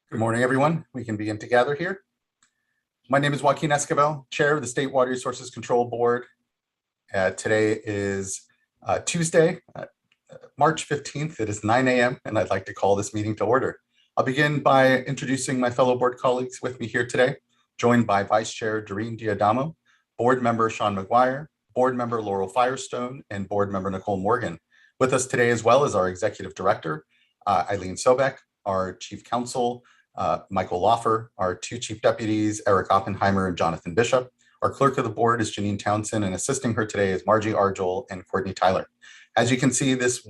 Good morning, everyone. We can begin to gather here. My name is Joaquin Esquivel, Chair of the State Water Resources Control Board. Today is Tuesday, March 15th. It is 9 a.m. and I'd like to call this meeting to order. I'll begin by introducing my fellow board colleagues with me here today, joined by Vice Chair Doreen Diadamo, Board Member Sean McGuire, Board Member Laurel Firestone, and Board Member Nicole Morgan. With us today as well as our Executive Director, Eileen Sobek, our Chief Counsel, Michael Loffer, our two Chief Deputies, Eric Oppenheimer and Jonathan Bishop. Our Clerk of the Board is Janine Townsend, and assisting her today is Margie Argel and Courtney Tyler. As you can see, this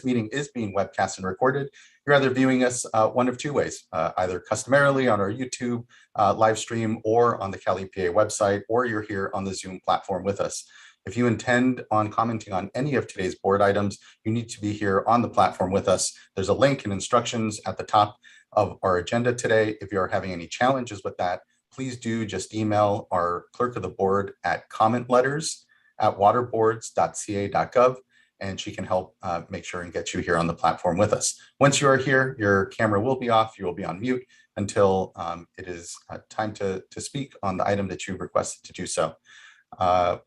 meeting is being webcast and recorded. You're either viewing us one of two ways, either customarily on our YouTube live stream or on the Cal EPA website, or you're here on the Zoom platform with us. If you intend on commenting on any of today's board items, you need to be here on the platform with us. There's a link and instructions at the top of our agenda today. If you're having any challenges with that, please do just email our Clerk of the Board at commentletters@waterboards.ca.gov, and she can help make sure and get you here on the platform with us. Once you are here, your camera will be off. You will be on mute until it is time to speak on the item that you requested to do so.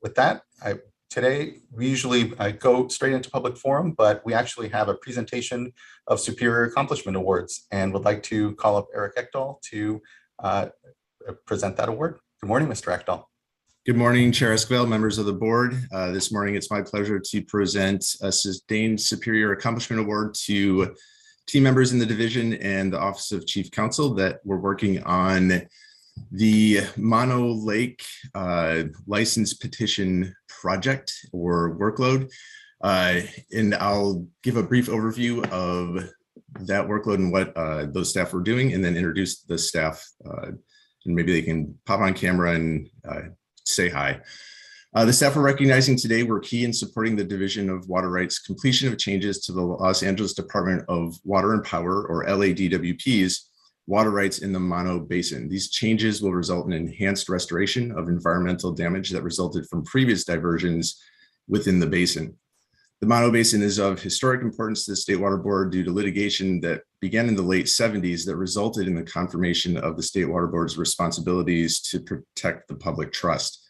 With that, today, we usually go straight into public forum, but we actually have a presentation of Superior Accomplishment Awards and would like to call up Eric Ekdahl to present that award. Good morning, Mr. Ekdahl. Good morning, Chair Esquivel, members of the board. This morning, it's my pleasure to present a Sustained Superior Accomplishment Award to team members in the division and the Office of Chief Counsel that were working on the Mono Lake license petition project or workload. And I'll give a brief overview of that workload and what those staff were doing, and then introduce the staff, and maybe they can pop on camera and say hi. The staff we're recognizing today were key in supporting the Division of Water Rights completion of changes to the Los Angeles Department of Water and Power, or LADWP's, water rights in the Mono Basin. These changes will result in enhanced restoration of environmental damage that resulted from previous diversions within the basin. The Mono Basin is of historic importance to the State Water Board due to litigation that began in the late 70s that resulted in the confirmation of the State Water Board's responsibilities to protect the public trust.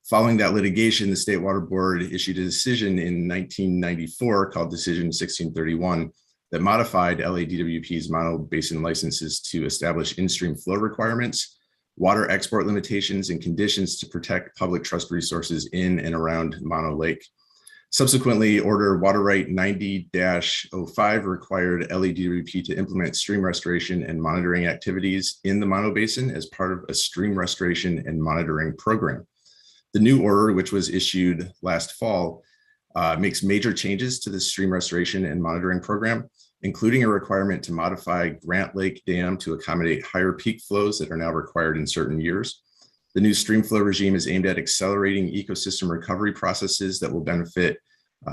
Following that litigation, the State Water Board issued a decision in 1994 called Decision 1631 that modified LADWP's Mono Basin licenses to establish in-stream flow requirements, water export limitations, and conditions to protect public trust resources in and around Mono Lake. Subsequently, Order Water Right 90-05 required LADWP to implement stream restoration and monitoring activities in the Mono Basin as part of a stream restoration and monitoring program. The new order, which was issued last fall, makes major changes to the stream restoration and monitoring program, including a requirement to modify Grant Lake Dam to accommodate higher peak flows that are now required in certain years. The new stream flow regime is aimed at accelerating ecosystem recovery processes that will benefit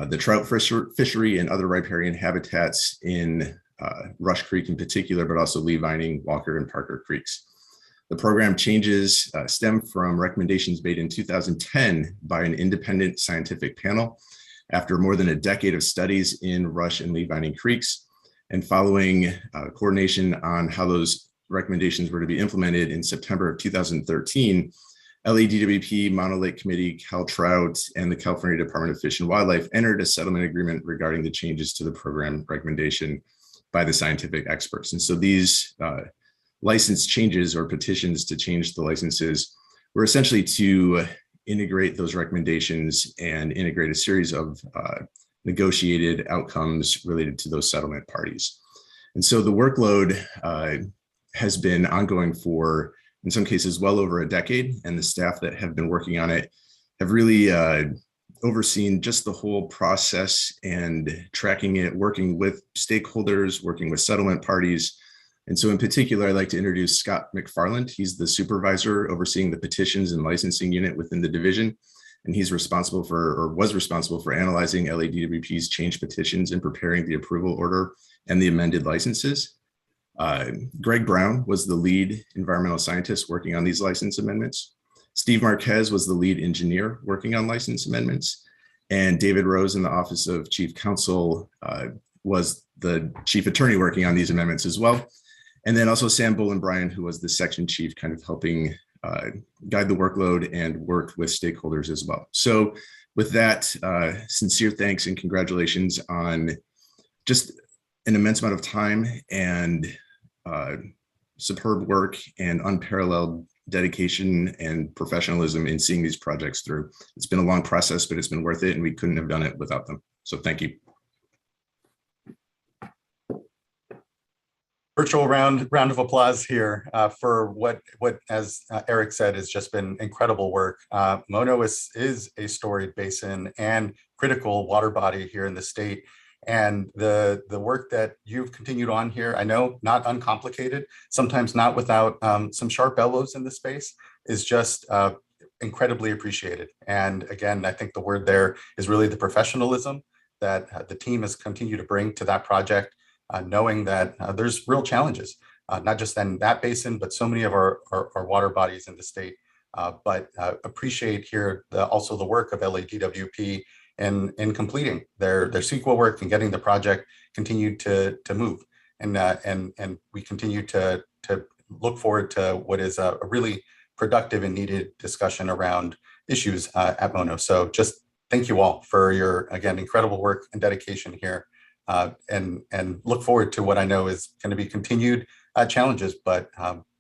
the trout fishery and other riparian habitats in Rush Creek in particular, but also Lee Vining, Walker, and Parker Creeks. The program changes stem from recommendations made in 2010 by an independent scientific panel after more than a decade of studies in Rush and Lee Vining Creeks, and following coordination on how those recommendations were to be implemented in September of 2013, LADWP, Mono Lake Committee, Cal Trout, and the California Department of Fish and Wildlife entered a settlement agreement regarding the changes to the program recommendation by the scientific experts. And so these license changes or petitions to change the licenses were essentially to integrate those recommendations and integrate a series of negotiated outcomes related to those settlement parties. And so the workload has been ongoing for, in some cases, well over a decade, and the staff that have been working on it have really overseen just the whole process and tracking it, working with stakeholders, working with settlement parties. And so in particular, I'd like to introduce Scott McFarland. He's the supervisor overseeing the petitions and licensing unit within the division. And he's responsible for, or was responsible for, analyzing LADWP's change petitions and preparing the approval order and the amended licenses. Greg Brown was the lead environmental scientist working on these license amendments. Steve Marquez was the lead engineer working on license amendments. And David Rose in the Office of Chief Counsel was the chief attorney working on these amendments as well. And then also Sam Bullen-Bryan, who was the section chief, kind of helping guide the workload and work with stakeholders as well. So with that, sincere thanks and congratulations on just an immense amount of time and superb work and unparalleled dedication and professionalism in seeing these projects through. It's been a long process, but it's been worth it, and we couldn't have done it without them. So thank you. Virtual round of applause here for what as Eric said, has just been incredible work. Mono is a storied basin and critical water body here in the state. And the work that you've continued on here, I know not uncomplicated, sometimes not without some sharp elbows in the space, is just incredibly appreciated. And again, I think the word there is really the professionalism that the team has continued to bring to that project, knowing that there's real challenges, not just in that basin, but so many of our water bodies in the state. But appreciate here also the work of LADWP in completing their CEQA work and getting the project continued to move. And we continue to look forward to what is a really productive and needed discussion around issues at Mono. So just thank you all for your, again, incredible work and dedication here. And look forward to what I know is going to be continued challenges, but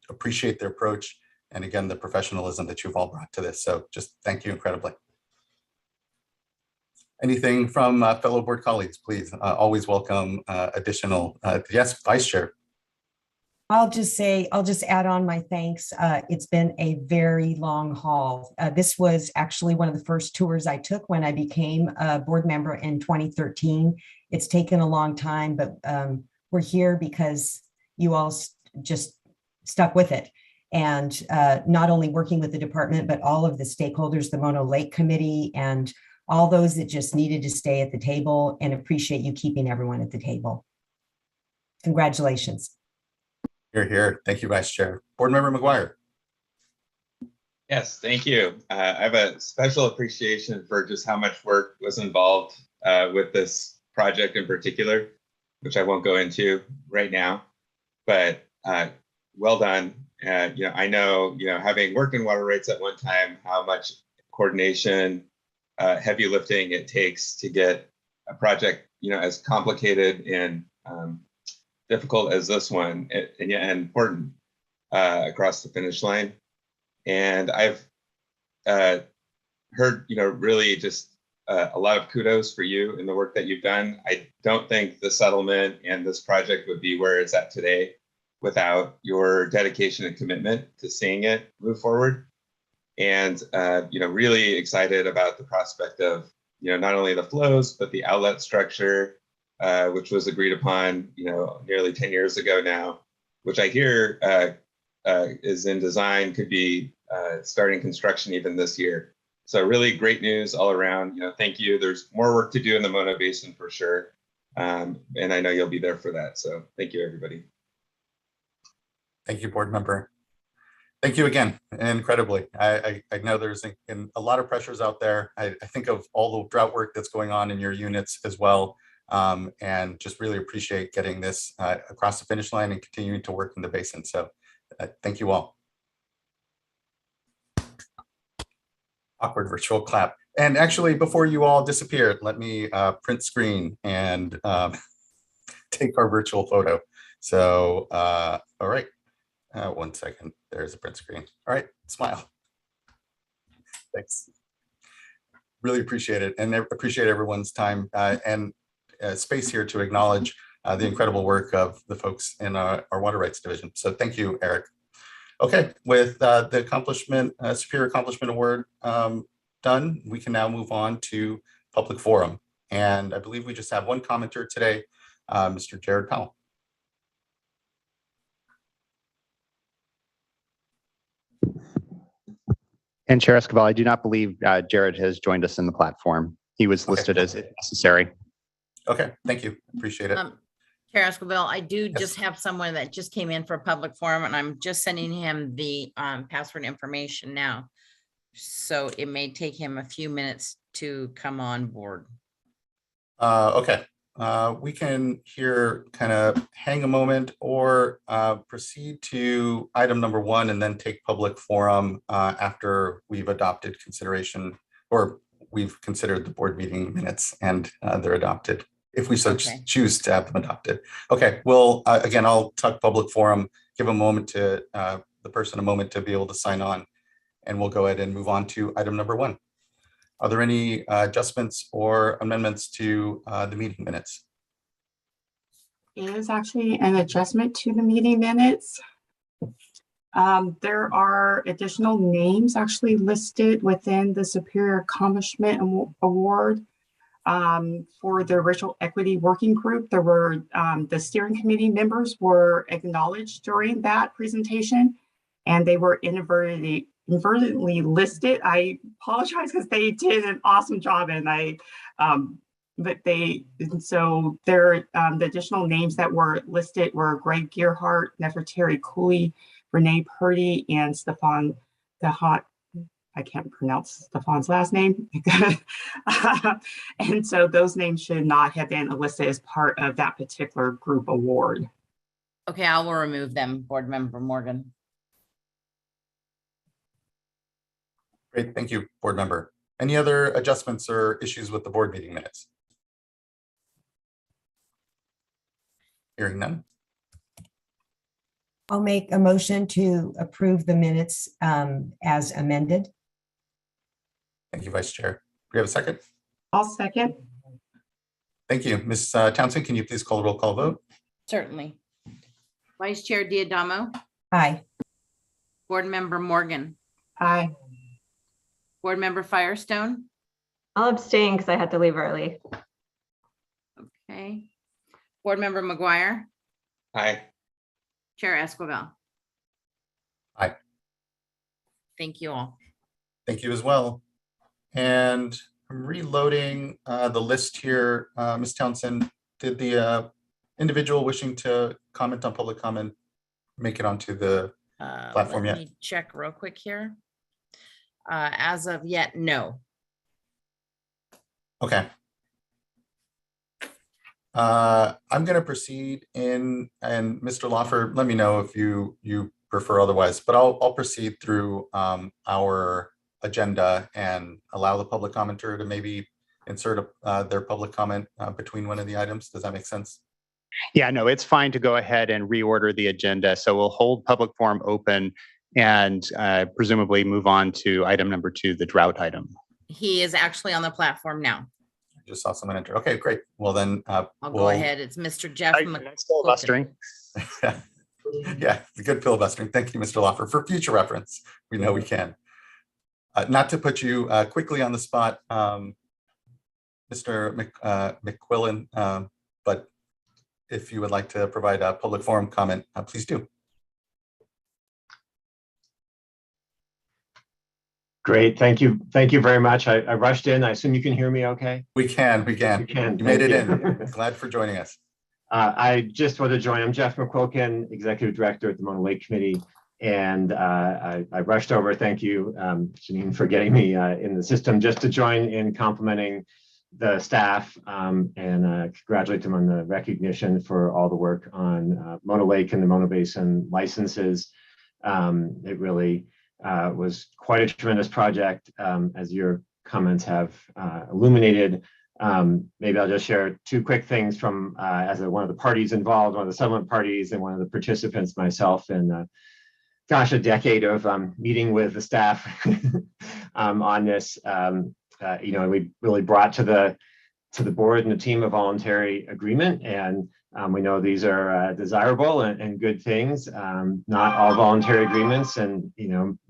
appreciate their approach and again, the professionalism that you've all brought to this. So just thank you incredibly. Anything from fellow board colleagues, please. Always welcome additional. Yes, Vice Chair. I'll just add on my thanks. It's been a very long haul. This was actually one of the first tours I took when I became a board member in 2013. It's taken a long time, but we're here because you all just stuck with it. And not only working with the department, but all of the stakeholders, the Mono Lake Committee, and all those that just needed to stay at the table, and appreciate you keeping everyone at the table. Congratulations. Here. Thank you, Vice Chair. Board Member McGuire. Yes, thank you. I have a special appreciation for just how much work was involved with this project in particular, which I won't go into right now, but well done. I know, having worked in water rights at one time, how much coordination, heavy lifting it takes to get a project, as complicated and difficult as this one, and important across the finish line. And I've heard, really just a lot of kudos for you in the work that you've done. I don't think the settlement and this project would be where it's at today without your dedication and commitment to seeing it move forward. And, really excited about the prospect of, not only the flows, but the outlet structure, which was agreed upon, nearly 10 years ago now, which I hear is in design, could be starting construction even this year. So really great news all around. Thank you. There's more work to do in the Mono Basin for sure. And I know you'll be there for that. So thank you, everybody. Thank you, board member. Thank you again, incredibly. I know there's a lot of pressures out there. I think of all the drought work that's going on in your units as well. And just really appreciate getting this across the finish line and continuing to work in the basin. So thank you all. Awkward virtual clap. And actually, before you all disappeared, let me print screen and take our virtual photo. So, all right. 1 second. There's a print screen. All right. Smile. Thanks. Really appreciate it. And I appreciate everyone's time and space here to acknowledge the incredible work of the folks in our Water Rights Division. So thank you, Eric. Okay, with the accomplishment, Superior Accomplishment Award done, we can now move on to public forum. And I believe we just have one commenter today, Mr. Jared Powell. And Chair Escobar, I do not believe Jared has joined us in the platform. He was listed as if necessary. Okay, thank you. Appreciate it. Chair Escobar, I do just have someone that just came in for a public forum, and I'm just sending him the password information now. So it may take him a few minutes to come on board. Okay, we can here kind of hang a moment or proceed to item number 1 and then take public forum after we've adopted consideration or we've considered the board meeting minutes and they're adopted, if we so Okay. choose to have them adopted. Okay, well, again, I'll tuck public forum, give a moment to the person a moment to be able to sign on, and we'll go ahead and move on to item number 1. Are there any adjustments or amendments to the meeting minutes? It is actually an adjustment to the meeting minutes. There are additional names actually listed within the Superior Accomplishment Award for the Racial Equity Working Group. There were the steering committee members were acknowledged during that presentation, and they were inadvertently listed. I apologize because they did an awesome job, and so the additional names that were listed were Greg Gearhart, Nefertari Cooley, Renee Purdy, and Stefan Dahot. I can't pronounce Stefan's last name. And so those names should not have been listed as part of that particular group award. Okay, I will remove them, Board Member Morgan. Great, thank you, board member. Any other adjustments or issues with the board meeting minutes? Hearing none. I'll make a motion to approve the minutes as amended. Thank you, Vice Chair. Do we have a second? I'll second. Thank you. Ms. Townsend, can you please call the roll call vote? Certainly. Vice Chair Diadamo, Aye. Board Member Morgan, Aye. Board Member Firestone. I'll abstain because I had to leave early. Okay. Board Member McGuire, Aye. Chair Esquivel. Aye. Thank you all. Thank you as well. And I'm reloading the list here. Ms. Townsend, did the individual wishing to comment on public comment make it onto the platform Let yet? me check real quick here. As of yet, no. Okay. I'm going to proceed in, and Mr. Lawfer, let me know if you prefer otherwise, but I'll proceed through our agenda and allow the public commenter to maybe insert their public comment between one of the items. Does that make sense? Yeah, no, it's fine to go ahead and reorder the agenda. So we'll hold public forum open and presumably move on to item number 2, the drought item. He is actually on the platform now. I just saw someone enter. Okay, great. Well, then I'll go ahead. It's Mr. Jeff Filibustering. Yeah, the good filibustering. Thank you, Mr. Lawfer. For future reference, we know we can. Not to put you quickly on the spot, Mr. McQuillan, but if you would like to provide a public forum comment, please do. Great, thank you. Thank you very much. I rushed in. I assume you can hear me okay? We can. You can. You made it Thank in. you. Glad for joining us. I just want to join. I'm Jeff McQuilkin, Executive Director at the Mona Lake Committee. And I rushed over. Thank you, Janine, for getting me in the system just to join in complimenting the staff and congratulate them on the recognition for all the work on Mona Lake and the Mona Basin licenses. It really was quite a tremendous project, as your comments have illuminated. Maybe I'll just share 2 quick things from as one of the parties involved, one of the settlement parties, and one of the participants myself. And gosh, a decade of meeting with the staff on this. We really brought to the board and the team a voluntary agreement, and we know these are desirable and good things. Not all voluntary agreements and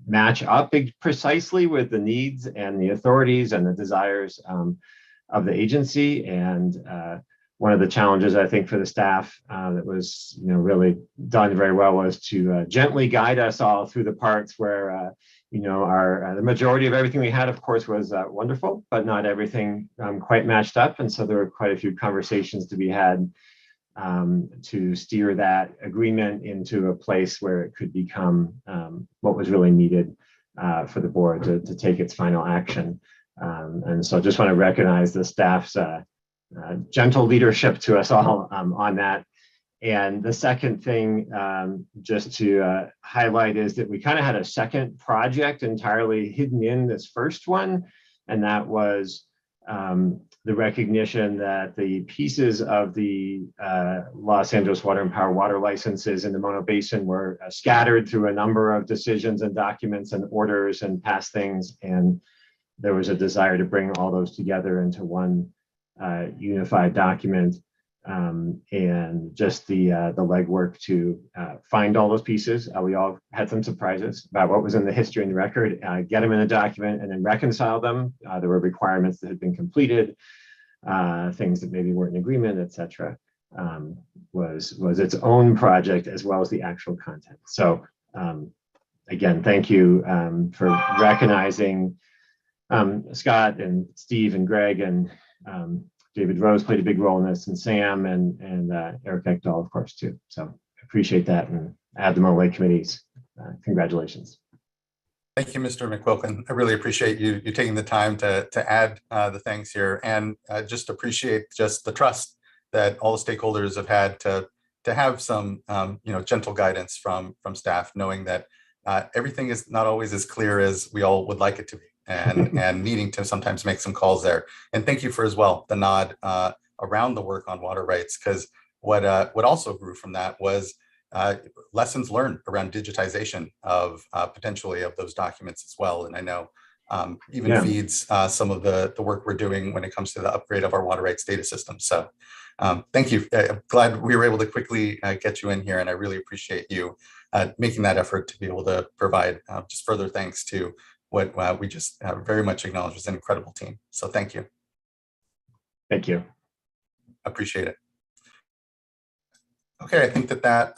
match up precisely with the needs and the authorities and the desires of the agency. And one of the challenges I think for the staff that was really done very well was to gently guide us all through the parts where the majority of everything we had, of course, was wonderful, but not everything quite matched up. And so there were quite a few conversations to be had to steer that agreement into a place where it could become what was really needed for the board to take its final action. And so I just want to recognize the staff's gentle leadership to us all on that. And the second thing, just to highlight, is that we kind of had a second project entirely hidden in this first one, and that was the recognition that the pieces of the Los Angeles Water and Power water licenses in the Mono Basin were scattered through a number of decisions and documents and orders and past things, and there was a desire to bring all those together into one unified document. And just the legwork to find all those pieces. We all had some surprises about what was in the history and the record, get them in a document and then reconcile them. There were requirements that had been completed, things that maybe weren't in agreement, etc. Was its own project as well as the actual content. So again, thank you for recognizing Scott and Steve and Greg and David Rose played a big role in this, and Sam and Eric Ekdahl, of course, too. So I appreciate that, and add the Mono Lake committees. Congratulations. Thank you, Mr. McQuilkin. I really appreciate you taking the time to add the things here, and just appreciate just the trust that all the stakeholders have had to have some gentle guidance from staff, knowing that everything is not always as clear as we all would like it to be. And needing to sometimes make some calls there. And thank you for as well the nod around the work on water rights, because what also grew from that was lessons learned around digitization of potentially of those documents as well. And I know even feeds some of the work we're doing when it comes to the upgrade of our water rights data system. So thank you. I'm glad we were able to quickly get you in here, and I really appreciate you making that effort to be able to provide just further thanks to what we just very much acknowledge was an incredible team. So thank you. Thank you. Appreciate it. Okay, I think that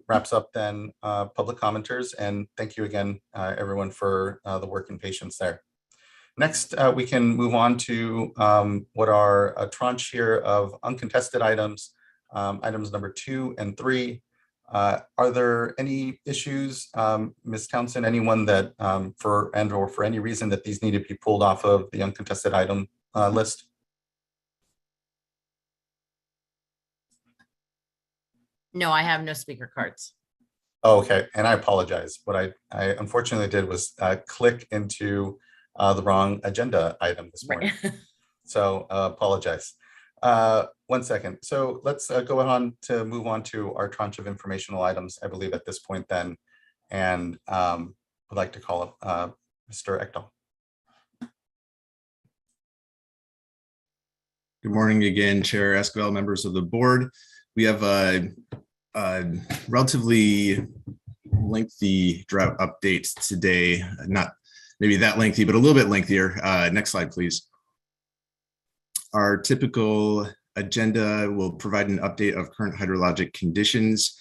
wraps up then public commenters, and thank you again, everyone, for the work and patience there. Next, we can move on to what are a tranche here of uncontested items, items number 2 and 3. Are there any issues, Ms. Townsend, anyone that for any reason that these need to be pulled off of the uncontested item list? No, I have no speaker cards. Oh, okay, and I apologize. What I unfortunately did was click into the wrong agenda item this morning. Right. So apologize. 1 second. So let's go on to move on to our tranche of informational items, I believe, at this point then. And I'd like to call up Mr. Ekdahl. Good morning again, Chair Esquivel, members of the board. We have a relatively lengthy drought update today. Not maybe that lengthy, but a little bit lengthier. Next slide, please. Our typical agenda will provide an update of current hydrologic conditions.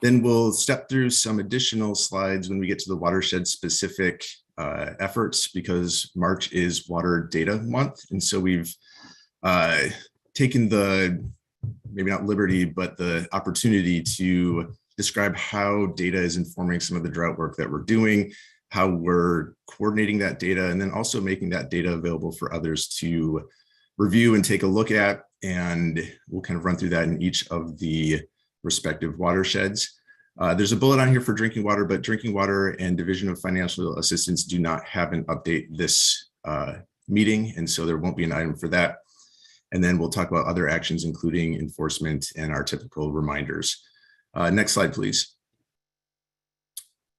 Then we'll step through some additional slides when we get to the watershed specific efforts, because March is Water Data Month. And so we've taken the, maybe not liberty, but the opportunity to describe how data is informing some of the drought work that we're doing, how we're coordinating that data, and then also making that data available for others to review and take a look at. And we'll kind of run through that in each of the respective watersheds. There's a bullet on here for drinking water, but drinking water and Division of Financial Assistance do not have an update this meeting, and so there won't be an item for that. And then we'll talk about other actions, including enforcement and our typical reminders. Next slide, please.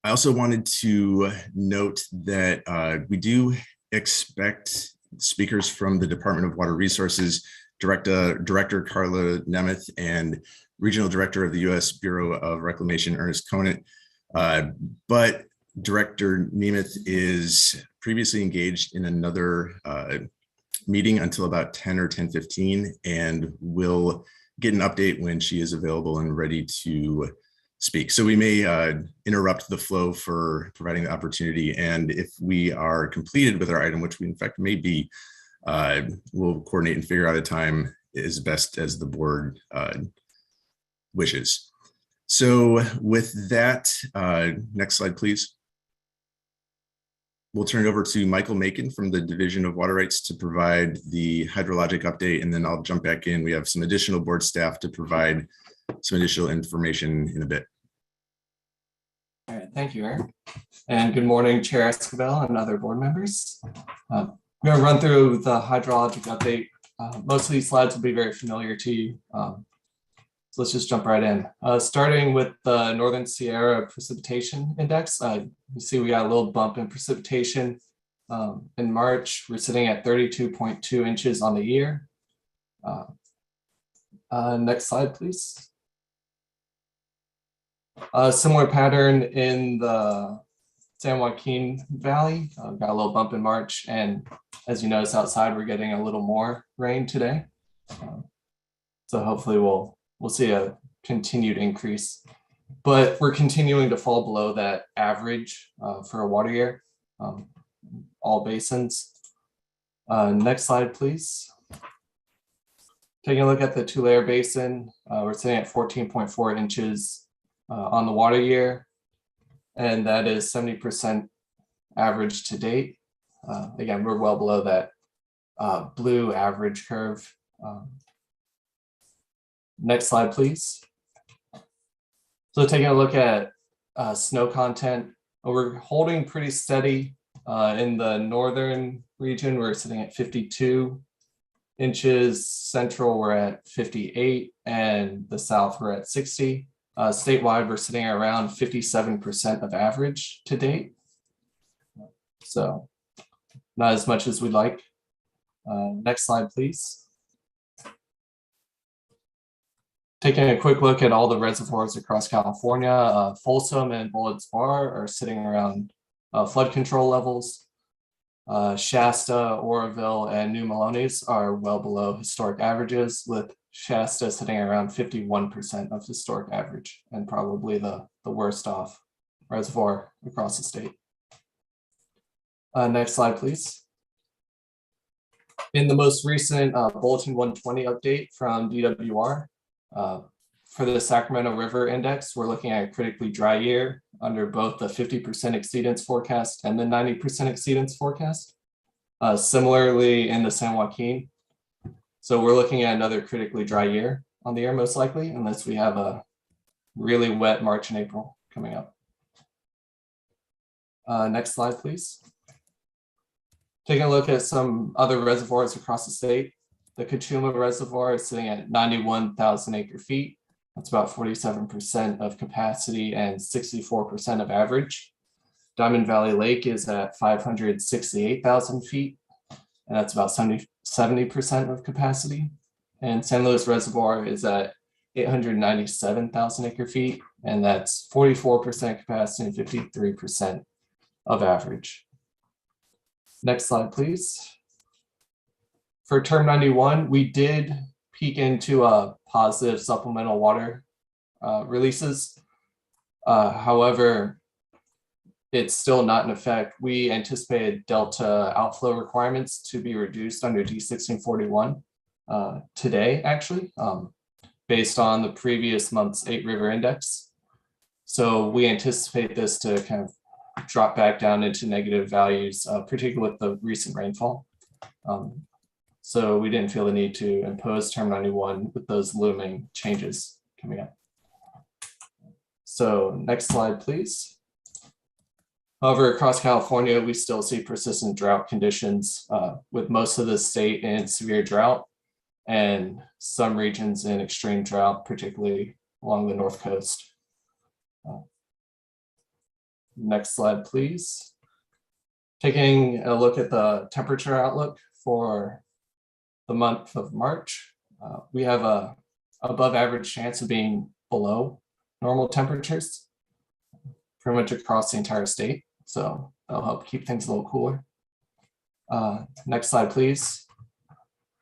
I also wanted to note that we do expect speakers from the Department of Water Resources, Director Carla Nemeth and Regional Director of the U.S. Bureau of Reclamation, Ernest Conant. But Director Nemeth is previously engaged in another meeting until about 10 or 10:15, and will get an update when she is available and ready to speak. So we may interrupt the flow for providing the opportunity. And if we are completed with our item, which we in fact may be, we'll coordinate and figure out a time as best as the board wishes. So with that, next slide, please. We'll turn it over to Michael Macon from the Division of Water Rights to provide the hydrologic update, and then I'll jump back in. We have some additional board staff to provide some additional information in a bit. All right, thank you, Eric. And good morning, Chair Escobar and other board members. I'm going to run through the hydrologic update. Most of these slides will be very familiar to you. So let's just jump right in. Starting with the Northern Sierra Precipitation Index, you see we got a little bump in precipitation. In March, we're sitting at 32.2 inches on the year. Next slide, please. A similar pattern in the San Joaquin Valley. Got a little bump in March, and as you notice outside, we're getting a little more rain today. So hopefully we'll see a continued increase, but we're continuing to fall below that average for a water year, all basins. Next slide, please. Taking a look at the Tulare Basin, we're sitting at 14.4 inches on the water year, and that is 70% average to date. Again, we're well below that blue average curve. Next slide, please. So taking a look at snow content, we're holding pretty steady in the northern region. We're sitting at 52 inches. Central, we're at 58, and the south, we're at 60. Statewide, we're sitting at around 57% of average to date. So not as much as we'd like. Next slide, please. Taking a quick look at all the reservoirs across California, Folsom and Bullitt's Bar are sitting around flood control levels. Shasta, Oroville, and New Melones are well below historic averages, with Shasta sitting around 51% of historic average, and probably the worst off reservoir across the state. Next slide, please. In the most recent Bulletin 120 update from DWR, for the Sacramento River Index, we're looking at a critically dry year under both the 50% exceedance forecast and the 90% exceedance forecast. Similarly in the San Joaquin. So we're looking at another critically dry year on the year, most likely, unless we have a really wet March and April coming up. Next slide, please. Taking a look at some other reservoirs across the state. The Cachuma Reservoir is sitting at 91,000 acre feet. That's about 47% of capacity and 64% of average. Diamond Valley Lake is at 568,000 feet, and that's about 70% of capacity. And San Luis Reservoir is at 897,000 acre feet, and that's 44% capacity and 53% of average. Next slide, please. For term 91, we did peek into a positive supplemental water releases. However, it's still not in effect. We anticipated delta outflow requirements to be reduced under D1641 today, actually, based on the previous month's 8 river index. So we anticipate this to kind of drop back down into negative values, particularly with the recent rainfall. So we didn't feel the need to impose term 91 with those looming changes coming up. So next slide, please. However, across California, we still see persistent drought conditions with most of the state in severe drought and some regions in extreme drought, particularly along the North Coast. Next slide, please. Taking a look at the temperature outlook for the month of March, we have a above average chance of being below normal temperatures pretty much across the entire state. So that'll help keep things a little cooler. Next slide, please.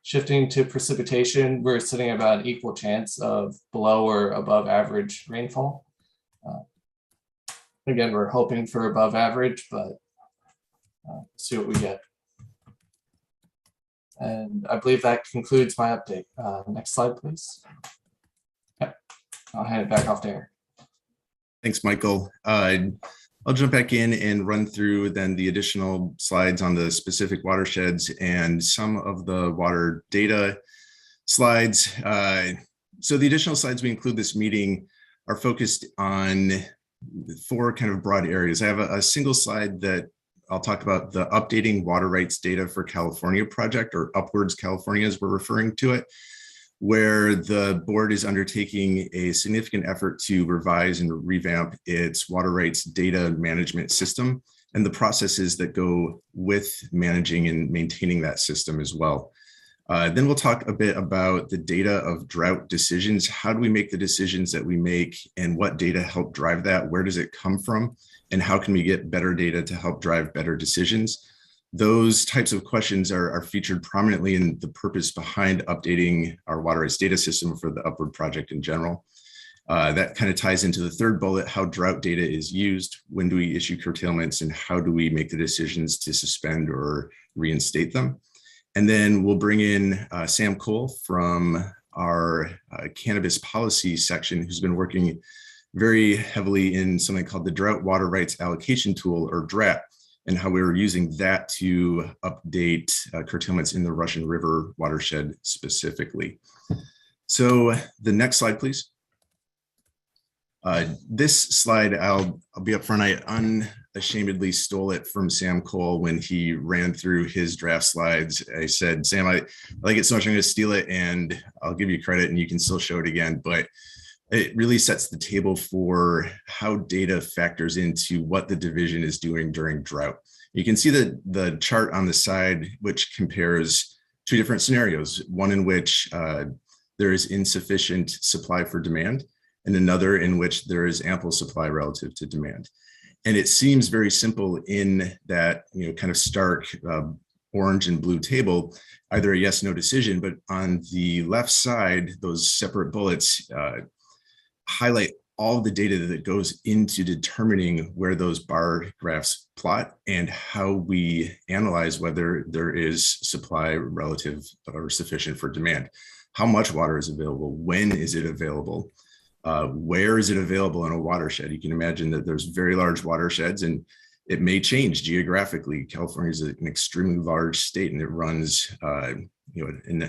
Shifting to precipitation, we're sitting at about an equal chance of below or above average rainfall. Again, we're hoping for above average, but see what we get. And I believe that concludes my update. Next slide, please. Yep. I'll hand it back off to Eric. Thanks, Michael. I'll jump back in and run through then the additional slides on the specific watersheds and some of the water data slides. So the additional slides we include this meeting are focused on 4 kind of broad areas. I have a single slide that I'll talk about the updating water rights data for California project, or Upwards California as we're referring to it, where the board is undertaking a significant effort to revise and revamp its water rights data management system and the processes that go with managing and maintaining that system as well. Then we'll talk a bit about the data of drought decisions. How do we make the decisions that we make, and what data help drive that? Where does it come from? And how can we get better data to help drive better decisions? Those types of questions are featured prominently in the purpose behind updating our water rights data system for the Upward project in general. That kind of ties into the 3rd bullet, how drought data is used, when do we issue curtailments, and how do we make the decisions to suspend or reinstate them. And then we'll bring in Sam Cole from our cannabis policy section, who's been working very heavily in something called the Drought Water Rights Allocation Tool, or Drought, and how we were using that to update curtailments in the Russian River watershed specifically. So the next slide, please. This slide, I'll be upfront, I unashamedly stole it from Sam Cole when he ran through his draft slides. I said, Sam, I like it so much, I'm going to steal it and I'll give you credit and you can still show it again. But it really sets the table for how data factors into what the division is doing during drought. You can see the chart on the side, which compares 2 different scenarios, one in which there is insufficient supply for demand, and another in which there is ample supply relative to demand. And it seems very simple in that, kind of stark orange and blue table, either a yes, no decision, but on the left side, those separate bullets highlight all the data that goes into determining where those bar graphs plot and how we analyze whether there is supply relative or sufficient for demand. How much water is available? When is it available? Where is it available in a watershed? You can imagine that there's very large watersheds and it may change geographically. California is an extremely large state and it runs an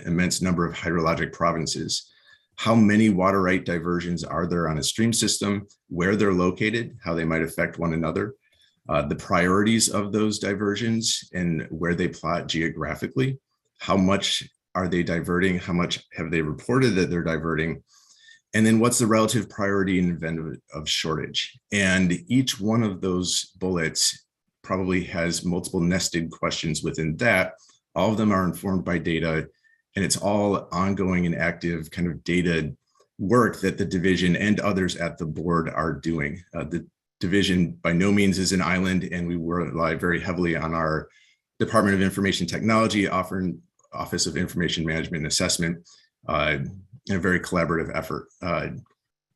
immense number of hydrologic provinces. How many water right diversions are there on a stream system, where they're located, how they might affect one another, the priorities of those diversions and where they plot geographically, how much are they diverting, how much have they reported that they're diverting, and then what's the relative priority in event of shortage. And each one of those bullets probably has multiple nested questions within that. All of them are informed by data, and it's all ongoing and active kind of data work that the division and others at the board are doing. The division by no means is an island, and we rely very heavily on our Department of Information Technology, Office of Information Management and Assessment, in a very collaborative effort.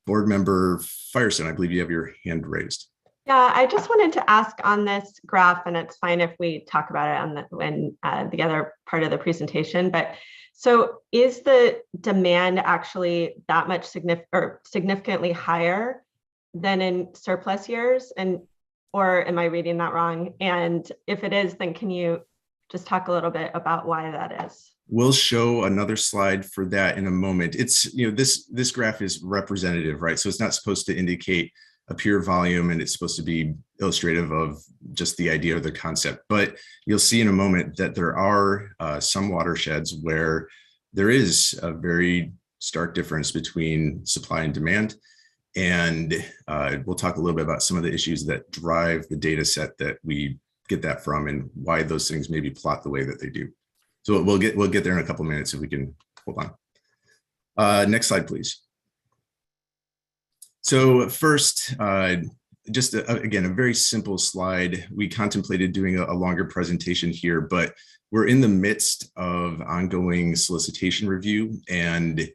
Board member Firestone, I believe you have your hand raised. Yeah, I just wanted to ask on this graph, and it's fine if we talk about it on the other part of the presentation, but so is the demand actually that much significantly higher than in surplus years? Or am I reading that wrong? And if it is, then can you just talk a little bit about why that is? We'll show another slide for that in a moment. It's, this graph is representative, right? So it's not supposed to indicate a pure volume, and it's supposed to be illustrative of just the idea or the concept. But you'll see in a moment that there are some watersheds where there is a very stark difference between supply and demand. And we'll talk a little bit about some of the issues that drive the data set that we get that from and why those things maybe plot the way that they do. So we'll get there in a couple of minutes if we can hold on. Next slide, please. So first, just again, a very simple slide. We contemplated doing a longer presentation here, but we're in the midst of ongoing solicitation review and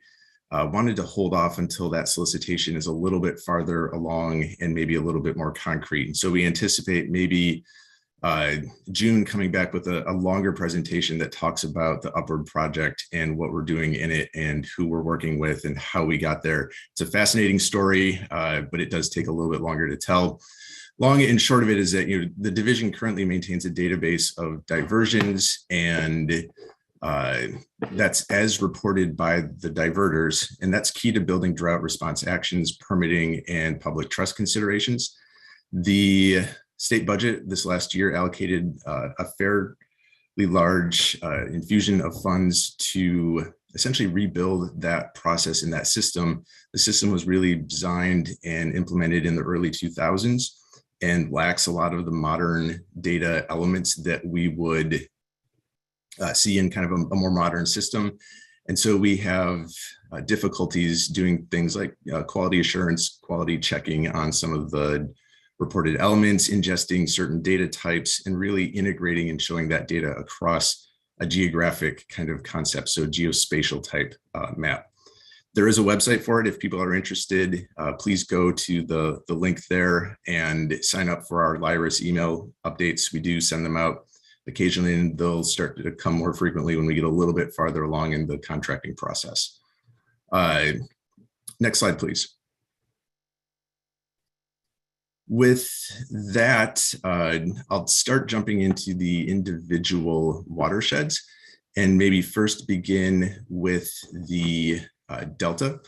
wanted to hold off until that solicitation is a little bit farther along and maybe a little bit more concrete. And so we anticipate maybe June coming back with a longer presentation that talks about the Upward project and what we're doing in it and who we're working with and how we got there. It's a fascinating story, but it does take a little bit longer to tell. long and short of it is that the division currently maintains a database of diversions, and that's as reported by the diverters, and that's key to building drought response actions, permitting, and public trust considerations. The state budget this last year allocated a fairly large infusion of funds to essentially rebuild that process and that system. The system was really designed and implemented in the early 2000s and lacks a lot of the modern data elements that we would see in kind of a more modern system. And so we have difficulties doing things like quality assurance, quality checking on some of the reported elements, ingesting certain data types, and really integrating and showing that data across a geographic kind of concept, so geospatial type map. There is a website for it. If people are interested, please go to the link there and sign up for our LIRIS email updates. We do send them out occasionally, and they'll start to come more frequently when we get a little bit farther along in the contracting process. Next slide, please. With that, I'll start jumping into the individual watersheds and maybe first begin with the Delta.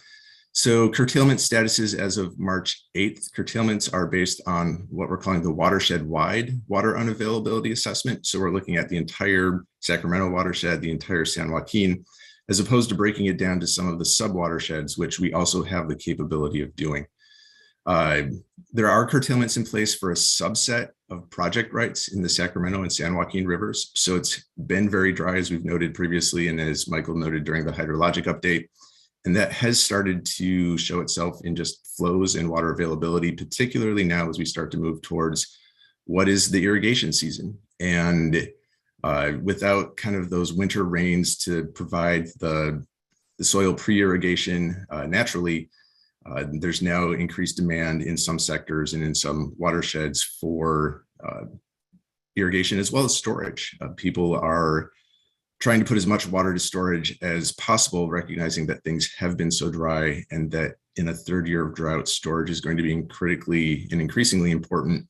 So curtailment statuses as of March 8th, curtailments are based on what we're calling the watershed-wide water unavailability assessment. So we're looking at the entire Sacramento watershed, the entire San Joaquin, as opposed to breaking it down to some of the sub-watersheds, which we also have the capability of doing. There are curtailments in place for a subset of project rights in the Sacramento and San Joaquin rivers. So it's been very dry, as we've noted previously, and as Michael noted during the hydrologic update. And that has started to show itself in just flows and water availability, particularly now as we start to move towards what is the irrigation season. And without kind of those winter rains to provide the soil pre-irrigation naturally, there's now increased demand in some sectors and in some watersheds for irrigation as well as storage. People are trying to put as much water to storage as possible, recognizing that things have been so dry and that in a third year of drought, storage is going to be critically and increasingly important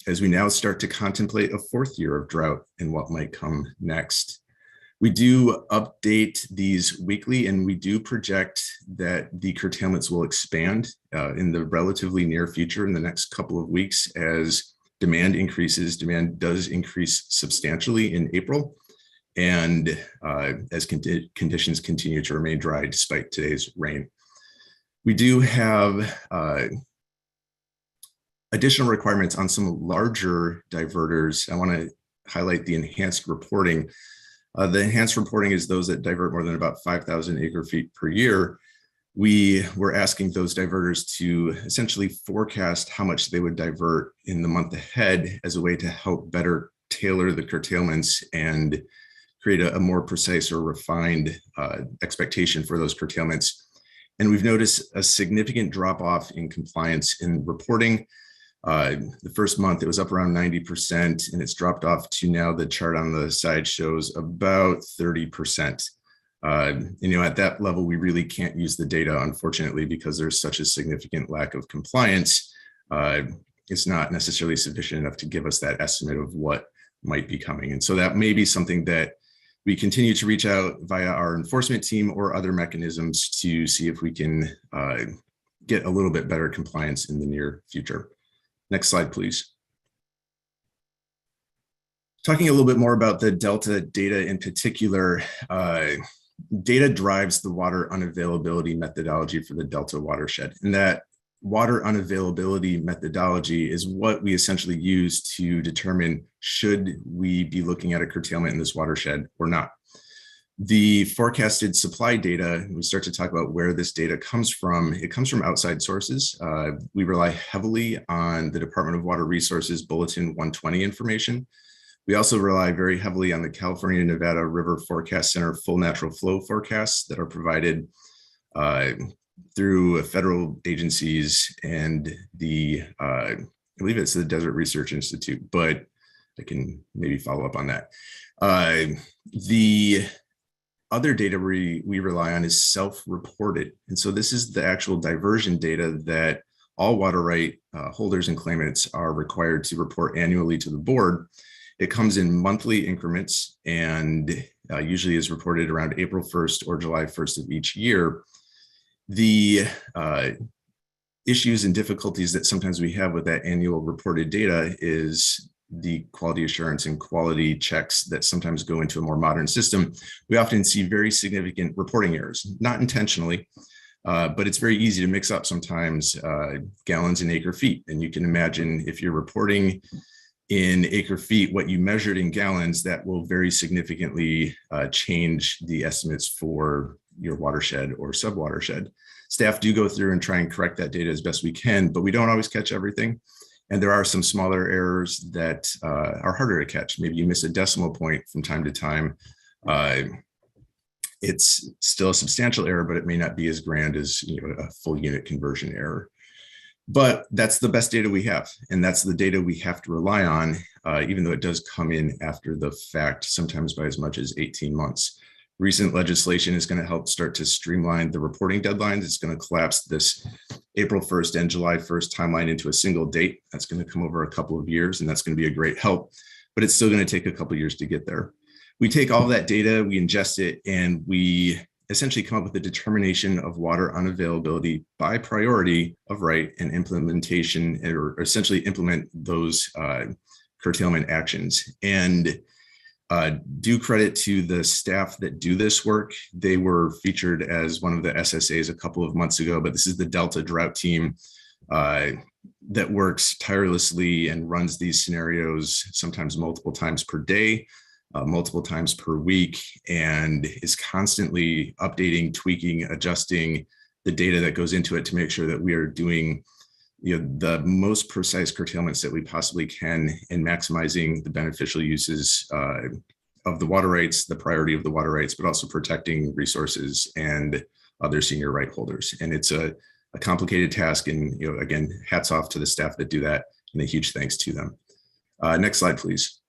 as we now start to contemplate a fourth year of drought and what might come next. We do update these weekly, and we do project that the curtailments will expand in the relatively near future in the next couple of weeks as demand increases. Demand does increase substantially in April, and as conditions continue to remain dry despite today's rain. We do have additional requirements on some larger diverters. I want to highlight the enhanced reporting. The enhanced reporting is those that divert more than about 5,000 acre feet per year. We were asking those diverters to essentially forecast how much they would divert in the month ahead as a way to help better tailor the curtailments and create a more precise or refined expectation for those curtailments. And we've noticed a significant drop off in compliance in reporting. The first month it was up around 90%, and it's dropped off to now the chart on the side shows about 30%. At that level, we really can't use the data, unfortunately, because there's such a significant lack of compliance. It's not necessarily sufficient enough to give us that estimate of what might be coming. And so that may be something that we continue to reach out via our enforcement team or other mechanisms to see if we can get a little bit better compliance in the near future. Next slide, please. Talking a little bit more about the Delta data in particular, data drives the water unavailability methodology for the Delta watershed. And that water unavailability methodology is what we essentially use to determine should we be looking at a curtailment in this watershed or not. The forecasted supply data, we start to talk about where this data comes from. It comes from outside sources. We rely heavily on the Department of Water Resources Bulletin 120 information. We also rely very heavily on the California Nevada River Forecast Center full natural flow forecasts that are provided through federal agencies and I believe it's the Desert Research Institute, but I can maybe follow up on that. The other data we rely on is self-reported. And so this is the actual diversion data that all water right holders and claimants are required to report annually to the board. It comes in monthly increments and usually is reported around April 1st or July 1st of each year. The issues and difficulties that sometimes we have with that annual reported data is the quality assurance and quality checks that sometimes go into a more modern system. We often see very significant reporting errors, not intentionally, but it's very easy to mix up sometimes gallons and acre feet. And you can imagine if you're reporting in acre feet what you measured in gallons, that will very significantly change the estimates for your watershed or subwatershed. Staff do go through and try and correct that data as best we can, but we don't always catch everything. And there are some smaller errors that are harder to catch. Maybe you miss a decimal point from time to time. It's still a substantial error, but it may not be as grand as a full unit conversion error. But that's the best data we have. And that's the data we have to rely on, even though it does come in after the fact, sometimes by as much as 18 months. Recent legislation is going to help start to streamline the reporting deadlines. It's going to collapse this April 1st and July 1st timeline into a single date. That's going to come over a couple of years, and that's going to be a great help, but it's still going to take a couple of years to get there. We take all that data, we ingest it, and we essentially come up with a determination of water unavailability by priority of right and implementation, or essentially implement those curtailment actions. And due credit to the staff that do this work. They were featured as one of the SSAs a couple of months ago, but this is the Delta Drought team that works tirelessly and runs these scenarios sometimes multiple times per day, multiple times per week, and is constantly updating, tweaking, adjusting the data that goes into it to make sure that we are doing the most precise curtailments that we possibly can in maximizing the beneficial uses of the water rights, the priority of the water rights, but also protecting resources and other senior right holders. And it's a complicated task. And again, hats off to the staff that do that, and a huge thanks to them. Next slide, please.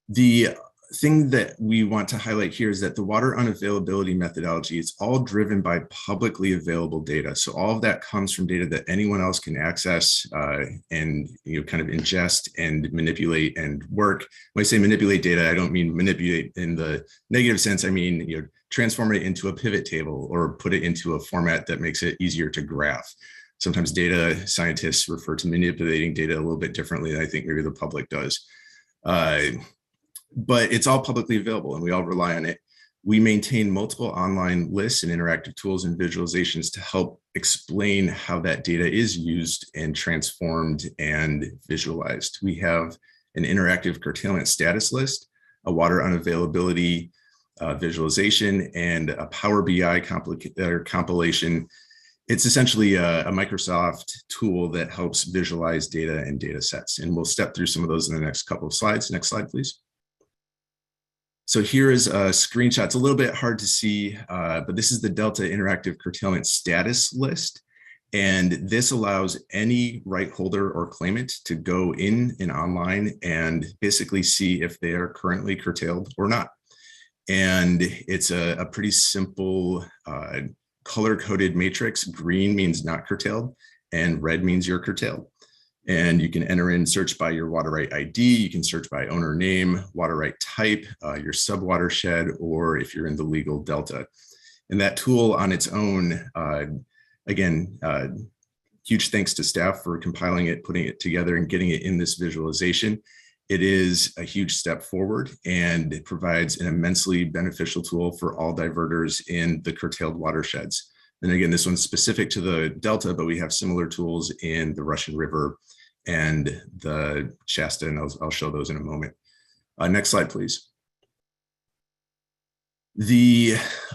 The thing that we want to highlight here is that the water unavailability methodology is all driven by publicly available data. So all of that comes from data that anyone else can access and kind of ingest and manipulate and work. When I say manipulate data, I don't mean manipulate in the negative sense. I mean transform it into a pivot table or put it into a format that makes it easier to graph. Sometimes data scientists refer to manipulating data a little bit differently than I think maybe the public does. But it's all publicly available and we all rely on it. We maintain multiple online lists and interactive tools and visualizations to help explain how that data is used and transformed and visualized. We have an interactive curtailment status list, a water unavailability visualization, and a Power BI compilation. It's essentially a Microsoft tool that helps visualize data and data sets. And we'll step through some of those in the next couple of slides. Next slide, please. So here is a screenshot. It's a little bit hard to see, but this is the Delta Interactive Curtailment Status List. And this allows any right holder or claimant to go in and online and basically see if they are currently curtailed or not. And it's a pretty simple color-coded matrix. Green means not curtailed and red means you're curtailed. And you can enter in search by your water right ID, you can search by owner name, water right type, your subwatershed, or if you're in the legal delta. And that tool on its own, again, huge thanks to staff for compiling it, putting it together and getting it in this visualization. It is a huge step forward and it provides an immensely beneficial tool for all diverters in the curtailed watersheds. And again, this one's specific to the Delta, but we have similar tools in the Russian River and the Shasta, and I'll show those in a moment. Next slide, please. The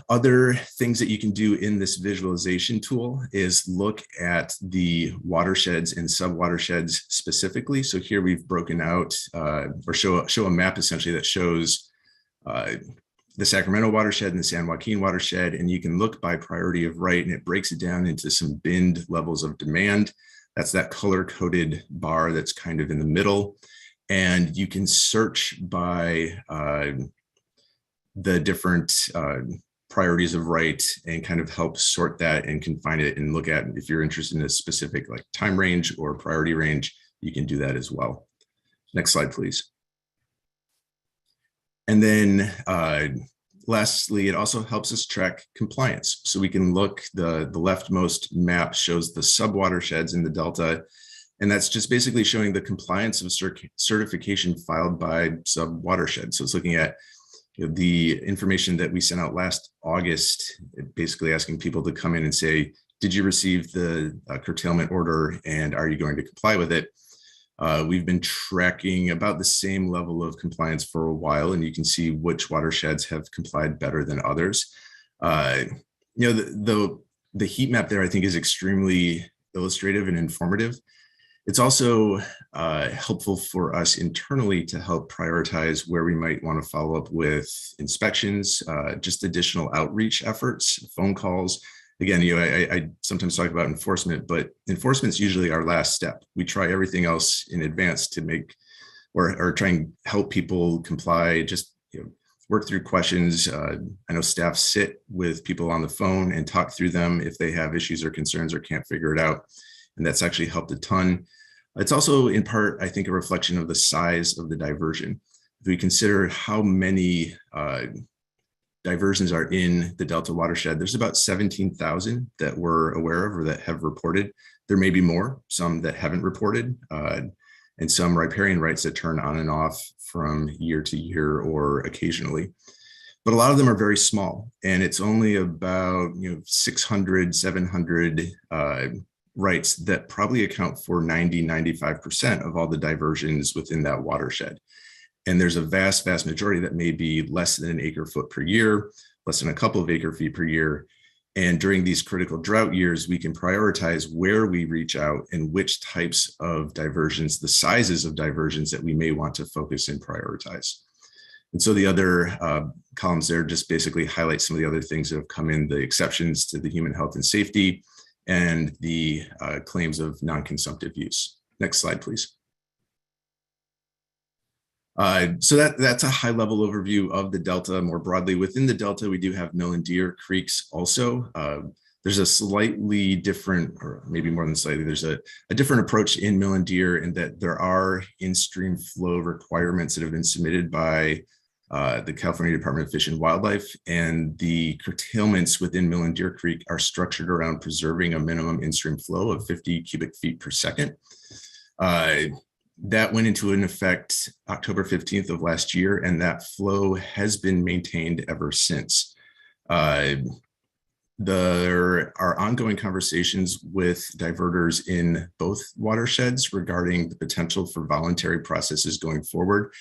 other things that you can do in this visualization tool is look at the watersheds and subwatersheds specifically. So here we've broken out or show a map essentially that shows the Sacramento watershed and the San Joaquin watershed, and you can look by priority of right, and it breaks it down into some binned levels of demand. That's that color-coded bar that's kind of in the middle. And you can search by the different priorities of right and kind of help sort that and confine it and look at, if you're interested in a specific like time range or priority range, you can do that as well. Next slide, please. And then lastly, it also helps us track compliance. So we can look, the leftmost map shows the sub-watersheds in the Delta, and that's just basically showing the compliance of certification filed by sub-watershed. So it's looking at the information that we sent out last August, basically asking people to come in and say, did you receive the curtailment order and are you going to comply with it? We've been tracking about the same level of compliance for a while, and you can see which watersheds have complied better than others. The heat map there, I think, is extremely illustrative and informative. It's also helpful for us internally to help prioritize where we might want to follow up with inspections, just additional outreach efforts, phone calls. Again, I sometimes talk about enforcement, but enforcement's usually our last step. We try everything else in advance to make or try and help people comply, just work through questions. I know staff sit with people on the phone and talk through them if they have issues or concerns or can't figure it out. And that's actually helped a ton. It's also in part, I think, a reflection of the size of the diversion. If we consider how many diversions are in the Delta watershed, there's about 17,000 that we're aware of or that have reported. There may be more, some that haven't reported, and some riparian rights that turn on and off from year to year or occasionally. But a lot of them are very small, and it's only about 600, 700 rights that probably account for 90–95% of all the diversions within that watershed. And there's a vast majority that may be less than an acre foot per year, less than a couple of acre feet per year. And during these critical drought years, we can prioritize where we reach out and which types of diversions, the sizes of diversions that we may want to focus and prioritize. And so the other columns there just basically highlight some of the other things that have come in, the exceptions to the human health and safety, and the claims of non-consumptive use. Next slide, please. So that's a high level overview of the Delta. More broadly, within the Delta, we do have mill and deer creeks also. There's a slightly different, or maybe more than slightly, there's a different approach in mill and deer in that there are in-stream flow requirements that have been submitted by the California Department of Fish and Wildlife, and the curtailments within Mill and Deer Creek are structured around preserving a minimum in-stream flow of 50 cubic feet per second. That went into an effect October 15th of last year, and that flow has been maintained ever since. There are ongoing conversations with diverters in both watersheds regarding the potential for voluntary processes going forward.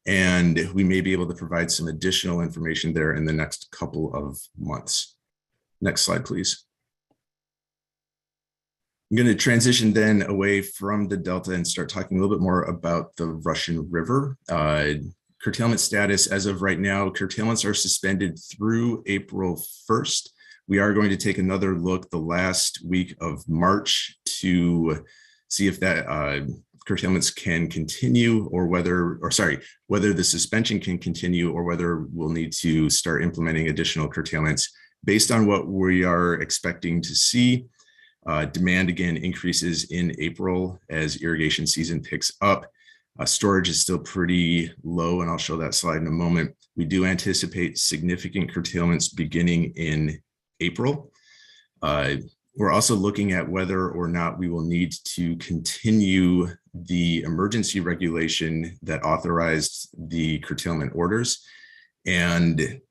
And we may be able to provide some additional information there in the next couple of months. Next slide, please. I'm going to transition then away from the Delta and start talking a little bit more about the Russian River. Curtailment status as of right now, curtailments are suspended through April 1st. We are going to take another look the last week of March to see if that curtailments can continue, or whether the suspension can continue, or whether we'll need to start implementing additional curtailments based on what we are expecting to see. Demand again increases in April as irrigation season picks up. Storage is still pretty low, and I'll show that slide in a moment. We do anticipate significant curtailments beginning in April. We're also looking at whether or not we will need to continue the emergency regulation that authorized the curtailment orders. And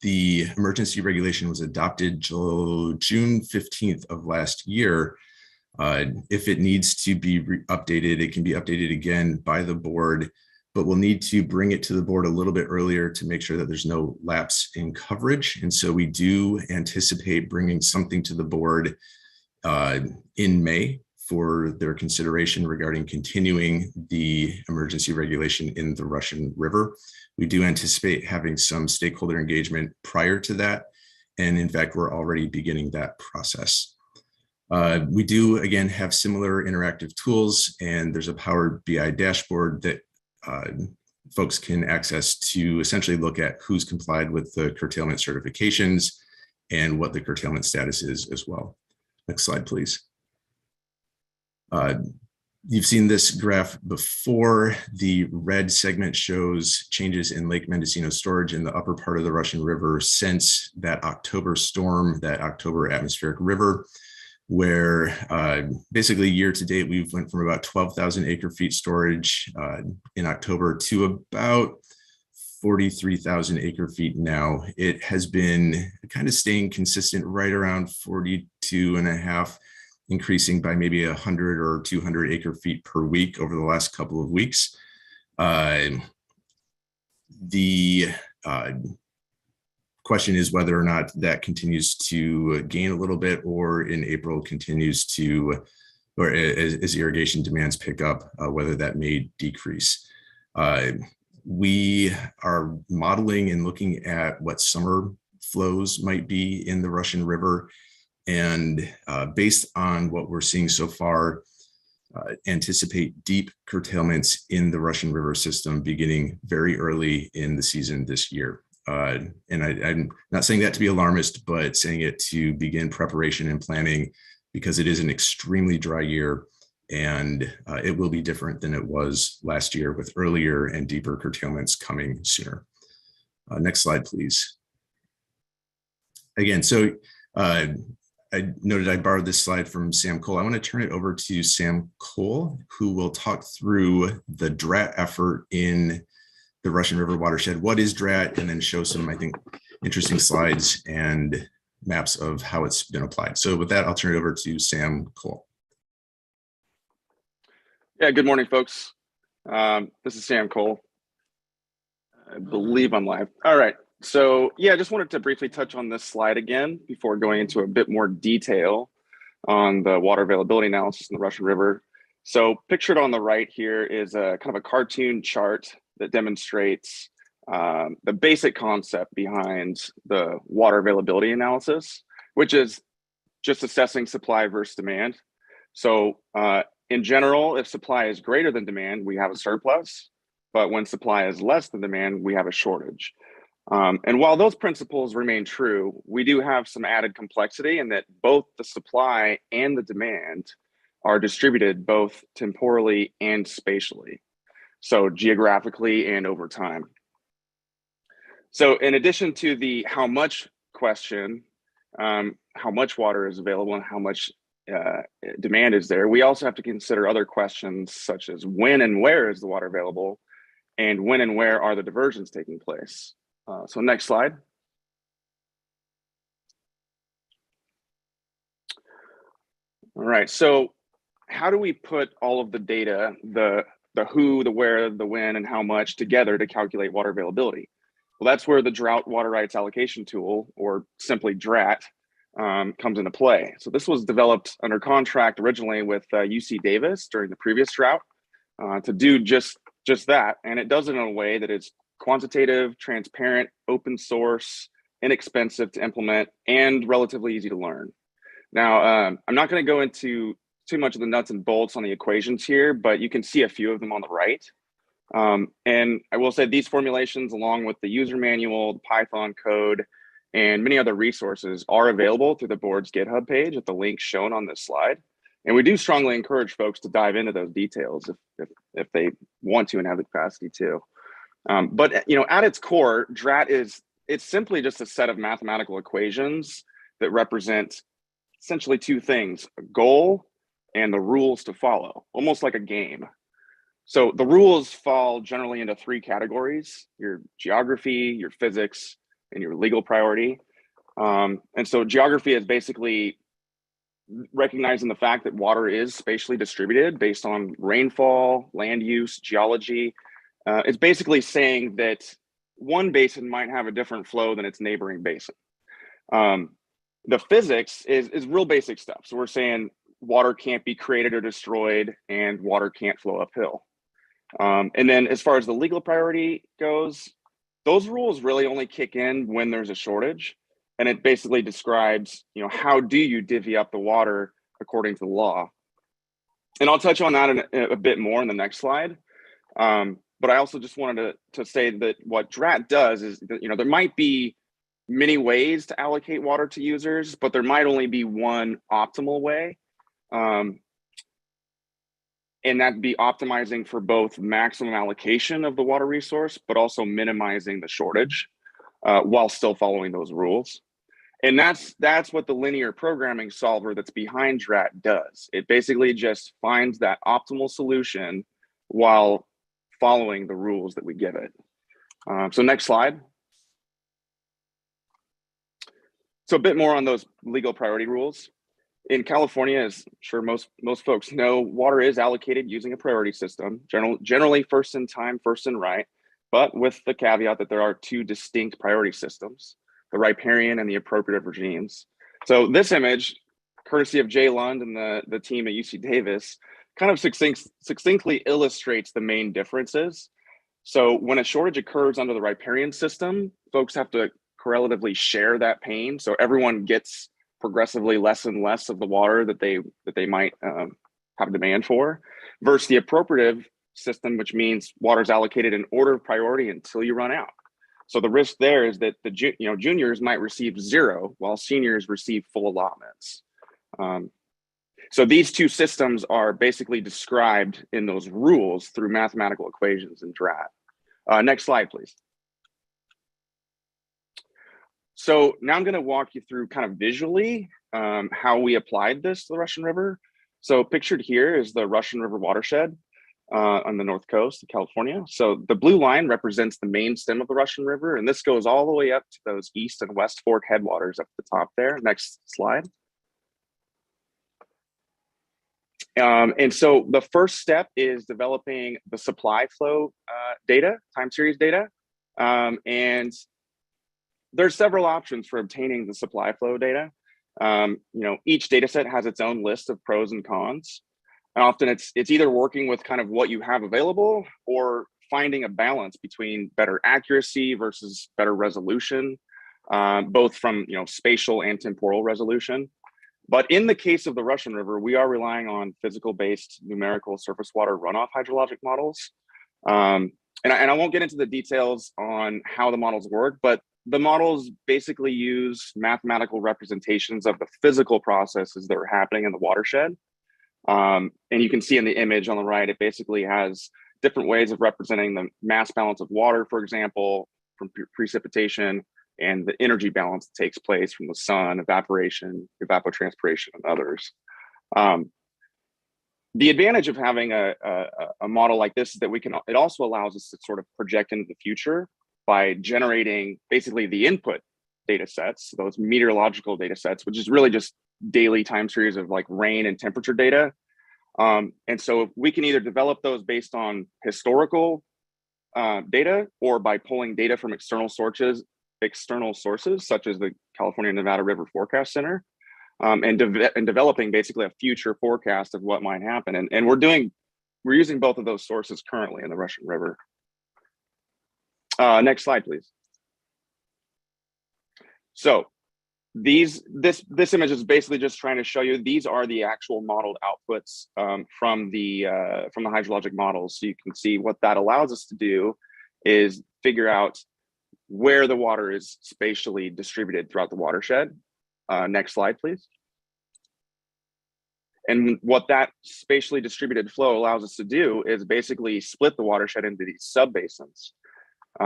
the emergency regulation was adopted June 15th of last year. If it needs to be updated, it can be updated again by the board, but we'll need to bring it to the board a little bit earlier to make sure that there's no lapse in coverage. And so we do anticipate bringing something to the board in May for their consideration regarding continuing the emergency regulation in the Russian River. We do anticipate having some stakeholder engagement prior to that. And in fact, we're already beginning that process. We do, again, have similar interactive tools, and there's a Power BI dashboard that folks can access to essentially look at who's complied with the curtailment certifications and what the curtailment status is as well. Next slide, please. You've seen this graph before. The red segment shows changes in Lake Mendocino storage in the upper part of the Russian River since that October storm, that October atmospheric river, where basically year to date, we've went from about 12,000 acre feet storage in October to about 43,000 acre feet now. It has been kind of staying consistent right around 42 and a half, increasing by maybe 100 or 200 acre feet per week over the last couple of weeks. The question is whether or not that continues to gain a little bit, or in April continues to, or as irrigation demands pick up, whether that may decrease. We are modeling and looking at what summer flows might be in the Russian River. And based on what we're seeing so far, anticipate deep curtailments in the Russian River system beginning very early in the season this year. And I'm not saying that to be alarmist, but saying it to begin preparation and planning, because it is an extremely dry year, and it will be different than it was last year, with earlier and deeper curtailments coming sooner. Next slide, please. Again, so I noted I borrowed this slide from Sam Cole. I want to turn it over to Sam Cole, who will talk through the Drought effort in the Russian River watershed. What is Drought? And then show some, I think, interesting slides and maps of how it's been applied. So with that, I'll turn it over to Sam Cole. Yeah, good morning, folks. This is Sam Cole. I believe I'm live. All right. So yeah, I just wanted to briefly touch on this slide again before going into a bit more detail on the water availability analysis in the Russian River. So pictured on the right here is a kind of a cartoon chart that demonstrates the basic concept behind the water availability analysis, which is just assessing supply versus demand. So in general, if supply is greater than demand, we have a surplus, but when supply is less than demand, we have a shortage. And while those principles remain true, we do have some added complexity in that both the supply and the demand are distributed both temporally and spatially, so geographically and over time. So in addition to the how much question, how much water is available and how much demand is there, we also have to consider other questions such as when and where is the water available, and when and where are the diversions taking place. So next slide. All right, so how do we put all of the data, the who, the where, the when, and how much together to calculate water availability? Well, that's where the Drought Water Rights Allocation Tool, or simply DRAT, comes into play. So this was developed under contract originally with UC Davis during the previous drought to do just that, and it does it in a way that is quantitative, transparent, open source, inexpensive to implement, and relatively easy to learn. Now, I'm not going to go into too much of the nuts and bolts on the equations here, but you can see a few of them on the right. And I will say these formulations, along with the user manual, the Python code, and many other resources, are available through the board's GitHub page at the link shown on this slide. And we do strongly encourage folks to dive into those details if they want to and have the capacity to. But at its core, DRAT it's simply just a set of mathematical equations that represent essentially two things: a goal and the rules to follow, almost like a game. So the rules fall generally into three categories: your geography, your physics, and your legal priority. And so geography is basically recognizing the fact that water is spatially distributed based on rainfall, land use, geology. It's basically saying that one basin might have a different flow than its neighboring basin. The physics is real basic stuff. So we're saying water can't be created or destroyed, and water can't flow uphill. And then as far as the legal priority goes, those rules really only kick in when there's a shortage. And it basically describes, how do you divvy up the water according to the law? And I'll touch on that a bit more in the next slide. But I also just wanted to say that what Drought does is that, there might be many ways to allocate water to users, but there might only be one optimal way. And that'd be optimizing for both maximum allocation of the water resource, but also minimizing the shortage while still following those rules. And that's what the linear programming solver that's behind Drought does. It basically just finds that optimal solution while following the rules that we give it. So next slide. So a bit more on those legal priority rules. In California, as I'm sure most folks know, water is allocated using a priority system, generally first in time, first in right, but with the caveat that there are two distinct priority systems, the riparian and the appropriative regimes. So this image, courtesy of Jay Lund and the team at UC Davis, kind of succinctly illustrates the main differences. So when a shortage occurs under the riparian system, folks have to correlatively share that pain. So everyone gets progressively less and less of the water that they might have demand for, versus the appropriative system, which means water is allocated in order of priority until you run out. So the risk there is that the juniors might receive zero while seniors receive full allotments. So these two systems are basically described in those rules through mathematical equations in Drought. Next slide, please. So now I'm going to walk you through kind of visually how we applied this to the Russian River. So pictured here is the Russian River watershed on the north coast of California. So the blue line represents the main stem of the Russian River, and this goes all the way up to those east and west fork headwaters up at the top there. Next slide. And so the first step is developing the supply flow data, time series data. And there's several options for obtaining the supply flow data. Each data set has its own list of pros and cons. And often it's either working with kind of what you have available or finding a balance between better accuracy versus better resolution, both from spatial and temporal resolution. But in the case of the Russian River, we are relying on physical-based numerical surface water runoff hydrologic models. And I won't get into the details on how the models work, but the models basically use mathematical representations of the physical processes that are happening in the watershed. And you can see in the image on the right, it basically has different ways of representing the mass balance of water, for example, from precipitation, and the energy balance that takes place from the sun, evaporation, evapotranspiration, and others. The advantage of having a model like this is that it also allows us to sort of project into the future by generating basically the input data sets, those meteorological data sets, which is really just daily time series of like rain and temperature data. And so we can either develop those based on historical data or by pulling data from external sources such as the California Nevada River Forecast Center, and developing basically a future forecast of what might happen. And we're using both of those sources currently in the Russian River. Next slide, please. So this image is basically just trying to show you these are the actual modeled outputs from the hydrologic models. So you can see what that allows us to do is figure out where the water is spatially distributed throughout the watershed. Next slide, please. And what that spatially distributed flow allows us to do is basically split the watershed into these subbasins,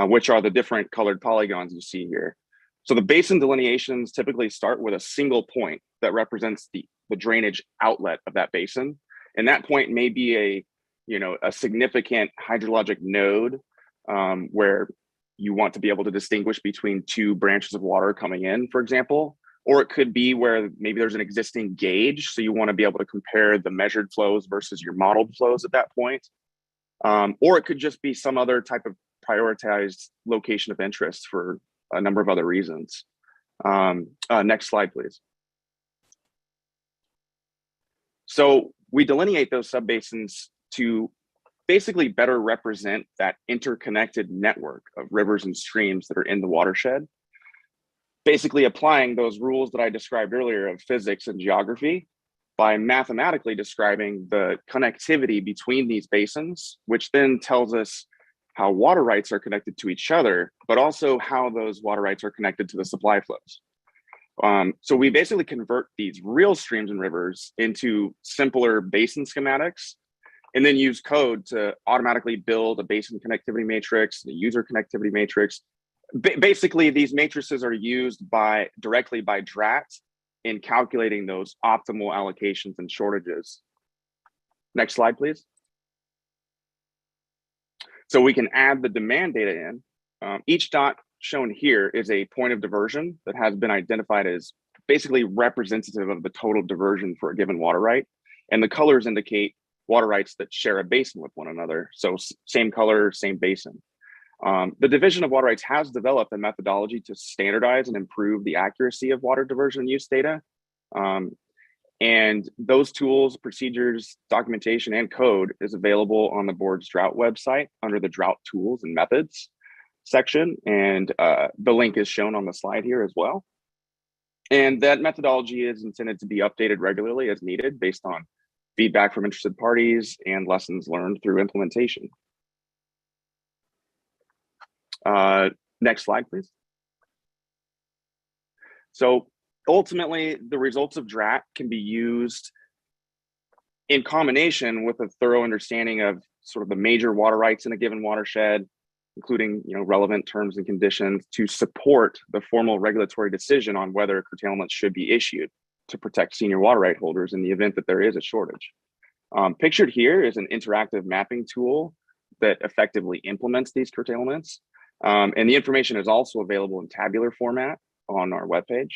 which are the different colored polygons you see here. So the basin delineations typically start with a single point that represents the drainage outlet of that basin. And that point may be a significant hydrologic node where you want to be able to distinguish between two branches of water coming in, for example, or it could be where maybe there's an existing gauge. So you want to be able to compare the measured flows versus your modeled flows at that point. Or it could just be some other type of prioritized location of interest for a number of other reasons. Next slide, please. So we delineate those subbasins to basically better represent that interconnected network of rivers and streams that are in the watershed, basically applying those rules that I described earlier of physics and geography by mathematically describing the connectivity between these basins, which then tells us how water rights are connected to each other, but also how those water rights are connected to the supply flows. So we basically convert these real streams and rivers into simpler basin schematics, and then use code to automatically build a basin connectivity matrix, the user connectivity matrix. Basically, these matrices are used directly by Drought in calculating those optimal allocations and shortages. Next slide, please. So we can add the demand data in. Each dot shown here is a point of diversion that has been identified as basically representative of the total diversion for a given water right. And the colors indicate water rights that share a basin with one another. So same color, same basin. The Division of Water Rights has developed a methodology to standardize and improve the accuracy of water diversion use data. And those tools, procedures, documentation, and code is available on the board's Drought website under the Drought Tools and Methods section. And the link is shown on the slide here as well. And that methodology is intended to be updated regularly as needed based on feedback from interested parties and lessons learned through implementation. Next slide, please. So ultimately, the results of Drought can be used in combination with a thorough understanding of sort of the major water rights in a given watershed, including relevant terms and conditions to support the formal regulatory decision on whether curtailment should be issued to protect senior water right holders in the event that there is a shortage. Pictured here is an interactive mapping tool that effectively implements these curtailments. And the information is also available in tabular format on our webpage.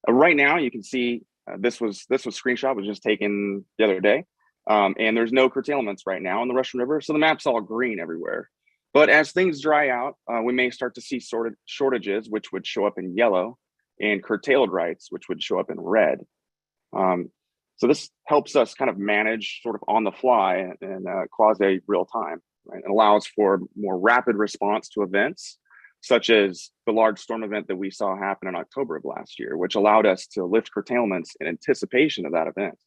Right now, you can see this screenshot was just taken the other day, and there's no curtailments right now in the Russian River, so the map's all green everywhere. But as things dry out, we may start to see shortages, which would show up in yellow, and curtailed rights, which would show up in red. So this helps us kind of manage sort of on the fly and quasi real time. Right? It allows for more rapid response to events, such as the large storm event that we saw happen in October of last year, which allowed us to lift curtailments in anticipation of that event.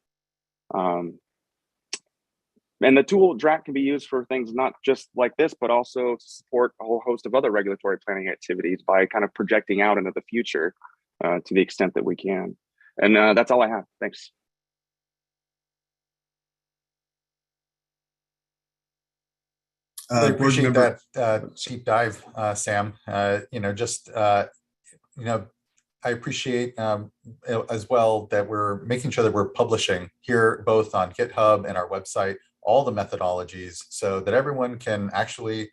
And the tool Drought can be used for things not just like this, but also to support a whole host of other regulatory planning activities by kind of projecting out into the future to the extent that we can. And that's all I have. Thanks. I appreciate that deep dive, Sam. I appreciate as well that we're making sure that we're publishing here both on GitHub and our website all the methodologies so that everyone can actually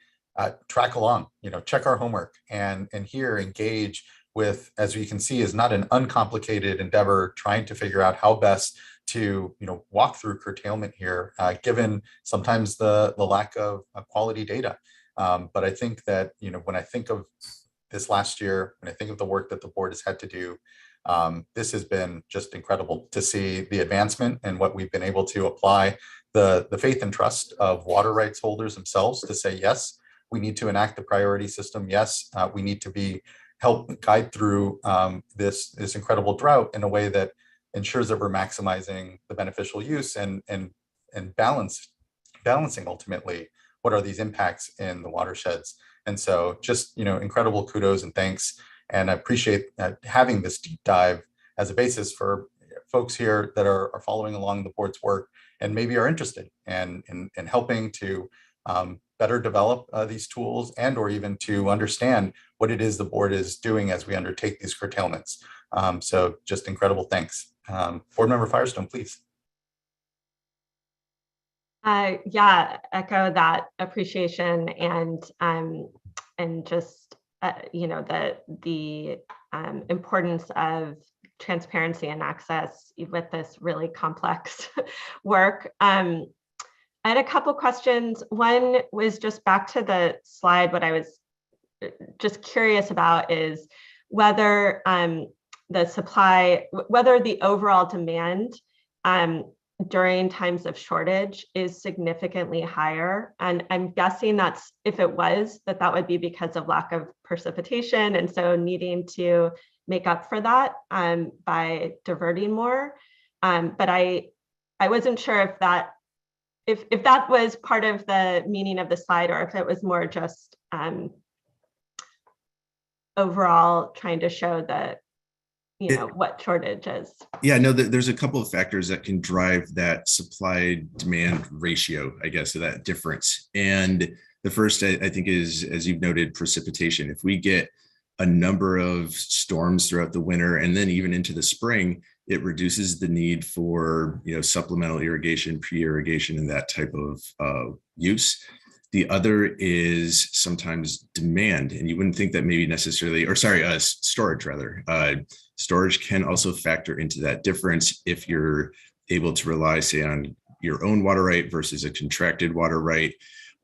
track along, check our homework and here engage with, as you can see, is not an uncomplicated endeavor trying to figure out how best to walk through curtailment here, given sometimes the lack of quality data. But I think that when I think of this last year, when I think of the work that the board has had to do, this has been just incredible to see the advancement and what we've been able to apply the faith and trust of water rights holders themselves to say, yes, we need to enact the priority system. Yes, we need to help guide through this incredible drought in a way that ensures that we're maximizing the beneficial use and balancing ultimately what are these impacts in the watersheds. And so just incredible kudos and thanks. And I appreciate having this deep dive as a basis for folks here that are following along the board's work and maybe are interested in helping to better develop these tools and or even to understand what it is the board is doing as we undertake these curtailments. So just incredible thanks. Board Member Firestone, please. Yeah, echo that appreciation and just the importance of transparency and access with this really complex work. I had a couple questions. One was just back to the slide. What I was just curious about is whether whether the overall demand during times of shortage is significantly higher. And I'm guessing if it was, that would be because of lack of precipitation. And so needing to make up for that by diverting more. But I wasn't sure if that was part of the meaning of the slide, or if it was more just overall trying to show that, you know, what shortage is. Yeah, no, there's a couple of factors that can drive that supply demand ratio, I guess, so that difference. And the first, I think, is, as you've noted, precipitation. If we get a number of storms throughout the winter and then even into the spring, it reduces the need for, you know, supplemental irrigation, pre-irrigation, and that type of use. The other is sometimes demand, and you wouldn't think that maybe necessarily, or sorry, storage rather. Storage can also factor into that difference if you're able to rely, say, on your own water right versus a contracted water right.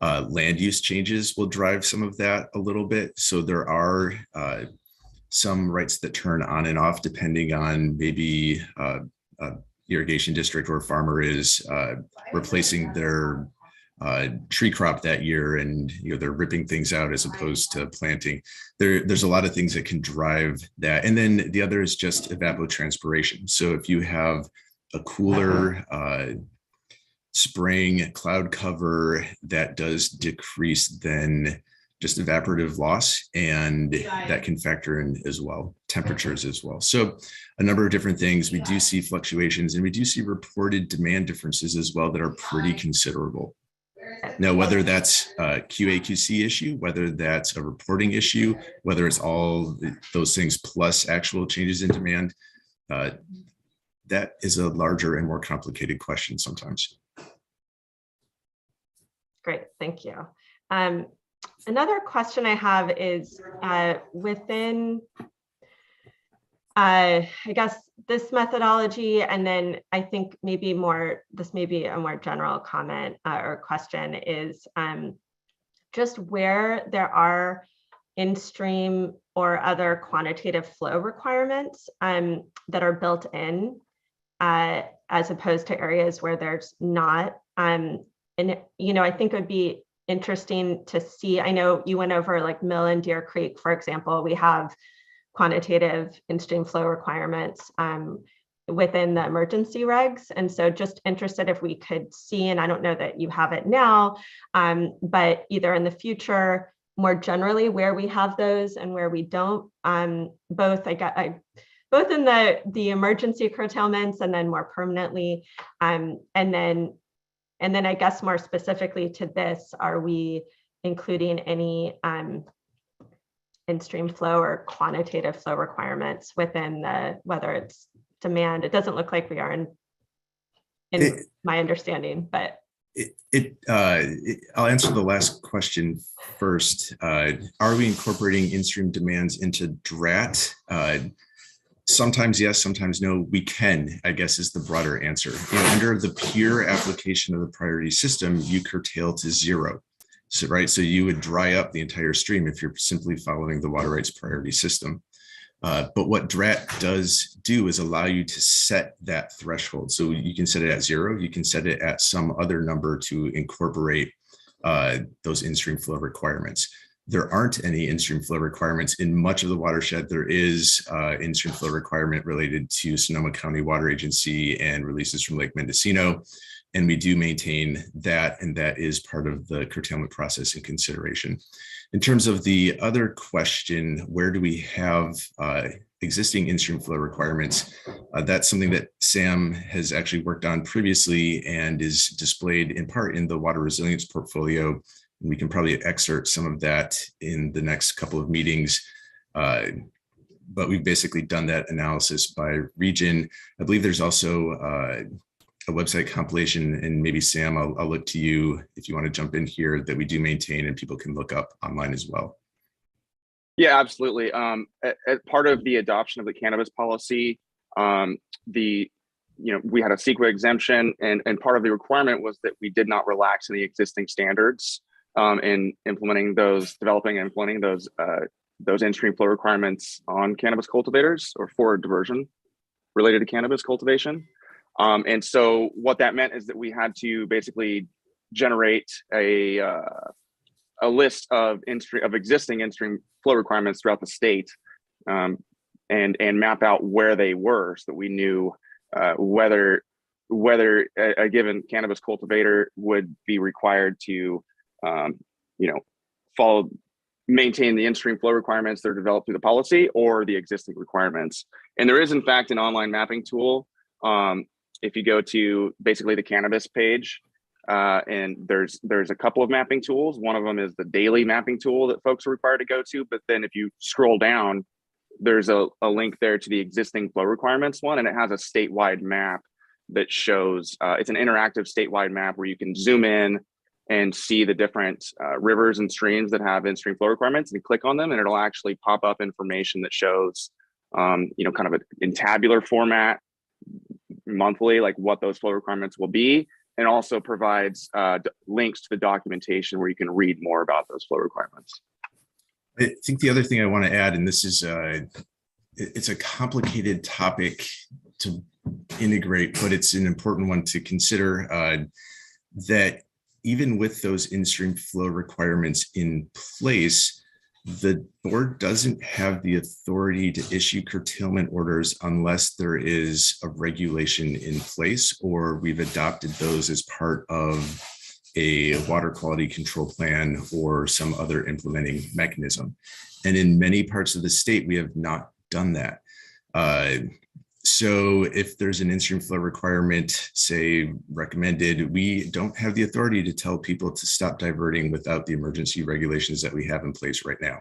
Land use changes will drive some of that a little bit. So there are some rights that turn on and off depending on maybe irrigation district or farmer is replacing their tree crop that year, and you know they're ripping things out as opposed to planting. There's a lot of things that can drive that. And then the other is just evapotranspiration. So if you have a cooler spring cloud cover, that does decrease then just evaporative loss, and that can factor in as well, temperatures as well. So a number of different things. We do see fluctuations, and we do see reported demand differences as well that are pretty considerable. Now, whether that's a QA/QC issue, whether that's a reporting issue, whether it's all those things plus actual changes in demand, that is a larger and more complicated question sometimes. Great, thank you. Another question I have is within, I guess, this methodology, and then I think maybe more, this may be a more general comment or question, is just where there are in-stream or other quantitative flow requirements that are built in as opposed to areas where there's not. And, you know, I think it would be interesting to see, I know you went over like Mill and Deer Creek, for example, we have quantitative in-stream flow requirements within the emergency regs. And so just interested if we could see, and I don't know that you have it now, but either in the future, more generally, where we have those and where we don't, both both in the emergency curtailments and then more permanently, and then I guess more specifically to this, are we including any in-stream flow or quantitative flow requirements within the, whether it's demand? It doesn't look like we are in my understanding, but. I'll answer the last question first. Are we incorporating in-stream demands into DRAT? Sometimes yes, sometimes no. We can, I guess, is the broader answer. You know, under the pure application of the priority system, you curtail to zero. So, right, so you would dry up the entire stream if you're simply following the water rights priority system. But what DRAT does do is allow you to set that threshold. So you can set it at zero, you can set it at some other number to incorporate those in-stream flow requirements. There aren't any in-stream flow requirements in much of the watershed. There is in-stream flow requirement related to Sonoma County Water Agency and releases from Lake Mendocino. And we do maintain that, and that is part of the curtailment process in consideration. In terms of the other question, where do we have existing in-stream flow requirements? That's something that Sam has actually worked on previously and is displayed in part in the water resilience portfolio. We can probably excerpt some of that in the next couple of meetings. But we've basically done that analysis by region. I believe there's also a website compilation, and maybe Sam, I'll look to you if you want to jump in here, that we do maintain and people can look up online as well. Yeah, absolutely. As part of the adoption of the cannabis policy, we had a CEQA exemption, and part of the requirement was that we did not relax any existing standards in implementing those, developing and implementing those in-stream flow requirements on cannabis cultivators or for diversion related to cannabis cultivation. And so what that meant is that we had to basically generate a list of existing in-stream flow requirements throughout the state, and map out where they were, so that we knew whether whether a given cannabis cultivator would be required to, maintain the in-stream flow requirements that are developed through the policy or the existing requirements. And there is, in fact, an online mapping tool. If you go to basically the cannabis page, and there's a couple of mapping tools. One of them is the daily mapping tool that folks are required to go to. But then if you scroll down, there's a link there to the existing flow requirements one, and it has a statewide map that shows, it's an interactive statewide map where you can zoom in and see the different rivers and streams that have in-stream flow requirements, and click on them, and it'll actually pop up information that shows, kind of in tabular format monthly, like what those flow requirements will be, and also provides links to the documentation where you can read more about those flow requirements. I think the other thing I want to add, and this is, it's a complicated topic to integrate, but it's an important one to consider, that even with those in-stream flow requirements in place, the board doesn't have the authority to issue curtailment orders unless there is a regulation in place or we've adopted those as part of a water quality control plan or some other implementing mechanism. And in many parts of the state, we have not done that. So if there's an in-stream flow requirement, say recommended, we don't have the authority to tell people to stop diverting without the emergency regulations that we have in place right now.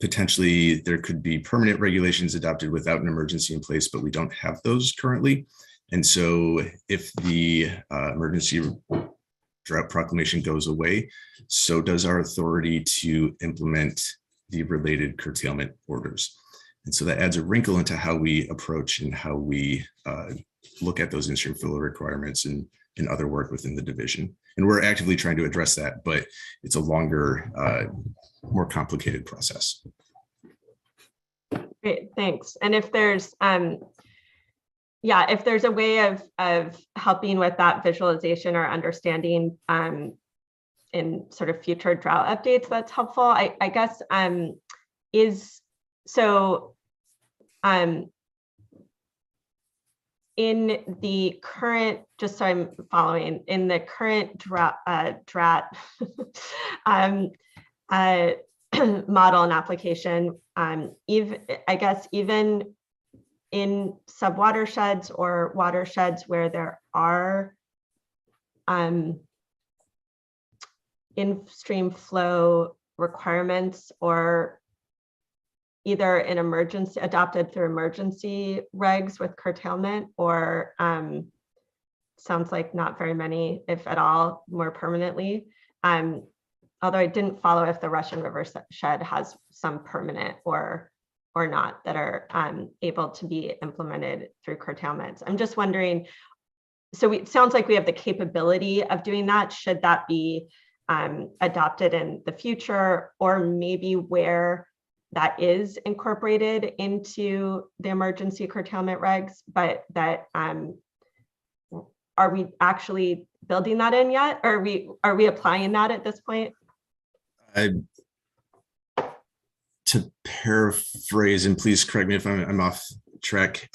Potentially, there could be permanent regulations adopted without an emergency in place, but we don't have those currently. And so if the emergency drought proclamation goes away, so does our authority to implement the related curtailment orders. And so that adds a wrinkle into how we approach and how we look at those in-stream flow requirements and other work within the division. And we're actively trying to address that, but it's a longer, more complicated process. Great, thanks. And if there's, if there's a way of helping with that visualization or understanding in sort of future drought updates, that's helpful. I guess in the current, just so I'm following, in the current drought model and application, even in sub-watersheds or watersheds where there are in-stream flow requirements or either an emergency adopted through emergency regs with curtailment or sounds like not very many, if at all, more permanently. Although I didn't follow if the Russian River shed has some permanent or not that are able to be implemented through curtailments. I'm just wondering, so it sounds like we have the capability of doing that. Should that be adopted in the future, or maybe where that is incorporated into the emergency curtailment regs, but that are we actually building that in yet? Are we applying that at this point? To paraphrase, and please correct me if I'm off track,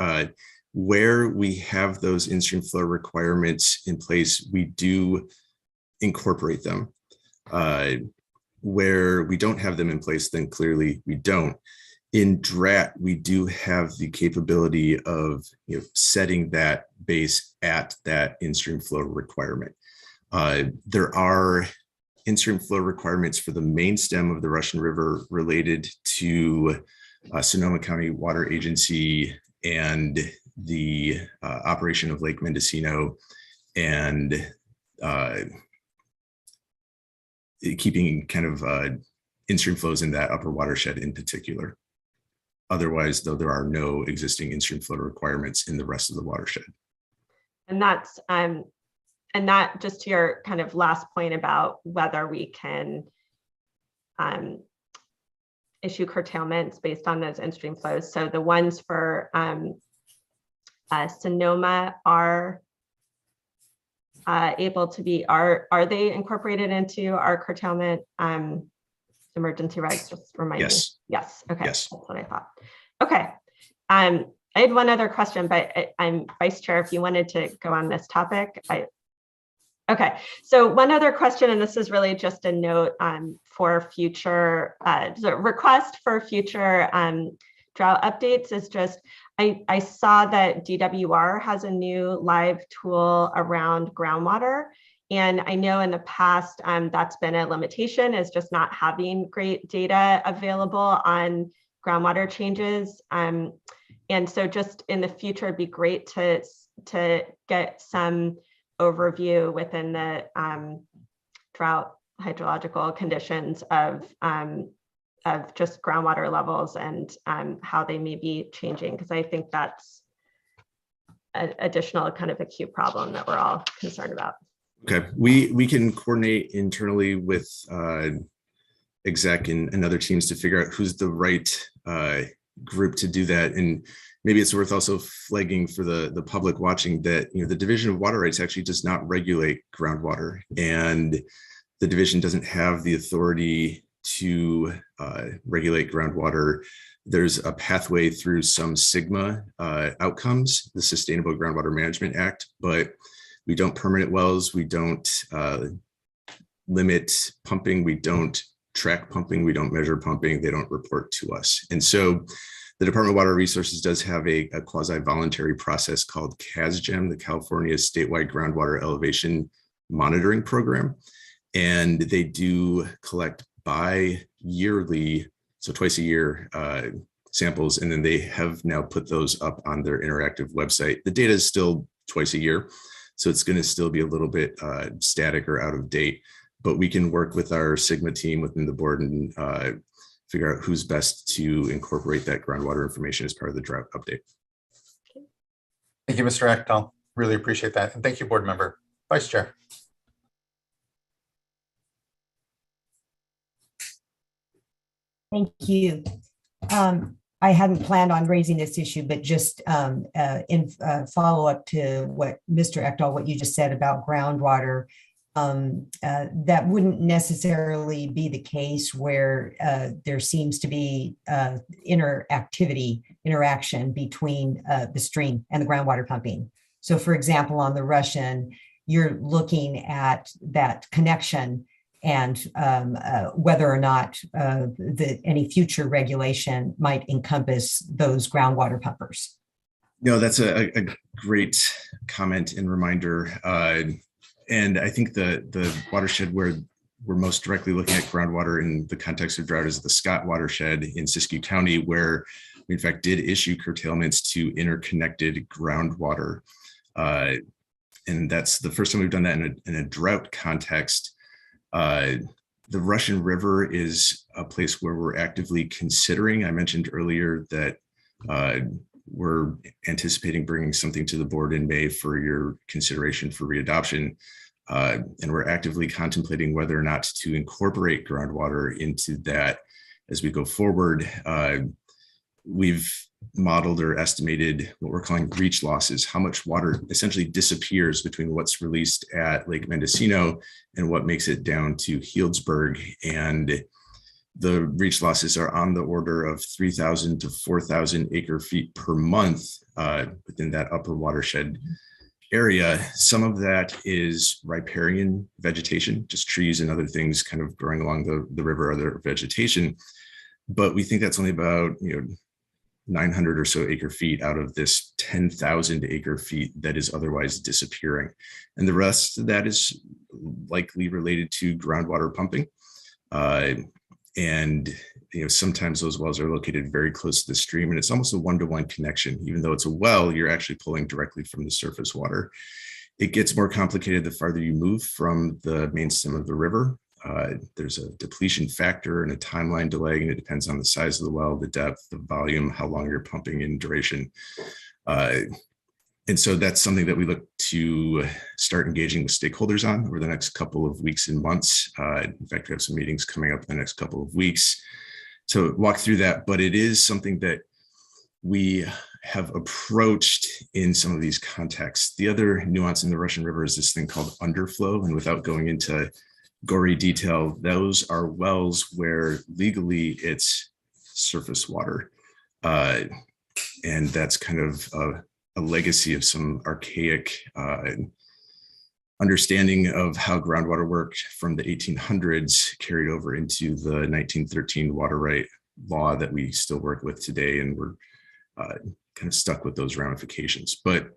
where we have those in-stream flow requirements in place, we do incorporate them. Where we don't have them in place, then clearly we don't. In Drought, we do have the capability of setting that base at that in-stream flow requirement. There are in-stream flow requirements for the main stem of the Russian River related to Sonoma County Water Agency and the operation of Lake Mendocino, and keeping kind of in-stream flows in that upper watershed in particular. Otherwise, though, there are no existing in-stream flow requirements in the rest of the watershed. And that's and that, just to your kind of last point about whether we can issue curtailments based on those in-stream flows. So the ones for Sonoma are able to be, are they incorporated into our curtailment emergency regs? Just remind me. Yes. Yes. Okay. Yes. That's what I thought. Okay. And I had one other question, but I'm vice chair. If you wanted to go on this topic, okay. So one other question, and this is really just a note for future, the request for future drought updates is just, I saw that DWR has a new live tool around groundwater. And I know in the past, that's been a limitation, is just not having great data available on groundwater changes. And so just in the future, it'd be great to get some overview within the drought hydrological conditions of just groundwater levels and how they may be changing, because I think that's an additional kind of acute problem that we're all concerned about. Okay, we can coordinate internally with exec and other teams to figure out who's the right group to do that. And maybe it's worth also flagging for the public watching that, the Division of Water Rights actually does not regulate groundwater, and the division doesn't have the authority to regulate groundwater. There's a pathway through some SGMA outcomes, the Sustainable Groundwater Management Act, but we don't permanent wells, we don't limit pumping, we don't track pumping, we don't measure pumping, they don't report to us. And so the Department of Water Resources does have a quasi-voluntary process called CASGEM, the California Statewide Groundwater Elevation Monitoring Program. And they do collect bi-yearly, so twice a year, samples, and then they have now put those up on their interactive website. The data is still twice a year, so it's going to still be a little bit static or out of date, but we can work with our SGMA team within the board and figure out who's best to incorporate that groundwater information as part of the drought update. Thank you, Mr. Ekdahl. Really appreciate that. And thank you, board member. Vice Chair. Thank you. I hadn't planned on raising this issue, but just in follow-up to what Mr. Ekdahl, what you just said about groundwater, that wouldn't necessarily be the case where there seems to be interaction between the stream and the groundwater pumping. So for example, on the Russian, you're looking at that connection and whether or not any future regulation might encompass those groundwater pumpers. No, that's a great comment and reminder. And I think the watershed where we're most directly looking at groundwater in the context of drought is the Scott watershed in Siskiyou County, where we in fact did issue curtailments to interconnected groundwater. And that's the first time we've done that in a drought context. The Russian River is a place where we're actively considering. I mentioned earlier that we're anticipating bringing something to the board in May for your consideration for readoption. And we're actively contemplating whether or not to incorporate groundwater into that as we go forward. We've modeled or estimated what we're calling reach losses, how much water essentially disappears between what's released at Lake Mendocino and what makes it down to Healdsburg. And the reach losses are on the order of 3,000 to 4,000 acre feet per month within that upper watershed area. Some of that is riparian vegetation, just trees and other things kind of growing along the river, other vegetation. But we think that's only about 900 or so acre feet out of this 10,000 acre feet that is otherwise disappearing. And the rest of that is likely related to groundwater pumping. And sometimes those wells are located very close to the stream, and it's almost a one-to-one connection. Even though it's a well, you're actually pulling directly from the surface water. It gets more complicated the farther you move from the main stem of the river. There's a depletion factor and a timeline delay, and it depends on the size of the well, the depth, the volume, how long you're pumping in duration. And so that's something that we look to start engaging with stakeholders on over the next couple of weeks and months. In fact, we have some meetings coming up in the next couple of weeks to walk through that, but it is something that we have approached in some of these contexts. The other nuance in the Russian River is this thing called underflow, and without going into gory detail, those are wells where legally it's surface water. And that's kind of a legacy of some archaic understanding of how groundwater worked from the 1800s carried over into the 1913 water right law that we still work with today. And we're kind of stuck with those ramifications, but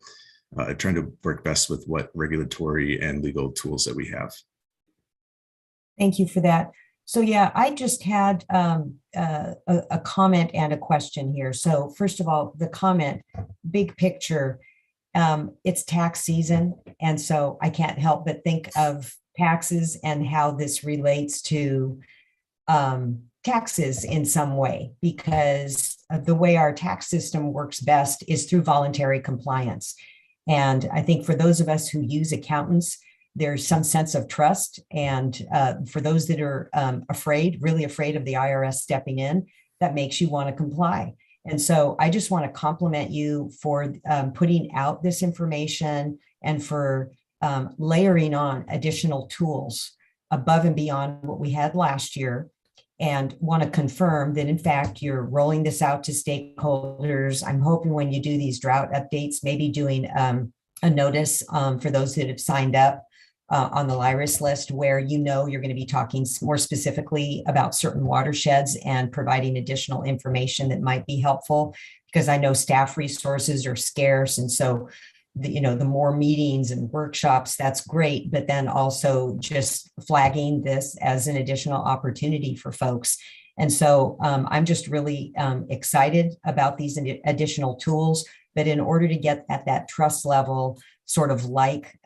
trying to work best with what regulatory and legal tools that we have. Thank you for that. So yeah, I just had a comment and a question here. So first of all, the comment, big picture, it's tax season. And so I can't help but think of taxes and how this relates to taxes in some way, because the way our tax system works best is through voluntary compliance. And I think for those of us who use accountants, there's some sense of trust. And for those that are really afraid of the IRS stepping in, that makes you want to comply. And so I just want to compliment you for putting out this information and for layering on additional tools above and beyond what we had last year, and want to confirm that in fact you're rolling this out to stakeholders. I'm hoping when you do these drought updates, maybe doing a notice for those that have signed up on the LIRIS list, where you're going to be talking more specifically about certain watersheds and providing additional information that might be helpful, because I know staff resources are scarce. And so, the more meetings and workshops, that's great, but then also just flagging this as an additional opportunity for folks. And so I'm just really excited about these additional tools, but in order to get at that trust level, sort of like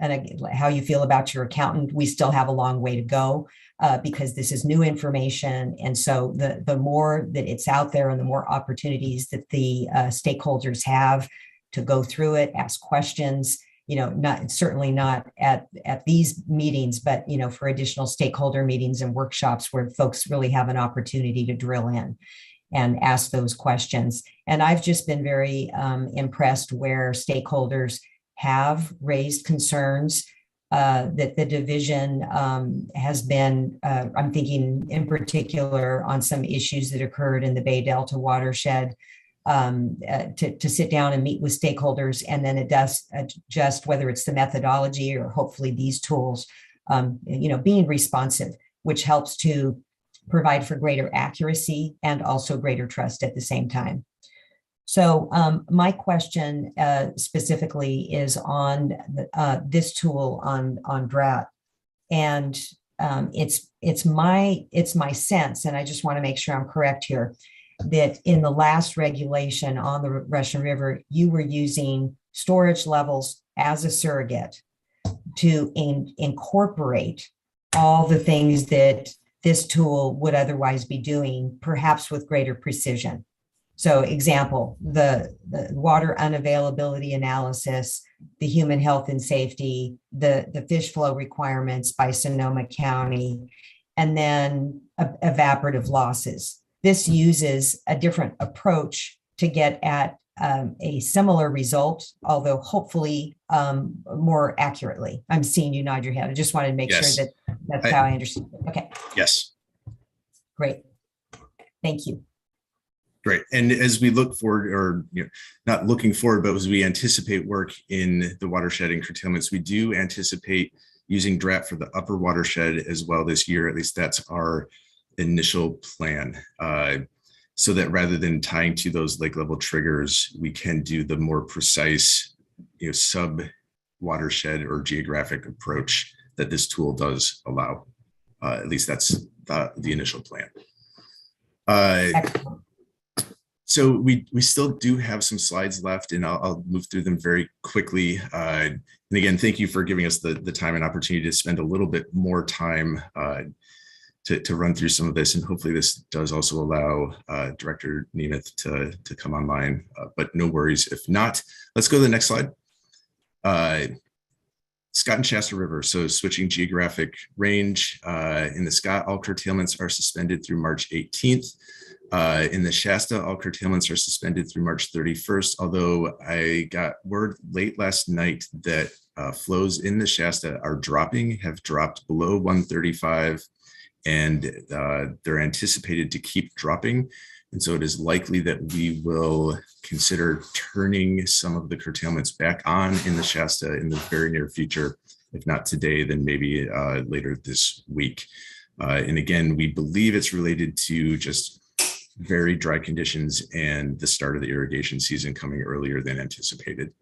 how you feel about your accountant, we still have a long way to go because this is new information. And so the more that it's out there and the more opportunities that the stakeholders have to go through it, ask questions, certainly not at these meetings, but, for additional stakeholder meetings and workshops where folks really have an opportunity to drill in and ask those questions. And I've just been very impressed where stakeholders have raised concerns that the division has been, I'm thinking in particular on some issues that occurred in the Bay Delta watershed, to sit down and meet with stakeholders and then adjust whether it's the methodology or hopefully these tools, being responsive, which helps to provide for greater accuracy and also greater trust at the same time. So my question specifically is on this tool on Drought, and it's my sense, and I just want to make sure I'm correct here, that in the last regulation on the Russian River, you were using storage levels as a surrogate to incorporate all the things that this tool would otherwise be doing, perhaps with greater precision. So example, the water unavailability analysis, the human health and safety, the fish flow requirements by Sonoma County, and then evaporative losses. This uses a different approach to get at a similar result, although hopefully more accurately. I'm seeing you nod your head. I just wanted to make sure that's how I understand it. Okay. Yes. Great. Thank you. Great. And as we look forward, or not looking forward, but as we anticipate work in the watershed and curtailments, we do anticipate using Drought for the upper watershed as well this year. At least that's our initial plan. So that rather than tying to those lake level triggers, we can do the more precise, sub watershed or geographic approach that this tool does allow. At least that's the initial plan. So we still do have some slides left, and I'll move through them very quickly. And again, thank you for giving us the time and opportunity to spend a little bit more time to run through some of this. And hopefully this does also allow Director Nemeth to come online, but no worries if not. Let's go to the next slide. Scott and Shasta River. So switching geographic range, in the Scott, all curtailments are suspended through March 18th. In the Shasta, all curtailments are suspended through March 31st, although I got word late last night that flows in the Shasta are have dropped below 135, and they're anticipated to keep dropping. And so it is likely that we will consider turning some of the curtailments back on in the Shasta in the very near future. If not today, then maybe later this week. And again, we believe it's related to just very dry conditions and the start of the irrigation season coming earlier than anticipated.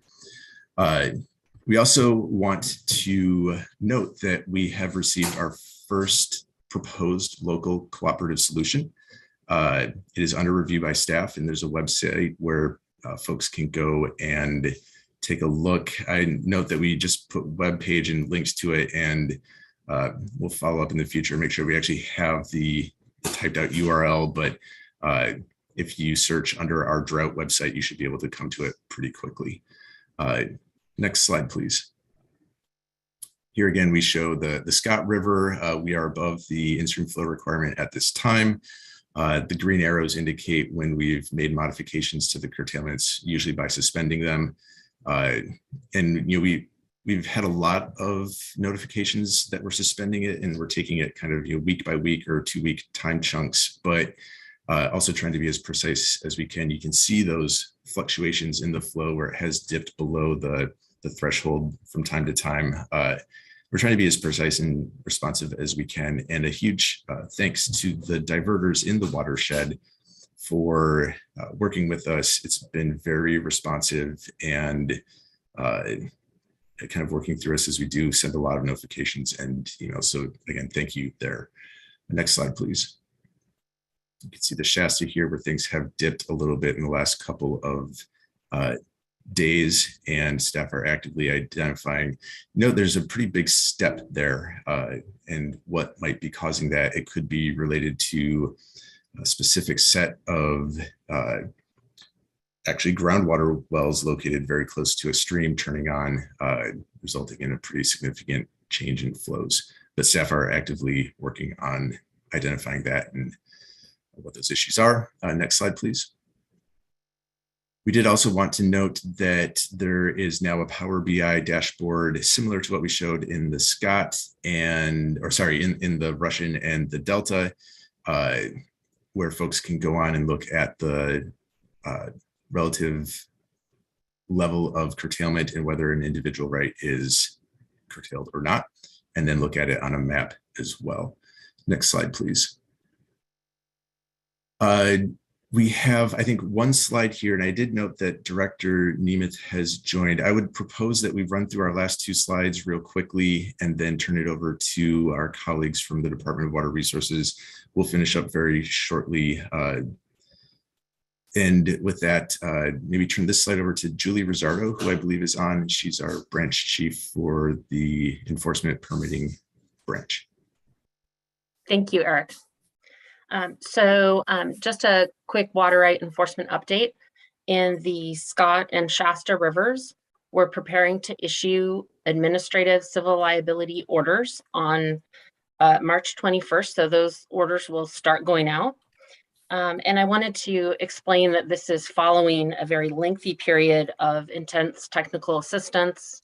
We also want to note that we have received our first proposed local cooperative solution. It is under review by staff, and there's a website where folks can go and take a look. I note that we just put web page and links to it, and we'll follow up in the future, make sure we actually have the typed out URL, but if you search under our Drought website, you should be able to come to it pretty quickly. Next slide, please. Here again, we show the Scott River. We are above the in-stream flow requirement at this time. The green arrows indicate when we've made modifications to the curtailments, usually by suspending them. And we've had a lot of notifications that we're suspending it, and we're taking it kind of week by week or 2-week time chunks, but also trying to be as precise as we can. You can see those fluctuations in the flow where it has dipped below the threshold from time to time. We're trying to be as precise and responsive as we can. And a huge thanks to the diverters in the watershed for working with us. It's been very responsive and kind of working through us as we do send a lot of notifications. And, so again, thank you there. Next slide, please. You can see the Shasta here where things have dipped a little bit in the last couple of days, and staff are actively identifying. There's a pretty big step there, and what might be causing that. It could be related to a specific set of actually groundwater wells located very close to a stream turning on, resulting in a pretty significant change in flows. But staff are actively working on identifying that and what those issues are. Next slide, please. We did also want to note that there is now a Power BI dashboard similar to what we showed in the Scott in the Russian and the Delta, where folks can go on and look at the relative level of curtailment and whether an individual right is curtailed or not, and then look at it on a map as well. Next slide, please. We have, I think, one slide here, and I did note that Director Nemeth has joined. I would propose that we run through our last 2 slides real quickly and then turn it over to our colleagues from the Department of Water Resources. We'll finish up very shortly. And with that, maybe turn this slide over to Julie Rosardo, who I believe is on. She's our branch chief for the enforcement permitting branch. Thank you, Eric. Just a quick water right enforcement update. In the Scott and Shasta rivers, we're preparing to issue administrative civil liability orders on March 21st. So those orders will start going out. And I wanted to explain that this is following a very lengthy period of intense technical assistance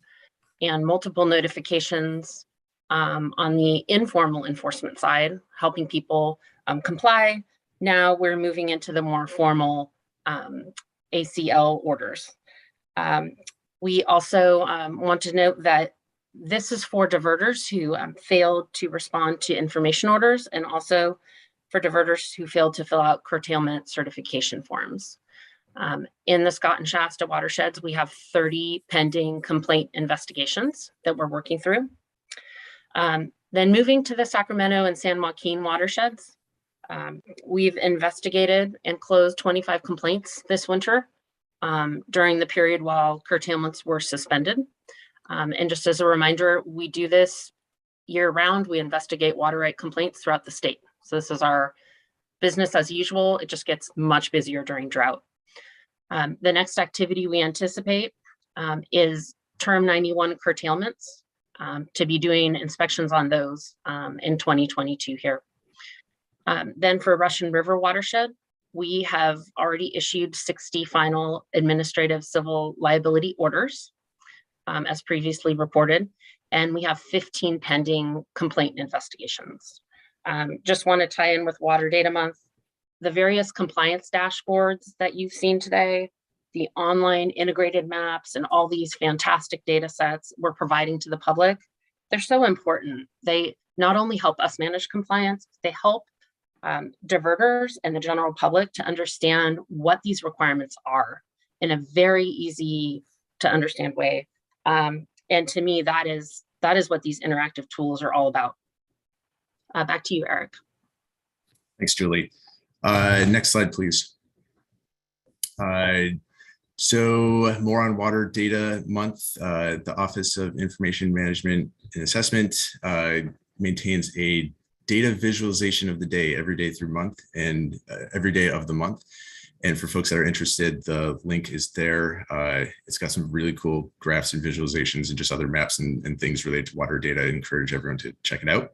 and multiple notifications on the informal enforcement side, helping people comply. Now we're moving into the more formal ACL orders. We also want to note that this is for diverters who failed to respond to information orders, and also for diverters who failed to fill out curtailment certification forms. In the Scott and Shasta watersheds, we have 30 pending complaint investigations that we're working through. Then moving to the Sacramento and San Joaquin watersheds, we've investigated and closed 25 complaints this winter during the period while curtailments were suspended. And just as a reminder, we do this year round. We investigate water right complaints throughout the state. So this is our business as usual. It just gets much busier during drought. The next activity we anticipate is term 91 curtailments, to be doing inspections on those in 2022 here. Then for Russian River watershed, we have already issued 60 final administrative civil liability orders, as previously reported, and we have 15 pending complaint investigations. Just want to tie in with Water Data Month. the various compliance dashboards that you've seen today, the online integrated maps, and all these fantastic data sets we're providing to the public, they're so important. They not only help us manage compliance, they help diverters and the general public to understand what these requirements are in a very easy to understand way. And to me, that is what these interactive tools are all about. Back to you, Eric. Thanks, Julie. Next slide, please. So more on Water Data Month. The Office of Information Management and Assessment maintains a data visualization of the day every day through month and every day of the month. And for folks that are interested, the link is there. It's got some really cool graphs and visualizations and just other maps and things related to water data. I encourage everyone to check it out.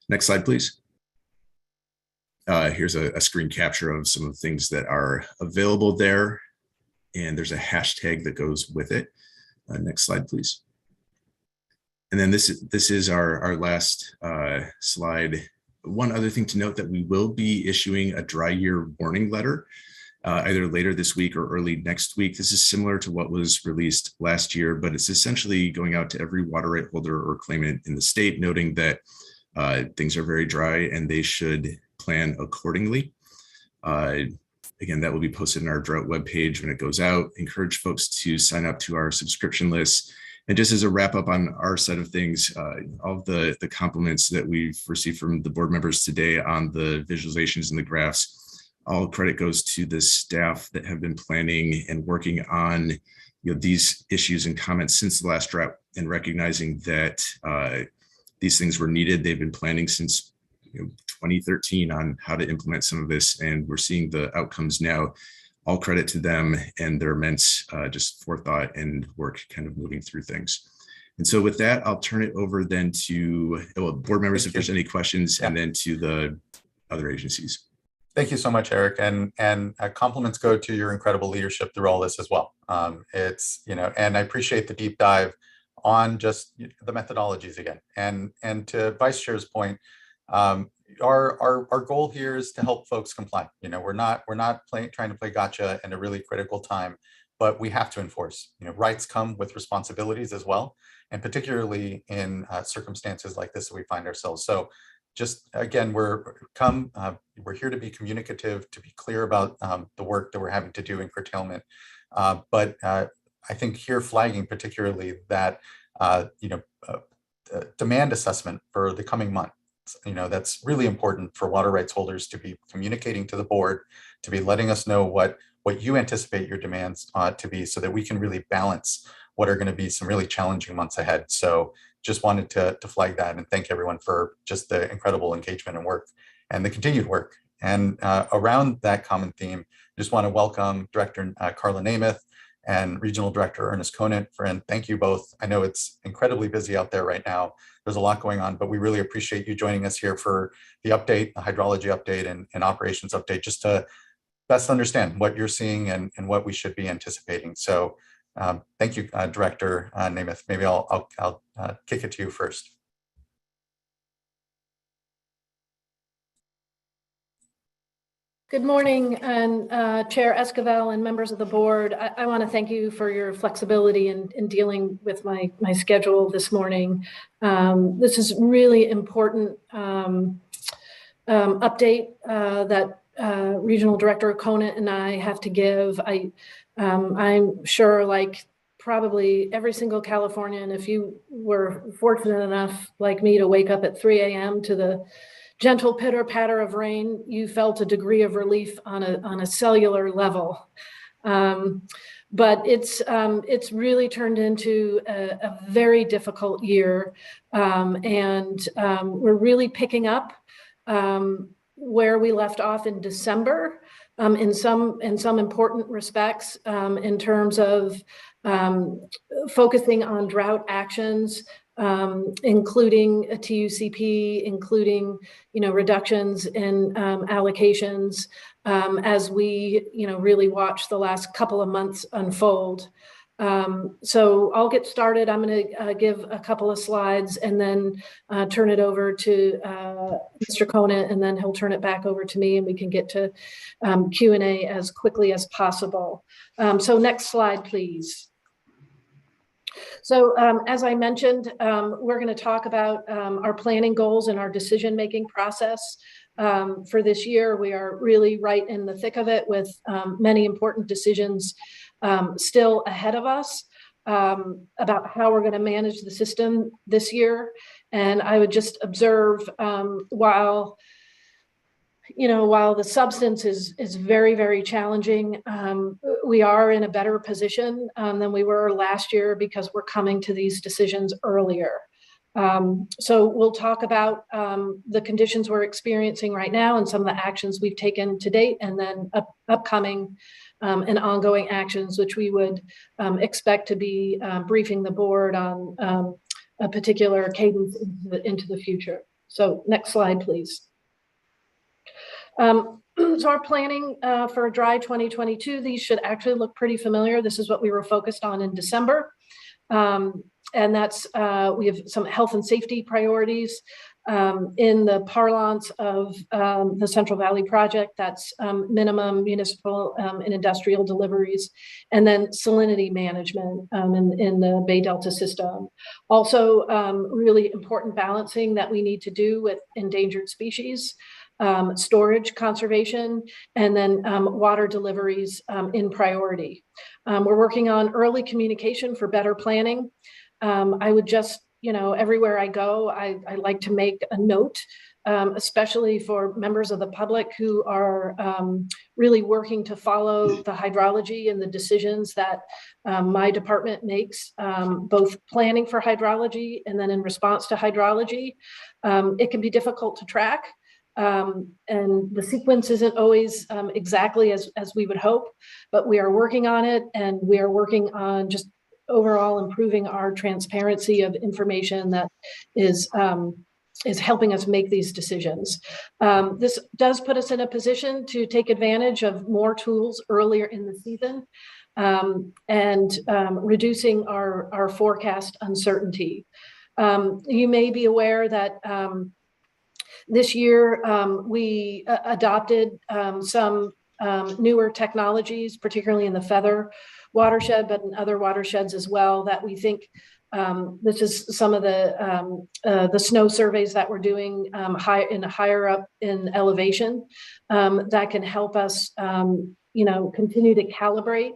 Next slide, please. Here's a screen capture of some of the things that are available there. And there's a hashtag that goes with it. Next slide, please. And then this is our last slide. One other thing to note that we will be issuing a dry year warning letter either later this week or early next week. This is similar to what was released last year, but it's essentially going out to every water right holder or claimant in the state, noting that things are very dry and they should plan accordingly. Again, that will be posted in our Drought webpage when it goes out. Encourage folks to sign up to our subscription list. And just as a wrap up on our side of things, all of the compliments that we've received from the board members today on the visualizations and the graphs, all credit goes to the staff that have been planning and working on these issues and comments since the last drought, and recognizing that these things were needed. They've been planning since 2013 on how to implement some of this, and we're seeing the outcomes now. All credit to them and their immense just forethought and work kind of moving through things. And so with that, I'll turn it over then to board members if there's any questions, and then to the other agencies. Thank you so much, Eric. And compliments go to your incredible leadership through all this as well. It's, and I appreciate the deep dive on just the methodologies again. And to Vice Chair's point, our goal here is to help folks comply. We're not trying to play gotcha in a really critical time, but we have to enforce. Rights come with responsibilities as well, and particularly in circumstances like this that we find ourselves. So just again, we're here to be communicative, to be clear about the work that we're having to do in curtailment. But I think here flagging particularly that demand assessment for the coming month. That's really important for water rights holders to be communicating to the board, to be letting us know what you anticipate your demands to be, so that we can really balance what are going to be some really challenging months ahead. So just wanted to flag that and thank everyone for just the incredible engagement and work and the continued work. And around that common theme, just want to welcome Director Carla Namath and Regional Director Ernest Conant, and thank you both. I know it's incredibly busy out there right now. There's a lot going on, but we really appreciate you joining us here for the update, the hydrology update and operations update, just to best understand what you're seeing and what we should be anticipating. So thank you, Director Namath. Maybe I'll kick it to you first. Good morning, and Chair Esquivel and members of the board. I want to thank you for your flexibility in dealing with my schedule this morning. This is really important update that Regional Director Conant and I have to give. I'm sure, like probably every single Californian, if you were fortunate enough like me to wake up at 3 a.m. to the gentle pitter patter of rain, you felt a degree of relief on a cellular level. But it's really turned into a very difficult year. And we're really picking up where we left off in December in some important respects in terms of focusing on drought actions, including a TUCP, including reductions in allocations as we really watch the last couple of months unfold. So I'll get started. I'm going to give a couple of slides and then turn it over to Mr. Conant, and then he'll turn it back over to me, and we can get to Q&A as quickly as possible. So next slide, please. So as I mentioned, we're going to talk about our planning goals and our decision-making process for this year. We are really right in the thick of it with many important decisions still ahead of us about how we're going to manage the system this year. And I would just observe while the substance is very, very challenging, we are in a better position than we were last year because we're coming to these decisions earlier. So we'll talk about the conditions we're experiencing right now and some of the actions we've taken to date, and then upcoming and ongoing actions, which we would expect to be briefing the board on a particular cadence into the future. So next slide, please. So our planning for dry 2022, these should actually look pretty familiar. This is what we were focused on in December. And that's, we have some health and safety priorities in the parlance of the Central Valley Project. That's minimum municipal and industrial deliveries, and then salinity management in the Bay Delta system. Also, really important balancing that we need to do with endangered species, storage, conservation, and then water deliveries in priority. We're working on early communication for better planning. I would just, everywhere I go, I like to make a note, especially for members of the public who are really working to follow the hydrology and the decisions that my department makes, both planning for hydrology and then in response to hydrology. It can be difficult to track. And the sequence isn't always exactly as we would hope, but we are working on it, and we are working on just overall improving our transparency of information that is helping us make these decisions. This does put us in a position to take advantage of more tools earlier in the season and reducing our forecast uncertainty. You may be aware that this year, we adopted some newer technologies, particularly in the Feather watershed, but in other watersheds as well, that we think this is some of the snow surveys that we're doing higher up in elevation that can help us, continue to calibrate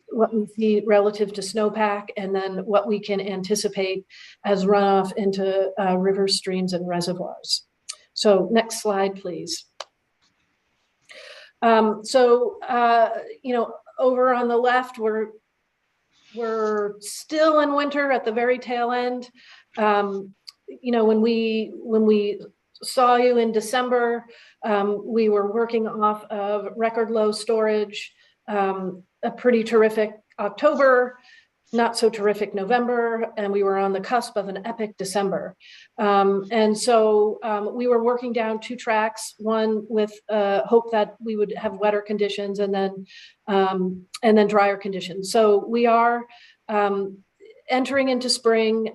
what we see relative to snowpack, and then what we can anticipate as runoff into rivers, streams, and reservoirs. So next slide, please. Over on the left, we're still in winter at the very tail end. When we saw you in December, we were working off of record low storage, a pretty terrific October, not so terrific November, and we were on the cusp of an epic December. And so we were working down two tracks, one with hope that we would have wetter conditions and then drier conditions. So we are entering into spring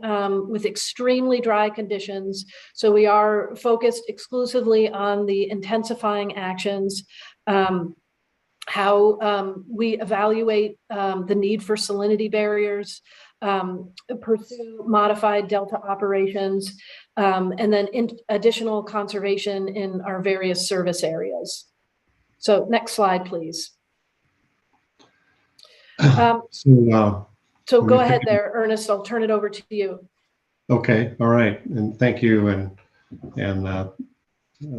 with extremely dry conditions. So we are focused exclusively on the intensifying actions, how we evaluate the need for salinity barriers, pursue modified delta operations, and then additional conservation in our various service areas. So next slide, please. So go ahead there, Ernest. I'll turn it over to you. Okay, all right, and thank you, and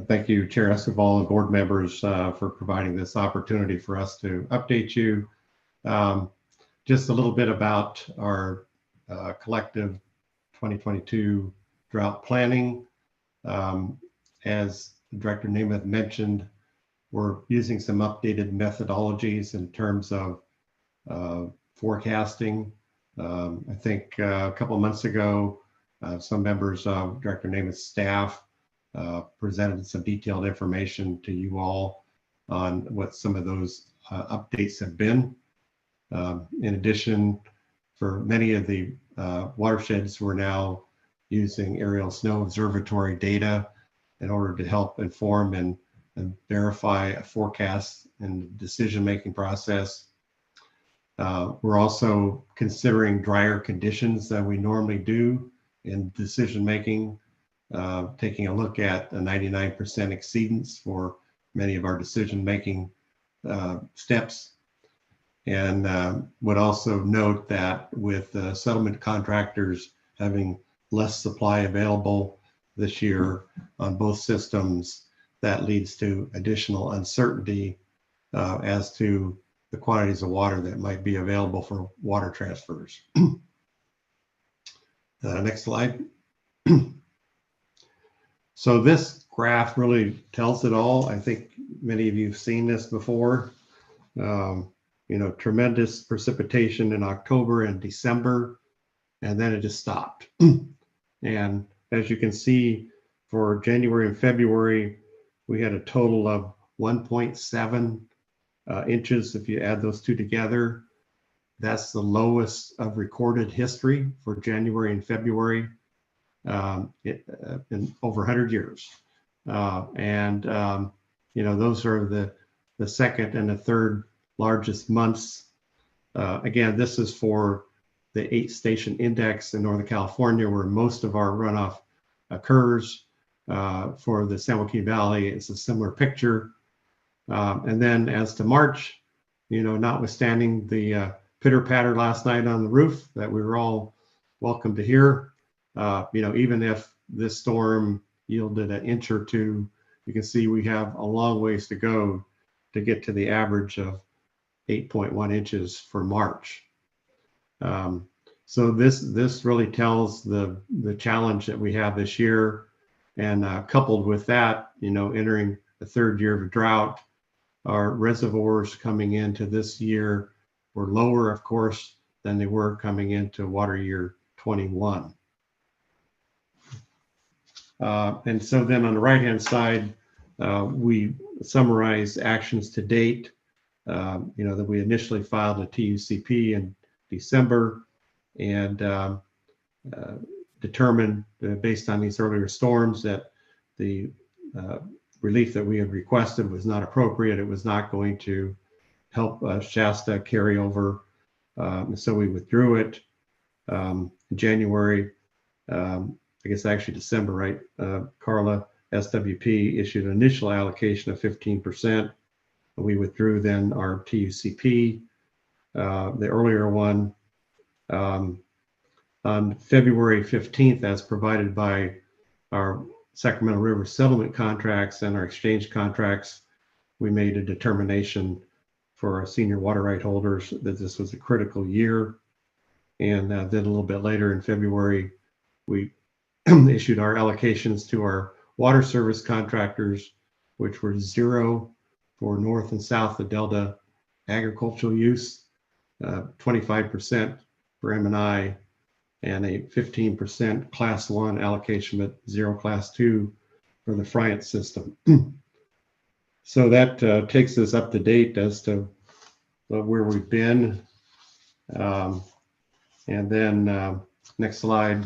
thank you, Chair Escobar and board members for providing this opportunity for us to update you. Just a little bit about our collective 2022 drought planning. As Director Nemeth mentioned, we're using some updated methodologies in terms of forecasting. I think a couple of months ago, some members of Director Nemeth's staff presented some detailed information to you all on what some of those updates have been. In addition, for many of the watersheds, we're now using aerial snow observatory data in order to help inform and verify a forecast and decision-making process. We're also considering drier conditions than we normally do in decision-making, taking a look at a 99% exceedance for many of our decision-making steps. And would also note that with settlement contractors having less supply available this year on both systems, that leads to additional uncertainty as to the quantities of water that might be available for water transfers. Next slide. So this graph really tells it all. I think many of you have seen this before. You know, tremendous precipitation in October and December, and then it just stopped. And as you can see, for January and February, we had a total of 1.7 inches. If you add those two together, that's the lowest of recorded history for January and February in over 100 years. You know, those are the second and the third largest months. Again, this is for the 8-station index in Northern California, where most of our runoff occurs. For the San Joaquin Valley, it's a similar picture. And then as to March, you know, notwithstanding the pitter patter last night on the roof that we were all welcome to hear, you know, even if this storm yielded an inch or two, you can see we have a long ways to go to get to the average of 8.1 inches for March. So this really tells the challenge that we have this year. And coupled with that, you know, entering the third year of a drought, our reservoirs coming into this year were lower, of course, than they were coming into water year 21. And so then on the right-hand side, we summarize actions to date. You know, that we initially filed a TUCP in December and determined based on these earlier storms that the relief that we had requested was not appropriate. It was not going to help Shasta carry over. So we withdrew it in January, I guess actually December, right? Carla, SWP issued an initial allocation of 15%. We withdrew then our TUCP, the earlier one. On February 15th, as provided by our Sacramento River settlement contracts and our exchange contracts, we made a determination for our senior water right holders that this was a critical year. And then a little bit later in February, we issued our allocations to our water service contractors, which were 0 for north and south of Delta agricultural use, 25% for M&I, and a 15% class 1 allocation, but 0 class 2 for the Friant system. So that takes us up to date as to where we've been. And then next slide.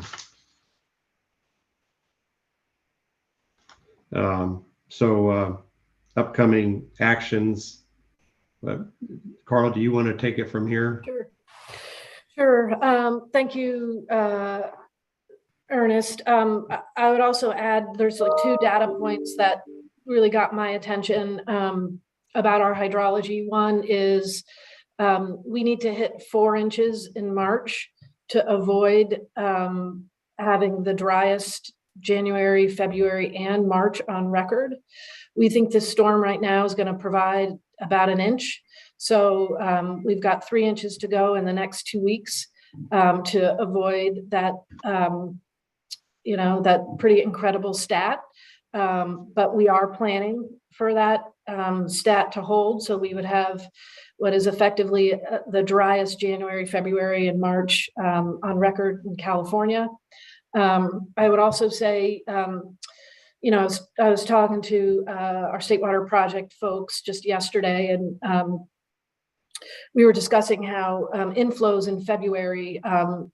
Upcoming actions. Carla, do you want to take it from here? Sure. Thank you, Ernest. I would also add there's like 2 data points that really got my attention about our hydrology. One is we need to hit 4 inches in March to avoid having the driest January, February, and March on record. We think this storm right now is going to provide about 1 inch. So we've got 3 inches to go in the next 2 weeks to avoid that, you know, that pretty incredible stat. But we are planning for that stat to hold. So we would have what is effectively the driest January, February, and March on record in California. I would also say, you know, I was talking to our State Water Project folks just yesterday, and we were discussing how inflows in February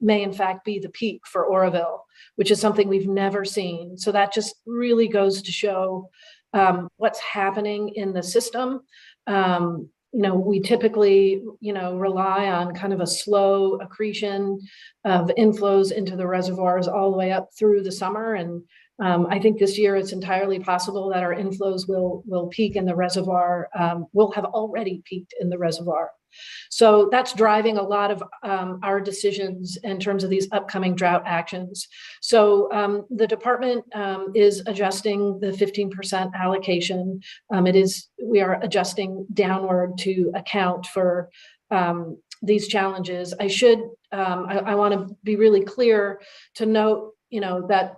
may in fact be the peak for Oroville, which is something we've never seen. So that just really goes to show what's happening in the system. We typically, rely on kind of a slow accretion of inflows into the reservoirs all the way up through the summer. And I think this year it's entirely possible that our inflows will peak in the reservoir, will have already peaked in the reservoir. So that's driving a lot of our decisions in terms of these upcoming drought actions. So the department is adjusting the 15% allocation. We are adjusting downward to account for these challenges. I want to be really clear to note, that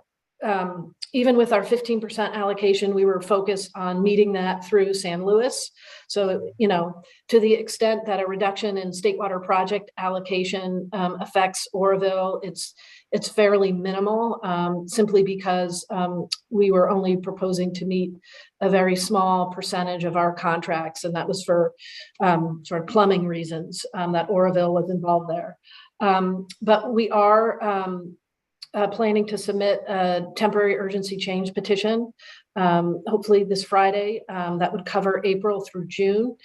even with our 15% allocation, we were focused on meeting that through San Luis. So, to the extent that a reduction in state water project allocation affects Oroville, it's fairly minimal, simply because we were only proposing to meet a very small percentage of our contracts, and that was for sort of plumbing reasons that Oroville was involved there. But we are planning to submit a temporary urgency change petition, hopefully this Friday, that would cover April through June.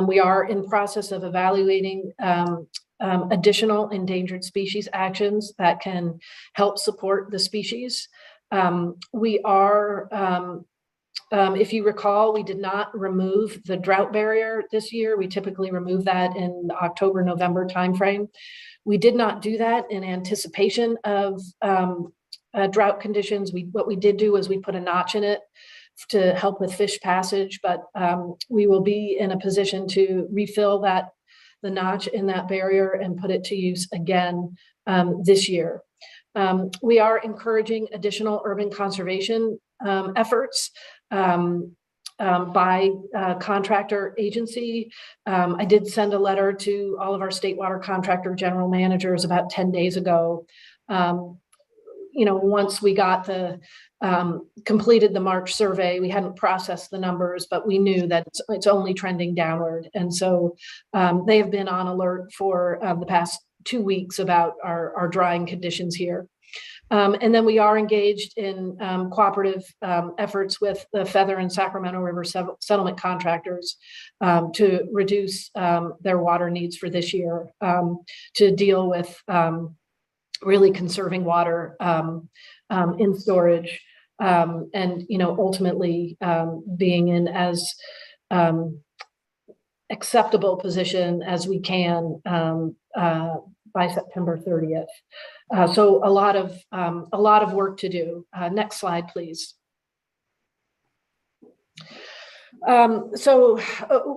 We are in process of evaluating additional endangered species actions that can help support the species. We are, if you recall, we did not remove the drought barrier this year. We typically remove that in the October, November timeframe. We did not do that in anticipation of drought conditions. What we did do was we put a notch in it to help with fish passage, but we will be in a position to refill the notch in that barrier and put it to use again this year. We are encouraging additional urban conservation efforts by contractor agency. I did send a letter to all of our state water contractor general managers about 10 days ago. Once we got completed the March survey, we hadn't processed the numbers, but we knew that it's only trending downward. And so they have been on alert for the past 2 weeks about our drying conditions here. And then we are engaged in cooperative efforts with the Feather and Sacramento River settlement contractors to reduce their water needs for this year, to deal with really conserving water in storage, and ultimately being in as acceptable position as we can by September 30th. So a lot of work to do. Next slide, please. So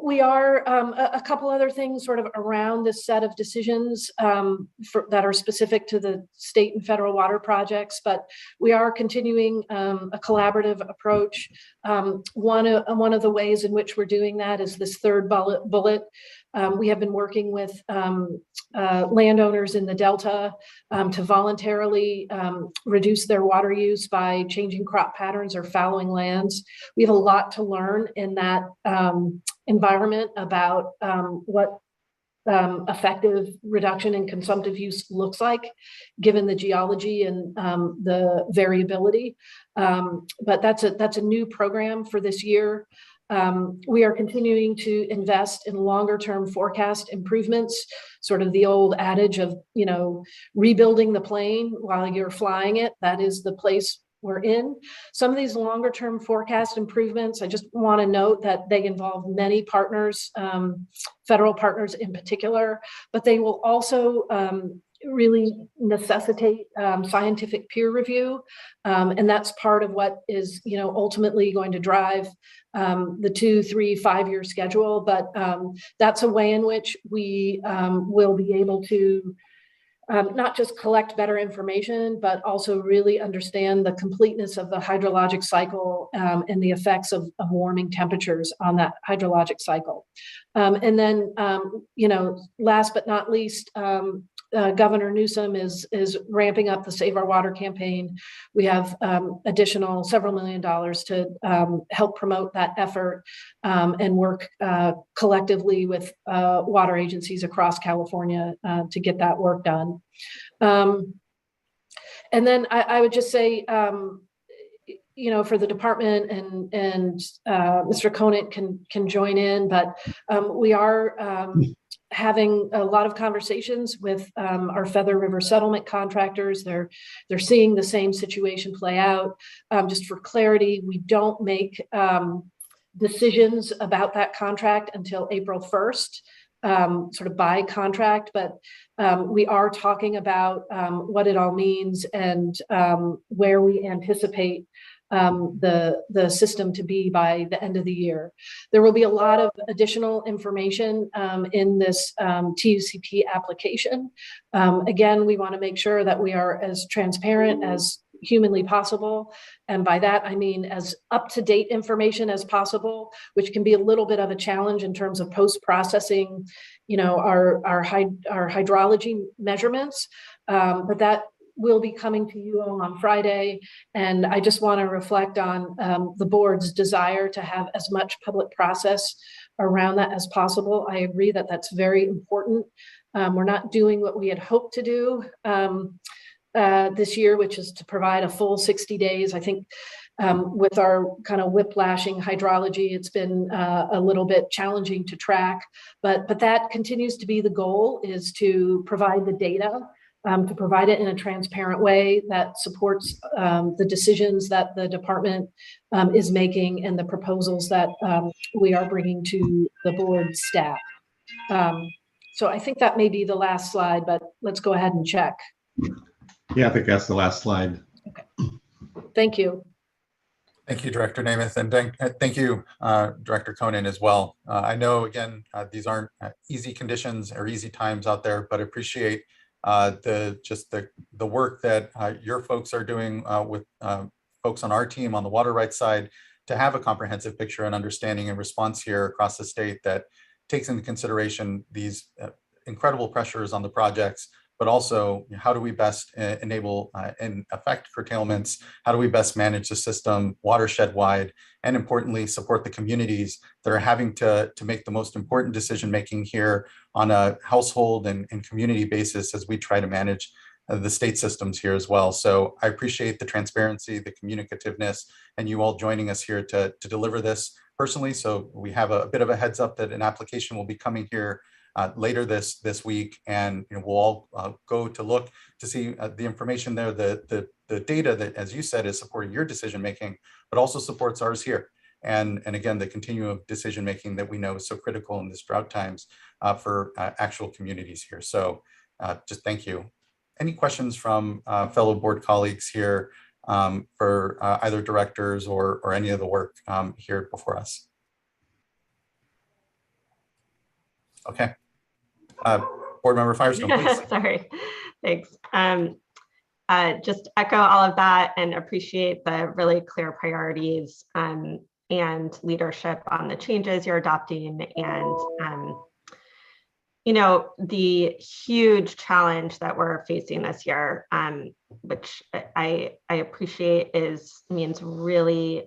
we are a couple other things sort of around this set of decisions that are specific to the state and federal water projects, but we are continuing a collaborative approach. One of the ways in which we're doing that is this third bullet. We have been working with landowners in the Delta to voluntarily reduce their water use by changing crop patterns or fallowing lands. We have a lot to learn in that environment about what effective reduction in consumptive use looks like, given the geology and the variability. But that's a new program for this year. We are continuing to invest in longer term forecast improvements, sort of the old adage of, rebuilding the plane while you're flying it. That is the place we're in. Some of these longer term forecast improvements, I just want to note that they involve many partners, federal partners in particular, but they will also really necessitate scientific peer review. And that's part of what is, ultimately going to drive the 2, 3, 5-year schedule. But that's a way in which we will be able to not just collect better information, but also really understand the completeness of the hydrologic cycle and the effects of warming temperatures on that hydrologic cycle. And then, last but not least, Governor Newsom is ramping up the Save Our Water campaign. We have additional several $1 million to help promote that effort and work collectively with water agencies across California to get that work done. And then I would just say, you know, for the department and Mr. Conant can join in, but we are having a lot of conversations with our Feather River settlement contractors. They're seeing the same situation play out. Just for clarity, we don't make decisions about that contract until April 1st, sort of by contract, but we are talking about what it all means and where we anticipate the system to be by the end of the year. There will be a lot of additional information in this TUCP application. Again, we want to make sure that we are as transparent as humanly possible. And by that, I mean as up-to-date information as possible, which can be a little bit of a challenge in terms of post-processing, you know, our hydrology measurements, but that will be coming to you all on Friday. And I just want to reflect on the board's desire to have as much public process around that as possible. I agree that that's very important. We're not doing what we had hoped to do this year, which is to provide a full 60 days. I think with our kind of whiplashing hydrology, it's been a little bit challenging to track, but that continues to be the goal, is to provide the data, to provide it in a transparent way that supports the decisions that the department is making and the proposals that we are bringing to the board staff. So I think that may be the last slide, but let's go ahead and check. Yeah, I think that's the last slide. Okay. Thank you. Thank you, Director Namath, and thank you, Director Conant, as well. I know, again, these aren't easy conditions or easy times out there, but appreciate the work that your folks are doing with folks on our team on the water rights side to have a comprehensive picture and understanding and response here across the state that takes into consideration these incredible pressures on the projects, but also how do we best enable and affect curtailments? How do we best manage the system watershed wide, and importantly, support the communities that are having to make the most important decision-making here on a household and community basis as we try to manage the state systems here as well. So I appreciate the transparency, the communicativeness, and you all joining us here to deliver this personally. So we have a bit of a heads up that an application will be coming here later this week, and we'll all go to look to see the information there, the data that, as you said, is supporting your decision making, but also supports ours here. And again, the continuum of decision making that we know is so critical in this drought times for actual communities here. So just thank you. Any questions from fellow board colleagues here for either directors or any of the work here before us? Okay. Board Member Firestone, please. Sorry, thanks. Just echo all of that and appreciate the really clear priorities and leadership on the changes you're adopting, and you know, the huge challenge that we're facing this year, which I appreciate means really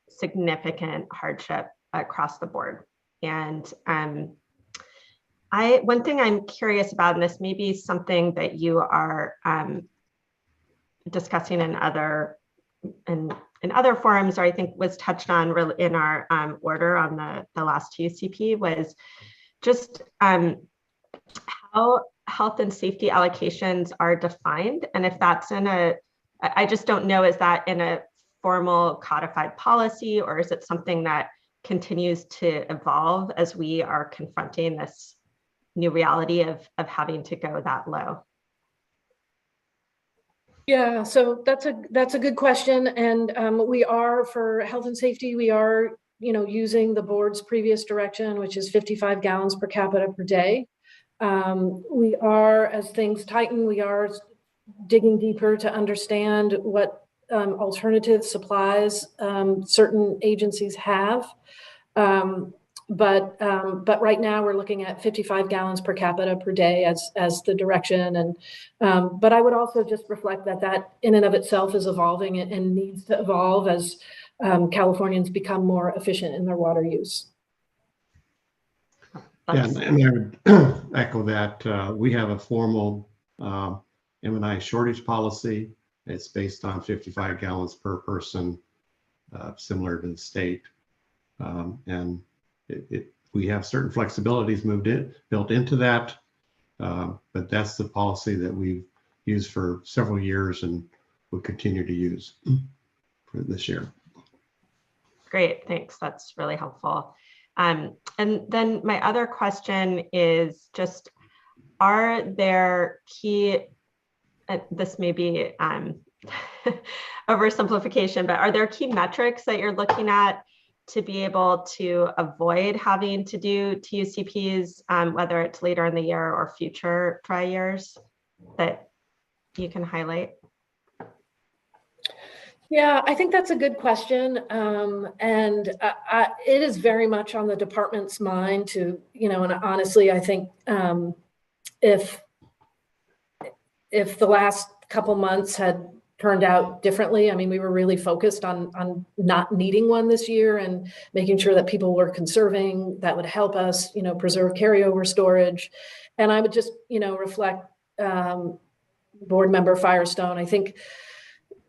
significant hardship across the board. And one thing I'm curious about, and this may be something that you are discussing in other forums, or I think was touched on in our order on the last TUCP, was just how health and safety allocations are defined. And if that's I just don't know, is that in a formal codified policy, or is it something that continues to evolve as we are confronting this new reality of having to go that low? Yeah, so that's a good question. And we are, for health and safety, we are, using the board's previous direction, which is 55 gallons per capita per day. We are, as things tighten, we are digging deeper to understand what alternative supplies certain agencies have. but right now we're looking at 55 gallons per capita per day as the direction. And but I would also just reflect that in and of itself is evolving and needs to evolve as Californians become more efficient in their water use. Yeah, and I would echo that. We have a formal M&I shortage policy. It's based on 55 gallons per person, similar to the state. And we have certain flexibilities built into that, but that's the policy that we've used for several years and will continue to use for this year. Great, thanks. That's really helpful. And then my other question is just, are there key, this may be oversimplification, but are there key metrics that you're looking at to be able to avoid having to do TUCPs, whether it's later in the year or future dry years, that you can highlight? Yeah, I think that's a good question. And it is very much on the department's mind to, and honestly, I think if the last couple months had turned out differently, I mean, we were really focused on not needing one this year and making sure that people were conserving. That would help us, preserve carryover storage. And I would just, reflect Board Member Firestone. I think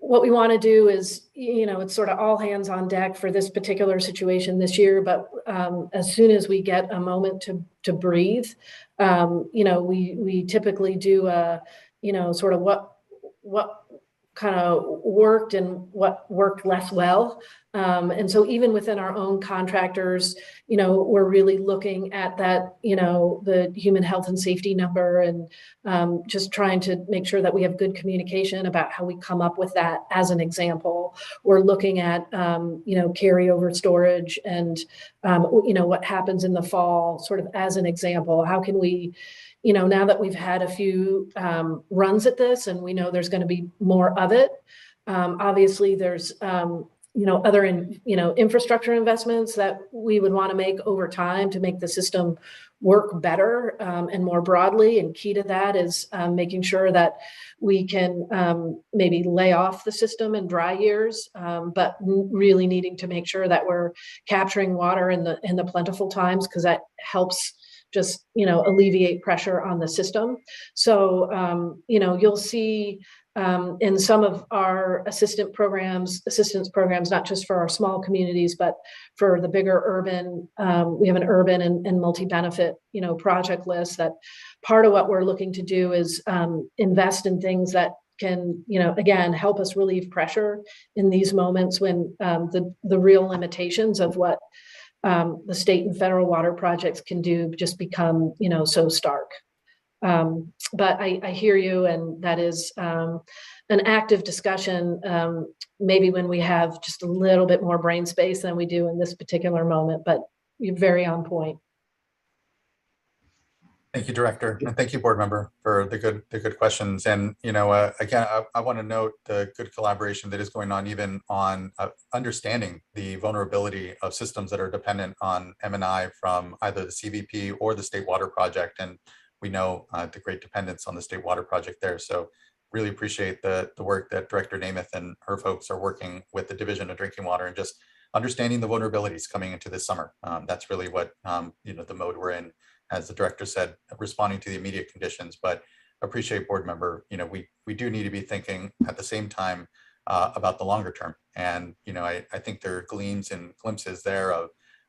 what we want to do is, it's sort of all hands on deck for this particular situation this year. But as soon as we get a moment to breathe, we typically do a, sort of what kind of worked and what worked less well. And so even within our own contractors, we're really looking at that, the human health and safety number, and just trying to make sure that we have good communication about how we come up with that as an example. We're looking at, carryover storage and, what happens in the fall sort of as an example. How can we, now that we've had a few runs at this and we know there's going to be more of it, obviously there's, other infrastructure investments that we would want to make over time to make the system work better and more broadly. And key to that is making sure that we can maybe lay off the system in dry years, but really needing to make sure that we're capturing water in the plentiful times, because that helps just, alleviate pressure on the system. So, you'll see in some of our assistance programs, not just for our small communities, but for the bigger urban, we have an urban and multi-benefit, project list. That part of what we're looking to do is invest in things that can, again, help us relieve pressure in these moments when the real limitations of what the state and federal water projects can do just become, so stark. But I hear you, and that is an active discussion, maybe when we have just a little bit more brain space than we do in this particular moment, but you're very on point. Thank you, Director, and thank you, Board Member, for the good questions. And again, I want to note the good collaboration that is going on, even on understanding the vulnerability of systems that are dependent on M&I from either the CVP or the State Water Project. And we know the great dependence on the State Water Project there. So really appreciate the work that Director Namath and her folks are working with the Division of Drinking Water and just understanding the vulnerabilities coming into this summer. That's really what the mode we're in, as the director said, responding to the immediate conditions. But appreciate, Board Member, we do need to be thinking at the same time about the longer term. And I think there are gleams and glimpses there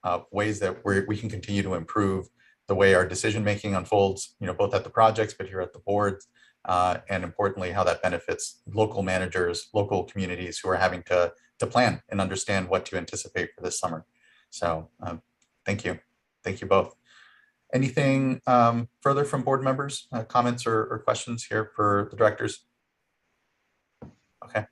of ways that we can continue to improve the way our decision making unfolds, both at the projects, but here at the boards, and importantly, how that benefits local managers, local communities who are having to plan and understand what to anticipate for this summer. So thank you both. Anything further from board members, comments or questions here for the directors? Okay,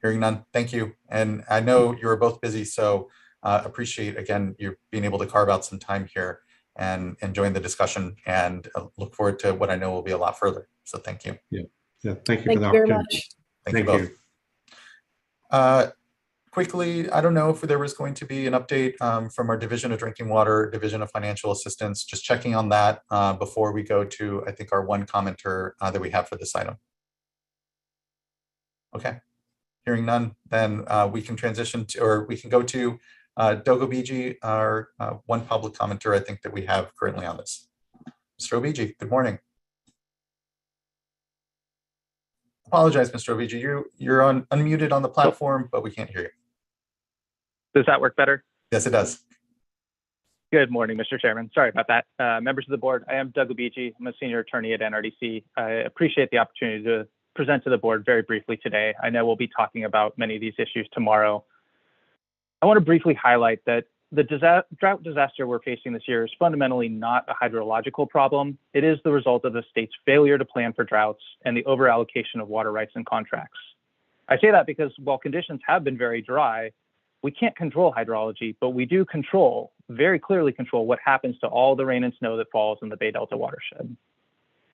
hearing none, thank you. And I know you're both busy, so appreciate, again, you being able to carve out some time here and join the discussion, and look forward to what I know will be a lot further. So thank you. Yeah, thank you for the opportunity. Very much. Thank you both. Quickly, I don't know if there was going to be an update from our Division of Drinking Water, Division of Financial Assistance, just checking on that before we go to, I think, our one commenter that we have for this item. Okay, hearing none, then we can transition to, or we can go to Doug Obiji, our one public commenter I think that we have currently on this. Mr. Obiji, good morning. Apologize, Mr. Obiji, you're unmuted on the platform, but we can't hear you. Does that work better? Yes, it does. Good morning, Mr. Chairman. Sorry about that. Members of the board, I am Doug Obiji. I'm a senior attorney at NRDC. I appreciate the opportunity to present to the board very briefly today. I know we'll be talking about many of these issues tomorrow. I want to briefly highlight that the drought disaster we're facing this year is fundamentally not a hydrological problem. It is the result of the state's failure to plan for droughts and the overallocation of water rights and contracts. I say that because while conditions have been very dry, we can't control hydrology, but we do control, very clearly control, what happens to all the rain and snow that falls in the Bay Delta watershed.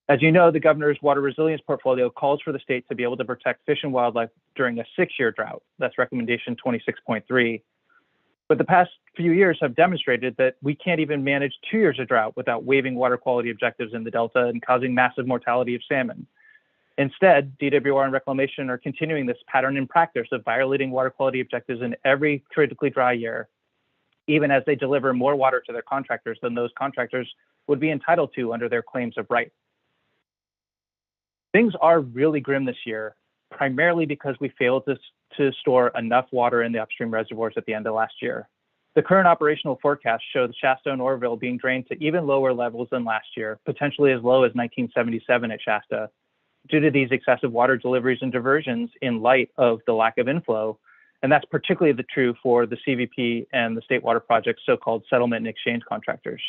As you know, the governor's water resilience portfolio calls for the state to be able to protect fish and wildlife during a 6-year drought. That's recommendation 26.3. But the past few years have demonstrated that we can't even manage 2 years of drought without waiving water quality objectives in the Delta and causing massive mortality of salmon. Instead, DWR and Reclamation are continuing this pattern in practice of violating water quality objectives in every critically dry year, even as they deliver more water to their contractors than those contractors would be entitled to under their claims of right. Things are really grim this year, primarily because we failed to store enough water in the upstream reservoirs at the end of last year. The current operational forecast show the Shasta and Oroville being drained to even lower levels than last year, potentially as low as 1977 at Shasta, due to these excessive water deliveries and diversions in light of the lack of inflow. And that's particularly true for the CVP and the State Water Project's so-called settlement and exchange contractors.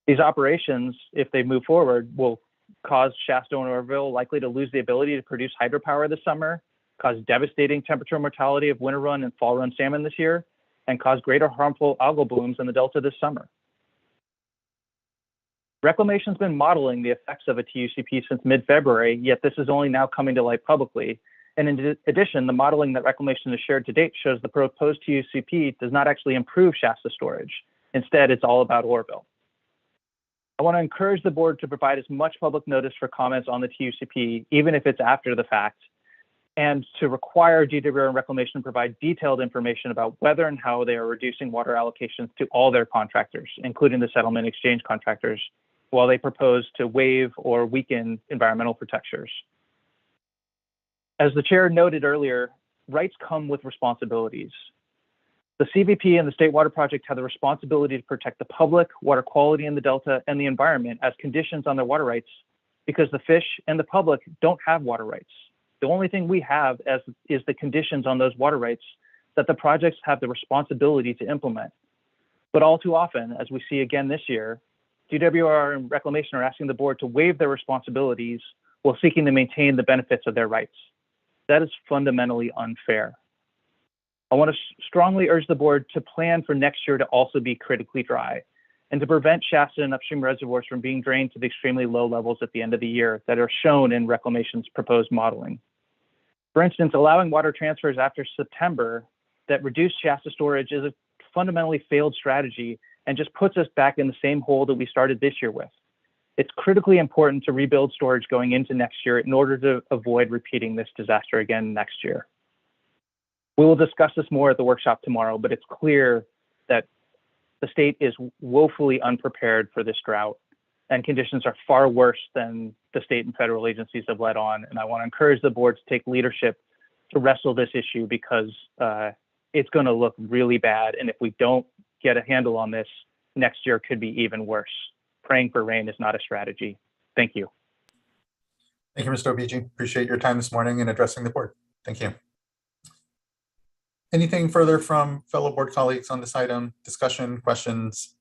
These operations, if they move forward, will cause Shasta and Oroville likely to lose the ability to produce hydropower this summer, cause devastating temperature mortality of winter run and fall run salmon this year, and cause greater harmful algal blooms in the Delta this summer. Reclamation's been modeling the effects of a TUCP since mid-February, yet this is only now coming to light publicly. And in addition, the modeling that Reclamation has shared to date shows the proposed TUCP does not actually improve Shasta storage. Instead, it's all about Oroville. I want to encourage the board to provide as much public notice for comments on the TUCP, even if it's after the fact, and to require DWR and Reclamation to provide detailed information about whether and how they are reducing water allocations to all their contractors, including the settlement exchange contractors, while they propose to waive or weaken environmental protectors. As the chair noted earlier, rights come with responsibilities. The CVP and the State Water Project have the responsibility to protect the public, water quality in the Delta, and the environment as conditions on their water rights, because the fish and the public don't have water rights. The only thing we have is the conditions on those water rights that the projects have the responsibility to implement. But all too often, as we see again this year, DWR and Reclamation are asking the board to waive their responsibilities while seeking to maintain the benefits of their rights. That is fundamentally unfair. I want to strongly urge the board to plan for next year to also be critically dry and to prevent Shasta and upstream reservoirs from being drained to the extremely low levels at the end of the year that are shown in Reclamation's proposed modeling. For instance, allowing water transfers after September that reduce Shasta storage is a fundamentally failed strategy and just puts us back in the same hole that we started this year with. It's critically important to rebuild storage going into next year in order to avoid repeating this disaster again next year. We will discuss this more at the workshop tomorrow, but it's clear that the state is woefully unprepared for this drought, and conditions are far worse than the state and federal agencies have let on. And I want to encourage the board to take leadership to wrestle this issue, because it's going to look really bad. And if we don't get a handle on this, next year could be even worse. Praying for rain is not a strategy. Thank you. Thank you, Mr. Obiji. Appreciate your time this morning in addressing the board. Thank you. Anything further from fellow board colleagues on this item? Discussion, questions?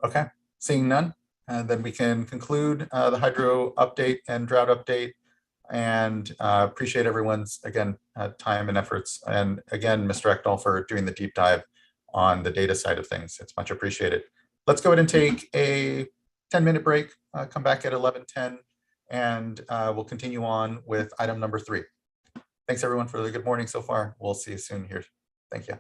Okay, seeing none, then we can conclude the hydro update and drought update, and appreciate everyone's, again, time and efforts. And again, Mr. Ekdahl for doing the deep dive on the data side of things. It's much appreciated. Let's go ahead and take a 10-minute break, come back at 11:10, and we'll continue on with item number 3. Thanks everyone for the good morning so far. We'll see you soon here. Thank you.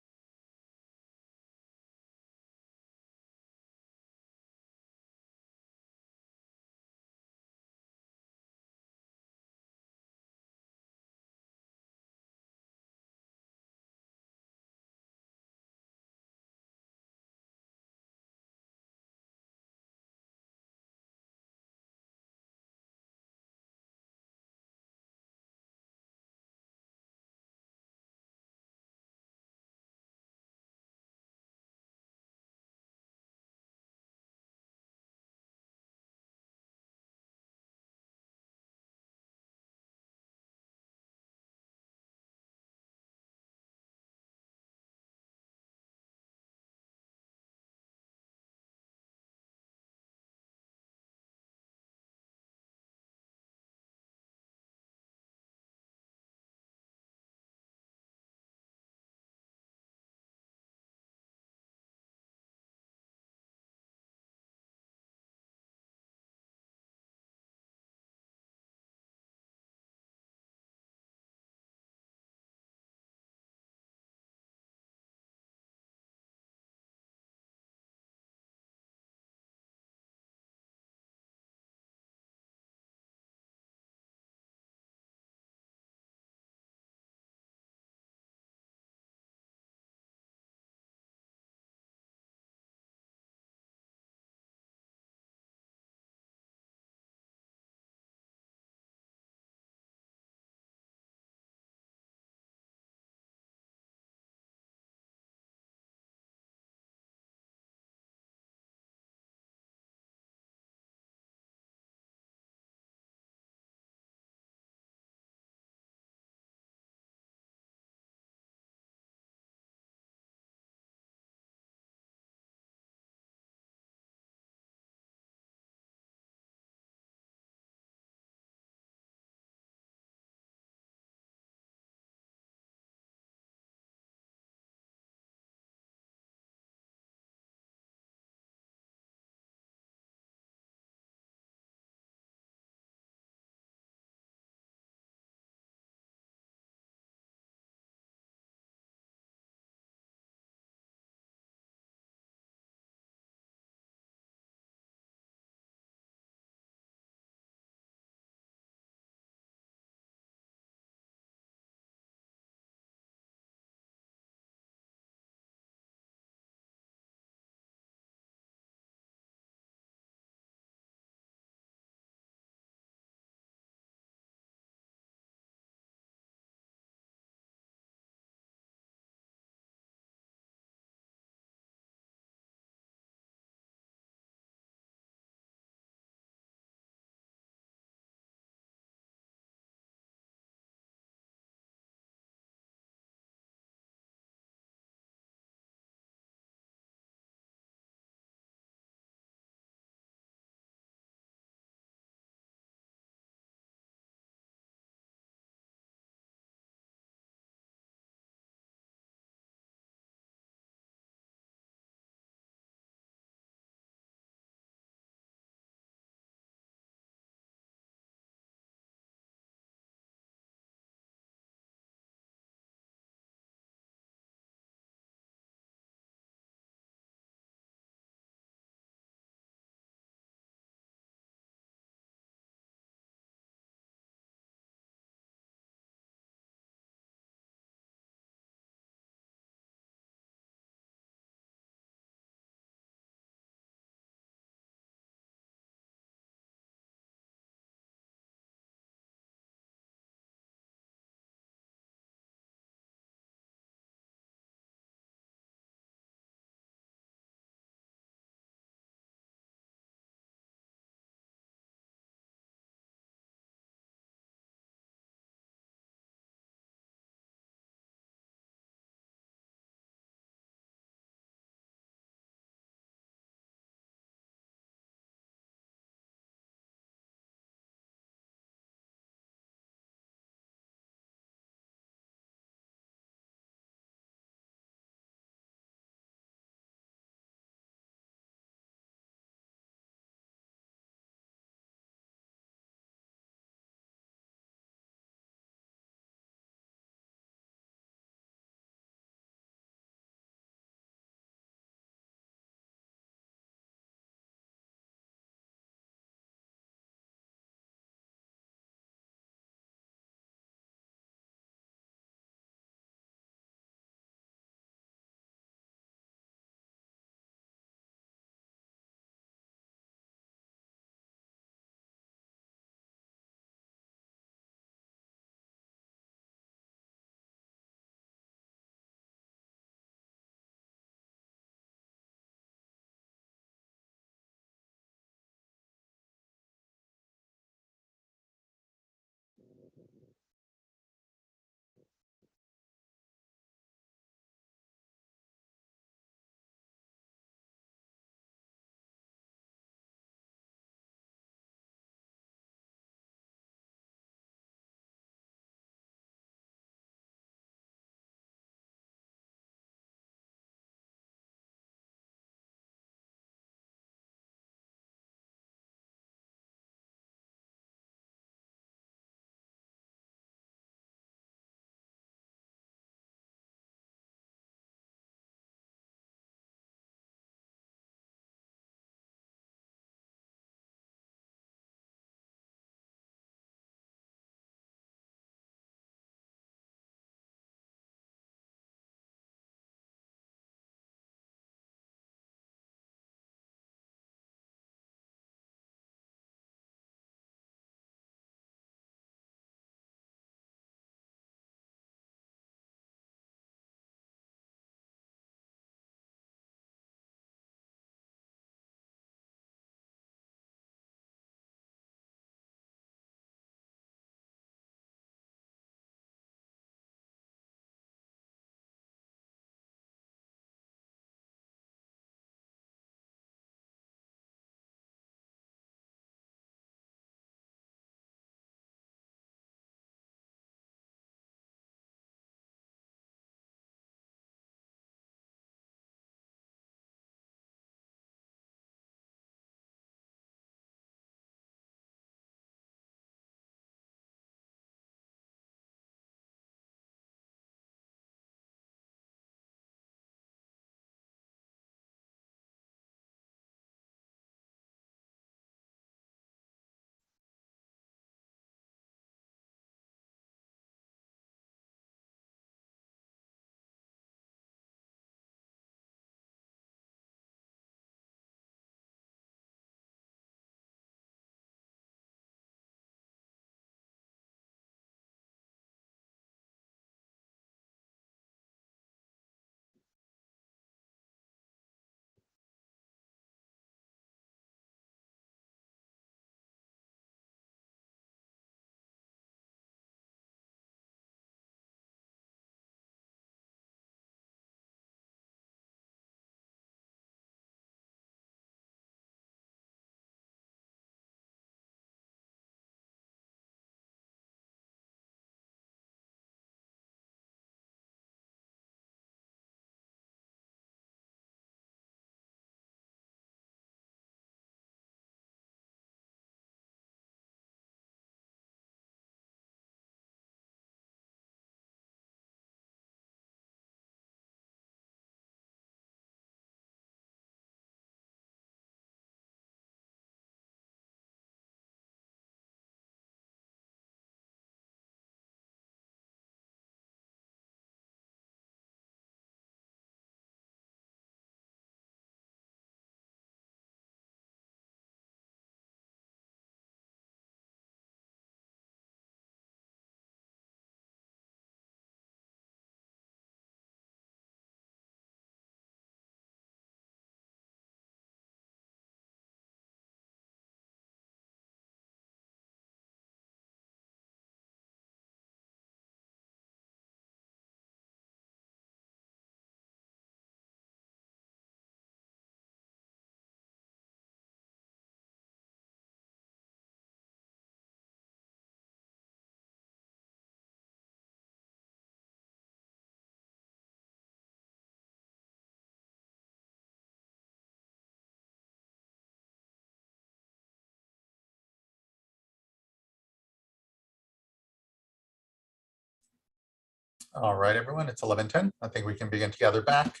All right, everyone, it's 11:10. I think we can begin to gather back.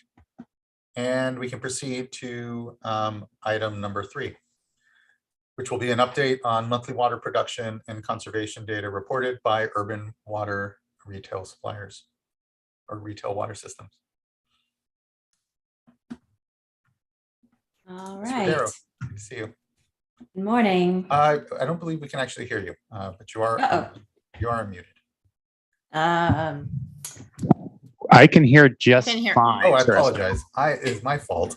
And we can proceed to item number 3, which will be an update on monthly water production and conservation data reported by urban water retail suppliers or retail water systems. All Ms. right. Rodero, good to see you. Good morning. I don't believe we can actually hear you, but you are unmuted. I can hear just can hear. fine. Oh, I Sarah. apologize. It's my fault.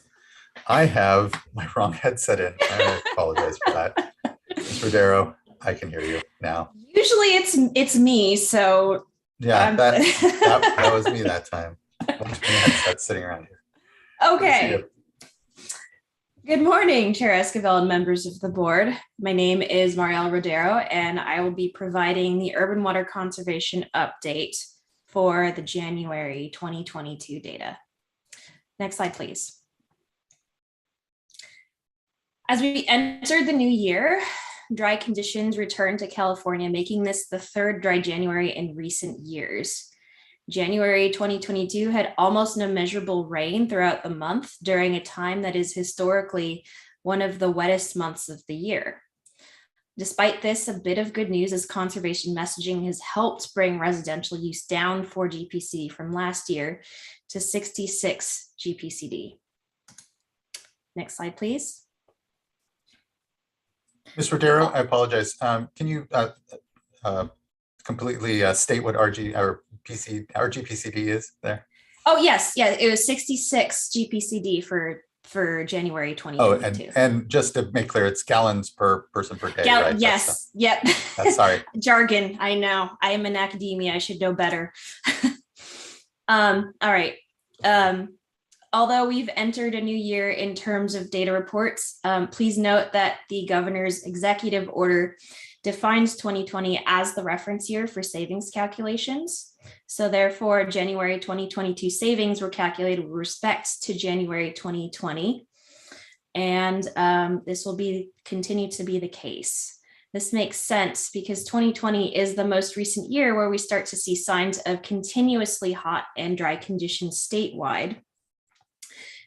I have my wrong headset in. I apologize for that. Ms. Rodero, I can hear you now. You Usually it's me, so Yeah, that was me that time. That's sitting around here. Okay. Good morning, Chair Esquivel and members of the board. My name is Marielle Rodero, and I will be providing the urban water conservation update for the January 2022 data. Next slide, please. As we entered the new year, dry conditions returned to California, making this the third dry January in recent years. January 2022 had almost no measurable rain throughout the month during a time that is historically one of the wettest months of the year. Despite this, a bit of good news is conservation messaging has helped bring residential use down for GPC from last year to 66 GPCD. Next slide, please. Ms. Rodero, I apologize. Can you completely state what GPCD is there? Oh, yes. Yeah, it was 66 GPCD for January 2022. And just to make clear, it's gallons per person per day, right? Yes. Yep. Sorry. Jargon. I know. I am in academia. I should know better. All right. Although we've entered a new year in terms of data reports, please note that the governor's executive order defines 2020 as the reference year for savings calculations. So therefore, January 2022 savings were calculated with respect to January 2020. And this will continue to be the case. This makes sense because 2020 is the most recent year where we start to see signs of continuously hot and dry conditions statewide,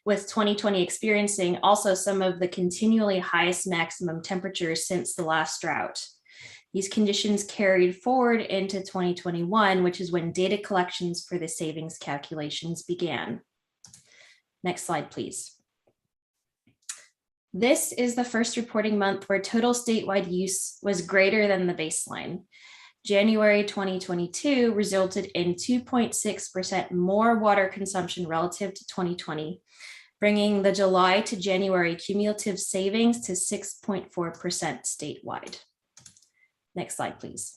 with 2020 experiencing also some of the continually highest maximum temperatures since the last drought. These conditions carried forward into 2021, which is when data collections for the savings calculations began. Next slide, please. This is the first reporting month where total statewide use was greater than the baseline. January 2022 resulted in 2.6% more water consumption relative to 2020, bringing the July to January cumulative savings to 6.4% statewide. Next slide, please.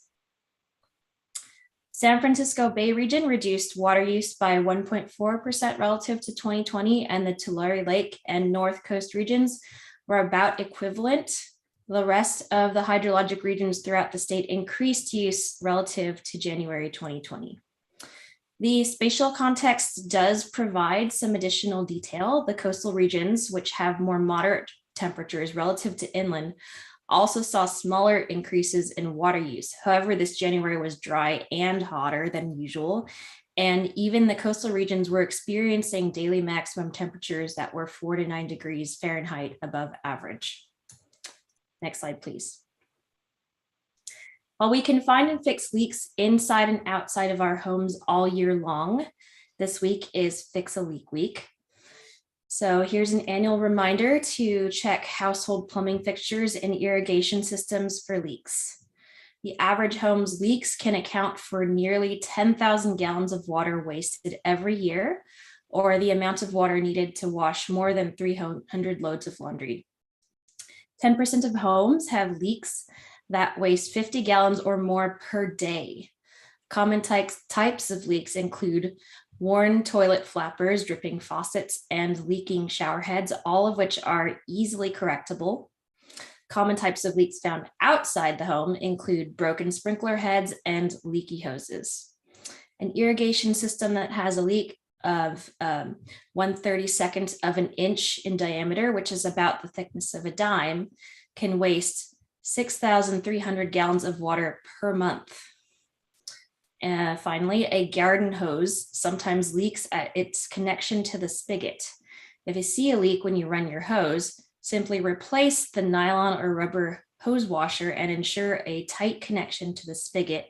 San Francisco Bay region reduced water use by 1.4% relative to 2020, and the Tulare Lake and North Coast regions were about equivalent. The rest of the hydrologic regions throughout the state increased use relative to January 2020. The spatial context does provide some additional detail. The coastal regions, which have more moderate temperatures relative to inland, also saw smaller increases in water use. However, this January was dry and hotter than usual, and even the coastal regions were experiencing daily maximum temperatures that were 4 to 9 degrees Fahrenheit above average. Next slide, please. While we can find and fix leaks inside and outside of our homes all year long, this week is Fix a Leak Week. So here's an annual reminder to check household plumbing fixtures and irrigation systems for leaks. The average home's leaks can account for nearly 10,000 gallons of water wasted every year, or the amount of water needed to wash more than 300 loads of laundry. 10% of homes have leaks that waste 50 gallons or more per day. Common types of leaks include worn toilet flappers, dripping faucets, and leaking shower heads, all of which are easily correctable. Common types of leaks found outside the home include broken sprinkler heads and leaky hoses. An irrigation system that has a leak of 1/32 of an inch in diameter, which is about the thickness of a dime, can waste 6,300 gallons of water per month. Finally, a garden hose sometimes leaks at its connection to the spigot. If you see a leak when you run your hose, simply replace the nylon or rubber hose washer and ensure a tight connection to the spigot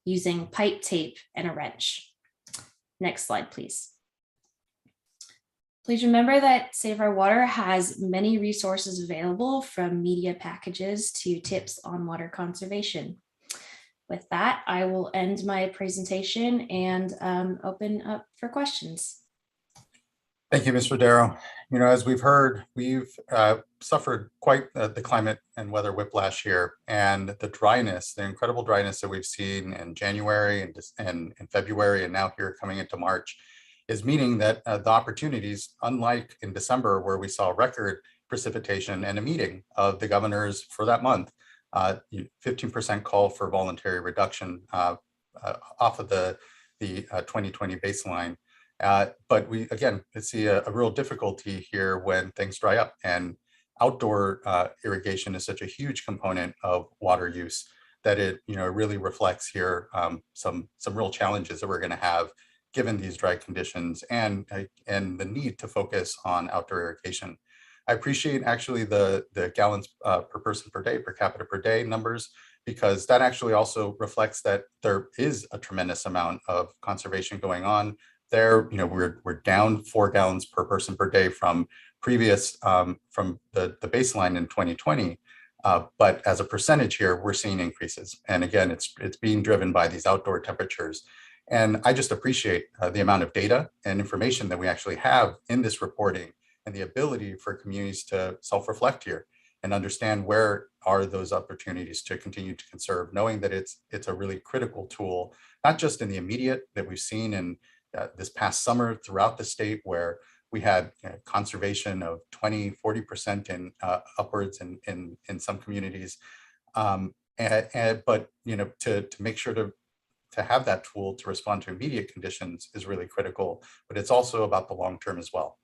using pipe tape and a wrench. Next slide, please. Please remember that Save Our Water has many resources available, from media packages to tips on water conservation. With that, I will end my presentation and open up for questions. Thank you, Ms. Rodero. You know, as we've heard, we've suffered quite the climate and weather whiplash here, and the dryness, the incredible dryness that we've seen in January and in February, and now here coming into March, is meaning that the opportunities, unlike in December, where we saw record precipitation and a meeting of the governors for that month, 15% call for voluntary reduction off of the 2020 baseline. But we, again, see a real difficulty here when things dry up, and outdoor irrigation is such a huge component of water use that it, really reflects here some real challenges that we're going to have given these dry conditions and the need to focus on outdoor irrigation. I appreciate actually the gallons per person per day, per capita per day numbers, because that actually also reflects that there is a tremendous amount of conservation going on there. We're down 4 gallons per person per day from previous from the baseline in 2020. But as a percentage here, we're seeing increases. And again, it's being driven by these outdoor temperatures. And I just appreciate the amount of data and information that we actually have in this reporting, and the ability for communities to self-reflect here and understand where are those opportunities to continue to conserve, knowing that it's a really critical tool, not just in the immediate that we've seen in this past summer throughout the state, where we had conservation of 20–40% in upwards in some communities, but to make sure to have that tool to respond to immediate conditions is really critical. But it's also about the long term as well.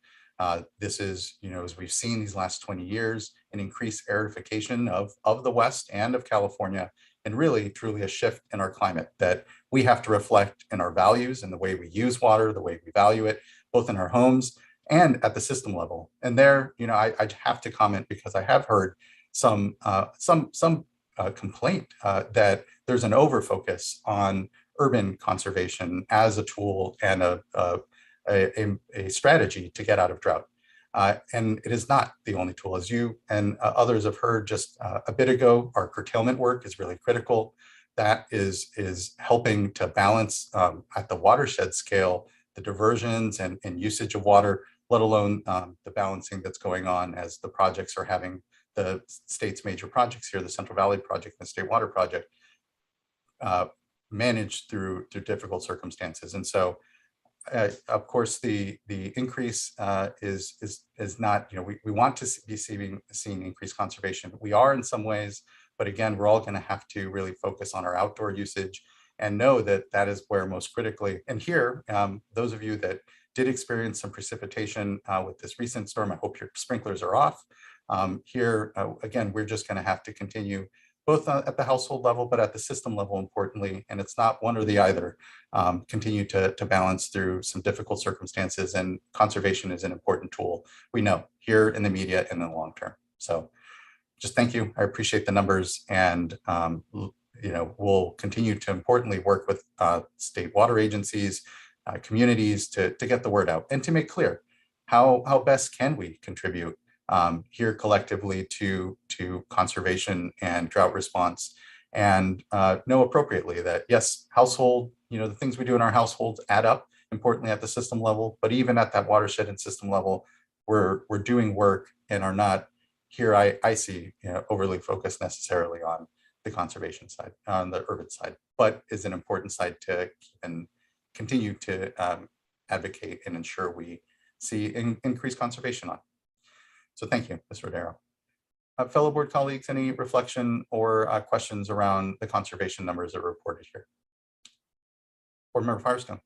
This is, as we've seen these last 20 years, an increased airification of the West and of California, and really truly a shift in our climate that we have to reflect in our values and the way we use water, the way we value it, both in our homes and at the system level. And there, I have to comment, because I have heard some complaint that there's an over focus on urban conservation as a tool and a strategy to get out of drought. And it is not the only tool. As you and others have heard just a bit ago, our curtailment work is really critical. That is helping to balance at the watershed scale the diversions and usage of water, let alone the balancing that's going on as the projects are having the state's major projects here, the Central Valley Project and the State Water Project, managed through difficult circumstances. And so of course, the increase is not, we want to be seeing increased conservation. We are in some ways, but again, we're all going to have to really focus on our outdoor usage and know that that is where most critically. And here, those of you that did experience some precipitation with this recent storm, I hope your sprinklers are off. Here, again, we're just going to have to continue both at the household level, but at the system level, importantly, and it's not one or the either, continue to balance through some difficult circumstances, and conservation is an important tool, we know, here in the immediate and in the long term. So just thank you. I appreciate the numbers, and we'll continue to importantly work with state water agencies, communities to get the word out and to make clear how best can we contribute here collectively to conservation and drought response, and know appropriately that yes, household, the things we do in our households add up, importantly at the system level, but even at that watershed and system level, we're doing work and are not here, I see, overly focused necessarily on the conservation side, on the urban side, but is an important side to keep and continue to advocate and ensure we see increased conservation on. So thank you, Ms. Rodero. Fellow board colleagues, any reflection or questions around the conservation numbers that were reported here? Board Member Firestone.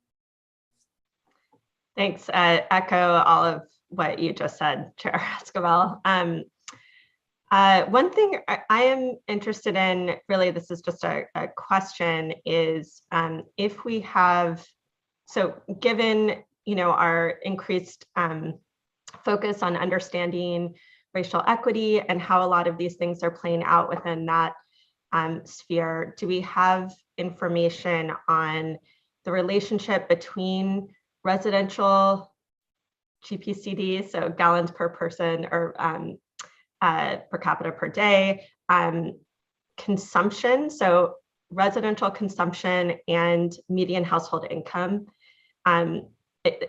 Thanks. Echo all of what you just said, Chair Esquivel. One thing I am interested in, really, this is just a question, is if we have, so given our increased focus on understanding racial equity and how a lot of these things are playing out within that sphere, do we have information on the relationship between residential GPCD, so gallons per person or per capita per day, consumption, so residential consumption and median household income?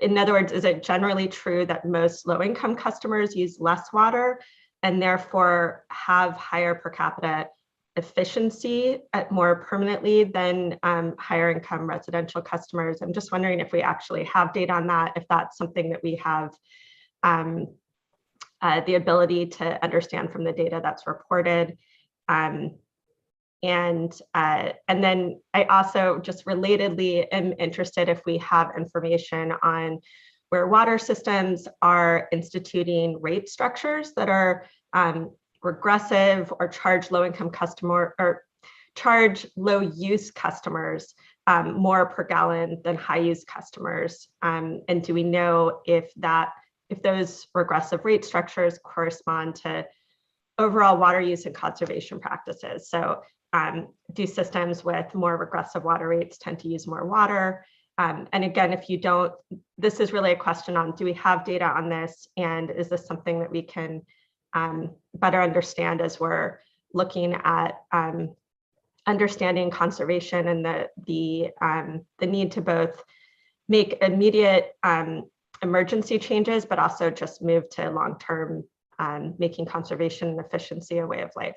in other words, is it generally true that most low-income customers use less water and therefore have higher per capita efficiency more permanently than higher income residential customers? I'm just wondering if we actually have data on that, if that's something that we have the ability to understand from the data that's reported. And then I also just relatedly am interested if we have information on where water systems are instituting rate structures that are regressive or charge low-income customer or charge low-use customers more per gallon than high-use customers. And do we know if those regressive rate structures correspond to overall water use and conservation practices? So do systems with more regressive water rates tend to use more water? And again, if you don't, this is really a question on, do we have data on this? And is this something that we can better understand as we're looking at understanding conservation and the need to both make immediate emergency changes, but also just move to long-term making conservation and efficiency a way of life.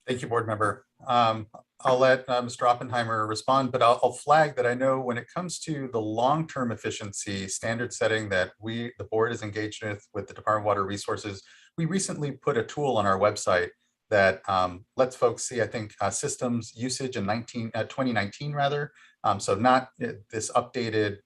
Thank you, board member. I'll let Mr. Oppenheimer respond, but I'll flag that I know when it comes to the long-term efficiency standard setting that the board is engaged with the Department of Water Resources, we recently put a tool on our website that lets folks see, I think, systems usage in 2019 rather. So not this updated,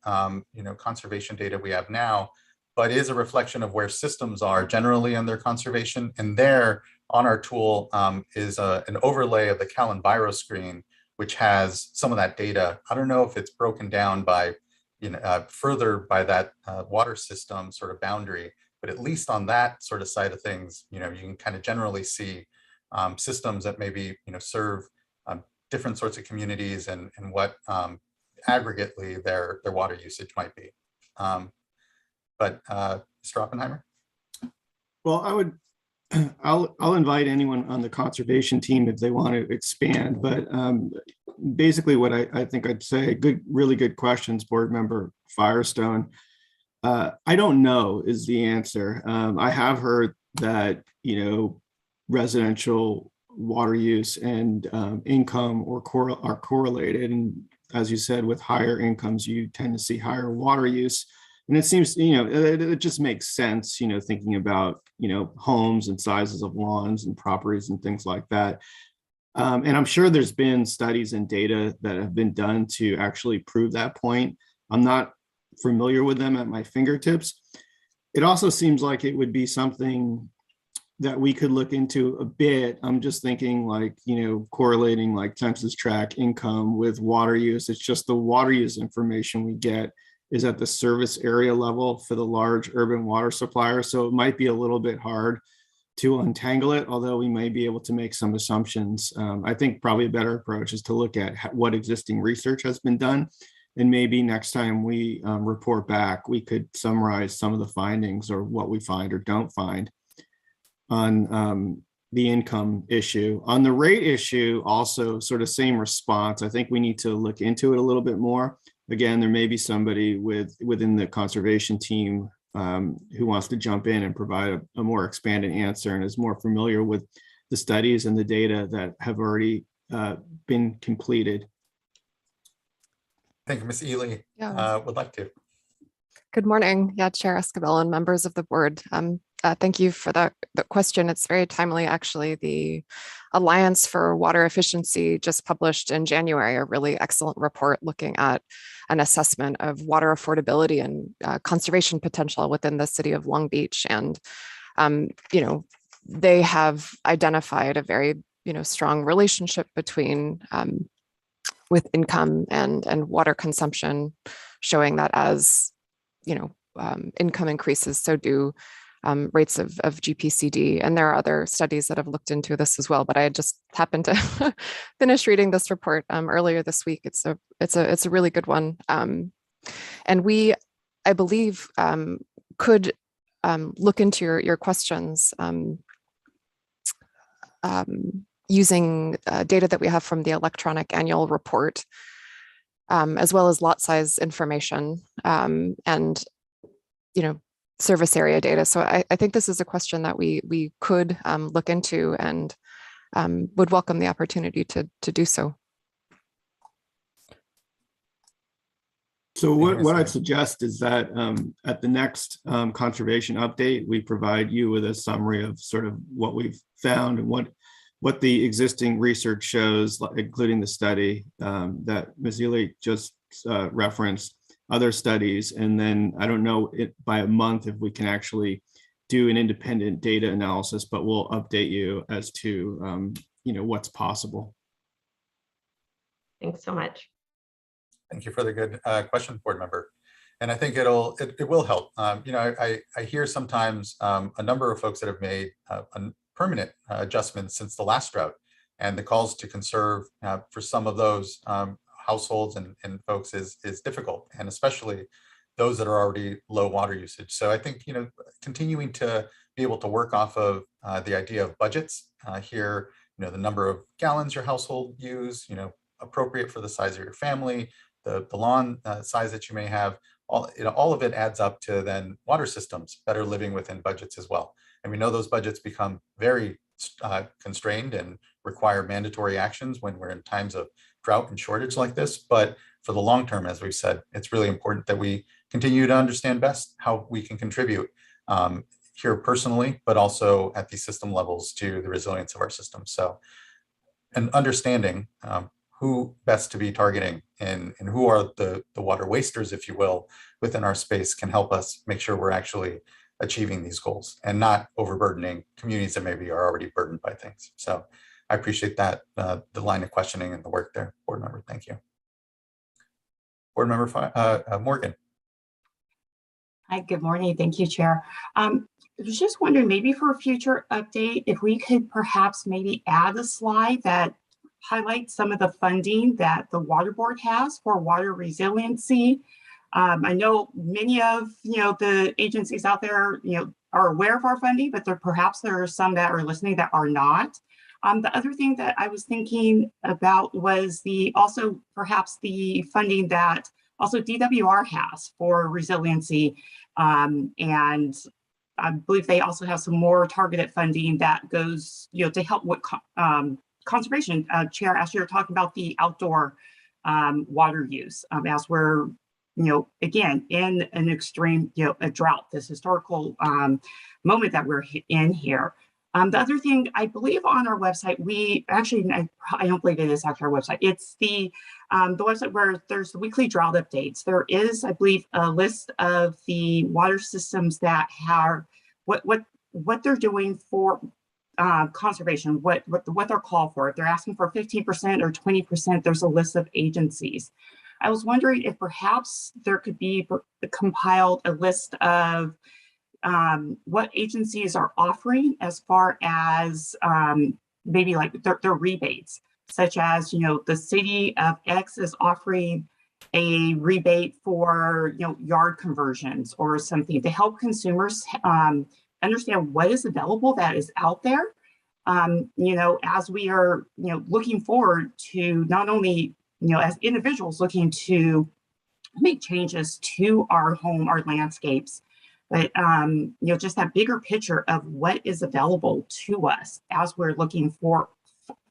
conservation data we have now, but is a reflection of where systems are generally in their conservation. And there on our tool is an overlay of the CalEnviro screen, which has some of that data. I don't know if it's broken down by, further by that water system sort of boundary, but at least on that sort of side of things, you can kind of generally see systems that maybe, serve different sorts of communities and what aggregately their water usage might be. But Mr. Oppenheimer? Well, I'll invite anyone on the conservation team if they want to expand, but basically what I think I'd say, really good questions, board member Firestone. I don't know is the answer. I have heard that, residential water use and income are correlated. And as you said, with higher incomes, you tend to see higher water use. And it seems, it just makes sense, thinking about, homes and sizes of lawns and properties and things like that. And I'm sure there's been studies and data that have been done to actually prove that point. I'm not familiar with them at my fingertips. It also seems like it would be something that we could look into a bit. I'm just thinking like, correlating like census tract income with water use. It's just the water use information we get is at the service area level for the large urban water suppliers. So it might be a little bit hard to untangle it, although we may be able to make some assumptions. I think probably a better approach is to look at what existing research has been done. And maybe next time we report back, we could summarize some of the findings or what we find or don't find on the income issue. On the rate issue, also sort of same response. I think we need to look into it a little bit more. Again, there may be somebody within the conservation team who wants to jump in and provide a more expanded answer and is more familiar with the studies and the data that have already been completed. Thank you, Ms. Ely. Would like to. Good morning. Chair Escobar and members of the board. Thank you for the question. It's very timely, actually. The Alliance for Water Efficiency just published in January a really excellent report looking at an assessment of water affordability and conservation potential within the city of Long Beach. And, they have identified a very, strong relationship between with income and water consumption, showing that as, income increases, so do rates of GPCD. And there are other studies that have looked into this as well, but I had just happened to finish reading this report earlier this week. It's a really good one. And we, I believe, could look into your questions using data that we have from the electronic annual report. as well as lot size information and, service area data. So I think this is a question that we could look into and would welcome the opportunity to do so. So what I'd suggest is that at the next conservation update, we provide you with a summary of sort of what we've found and what the existing research shows, including the study that Ms. Ely just referenced, other studies, and then I don't know by a month if we can actually do an independent data analysis, but we'll update you as to what's possible. Thanks so much. Thank you for the good question, board member. And I think it will help. I hear sometimes a number of folks that have made permanent adjustments since the last drought, and the calls to conserve for some of those households and folks is difficult, and especially those that are already low water usage. So I think continuing to be able to work off of the idea of budgets here, the number of gallons your household use, appropriate for the size of your family, the lawn size that you may have, all of it adds up to then water systems better living within budgets as well. And we know those budgets become very constrained and require mandatory actions when we're in times of drought and shortage like this. But for the long term, as we've said, it's really important that we continue to understand best how we can contribute here personally, but also at the system levels to the resilience of our system. So, and understanding who best to be targeting and who are the water wasters, if you will, within our space can help us make sure we're actually achieving these goals and not overburdening communities that maybe are already burdened by things. So I appreciate that, the line of questioning and the work there, board member. Thank you. Board member Morgan. Hi, good morning. Thank you, Chair. I was just wondering, maybe for a future update, if we could perhaps maybe add a slide that highlights some of the funding that the Water Board has for water resiliency. I know many of the agencies out there are aware of our funding, but perhaps there are some that are listening that are not. The other thing that I was thinking about was also perhaps the funding that also DWR has for resiliency. And I believe they also have some more targeted funding that goes to help with conservation. Chair, as you're talking about the outdoor water use, as we're again in an extreme a drought, this historical moment that we're in here. The other thing, I believe on our website, I don't believe it is actually our website. It's the website where there's the weekly drought updates. There is, I believe, a list of the water systems that have what they're doing for conservation, what they're called for. If they're asking for 15% or 20%, there's a list of agencies. I was wondering if perhaps there could be compiled a list of what agencies are offering as far as maybe like their rebates, such as, the city of X is offering a rebate for, yard conversions or something to help consumers understand what is available that is out there. As we are, looking forward to not only, as individuals looking to make changes to our home, our landscapes, but just that bigger picture of what is available to us as we're looking for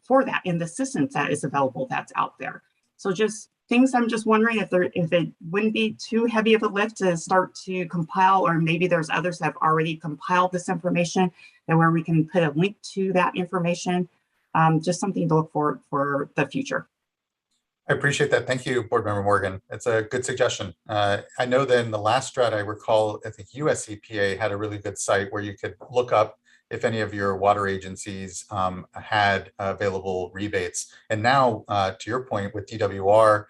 that and the assistance that is available that's out there. So just things I'm just wondering if it wouldn't be too heavy of a lift to start to compile, or maybe there's others that have already compiled this information and where we can put a link to that information. Just something to look for the future. I appreciate that. Thank you, Board Member Morgan. It's a good suggestion. I know that in the last drought, I recall, I think US EPA had a really good site where you could look up if any of your water agencies had available rebates. And now, to your point, with DWR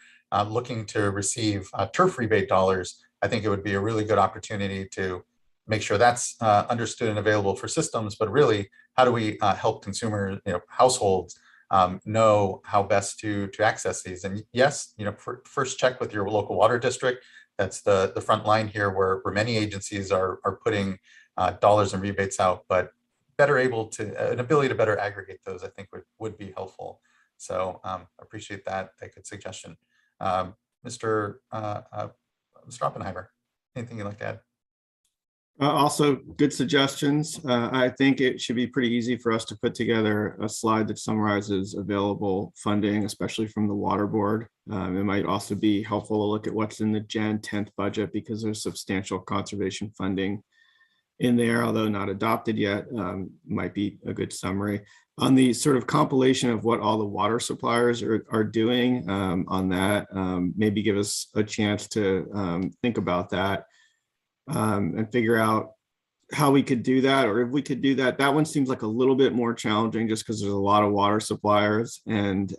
looking to receive turf rebate dollars, I think it would be a really good opportunity to make sure that's understood and available for systems. But really, how do we help consumers, households, know how best to access these? And yes, first check with your local water district. That's the front line here, where many agencies are putting dollars and rebates out, but an ability to better aggregate those, I think would be helpful. So appreciate that good suggestion. Mr. Oppenheimer, anything you'd like to add? Also, good suggestions. I think it should be pretty easy for us to put together a slide that summarizes available funding, especially from the water board. It might also be helpful to look at what's in the Gen 10th budget, because there's substantial conservation funding in there, although not adopted yet. Might be a good summary. On the sort of compilation of what all the water suppliers are doing on that, maybe give us a chance to think about that. And figure out how we could do that, or if we could do that. That one seems like a little bit more challenging just because there's a lot of water suppliers, and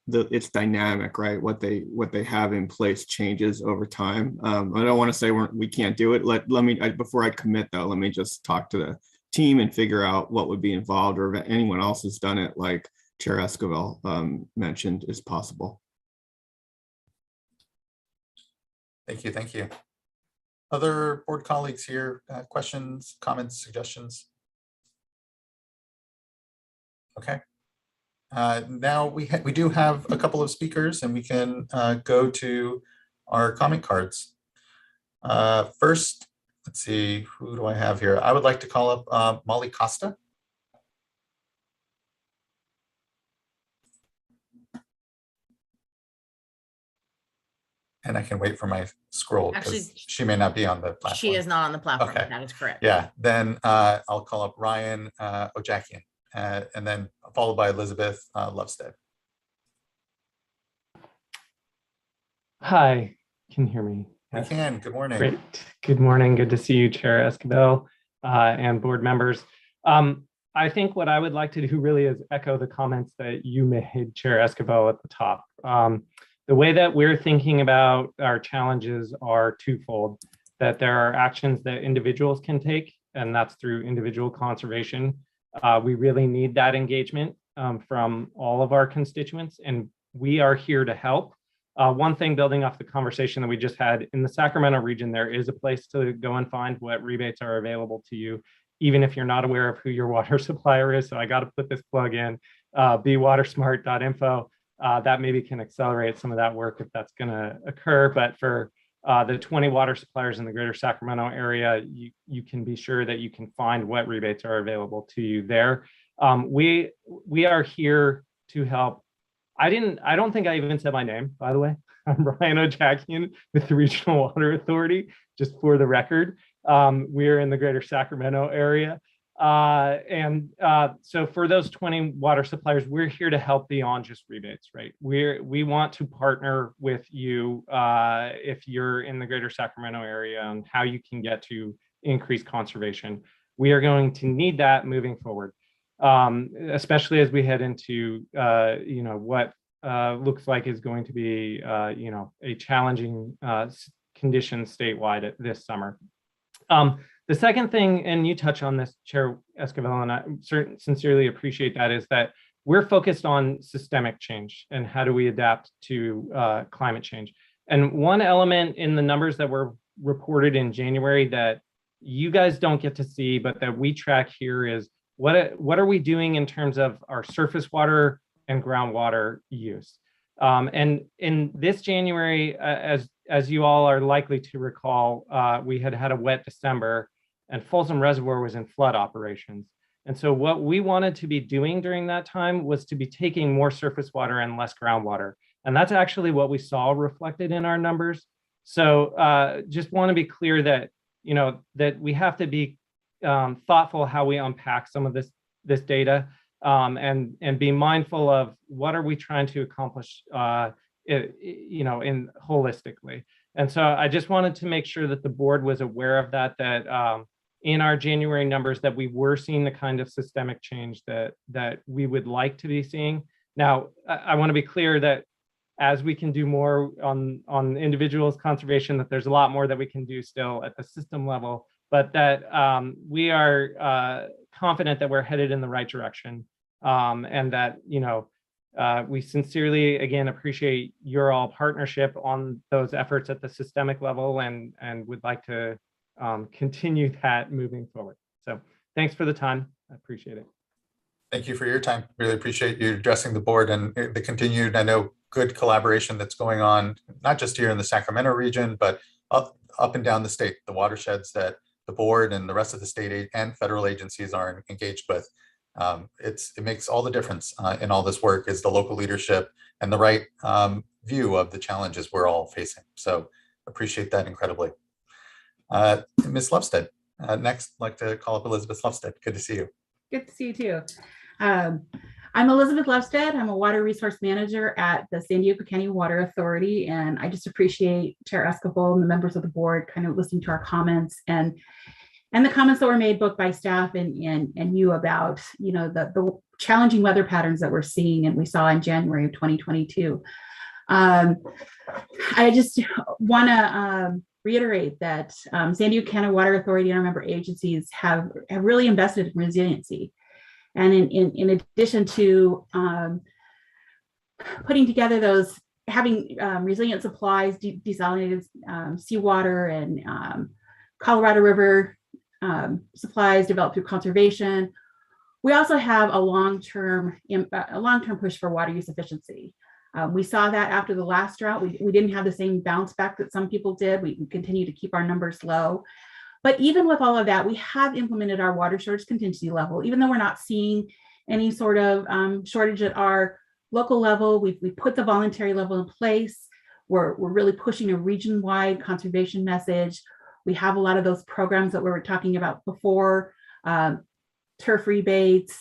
it's dynamic, right? What they have in place changes over time. I don't want to say we can't do it. Let me before I commit though, let me just talk to the team and figure out what would be involved, or if anyone else has done it, like Chair Esquivel mentioned, is possible. Thank you. Thank you. Other board colleagues here, questions, comments, suggestions? Okay. Now we do have a couple of speakers, and we can go to our comment cards. First, let's see, who do I have here? I would like to call up Molly Costa. And I can wait for my scroll because she may not be on the platform. She is not on the platform. Okay. That is correct. Yeah, then I'll call up Ryan Ojakian, and then followed by Elizabeth Lovestead. Hi, can you hear me? Yes. We can. Good morning. Great. Good morning. Good to see you, Chair Esquivel, and board members. I think what I would like to do really is echo the comments that you made, Chair Esquivel, at the top. The way that we're thinking about our challenges are twofold, that there are actions that individuals can take, and that's through individual conservation. We really need that engagement from all of our constituents, and we are here to help. One thing, building off the conversation that we just had, in the Sacramento region, there is a place to go and find what rebates are available to you, even if you're not aware of who your water supplier is. So I got to put this plug in, bewatersmart.info. That maybe can accelerate some of that work if that's going to occur. But for the 20 water suppliers in the greater Sacramento area, you can be sure that you can find what rebates are available to you there. We are here to help. I don't think I even said my name, by the way. I'm Ryan Ojakian with the Regional Water Authority, just for the record. We're in the greater Sacramento area. So for those 20 water suppliers, we're here to help beyond just rebates, right? We want to partner with you if you're in the greater Sacramento area on how you can get to increase conservation. We are going to need that moving forward, especially as we head into what looks like is going to be a challenging condition statewide this summer. The second thing, and you touch on this, Chair Esquivel, and I sincerely appreciate that, is that we're focused on systemic change and how do we adapt to climate change. And one element in the numbers that were reported in January that you guys don't get to see, but that we track here is what are we doing in terms of our surface water and groundwater use. And in this January, as you all are likely to recall, we had a wet December, and Folsom Reservoir was in flood operations. And so what we wanted to be doing during that time was to be taking more surface water and less groundwater. And that's actually what we saw reflected in our numbers. So just want to be clear that, that we have to be thoughtful how we unpack some of this data, and be mindful of what are we trying to accomplish, in holistically. And so I just wanted to make sure that the board was aware of that, in our January numbers, that we were seeing the kind of systemic change that we would like to be seeing. Now, I want to be clear that as we can do more on individuals conservation, that there's a lot more that we can do still at the system level, but that we are confident that we're headed in the right direction, and that, we sincerely, again, appreciate your all partnership on those efforts at the systemic level, and would like to continue that moving forward. So thanks for the time. I appreciate it. Thank you for your time. Really appreciate you addressing the board and the continued, I know good collaboration that's going on, not just here in the Sacramento region, but up and down the state, the watersheds that the board and the rest of the state and federal agencies are engaged with. It makes all the difference in all this work is the local leadership and the right view of the challenges we're all facing. So appreciate that incredibly. Ms. Lovestead, next, I'd like to call up Elizabeth Lovestead. Good to see you. Good to see you too. I'm Elizabeth Lovestead. I'm a water resource manager at the San Diego County Water Authority, and I just appreciate Chair Escobar and the members of the board kind of listening to our comments and the comments that were made both by staff and you about, you know, the challenging weather patterns that we're seeing and we saw in January of 2022. I just want to reiterate that San Diego County Water Authority and our member agencies have really invested in resiliency. And in addition to putting together those, having resilient supplies, desalinated seawater and Colorado River supplies developed through conservation, we also have a long-term push for water use efficiency. We saw that after the last drought. We didn't have the same bounce back that some people did. We continue to keep our numbers low. But even with all of that, we have implemented our water shortage contingency level. Even though we're not seeing any sort of shortage at our local level, we put the voluntary level in place. We're really pushing a region-wide conservation message. We have a lot of those programs that we were talking about before, turf rebates,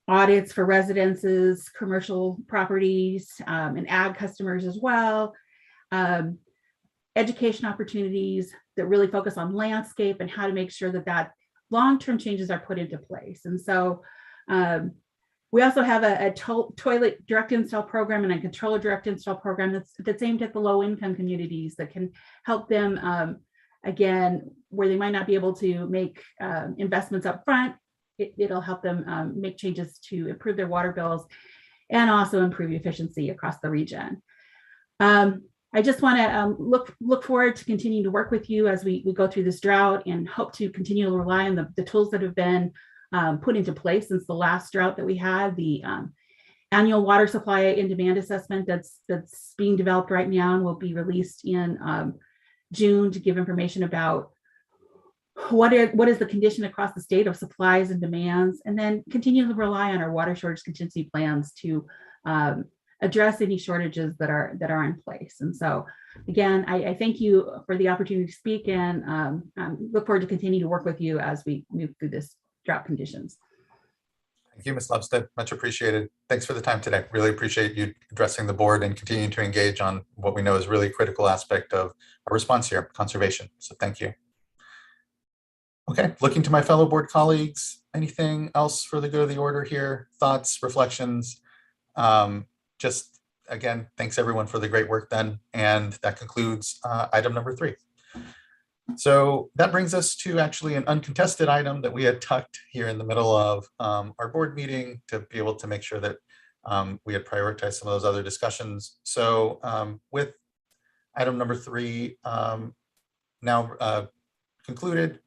audits for residences, commercial properties, and ag customers as well. Education opportunities that really focus on landscape and how to make sure that long-term changes are put into place. And so we also have a toilet direct install program and a controller direct install program that's aimed at the low-income communities that can help them, again, where they might not be able to make investments up front. It'll help them make changes to improve their water bills and also improve efficiency across the region. I just want to look forward to continuing to work with you as we go through this drought and hope to continue to rely on the tools that have been put into place since the last drought that we had, the annual water supply and demand assessment that's being developed right now and will be released in June to give information about what is the condition across the state of supplies and demands, and then continue to rely on our water shortage contingency plans to address any shortages that are in place. And so again, I thank you for the opportunity to speak and look forward to continue to work with you as we move through this drought conditions. Thank you, Ms. Lovestead, much appreciated. Thanks for the time today. Really appreciate you addressing the board and continuing to engage on what we know is really a critical aspect of our response here, conservation. So thank you. Okay, looking to my fellow board colleagues, anything else for the good of the order here? Thoughts, reflections? Just again, thanks everyone for the great work done. And that concludes item number 3. So that brings us to actually an uncontested item that we had tucked here in the middle of our board meeting to be able to make sure that we had prioritized some of those other discussions. So with item number 3 now concluded,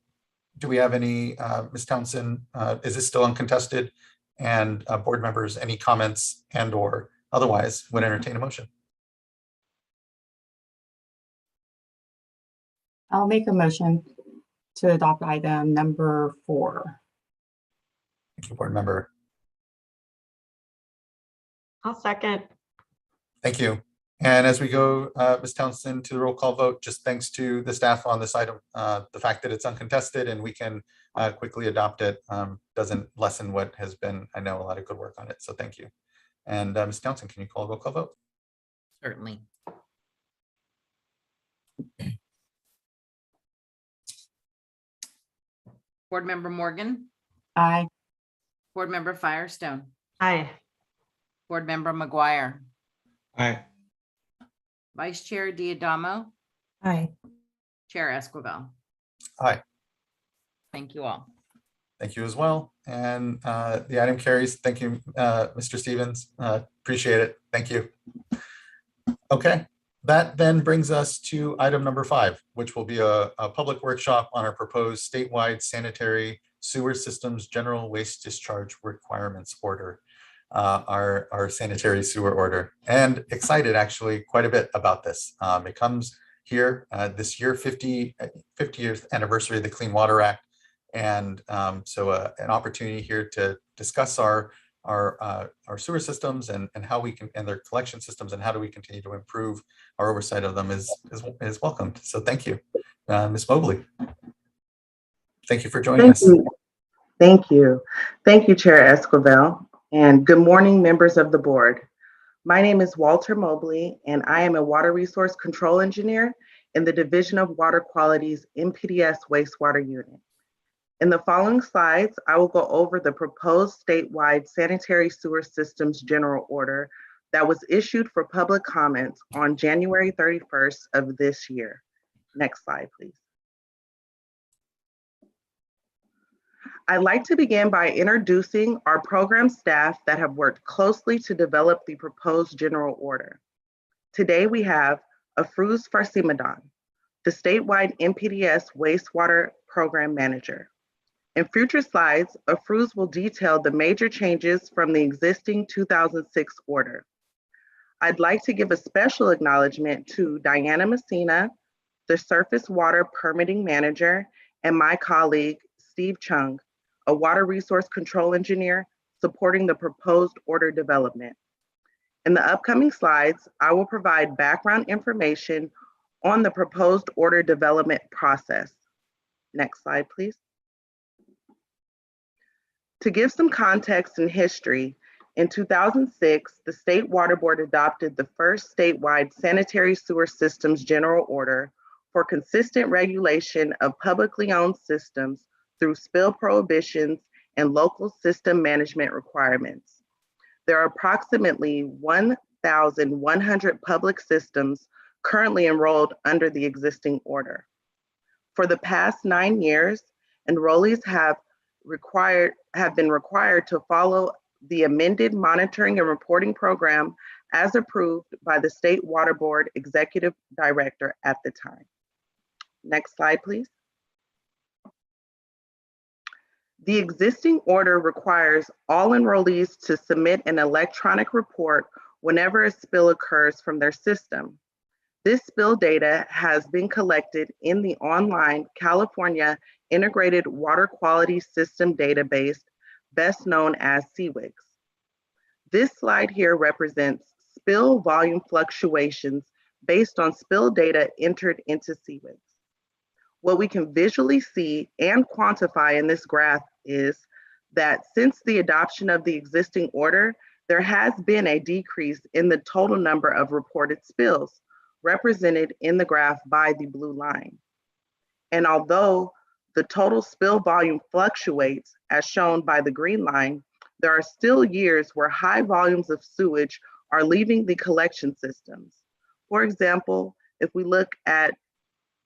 do we have any, Ms. Townsend, is this still uncontested? And board members, any comments and or otherwise would entertain a motion? I'll make a motion to adopt item number 4. Thank you, board member. I'll second. Thank you. And as we go, Ms. Townsend, to the roll call vote, just thanks to the staff on this item, the fact that it's uncontested and we can quickly adopt it doesn't lessen what has been, I know, a lot of good work on it. So thank you. And Ms. Townsend, can you call a roll call vote? Certainly. Board Member Morgan. Aye. Board Member Firestone. Aye. Board Member McGuire. Aye. Vice Chair Diadamo. Aye. Chair Esquivel. Aye. Thank you all. Thank you as well. And the item carries. Thank you, Mr. Stevens. Appreciate it. Thank you. Okay, that then brings us to item number 5, which will be a public workshop on our proposed statewide sanitary sewer systems general waste discharge requirements order. our sanitary sewer order, and excited actually quite a bit about this. It comes here this year, 50th anniversary of the Clean Water Act. And so an opportunity here to discuss our sewer systems and how we can, and their collection systems, and how do we continue to improve our oversight of them is welcomed. So thank you, Ms. Mobley. Thank you for joining us. Thank you. Thank you, Chair Esquivel. And good morning, members of the board. My name is Walter Mobley, and I am a water resource control engineer in the Division of Water Quality's MPDS Wastewater Unit. In the following slides, I will go over the proposed statewide sanitary sewer systems general order that was issued for public comments on January 31st of this year. Next slide, please. I'd like to begin by introducing our program staff that have worked closely to develop the proposed general order. Today we have SWRCB, the statewide MPDS wastewater program manager. In future slides, Afruz will detail the major changes from the existing 2006 order. I'd like to give a special acknowledgement to Diana Messina, the surface water permitting manager, and my colleague, Steve Chung, a water resource control engineer supporting the proposed order development. In the upcoming slides, I will provide background information on the proposed order development process. Next slide, please. To give some context and history, in 2006, the State Water Board adopted the first statewide sanitary sewer systems general order for consistent regulation of publicly owned systems through spill prohibitions and local system management requirements. There are approximately 1,100 public systems currently enrolled under the existing order. For the past 9 years, enrollees have been required to follow the amended monitoring and reporting program as approved by the State Water Board Executive Director at the time. Next slide, please. The existing order requires all enrollees to submit an electronic report whenever a spill occurs from their system. This spill data has been collected in the online California Integrated Water Quality System database, best known as CWIS. This slide here represents spill volume fluctuations based on spill data entered into CWIS. What we can visually see and quantify in this graph is that since the adoption of the existing order, there has been a decrease in the total number of reported spills, represented in the graph by the blue line. And although the total spill volume fluctuates, as shown by the green line, there are still years where high volumes of sewage are leaving the collection systems. For example, if we look at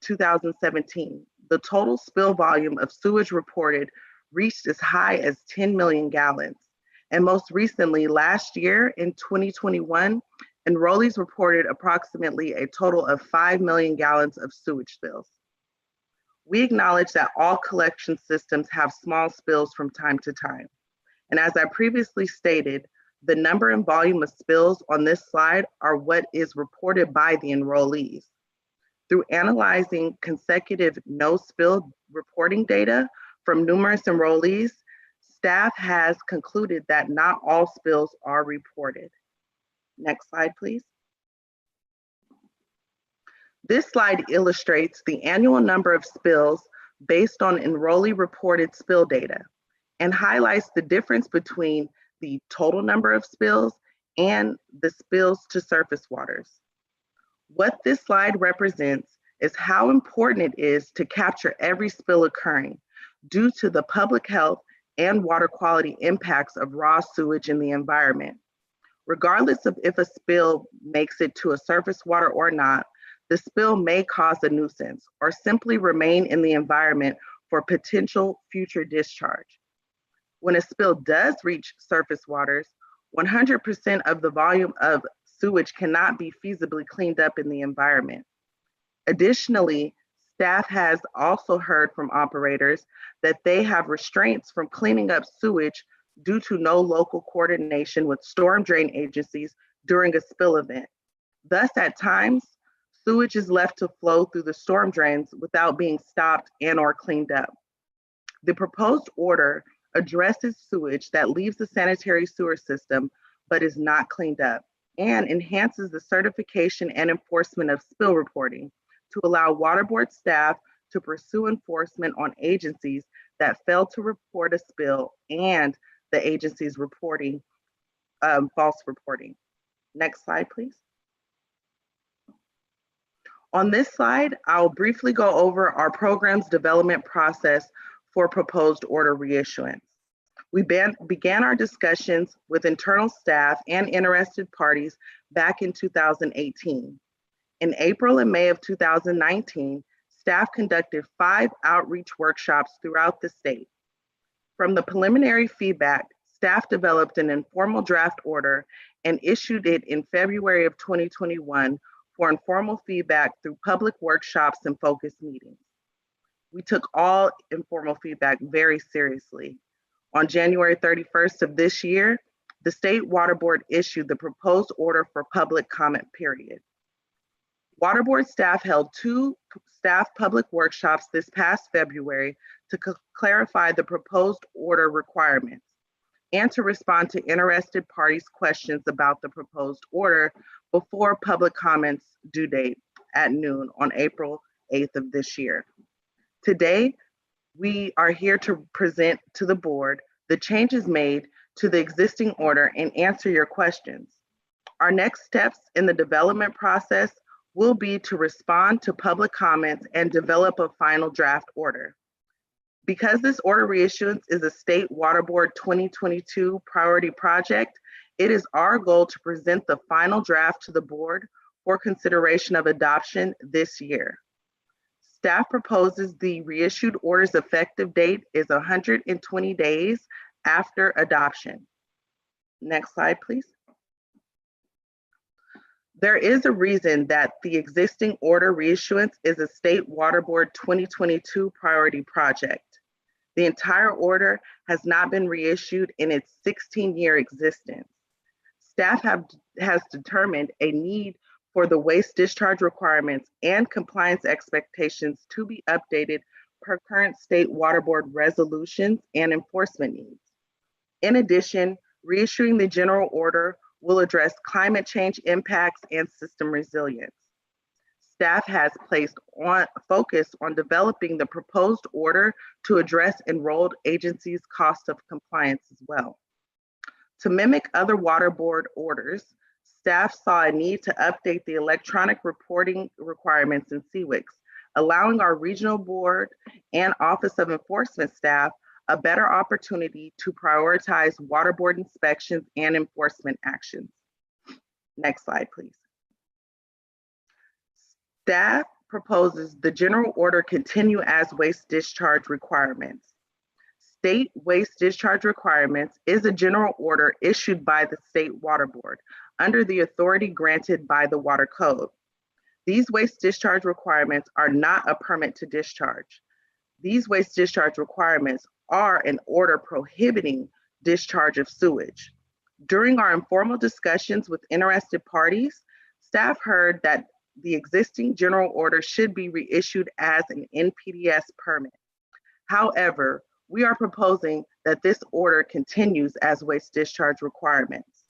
2017, the total spill volume of sewage reported reached as high as 10 million gallons. And most recently, last year in 2021, enrollees reported approximately a total of 5 million gallons of sewage spills. We acknowledge that all collection systems have small spills from time to time. And as I previously stated, the number and volume of spills on this slide are what is reported by the enrollees. Through analyzing consecutive no-spill reporting data from numerous enrollees, staff has concluded that not all spills are reported. Next slide, please. This slide illustrates the annual number of spills based on enrollee reported spill data and highlights the difference between the total number of spills and the spills to surface waters. What this slide represents is how important it is to capture every spill occurring due to the public health and water quality impacts of raw sewage in the environment. Regardless of if a spill makes it to a surface water or not, the spill may cause a nuisance or simply remain in the environment for potential future discharge. When a spill does reach surface waters, 100% of the volume of sewage cannot be feasibly cleaned up in the environment. Additionally, staff has also heard from operators that they have restraints from cleaning up sewage due to no local coordination with storm drain agencies during a spill event. Thus, at times, sewage is left to flow through the storm drains without being stopped and/or cleaned up. The proposed order addresses sewage that leaves the sanitary sewer system but is not cleaned up, and enhances the certification and enforcement of spill reporting to allow water board staff to pursue enforcement on agencies that fail to report a spill and the agencies reporting false reporting. Next slide, please. On this slide, I'll briefly go over our program's development process for proposed order reissuance. We began our discussions with internal staff and interested parties back in 2018. In April and May of 2019, staff conducted 5 outreach workshops throughout the state. From the preliminary feedback, staff developed an informal draft order and issued it in February of 2021 for informal feedback through public workshops and focus meetings. We took all informal feedback very seriously. On January 31st of this year, the State Water Board issued the proposed order for public comment period. Water Board staff held 2 staff public workshops this past February to clarify the proposed order requirements and to respond to interested parties' questions about the proposed order before public comments due date at noon on April 8th of this year. Today, we are here to present to the board the changes made to the existing order and answer your questions. Our next steps in the development process will be to respond to public comments and develop a final draft order. Because this order reissuance is a State Water Board 2022 priority project, it is our goal to present the final draft to the board for consideration of adoption this year. Staff proposes the reissued order's effective date is 120 days after adoption. Next slide, please. There is a reason that the existing order reissuance is a State Water Board 2022 priority project. The entire order has not been reissued in its 16-year existence. Staff has determined a need for the waste discharge requirements and compliance expectations to be updated per current State Water Board resolutions and enforcement needs. In addition, reissuing the general order will address climate change impacts and system resilience. Staff has placed focus on developing the proposed order to address enrolled agencies' cost of compliance as well. To mimic other water board orders, staff saw a need to update the electronic reporting requirements in CWICS, allowing our regional board and Office of Enforcement staff a better opportunity to prioritize water board inspections and enforcement actions. Next slide, please. Staff proposes the general order continue as waste discharge requirements. State waste discharge requirements is a general order issued by the State Water Board under the authority granted by the Water Code. These waste discharge requirements are not a permit to discharge. These waste discharge requirements are an order prohibiting discharge of sewage. During our informal discussions with interested parties, staff heard that the existing general order should be reissued as an NPDES permit. However, we are proposing that this order continues as waste discharge requirements.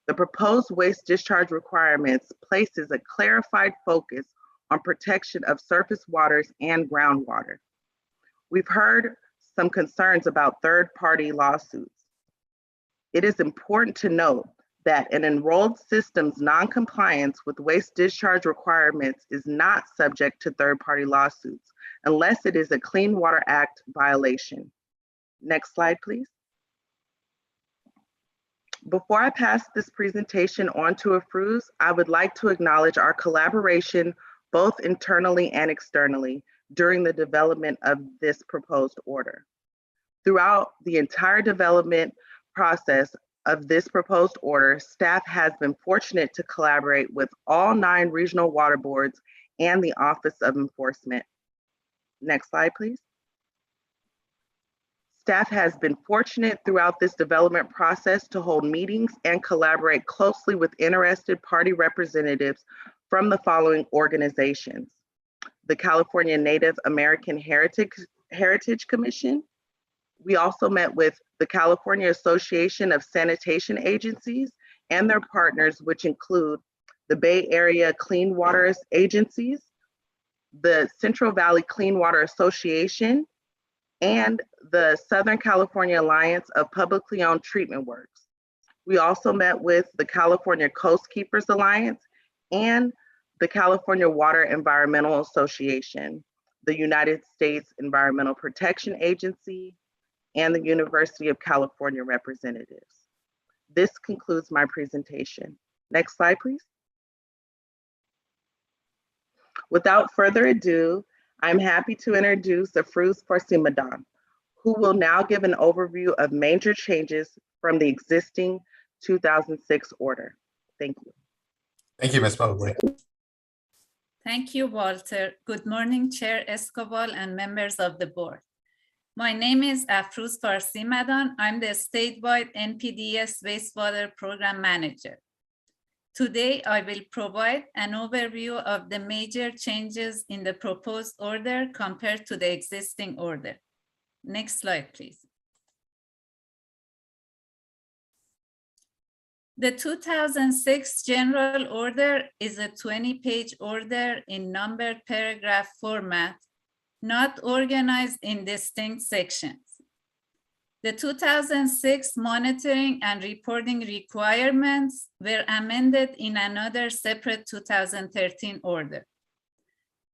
The proposed waste discharge requirements places a clarified focus on protection of surface waters and groundwater. We've heard some concerns about third-party lawsuits. It is important to note that an enrolled system's non-compliance with waste discharge requirements is not subject to third-party lawsuits unless it is a Clean Water Act violation. Next slide, please. Before I pass this presentation on to Afrouz, I would like to acknowledge our collaboration both internally and externally during the development of this proposed order. Throughout the entire development process of this proposed order, staff has been fortunate to collaborate with all 9 regional water boards and the Office of Enforcement. Next slide, please. Staff has been fortunate throughout this development process to hold meetings and collaborate closely with interested party representatives from the following organizations: the California Native American Heritage Commission. We also met with the California Association of Sanitation Agencies and their partners, which include the Bay Area Clean Water Agencies, the Central Valley Clean Water Association, and the Southern California Alliance of Publicly Owned Treatment Works. We also met with the California Coast Keepers Alliance and the California Water Environmental Association, the United States Environmental Protection Agency, and the University of California representatives. This concludes my presentation. Next slide, please. Without further ado, I'm happy to introduce SWRCB, who will now give an overview of major changes from the existing 2006 order. Thank you. Thank you, Ms. Mobley. Thank you, Walter. Good morning, Chair Escobar and members of the board. My name is Afrouz Farsi-Madan. I'm the statewide NPDES Wastewater Program Manager. Today, I will provide an overview of the major changes in the proposed order compared to the existing order. Next slide, please. The 2006 General Order is a 20-page order in numbered paragraph format, not organized in distinct sections. The 2006 monitoring and reporting requirements were amended in another separate 2013 order.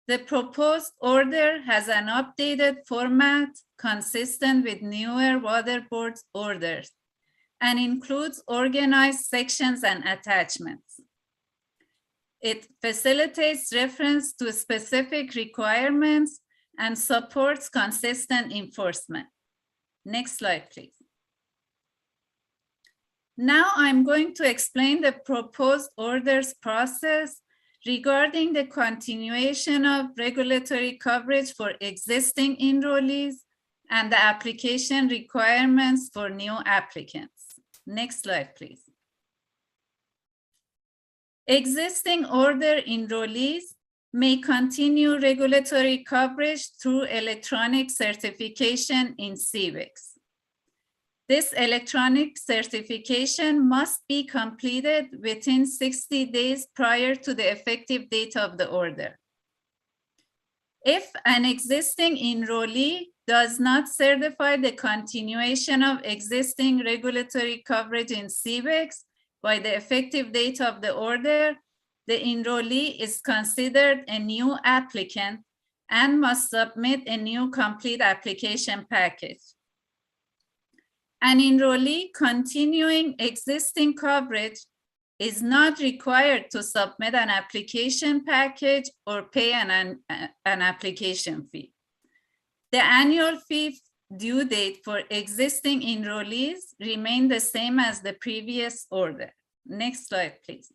The proposed order has an updated format consistent with newer Water Board orders and includes organized sections and attachments. It facilitates reference to specific requirements and supports consistent enforcement. Next slide, please. Now I'm going to explain the proposed orders process regarding the continuation of regulatory coverage for existing enrollees and the application requirements for new applicants. Next slide, please. Existing order enrollees may continue regulatory coverage through electronic certification in CVEX. This electronic certification must be completed within 60 days prior to the effective date of the order. If an existing enrollee does not certify the continuation of existing regulatory coverage in CVEX by the effective date of the order, the enrollee is considered a new applicant and must submit a new complete application package. An enrollee continuing existing coverage is not required to submit an application package or pay an application fee. The annual fee due date for existing enrollees remain the same as the previous order. Next slide, please.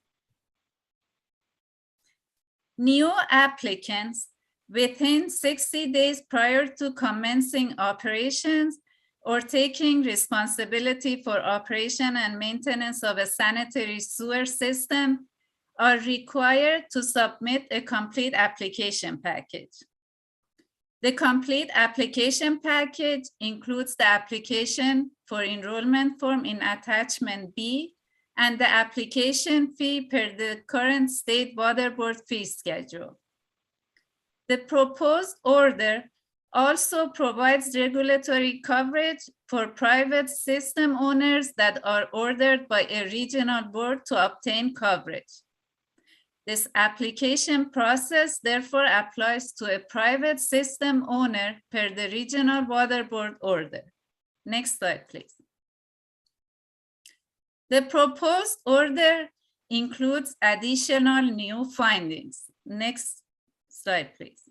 New applicants within 60 days prior to commencing operations or taking responsibility for operation and maintenance of a sanitary sewer system are required to submit a complete application package. The complete application package includes the application for enrollment form in attachment B and the application fee per the current state water board fee schedule. The proposed order also provides regulatory coverage for private system owners that are ordered by a regional board to obtain coverage. This application process therefore applies to a private system owner per the regional water board order. Next slide, please. The proposed order includes additional new findings. Next slide, please.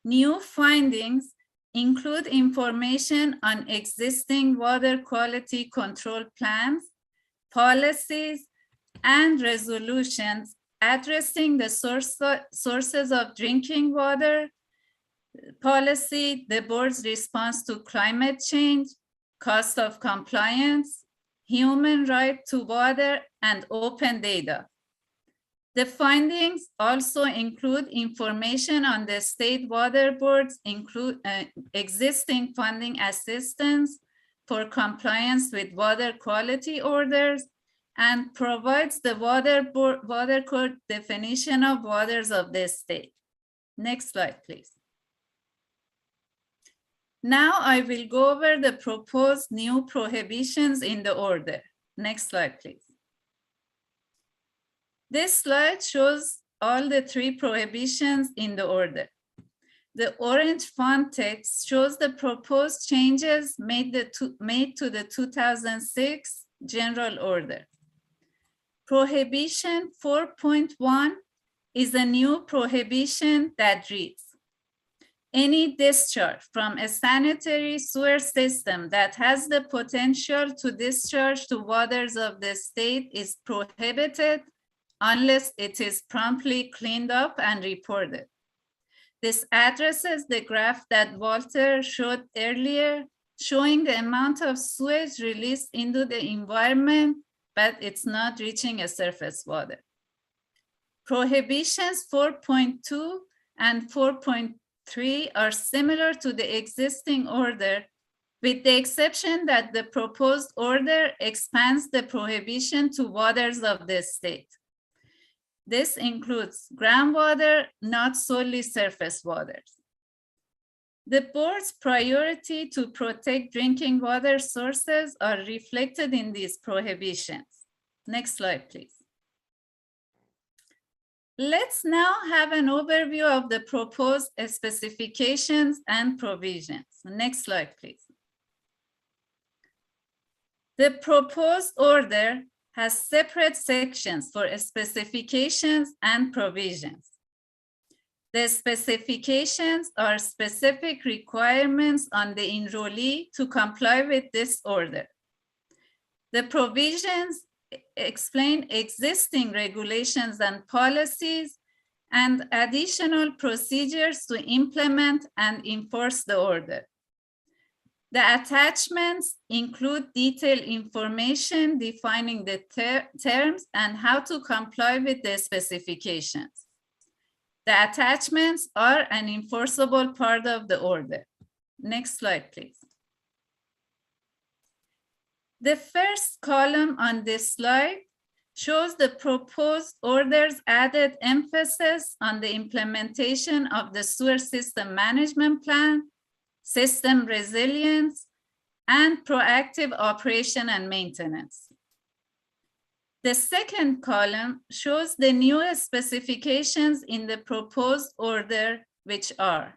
New findings include information on existing water quality control plans, policies, and resolutions addressing the sources of drinking water, policy, the board's response to climate change, cost of compliance, human right to water, and open data. The findings also include information on the state water boards, existing funding assistance for compliance with water quality orders, and provides the water code definition of waters of the state. Next slide, please. Now I will go over the proposed new prohibitions in the order. Next slide, please. This slide shows all the 3 prohibitions in the order. The orange font text shows the proposed changes made to the 2006 General Order. Prohibition 4.1 is a new prohibition that reads, any discharge from a sanitary sewer system that has the potential to discharge to waters of the state is prohibited unless it is promptly cleaned up and reported. This addresses the graph that Walter showed earlier, showing the amount of sewage released into the environment, but it's not reaching a surface water. Prohibitions 4.2 and 4.3 are similar to the existing order, with the exception that the proposed order expands the prohibition to waters of the state. This includes groundwater, not solely surface waters. The board's priority to protect drinking water sources are reflected in these prohibitions. Next slide, please. Let's now have an overview of the proposed specifications and provisions. Next slide, please. The proposed order has separate sections for specifications and provisions. The specifications are specific requirements on the enrollee to comply with this order. The provisions explain existing regulations and policies and additional procedures to implement and enforce the order. The attachments include detailed information defining the terms and how to comply with the specifications. The attachments are an enforceable part of the order. Next slide, please. The first column on this slide shows the proposed order's added emphasis on the implementation of the sewer system management plan, system resilience, and proactive operation and maintenance. The second column shows the newest specifications in the proposed order, which are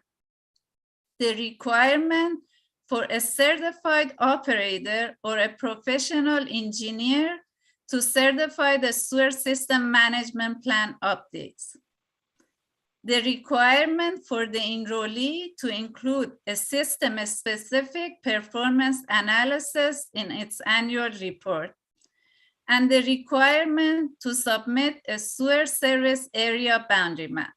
the requirement for a certified operator or a professional engineer to certify the sewer system management plan updates. The requirement for the enrollee to include a system-specific performance analysis in its annual report, and the requirement to submit a sewer service area boundary map.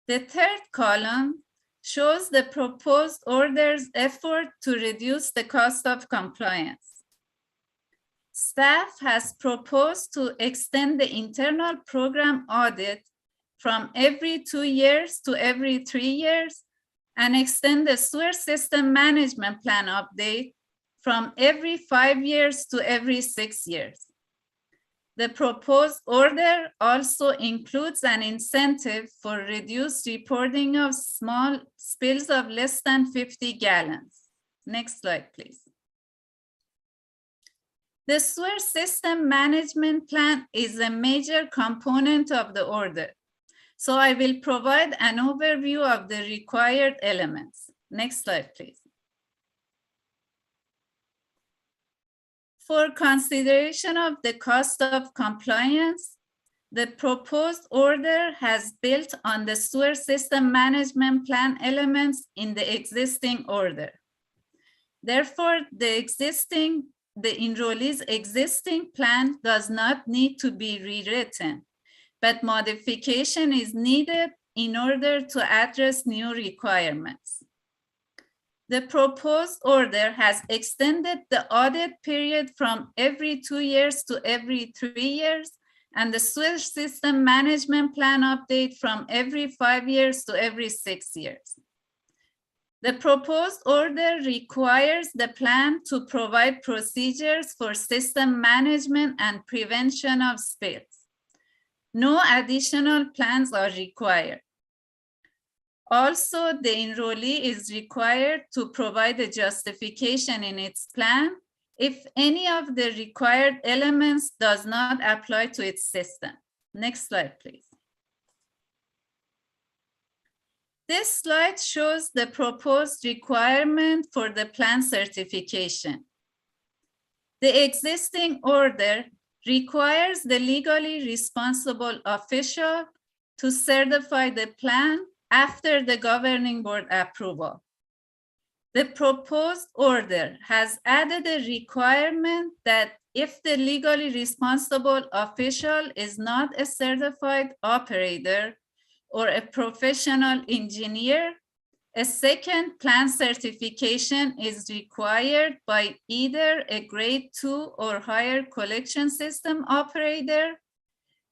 The third column shows the proposed order's effort to reduce the cost of compliance. Staff has proposed to extend the internal program audit from every 2 years to every 3 years, and extend the sewer system management plan update from every 5 years to every 6 years. The proposed order also includes an incentive for reduced reporting of small spills of less than 50 gallons. Next slide, please. The sewer system management plan is a major component of the order, so I will provide an overview of the required elements. Next slide, please. For consideration of the cost of compliance, the proposed order has built on the sewer system management plan elements in the existing order. Therefore, the enrollee's existing plan does not need to be rewritten, but modification is needed in order to address new requirements. The proposed order has extended the audit period from every 2 years to every 3 years, and the sewage system management plan update from every 5 years to every 6 years. The proposed order requires the plan to provide procedures for system management and prevention of spills. No additional plans are required. Also, the enrollee is required to provide a justification in its plan if any of the required elements does not apply to its system. Next slide, please. This slide shows the proposed requirement for the plan certification. The existing order requires the legally responsible official to certify the plan after the governing board approval. The proposed order has added a requirement that if the legally responsible official is not a certified operator or a professional engineer, a second plan certification is required by either a grade 2 or higher collection system operator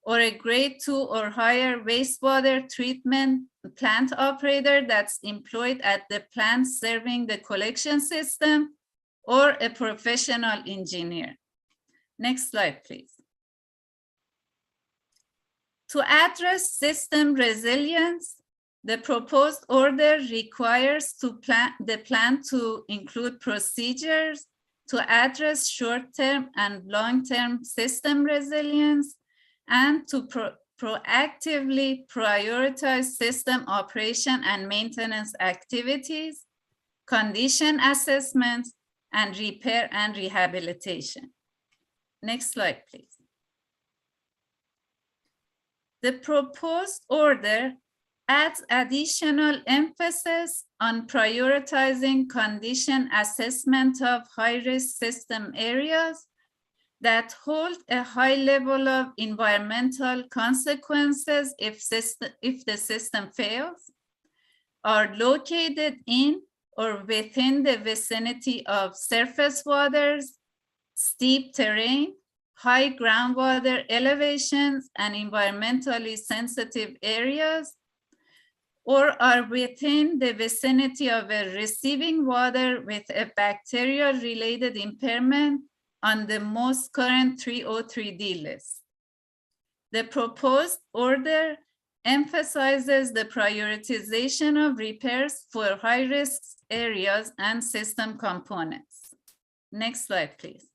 or a grade 2 or higher wastewater treatment plant operator that's employed at the plant serving the collection system, or a professional engineer. Next slide, please. To address system resilience, the proposed order requires the plan to include procedures to address short-term and long-term system resilience and to proactively prioritize system operation and maintenance activities, condition assessments, and repair and rehabilitation. Next slide, please. The proposed order adds additional emphasis on prioritizing condition assessment of high-risk system areas that hold a high level of environmental consequences if the system fails, are located in or within the vicinity of surface waters, steep terrain, high groundwater elevations, and environmentally sensitive areas, or are within the vicinity of a receiving water with a bacterial-related impairment on the most current 303D list. The proposed order emphasizes the prioritization of repairs for high-risk areas and system components. Next slide, please.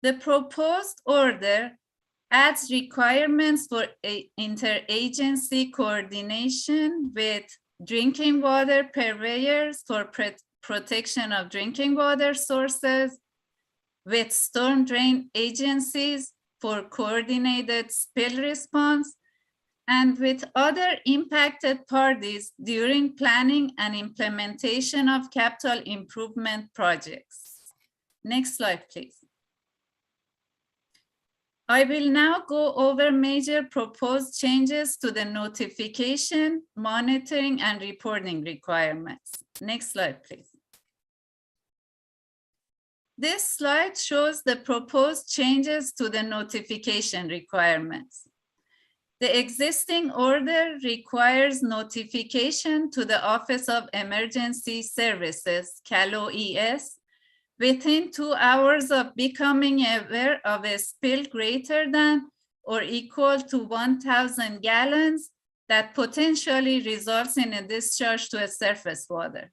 The proposed order adds requirements for interagency coordination with drinking water purveyors for protection of drinking water sources, with storm drain agencies for coordinated spill response, and with other impacted parties during planning and implementation of capital improvement projects. Next slide, please. I will now go over major proposed changes to the notification, monitoring, and reporting requirements. Next slide, please. This slide shows the proposed changes to the notification requirements. The existing order requires notification to the Office of Emergency Services, CALO-ES, within 2 hours of becoming aware of a spill greater than or equal to 1,000 gallons that potentially results in a discharge to a surface water.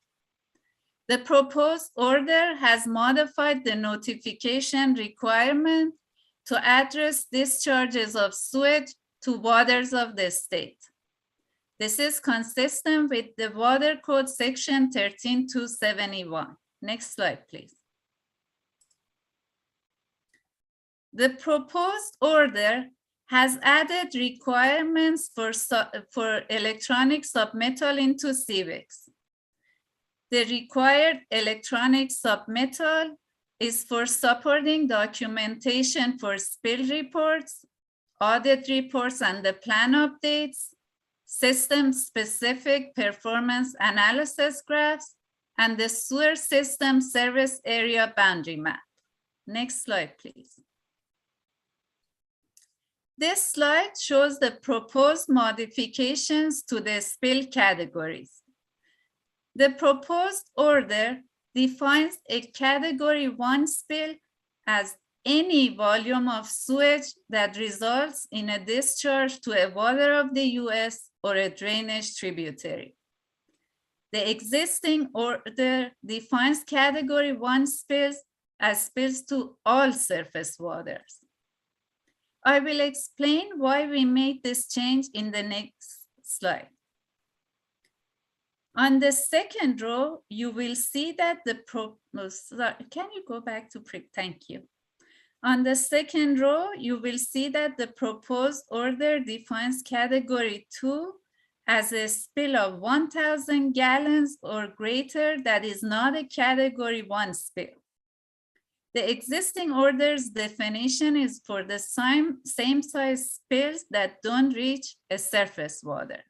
The proposed order has modified the notification requirement to address discharges of sewage to waters of the state. This is consistent with the Water Code Section 13271. Next slide, please. The proposed order has added requirements for electronic submittal into CVIX. The required electronic submittal is for supporting documentation for spill reports, audit reports and the plan updates, system-specific performance analysis graphs, and the sewer system service area boundary map. Next slide, please. This slide shows the proposed modifications to the spill categories. The proposed order defines a Category 1 spill as any volume of sewage that results in a discharge to a water of the US or a drainage tributary. The existing order defines Category 1 spills as spills to all surface waters. I will explain why we made this change in the next slide. On the second row, you will see that the can you go back to thank you. On the second row, you will see that the proposed order defines Category 2 as a spill of 1,000 gallons or greater that is not a Category 1 spill. The existing order's definition is for the same size spills that don't reach a surface water.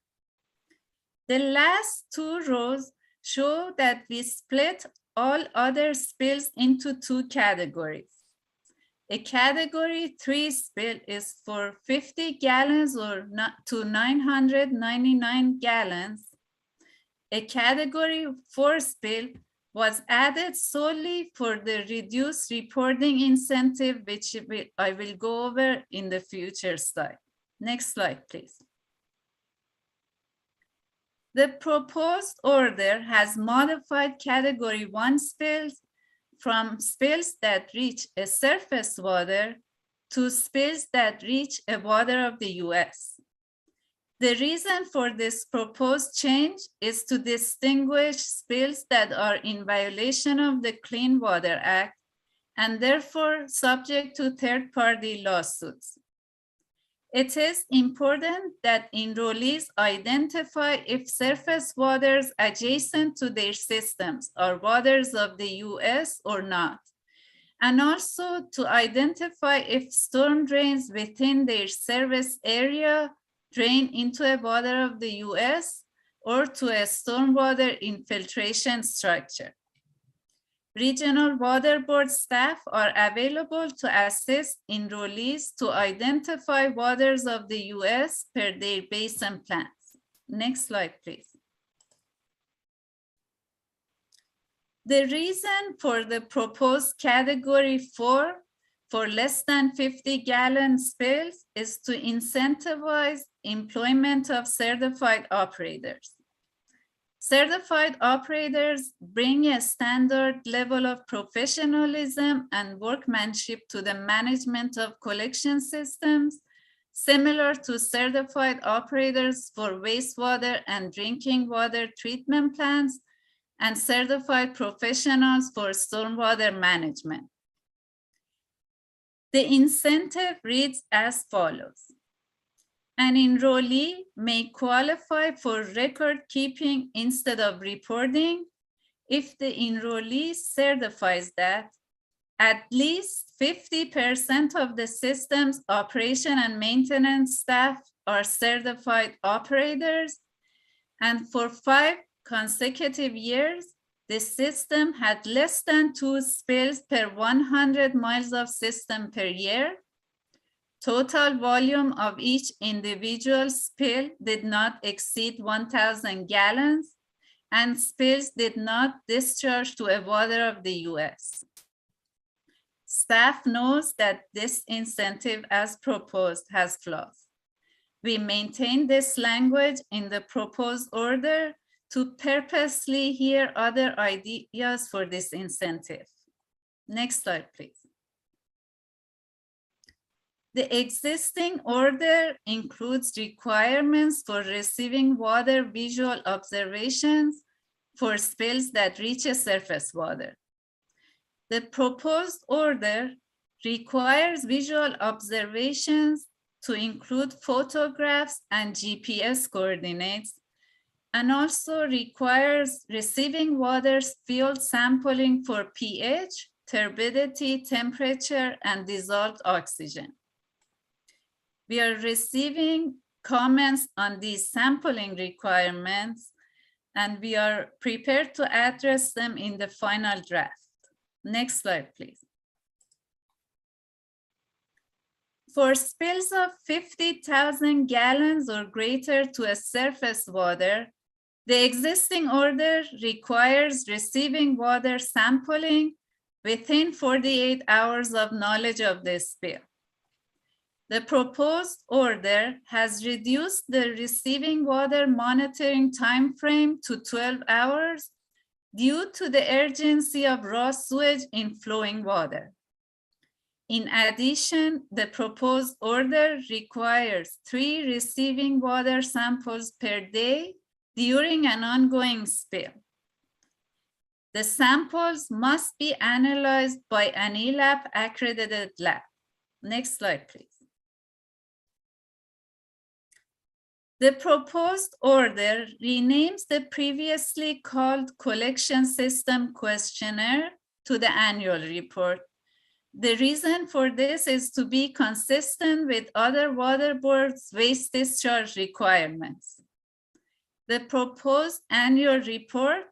The last two rows show that we split all other spills into two categories. A Category 3 spill is for 50 gallons or to 999 gallons. A Category 4 spill was added solely for the reduced reporting incentive, which I will go over in the future slide. Next slide, please. The proposed order has modified Category 1 spills from spills that reach a surface water to spills that reach a water of the US. The reason for this proposed change is to distinguish spills that are in violation of the Clean Water Act and therefore subject to third-party lawsuits. It is important that enrollees identify if surface waters adjacent to their systems are waters of the US or not, and also to identify if storm drains within their service area drain into a water of the US or to a stormwater infiltration structure. Regional water board staff are available to assist enrollees to identify waters of the US per their basin plans. Next slide, please. The reason for the proposed Category 4 for less than 50 gallon spills is to incentivize employment of certified operators. Certified operators bring a standard level of professionalism and workmanship to the management of collection systems, similar to certified operators for wastewater and drinking water treatment plants, and certified professionals for stormwater management. The incentive reads as follows. An enrollee may qualify for record keeping instead of reporting if the enrollee certifies that at least 50% of the system's operation and maintenance staff are certified operators, and for 5 consecutive years, the system had less than 2 spills per 100 miles of system per year. Total volume of each individual spill did not exceed 1,000 gallons, and spills did not discharge to a water of the US. Staff knows that this incentive as proposed has flaws. We maintain this language in the proposed order to purposely hear other ideas for this incentive. Next slide, please. The existing order includes requirements for receiving water visual observations for spills that reach a surface water. The proposed order requires visual observations to include photographs and GPS coordinates, and also requires receiving water's field sampling for pH, turbidity, temperature, and dissolved oxygen. We are receiving comments on these sampling requirements, and we are prepared to address them in the final draft. Next slide, please. For spills of 50,000 gallons or greater to a surface water, the existing order requires receiving water sampling within 48 hours of knowledge of the spill. The proposed order has reduced the receiving water monitoring timeframe to 12 hours due to the urgency of raw sewage in flowing water. In addition, the proposed order requires 3 receiving water samples per day during an ongoing spill. The samples must be analyzed by an ELAP accredited lab. Next slide, please. The proposed order renames the previously called Collection System Questionnaire to the annual report. The reason for this is to be consistent with other water boards' waste discharge requirements. The proposed annual report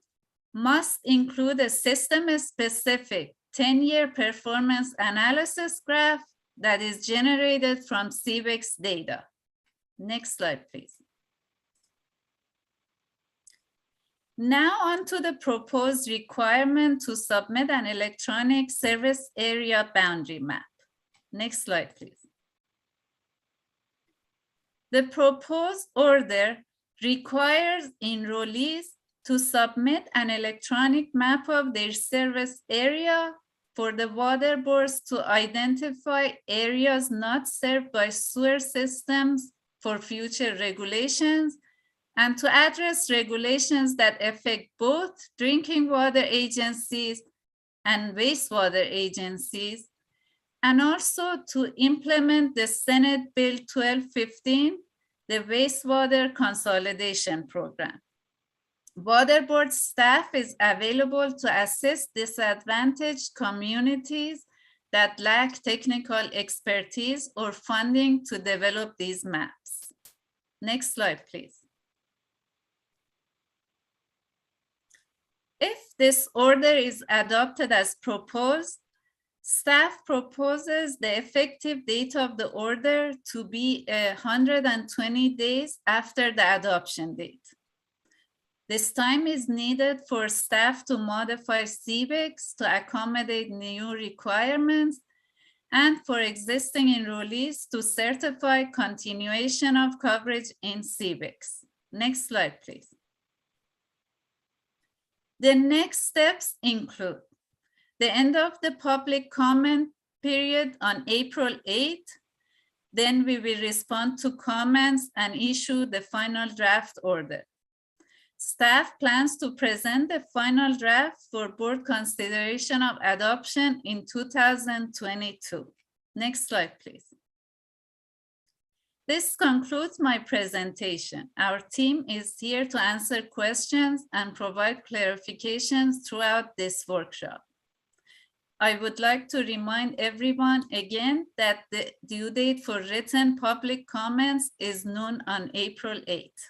must include a system-specific 10-year performance analysis graph that is generated from CWEX data. Next slide, please. Now on to the proposed requirement to submit an electronic service area boundary map. Next slide, please. The proposed order requires enrollees to submit an electronic map of their service area for the water boards to identify areas not served by sewer systems for future regulations and to address regulations that affect both drinking water agencies and wastewater agencies, and also to implement the Senate Bill 1215, the Wastewater Consolidation Program. Water board staff is available to assist disadvantaged communities that lack technical expertise or funding to develop these maps. Next slide, please. If this order is adopted as proposed, staff proposes the effective date of the order to be 120 days after the adoption date. This time is needed for staff to modify CWEX to accommodate new requirements and for existing enrollees to certify continuation of coverage in CWEX. Next slide, please. The next steps include the end of the public comment period on April 8th. Then we will respond to comments and issue the final draft order. Staff plans to present the final draft for board consideration of adoption in 2022. Next slide, please. This concludes my presentation. Our team is here to answer questions and provide clarifications throughout this workshop. I would like to remind everyone again that the due date for written public comments is noon on April 8th.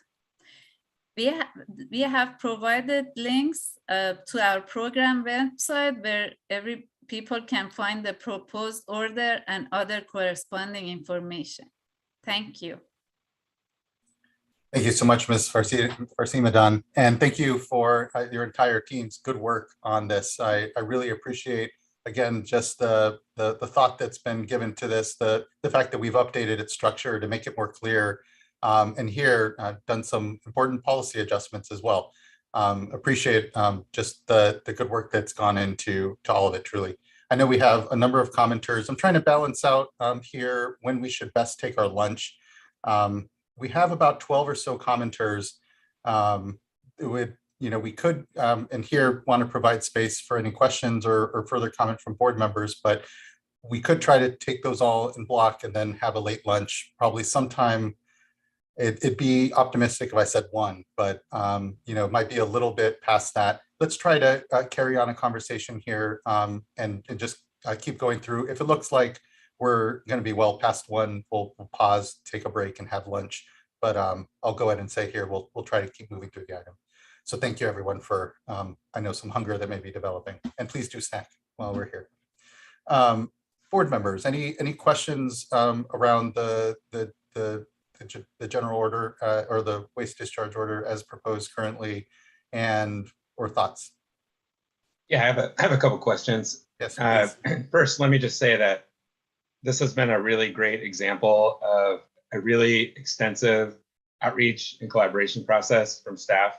We have provided links to our program website where people can find the proposed order and other corresponding information. Thank you. Thank you so much, Ms. Farsimadan, and thank you for your entire team's good work on this. I really appreciate, again, just the thought that's been given to this, the fact that we've updated its structure to make it more clear, and here done some important policy adjustments as well. Appreciate just the good work that's gone into all of it, truly. I know we have a number of commenters. I'm trying to balance out here when we should best take our lunch. We have about 12 or so commenters. We could, and here want to provide space for any questions or further comment from board members, but we could try to take those all in block and then have a late lunch, probably sometime. It'd be optimistic if I said 1, but it might be a little bit past that. Let's try to carry on a conversation here and just keep going through. If it looks like we're going to be well past 1. We'll pause, take a break, and have lunch. But I'll go ahead and say here, we'll try to keep moving through the item. So thank you, everyone, for I know some hunger that may be developing, and please do snack while we're here. Board members, any questions around the general order or the waste discharge order as proposed currently, and or thoughts? Yeah, I have a couple questions. Yes. First, let me just say that this has been a really great example of a really extensive outreach and collaboration process from staff.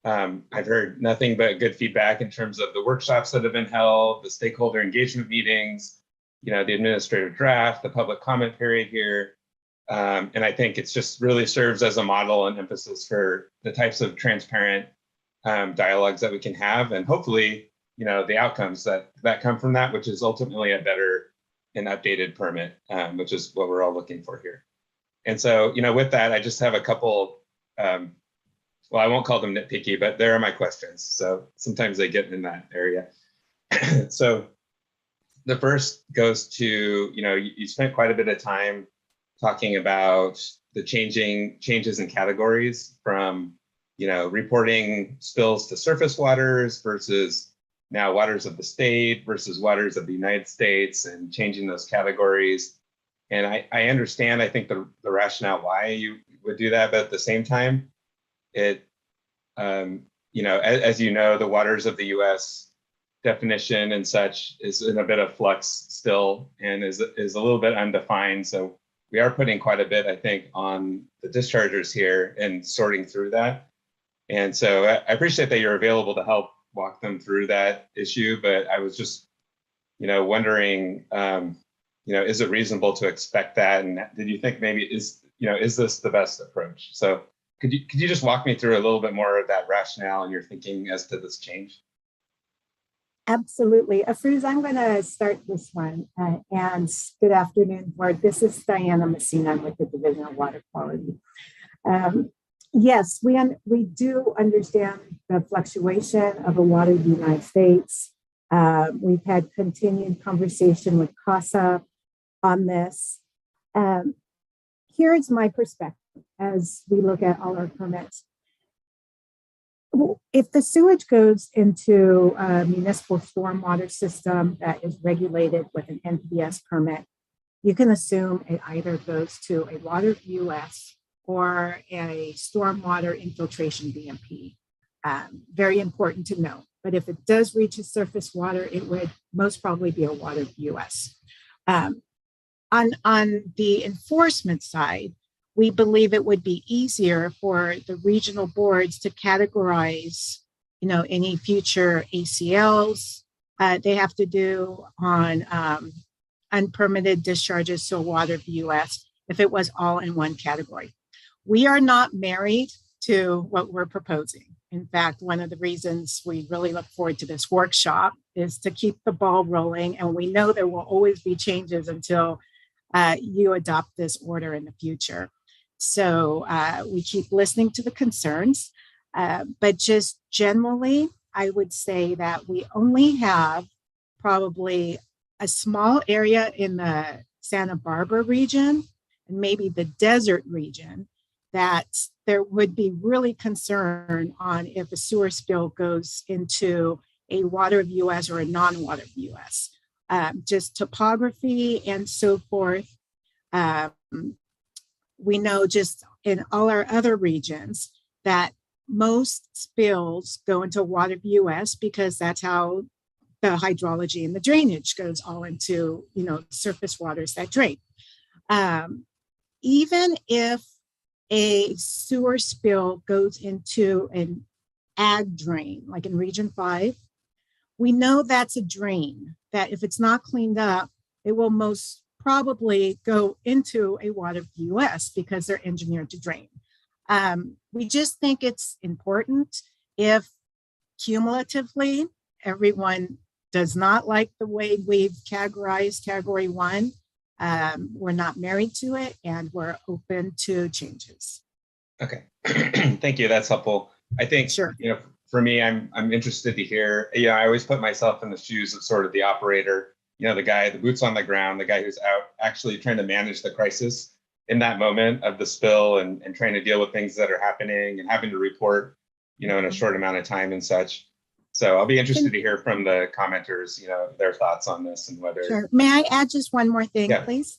I've heard nothing but good feedback in terms of the workshops that have been held, the stakeholder engagement meetings, the administrative draft, the public comment period here. And I think it's just really serves as a model and emphasis for the types of transparent dialogues that we can have, and hopefully, the outcomes that come from that, which is ultimately a better and updated permit, which is what we're all looking for here. And so, with that, I just have a couple, well, I won't call them nitpicky, but there are my questions. So sometimes they get in that area. So the first goes to, you spent quite a bit of time talking about the changes in categories from, reporting spills to surface waters versus now waters of the state versus waters of the United States, and changing those categories. And I understand, I think the rationale why you would do that, but at the same time, it, as you know, the waters of the US definition and such is in a bit of flux still, and is a little bit undefined. So we are putting quite a bit, I think, on the dischargers here and sorting through that. And so I appreciate that you're available to help walk them through that issue, but I was just, wondering, is it reasonable to expect that? And did you think maybe is this the best approach? So could you just walk me through a little bit more of that rationale and your thinking as to this change? Absolutely. Afruz, I'm going to start this one. And good afternoon, board. This is Diana Messina. I'm with the Division of Water Quality. Yes, we do understand the fluctuation of the water in the United States. We've had continued conversation with CASA on this. Here's my perspective as we look at all our permits. If the sewage goes into a municipal stormwater system that is regulated with an NPDES permit, you can assume it either goes to a water US or a stormwater infiltration BMP. Very important to know. But if it does reach a surface water, it would most probably be a water US. On the enforcement side, we believe it would be easier for the regional boards to categorize, any future ACLs they have to do on unpermitted discharges to water US if it was all in one category. We are not married to what we're proposing. In fact, one of the reasons we really look forward to this workshop is to keep the ball rolling. And we know there will always be changes until you adopt this order in the future. So we keep listening to the concerns, but just generally, I would say that we only have probably a small area in the Santa Barbara region and maybe the desert region that there would be really concern on if a sewer spill goes into a water of US or a non-water of US. Just topography and so forth. We know just in all our other regions that most spills go into water of US because that's how the hydrology and the drainage goes all into, surface waters that drain. Even if a sewer spill goes into an ag drain, like in Region 5, we know that's a drain that if it's not cleaned up, it will most probably go into a water of US because they're engineered to drain. We just think it's important if cumulatively everyone does not like the way we've categorized Category 1. We're not married to it and we're open to changes. Okay, thank you. That's helpful. I think, sure. For me, I'm interested to hear, I always put myself in the shoes of sort of the operator the boots on the ground, the guy who's out actually trying to manage the crisis in that moment of the spill and trying to deal with things that are happening and having to report, in a short amount of time and such. So I'll be interested to hear from the commenters, their thoughts on this and whether. Sure. May I add just one more thing, Yeah. please?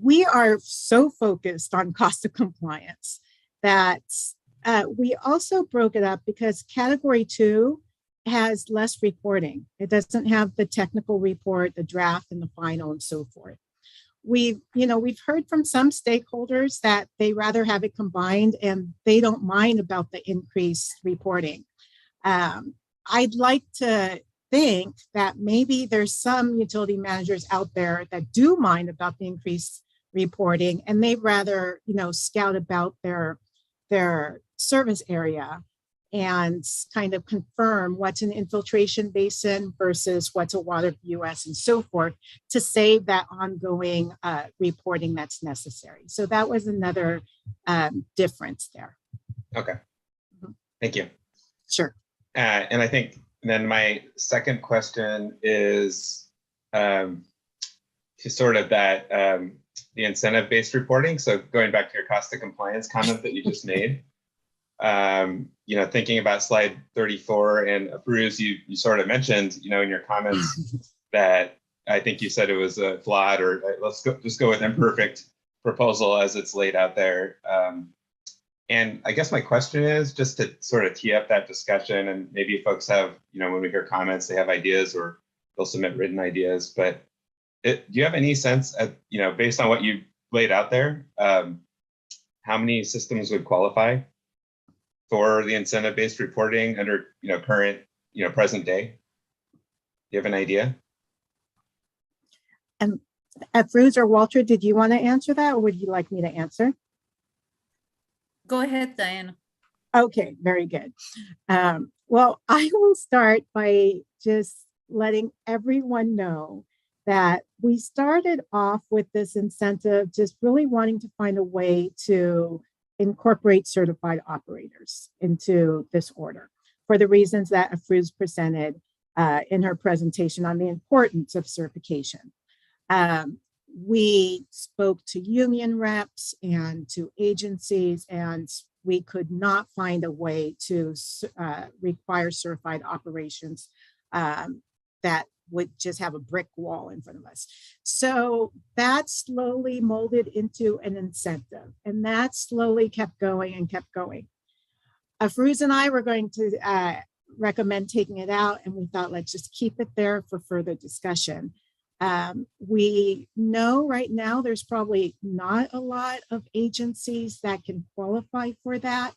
We are so focused on cost of compliance that we also broke it up because category 2 has less reporting. It doesn't have the technical report, the draft and the final and so forth. We've heard from some stakeholders that they rather have it combined and they don't mind about the increased reporting. I'd like to think that maybe there's some utility managers out there that do mind about the increased reporting and they'd rather, scout about their service area and kind of confirm what's an infiltration basin versus what's a water US and so forth to save that ongoing reporting that's necessary. So that was another difference there. Okay, thank you. Sure. And I think then my second question is sort of that the incentive-based reporting. So going back to your cost of compliance comment that you just made, thinking about slide 34 and Bruce, you sort of mentioned, in your comments that I think you said it was a flawed or let's go with imperfect proposal as it's laid out there. And I guess my question is just to sort of tee up that discussion, and maybe folks have, when we hear comments, they have ideas or they'll submit written ideas, but do you have any sense based on what you laid out there, how many systems would qualify for the incentive-based reporting under, current, present day? Do you have an idea? And Bruce or Walter, did you want to answer that or would you like me to answer? Go ahead, Diana. Okay, very good. Well, I will start by just letting everyone know that we started off with this incentive, just really wanting to find a way to incorporate certified operators into this order for the reasons that Afruz presented in her presentation on the importance of certification. We spoke to union reps and to agencies, and we could not find a way to require certified operations that would just have a brick wall in front of us. So that slowly molded into an incentive, and that slowly kept going and kept going. Afruz and I were going to recommend taking it out, and we thought, let's just keep it there for further discussion. We know right now there's probably not a lot of agencies that can qualify for that,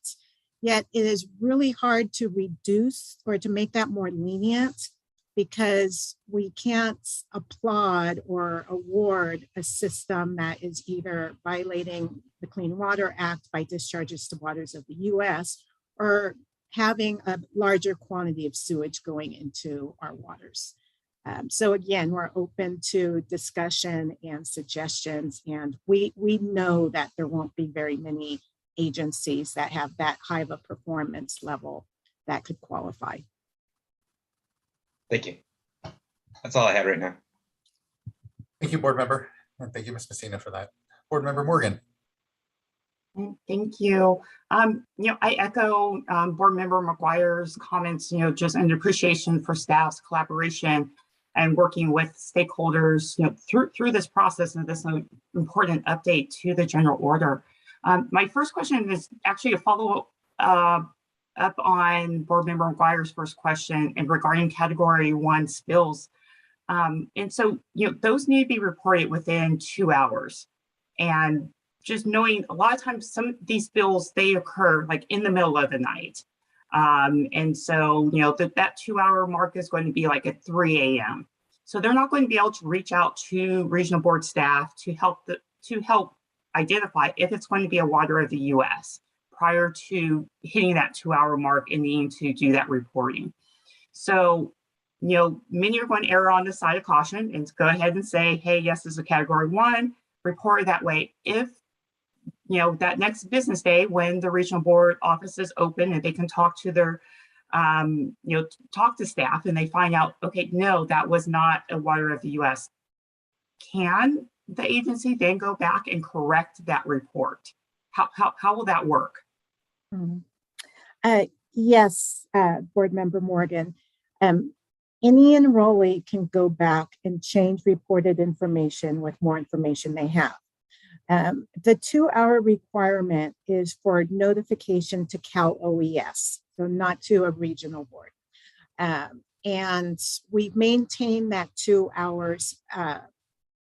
yet it is really hard to reduce or to make that more lenient because we can't applaud or award a system that is either violating the Clean Water Act by discharges to waters of the US or having a larger quantity of sewage going into our waters. So again, we're open to discussion and suggestions, and we know that there won't be very many agencies that have that high of a performance level that could qualify. Thank you. That's all I had right now. Thank you, board member. And thank you, Ms. Messina, for that. Board member Morgan. Thank you. I echo board member McGuire's comments, just an appreciation for staff's collaboration and working with stakeholders, through this process and this important update to the general order. My first question is actually a follow up on board member McGuire's first question and regarding category 1 spills. And so, those need to be reported within 2 hours. And just knowing a lot of times some of these spills, they occur like in the middle of the night. And so, that 2 hour mark is going to be like at 3 a.m. So they're not going to be able to reach out to regional board staff to help identify if it's going to be a water of the US prior to hitting that 2 hour mark and needing to do that reporting. So, many are going to err on the side of caution and go ahead and say, hey, yes, this is a category 1, report it that way. If that next business day when the regional board office is open and they can talk to their talk to staff and they find out, okay, no, that was not a water of the US. Can the agency then go back and correct that report? How will that work? Yes, Board Member Morgan. Any enrollee can go back and change reported information with more information they have. The 2-hour requirement is for notification to Cal OES, so not to a regional board. And we've maintained that 2 hours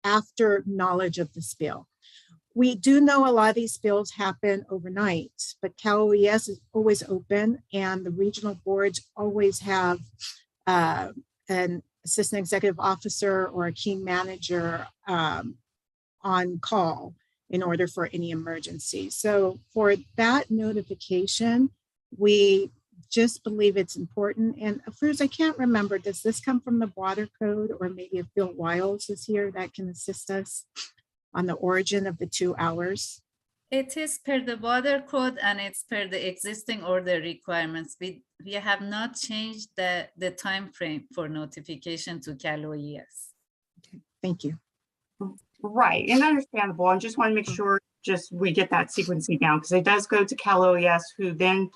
after knowledge of the spill. We do know a lot of these spills happen overnight, but Cal OES is always open and the regional boards always have an assistant executive officer or a key manager on call in order for any emergency. So for that notification, we just believe it's important. And Fruz, I can't remember, does this come from the water code, or maybe if Bill Wiles is here that can assist us on the origin of the 2 hours? It is per the water code and it's per the existing order requirements. We have not changed the time frame for notification to Cal OES. Okay, thank you. Right, and understandable. I just want to make sure we get that sequencing down, because it does go to Cal OES, who then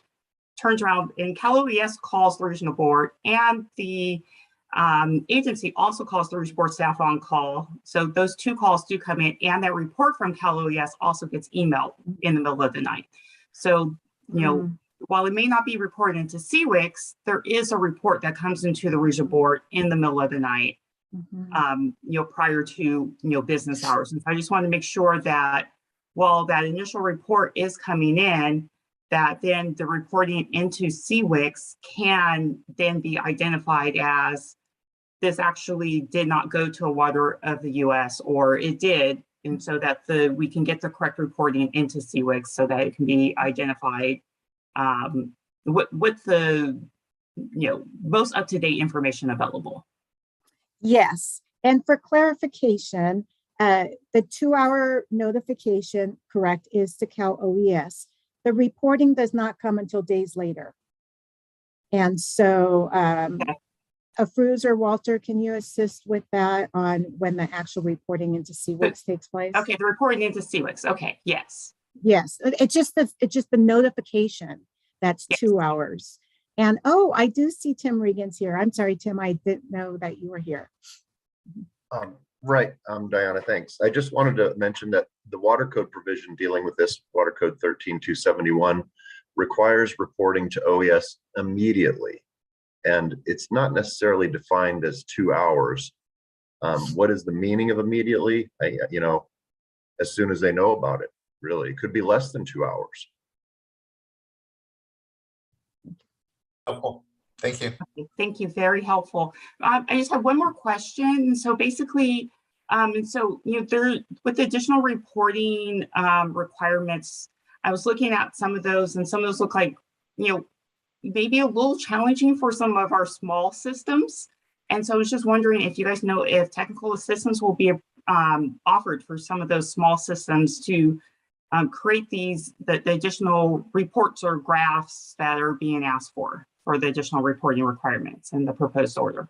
turns around and Cal OES calls the regional board, and the agency also calls the regional board staff on call. So those 2 calls do come in, and that report from Cal OES also gets emailed in the middle of the night. So, while it may not be reported into SWRCB, there is a report that comes into the regional board in the middle of the night, prior to, business hours. And so I just want to make sure that while that initial report is coming in, that then the reporting into SWRCB can then be identified as this actually did not go to a water of the US, or it did. And so that we can get the correct reporting into SWRCB so that it can be identified with the most up-to-date information available. Yes, and for clarification, the 2-hour notification, correct, is to Cal OES. The reporting does not come until days later. And so Fruz or Walter, can you assist with that on when the actual reporting into SWRCB takes place? Okay, the reporting into SWRCB. Okay, yes. Yes, it's just the notification that's 2 hours. And I do see Tim Regan's here. I'm sorry, Tim, I didn't know that you were here. Right, Diana, thanks. I just wanted to mention that the water code provision dealing with this, Water Code 13271, requires reporting to OES immediately. And it's not necessarily defined as 2 hours. What is the meaning of immediately? As soon as they know about it, really. It could be less than 2 hours. Helpful. Thank you. Thank you. Very helpful. I just have one more question. So basically, there with the additional reporting requirements, I was looking at some of those, and some of those look like, maybe a little challenging for some of our small systems. And so I was just wondering if you guys know if technical assistance will be offered for some of those small systems to create the additional reports or graphs that are being asked for the additional reporting requirements in the proposed order.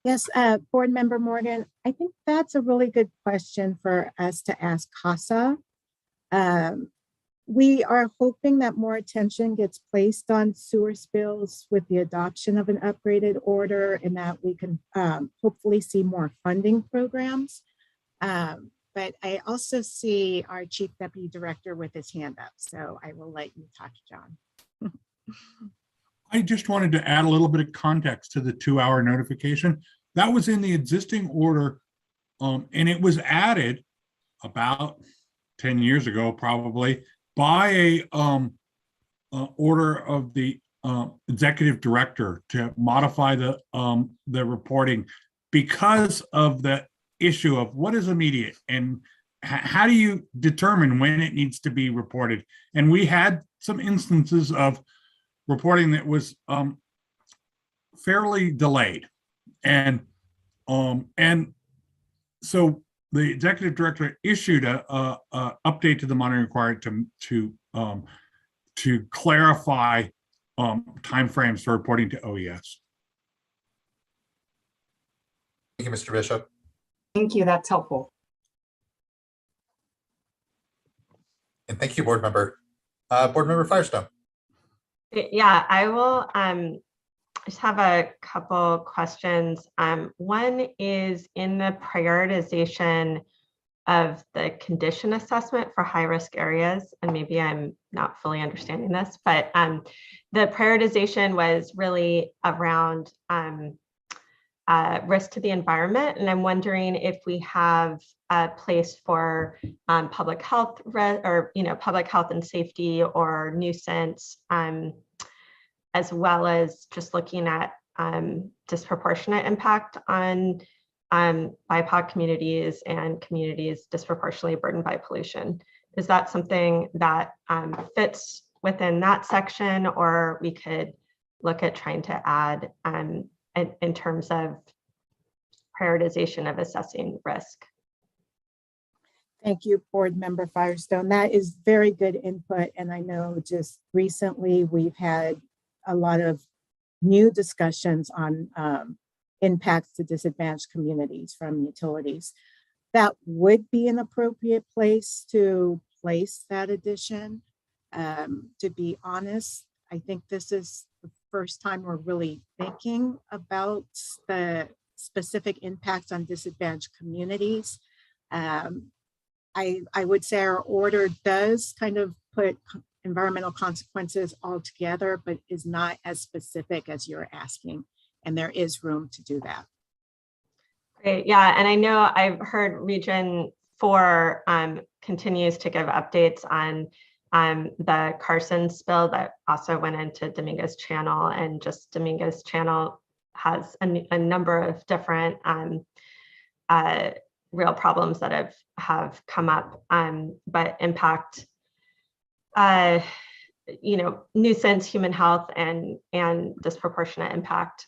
Yes, Board Member Morgan, I think that's a really good question for us to ask CASA. We are hoping that more attention gets placed on sewer spills with the adoption of an upgraded order, and that we can hopefully see more funding programs. But I also see our Chief Deputy Director with his hand up, so I will let you talk, John. I just wanted to add a little bit of context to the 2-hour notification. That was in the existing order, and it was added about 10 years ago, probably, by a order of the executive director to modify the reporting because of the issue of what is immediate and how do you determine when it needs to be reported. And we had some instances of reporting that was fairly delayed, and so the executive director issued a update to the monitoring required to clarify timeframes for reporting to OES. Thank you, Mr. Bishop. Thank you. That's helpful. And thank you, Board Member. Board Member Firestone. Yeah, I will just have a couple questions. One is in the prioritization of the condition assessment for high-risk areas, and maybe I'm not fully understanding this, but the prioritization was really around risk to the environment, and I'm wondering if we have a place for public health or public health and safety or nuisance, as well as just looking at disproportionate impact on BIPOC communities and communities disproportionately burdened by pollution. Is that something that fits within that section, or we could look at trying to add in terms of prioritization of assessing risk? Thank you, Board Member Firestone. That is very good input. And I know just recently we've had a lot of new discussions on impacts to disadvantaged communities from utilities. That would be an appropriate place to place that addition. To be honest, I think this is the first time we're really thinking about the specific impacts on disadvantaged communities. I would say our order does kind of put environmental consequences all together, but is not as specific as you're asking. And there is room to do that. Great, yeah, and I know I've heard Region 4 continues to give updates on the Carson spill that also went into Dominguez Channel, and just Dominguez Channel has a number of different real problems that have come up, but impact nuisance, human health, and disproportionate impact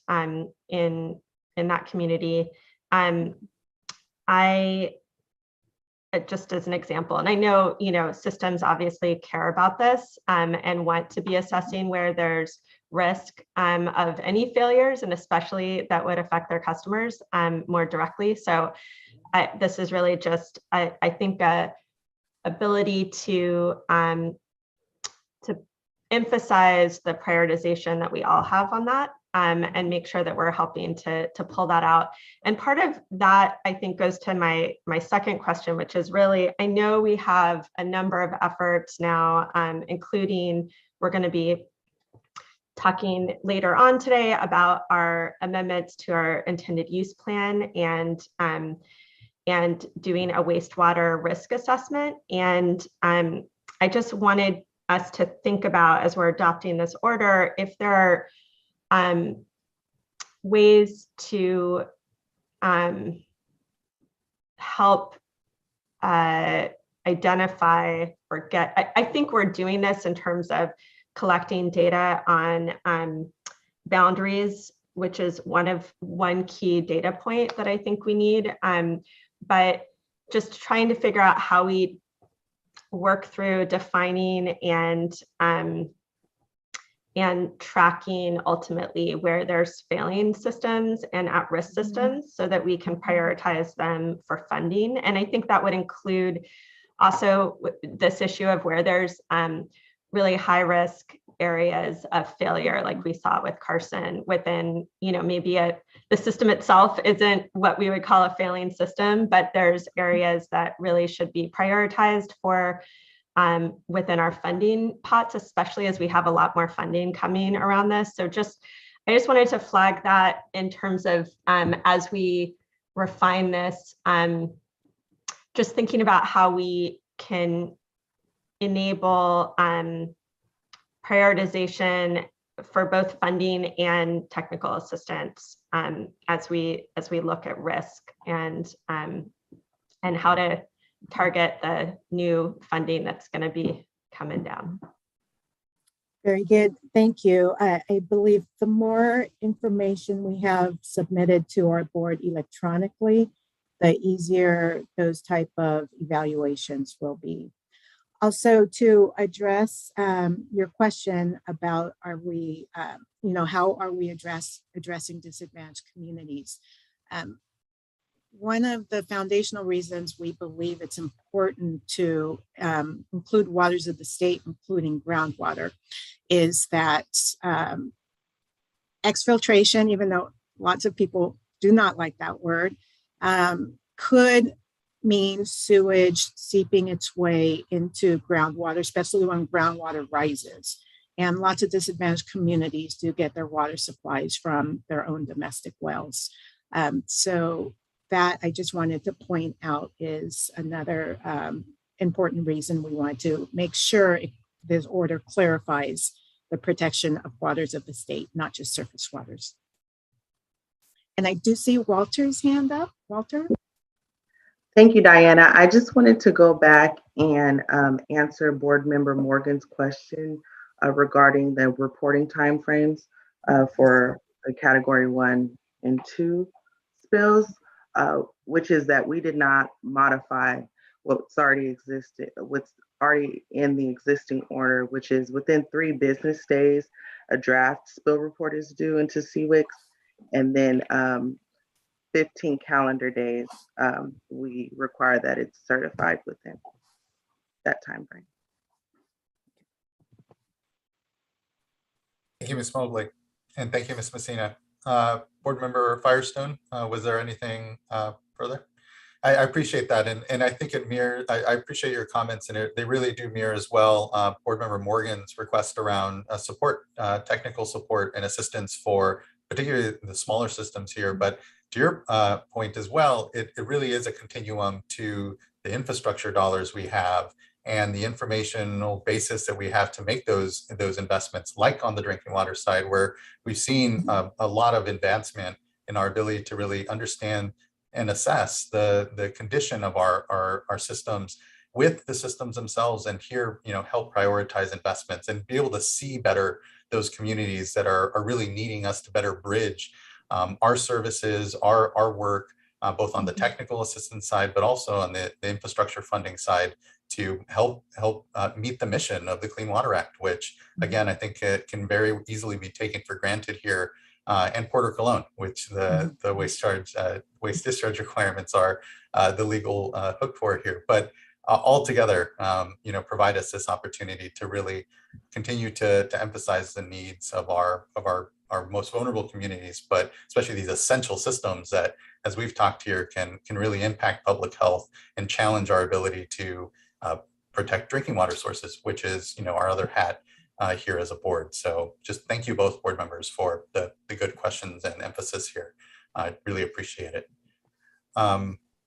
in that community. Just as an example, and I know systems obviously care about this and want to be assessing where there's risk of any failures, and especially that would affect their customers more directly. So this is really just, I think, a ability to emphasize the prioritization that we all have on that, and make sure that we're helping to pull that out. And part of that, I think, goes to my second question, which is really, I know we have a number of efforts now, including we're going to be talking later on today about our amendments to our intended use plan and doing a wastewater risk assessment. And I just wanted us to think about, as we're adopting this order, if there are ways to help identify or get, I think we're doing this in terms of collecting data on boundaries, which is one key data point that I think we need, but just trying to figure out how we work through defining and tracking ultimately where there's failing systems and at-risk systems, so that we can prioritize them for funding. And I think that would include also this issue of where there's really high-risk areas of failure, like we saw with Carson, within, maybe the system itself isn't what we would call a failing system, but there's areas that really should be prioritized for within our funding pots, especially as we have a lot more funding coming around this. So I just wanted to flag that in terms of as we refine this, just thinking about how we can enable prioritization for both funding and technical assistance as we look at risk and how to target the new funding that's going to be coming down. Very good. Thank you. I believe the more information we have submitted to our board electronically, the easier those type of evaluations will be. Also, to address your question about how are we addressing disadvantaged communities? One of the foundational reasons we believe it's important to include waters of the state, including groundwater, is that exfiltration, even though lots of people do not like that word, could mean sewage seeping its way into groundwater, especially when groundwater rises. And lots of disadvantaged communities do get their water supplies from their own domestic wells. So that I just wanted to point out is another important reason we want to make sure this order clarifies the protection of waters of the state, not just surface waters. And I do see Walter's hand up. Walter? Thank you, Diana. I just wanted to go back and answer Board Member Morgan's question regarding the reporting timeframes for the Category 1 and 2 spills, which is that we did not modify what's already in the existing order, which is within 3 business days, a draft spill report is due into SWRCB, and then 15 calendar days, we require that it's certified within that time frame. Thank you, Ms. Mobley, and thank you, Ms. Messina. Board Member Firestone, was there anything further? I appreciate that, and I think it mirrors. I appreciate your comments, and they really do mirror as well Board Member Morgan's request around support, technical support and assistance for particularly the smaller systems here. But to your point as well, it really is a continuum to the infrastructure dollars we have and the informational basis that we have to make those investments, like on the drinking water side, where we've seen a lot of advancement in our ability to really understand and assess the condition of our systems with the systems themselves, and here, help prioritize investments and be able to see better those communities that are really needing us to better bridge our services, our work, both on the technical assistance side, but also on the infrastructure funding side, to help meet the mission of the Clean Water Act, which again, I think it can very easily be taken for granted here, and Port Cologne, which the waste discharge requirements are the legal hook for here. But altogether, provide us this opportunity to really continue to emphasize the needs of our most vulnerable communities, but especially these essential systems that, as we've talked here, can really impact public health and challenge our ability to protect drinking water sources, which is our other hat here as a board. So just thank you both board members for the good questions and emphasis here. I really appreciate it.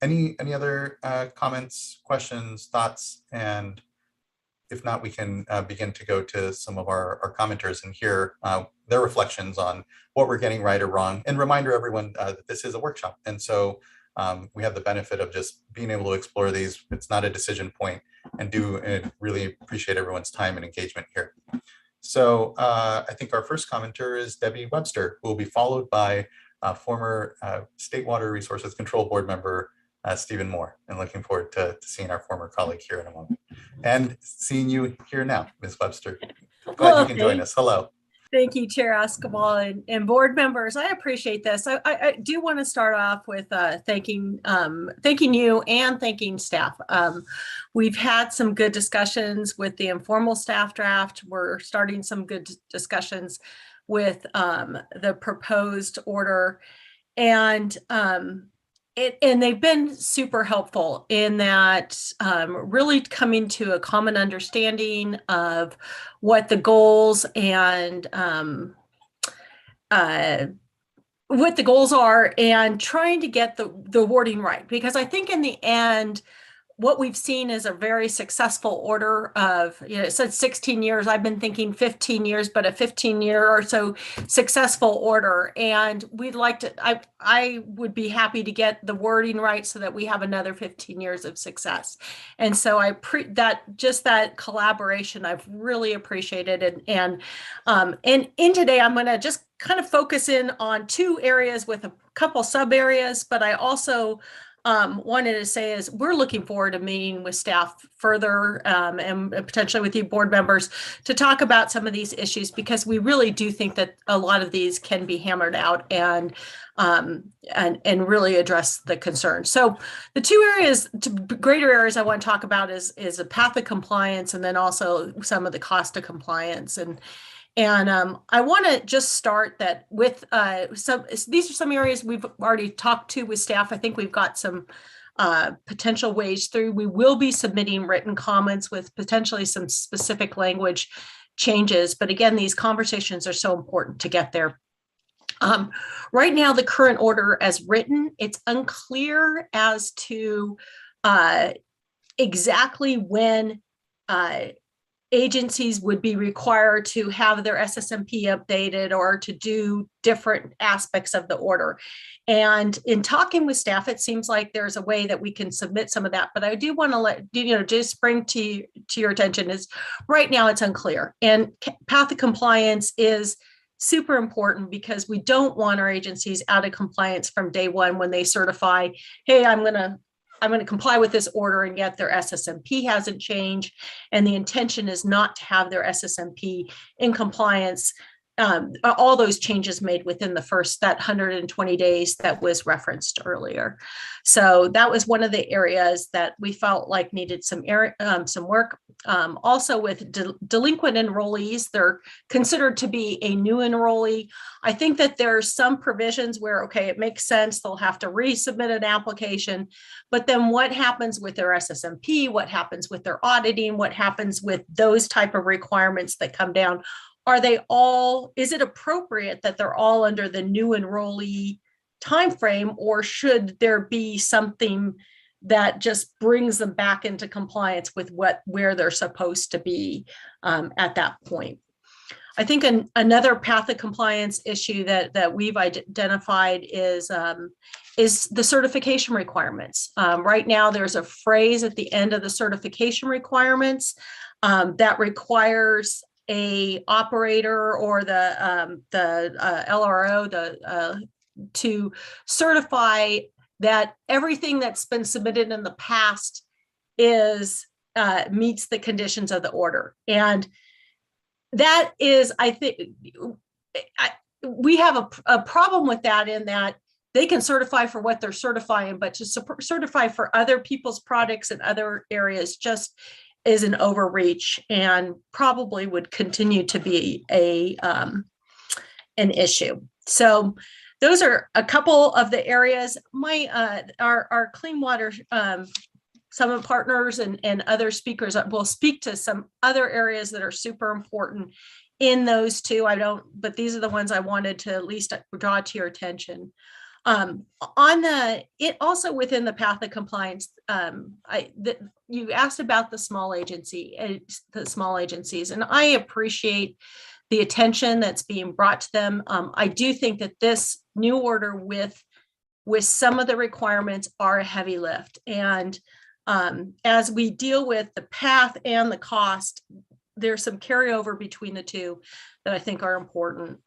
Any other comments, questions, thoughts? And if not, we can begin to go to some of our commenters and hear their reflections on what we're getting right or wrong. And reminder everyone that this is a workshop. And so we have the benefit of just being able to explore these. It's not a decision point, and really appreciate everyone's time and engagement here. So I think our first commenter is Debbie Webster, who will be followed by former State Water Resources Control Board member Stephen Moore, and looking forward to seeing our former colleague here in a moment. And seeing you here now, Ms. Webster. Glad you can join us. Hello. Thank you, Chair Escobar and board members. I appreciate this. I do want to start off with thanking you and thanking staff. We've had some good discussions with the informal staff draft. We're starting some good discussions with the proposed order, and they've been super helpful in that really coming to a common understanding of what the goals and what the goals are, and trying to get the wording right. Because I think in the end, what we've seen is a very successful order of, it said 16 years. I've been thinking 15 years, but a 15-year or so successful order. And we'd like to, I would be happy to get the wording right so that we have another 15 years of success. And so that collaboration, I've really appreciated. And in today, I'm going to just kind of focus in on 2 areas with a couple sub areas, but I also wanted to say is we're looking forward to meeting with staff further and potentially with you board members to talk about some of these issues, because we really do think that a lot of these can be hammered out and really address the concerns. So the two areas, greater areas I want to talk about is a path of compliance, and then also some of the cost of compliance. And I want to just start that with these are some areas we've already talked to with staff. I think we've got some potential ways through. We will be submitting written comments with potentially some specific language changes. But again, these conversations are so important to get there. Right now, the current order as written, it's unclear as to exactly when agencies would be required to have their SSMP updated or to do different aspects of the order. And in talking with staff, it seems like there's a way that we can submit some of that. But I do want to let just bring to your attention is right now it's unclear. And path of compliance is super important because we don't want our agencies out of compliance from day one when they certify, hey, I'm going to comply with this order, and yet their SSMP hasn't changed. And the intention is not to have their SSMP in compliance. All those changes made within that 120 days that was referenced earlier. So that was one of the areas that we felt like needed some work. Also with delinquent enrollees, they're considered to be a new enrollee. I think that there are some provisions where, okay, it makes sense, they'll have to resubmit an application, but then what happens with their SSMP, what happens with their auditing, what happens with those type of requirements that come down? Is it appropriate that they're all under the new enrollee timeframe, or should there be something that just brings them back into compliance with where they're supposed to be at that point? I think another path of compliance issue that we've identified is the certification requirements. Right now, there's a phrase at the end of the certification requirements that requires a operator or the LRO to certify that everything that's been submitted in the past meets the conditions of the order. And that is, I think, we have a problem with that, in that they can certify for what they're certifying, but to certify for other people's products and other areas just is an overreach, and probably would continue to be an issue. So those are a couple of the areas. Our clean water summit partners and other speakers will speak to some other areas that are super important in those two. But these are the ones I wanted to at least draw to your attention. Also within the path of compliance, you asked about the small agencies, and I appreciate the attention that's being brought to them. I do think that this new order with some of the requirements are a heavy lift, and as we deal with the path and the cost, there's some carryover between the two that I think are important.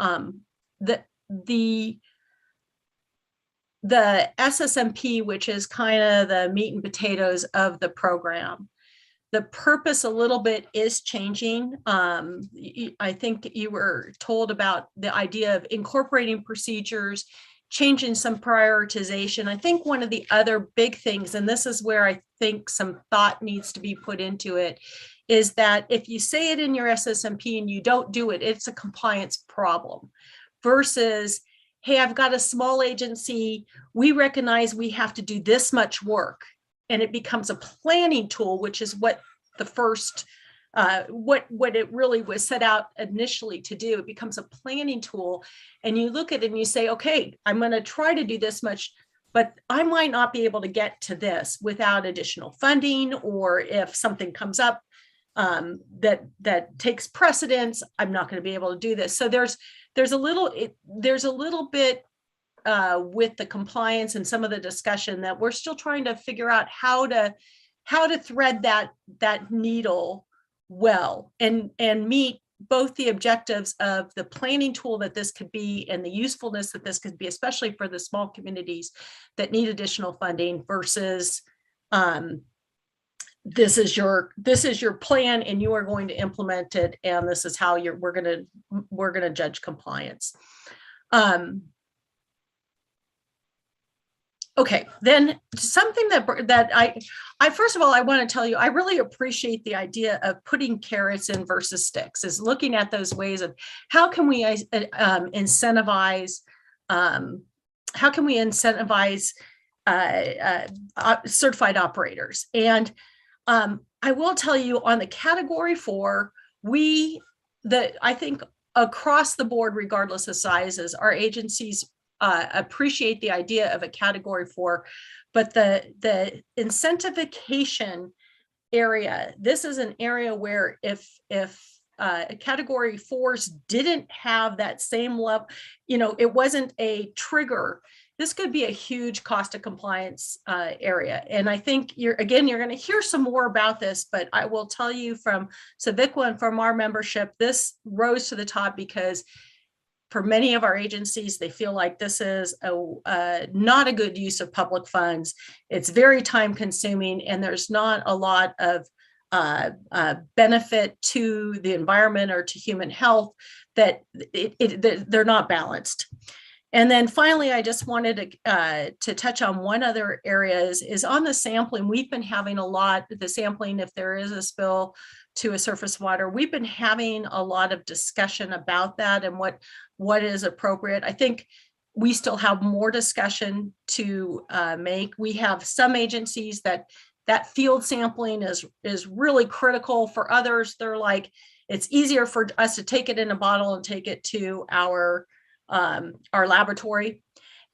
The SSMP, which is kind of the meat and potatoes of the program, the purpose a little bit is changing. I think you were told about the idea of incorporating procedures, changing some prioritization. I think one of the other big things, and this is where I think some thought needs to be put into it, is that if you say it in your SSMP and you don't do it, it's a compliance problem, versus, hey, I've got a small agency, we recognize we have to do this much work, and it becomes a planning tool, which is what the first, what it really was set out initially to do. It becomes a planning tool, and you look at it and you say, okay, I'm going to try to do this much, but I might not be able to get to this without additional funding, or if something comes up that takes precedence, I'm not going to be able to do this. So there's a little bit with the compliance and some of the discussion that we're still trying to figure out how to thread that needle well and meet both the objectives of the planning tool that this could be and the usefulness that this could be, especially for the small communities that need additional funding versus this is your plan and you are going to implement it, and this is how we're going to judge compliance. Okay, then something that I first of all, I want to tell you, I really appreciate the idea of putting carrots in versus sticks, is looking at those ways of how can we incentivize certified operators. And I will tell you on the category 4, I think across the board, regardless of sizes, our agencies appreciate the idea of a category 4, but the incentivification area, this is an area where if category 4s didn't have that same level, it wasn't a trigger, this could be a huge cost of compliance area. And I think you're going to hear some more about this, but I will tell you from Civiqua and from our membership, this rose to the top because for many of our agencies, they feel like this is not a good use of public funds. It's very time consuming, and there's not a lot of benefit to the environment or to human health, that they're not balanced. And then finally, I just wanted to touch on one other area is on the sampling. We've been having the sampling, if there is a spill to a surface water, we've been having a lot of discussion about that and what is appropriate. I think we still have more discussion to make. We have some agencies that field sampling is really critical. For others, they're like, it's easier for us to take it in a bottle and take it to our laboratory.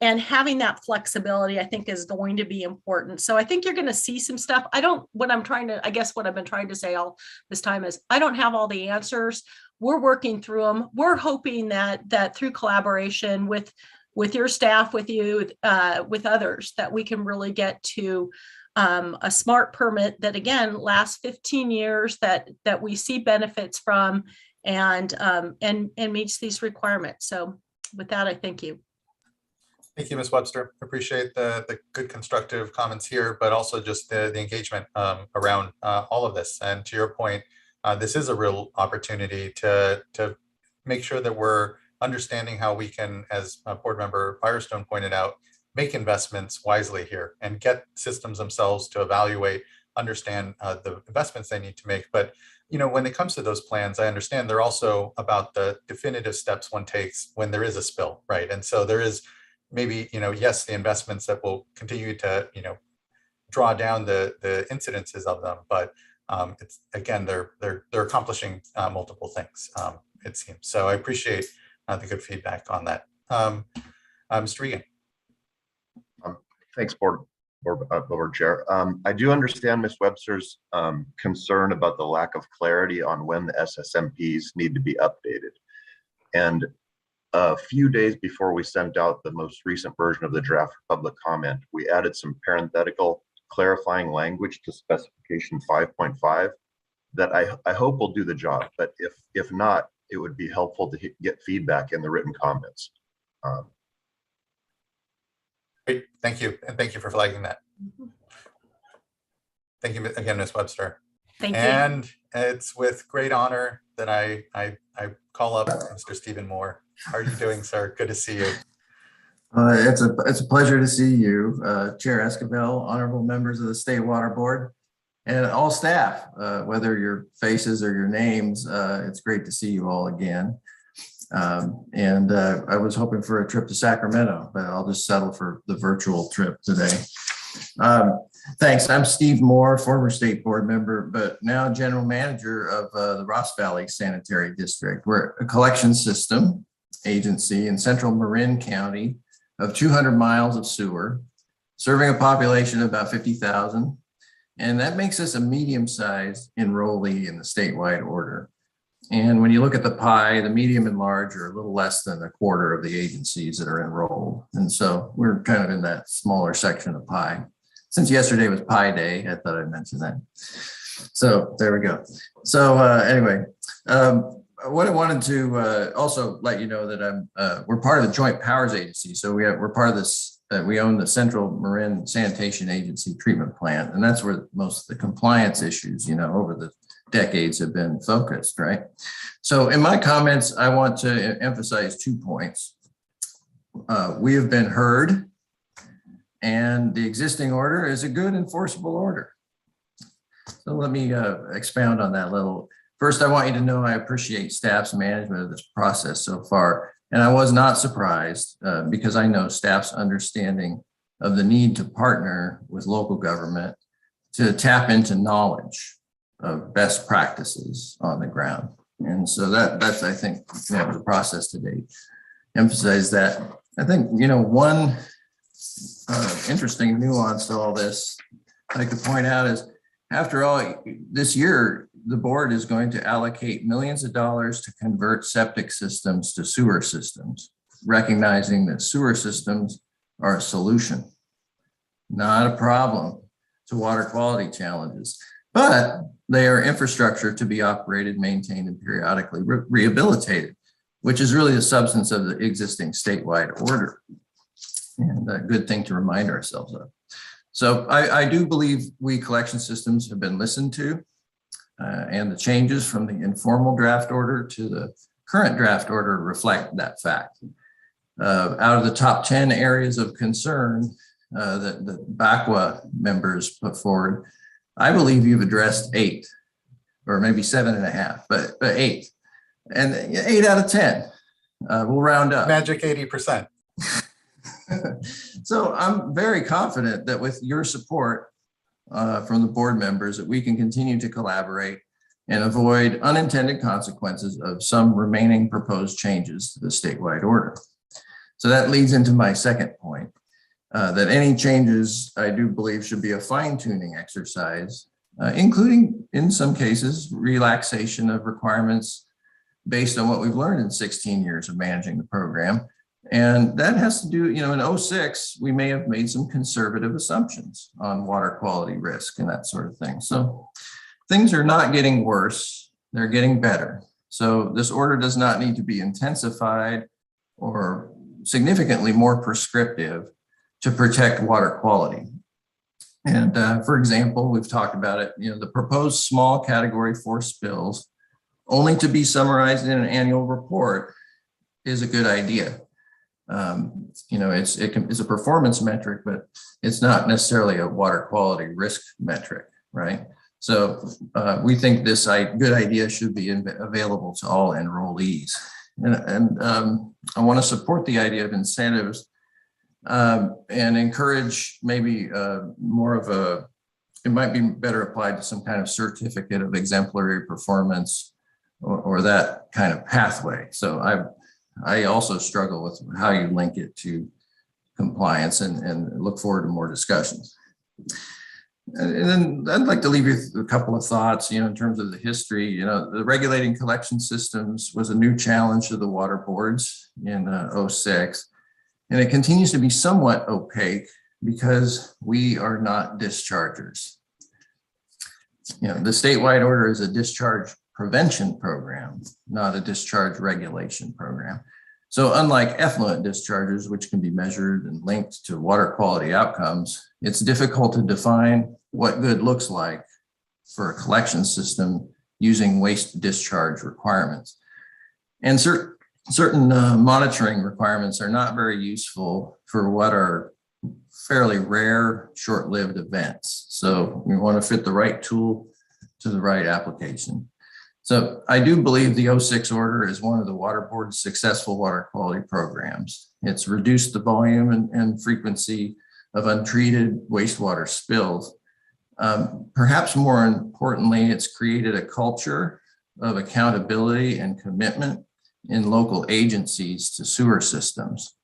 And having that flexibility, I think, is going to be important. So I think you're going to see some stuff. What I've been trying to say all this time is I don't have all the answers. We're working through them. We're hoping that through collaboration with your staff, with you, with others, that we can really get to a smart permit that, again, lasts 15 years, that we see benefits from, and meets these requirements. So with that, I thank you. Thank you, Ms. Webster. Appreciate the good constructive comments here, but also just the engagement around all of this. And to your point, this is a real opportunity to make sure that we're understanding how we can, as Board Member Firestone pointed out, make investments wisely here and get systems themselves to evaluate, understand the investments they need to make. But when it comes to those plans, I understand they're also about the definitive steps one takes when there is a spill, right? And so there is maybe, yes, the investments that will continue to, draw down the incidences of them, but it's, again, they're accomplishing multiple things, it seems. So I appreciate the good feedback on that. Mr. Regan. Thanks, Board Chair. I do understand Ms. Webster's concern about the lack of clarity on when the SSMPs need to be updated. And a few days before we sent out the most recent version of the draft public comment, we added some parenthetical clarifying language to specification 5.5 that I hope will do the job. But if not, it would be helpful to get feedback in the written comments. Great, thank you. And thank you for flagging that. Thank you again, Ms. Webster. Thank you. And it's with great honor that I call up Mr. Stephen Moore. How are you doing, sir? Good to see you. It's a pleasure to see you, Chair Esquivel, honorable members of the State Water Board, and all staff, whether your faces or your names. It's great to see you all again. I was hoping for a trip to Sacramento, but I'll just settle for the virtual trip today. Thanks. I'm Steve Moore, former state board member, but now general manager of the Ross Valley Sanitary District. We're a collection system agency in central Marin County of 200 miles of sewer, serving a population of about 50,000. And that makes us a medium-sized enrollee in the statewide order. And when you look at the pie, the medium and large are a little less than a quarter of the agencies that are enrolled. And so we're kind of in that smaller section of pie. Since yesterday was Pi Day, I thought I'd mention that. So there we go. So anyway, what I wanted to also let you know that we're part of the Joint Powers Agency. So we're part of this, we own the Central Marin Sanitation Agency treatment plant. And that's where most of the compliance issues, over the decades have been focused, right? So in my comments, I want to emphasize 2 points. We have been heard, and the existing order is a good enforceable order. So let me expound on that a little. First, I want you to know I appreciate staff's management of this process so far, and I was not surprised because I know staff's understanding of the need to partner with local government to tap into knowledge of best practices on the ground. And so that's, I think, the process to date. Emphasize that. I think, one interesting nuance to all this I'd like to point out is, after all, this year, the board is going to allocate millions of dollars to convert septic systems to sewer systems, recognizing that sewer systems are a solution, not a problem to water quality challenges, but they are infrastructure to be operated, maintained, and periodically rehabilitated, which is really the substance of the existing statewide order, and a good thing to remind ourselves of. So I do believe we collection systems have been listened to, and the changes from the informal draft order to the current draft order reflect that fact. Out of the top 10 areas of concern that the BACWA members put forward, I believe you've addressed 8, or maybe 7.5, but 8. And 8 out of 10, we'll round up. Magic 80%. So I'm very confident that with your support from the board members, that we can continue to collaborate and avoid unintended consequences of some remaining proposed changes to the statewide order. So that leads into my second point, that any changes I do believe should be a fine-tuning exercise, including in some cases, relaxation of requirements based on what we've learned in 16 years of managing the program. And that has to do, in 06, we may have made some conservative assumptions on water quality risk and that sort of thing. So things are not getting worse, they're getting better. So this order does not need to be intensified or significantly more prescriptive to protect water quality. And for example, we've talked about it, the proposed small category 4 spills only to be summarized in an annual report is a good idea. It's a performance metric, but it's not necessarily a water quality risk metric, right? So we think this good idea should be available to all enrollees. And I want to support the idea of incentives and encourage maybe more of it might be better applied to some kind of certificate of exemplary performance or that kind of pathway. So I also struggle with how you link it to compliance and look forward to more discussions. And then I'd like to leave you with a couple of thoughts, in terms of the history. The regulating collection systems was a new challenge to the water boards in 06, and it continues to be somewhat opaque because we are not dischargers. The statewide order is a discharge prevention program, not a discharge regulation program. So unlike effluent discharges, which can be measured and linked to water quality outcomes, it's difficult to define what good looks like for a collection system using waste discharge requirements. And certain monitoring requirements are not very useful for what are fairly rare, short-lived events. So we want to fit the right tool to the right application. So I do believe the 06 order is one of the water board's successful water quality programs. It's reduced the volume and frequency of untreated wastewater spills. Perhaps more importantly, it's created a culture of accountability and commitment in local agencies to sewer systems,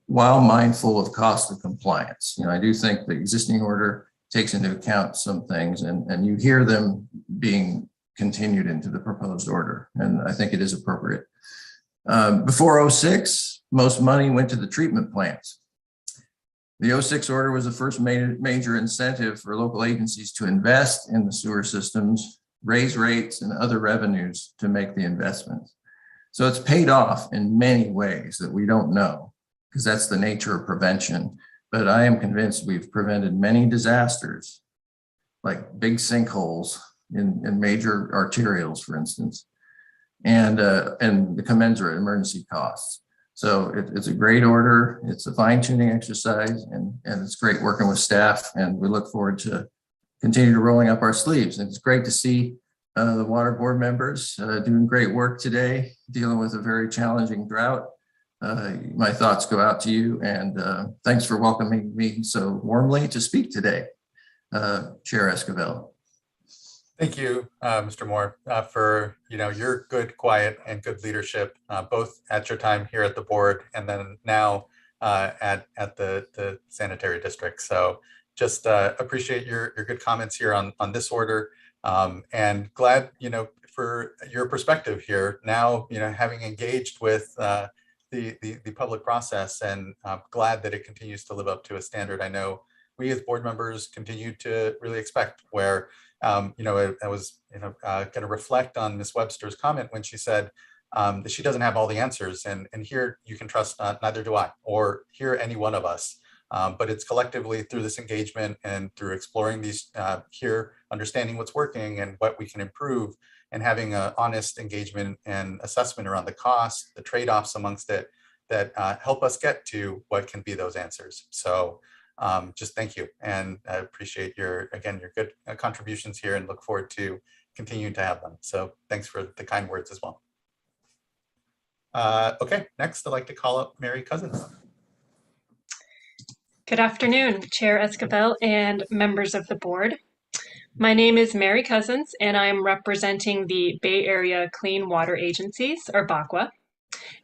while mindful of cost of compliance. I do think the existing order takes into account some things, and you hear them being continued into the proposed order, and I think it is appropriate. Before 06, most money went to the treatment plants. The 06 order was the first major incentive for local agencies to invest in the sewer systems raise rates and other revenues to make the investments. So it's paid off in many ways that we don't know, because that's the nature of prevention. But I am convinced we've prevented many disasters, like big sinkholes in major arterials, for instance, and the commensurate emergency costs. So it's a great order. It's a fine-tuning exercise, and it's great working with staff. And we look forward to continue to rolling up our sleeves. And it's great to see the water board members doing great work today, dealing with a very challenging drought. My thoughts go out to you, and thanks for welcoming me so warmly to speak today, Chair Esquivel. Thank you, Mr. Moore, for your good, quiet, and good leadership, both at your time here at the board and then now at the sanitary district. So just appreciate your good comments here on this order, and glad for your perspective here now. Having engaged with the public process, and glad that it continues to live up to a standard I know we as board members continue to really expect. Where I was going to reflect on Ms. Webster's comment when she said that she doesn't have all the answers, and here you can trust neither do I, or here any one of us. But it's collectively through this engagement and through exploring these here, understanding what's working and what we can improve, and having an honest engagement and assessment around the cost, the trade-offs amongst it, that help us get to what can be those answers. So just thank you, and I appreciate your good contributions here, and look forward to continuing to have them. So thanks for the kind words as well. Okay, next I'd like to call up Mary Cousins. Good afternoon, Chair Esquivel and members of the board. My name is Mary Cousins, and I'm representing the Bay Area Clean Water Agencies, or BACWA.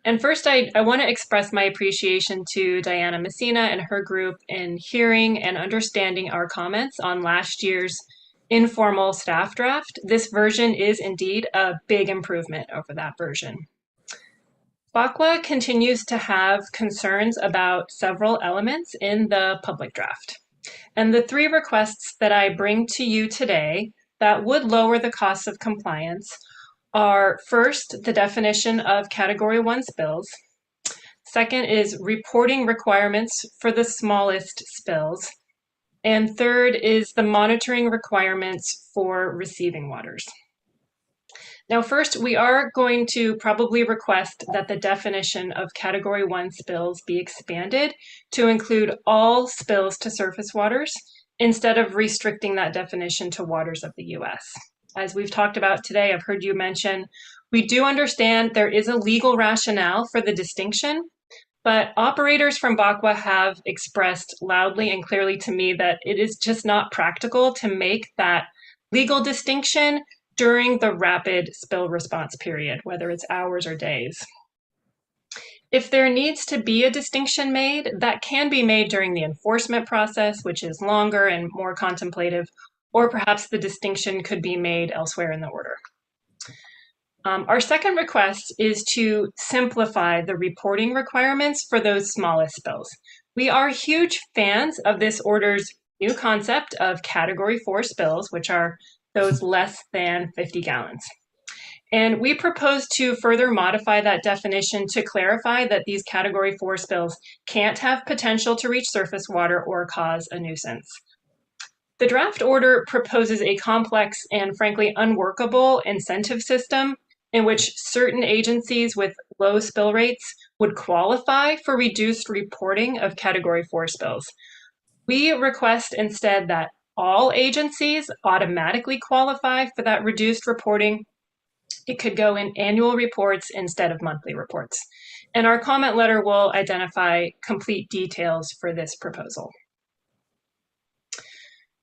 And first, I want to express my appreciation to Diana Messina and her group in hearing and understanding our comments on last year's informal staff draft. This version is indeed a big improvement over that version. BACWA continues to have concerns about several elements in the public draft. And the three requests that I bring to you today that would lower the costs of compliance are: first, the definition of Category 1 spills. Second is reporting requirements for the smallest spills. And third is the monitoring requirements for receiving waters. Now, first, we are going to probably request that the definition of Category 1 spills be expanded to include all spills to surface waters, instead of restricting that definition to waters of the US. As we've talked about today, I've heard you mention, we do understand there is a legal rationale for the distinction, but operators from BACWA have expressed loudly and clearly to me that it is just not practical to make that legal distinction during the rapid spill response period, whether it's hours or days. If there needs to be a distinction made, that can be made during the enforcement process, which is longer and more contemplative, or perhaps the distinction could be made elsewhere in the order. Our second request is to simplify the reporting requirements for those smallest spills. We are huge fans of this order's new concept of Category 4 spills, which are those less than 50 gallons. And we propose to further modify that definition to clarify that these Category 4 spills can't have potential to reach surface water or cause a nuisance. The draft order proposes a complex and frankly unworkable incentive system in which certain agencies with low spill rates would qualify for reduced reporting of Category 4 spills. We request instead that all agencies automatically qualify for that reduced reporting. It could go in annual reports instead of monthly reports. And our comment letter will identify complete details for this proposal.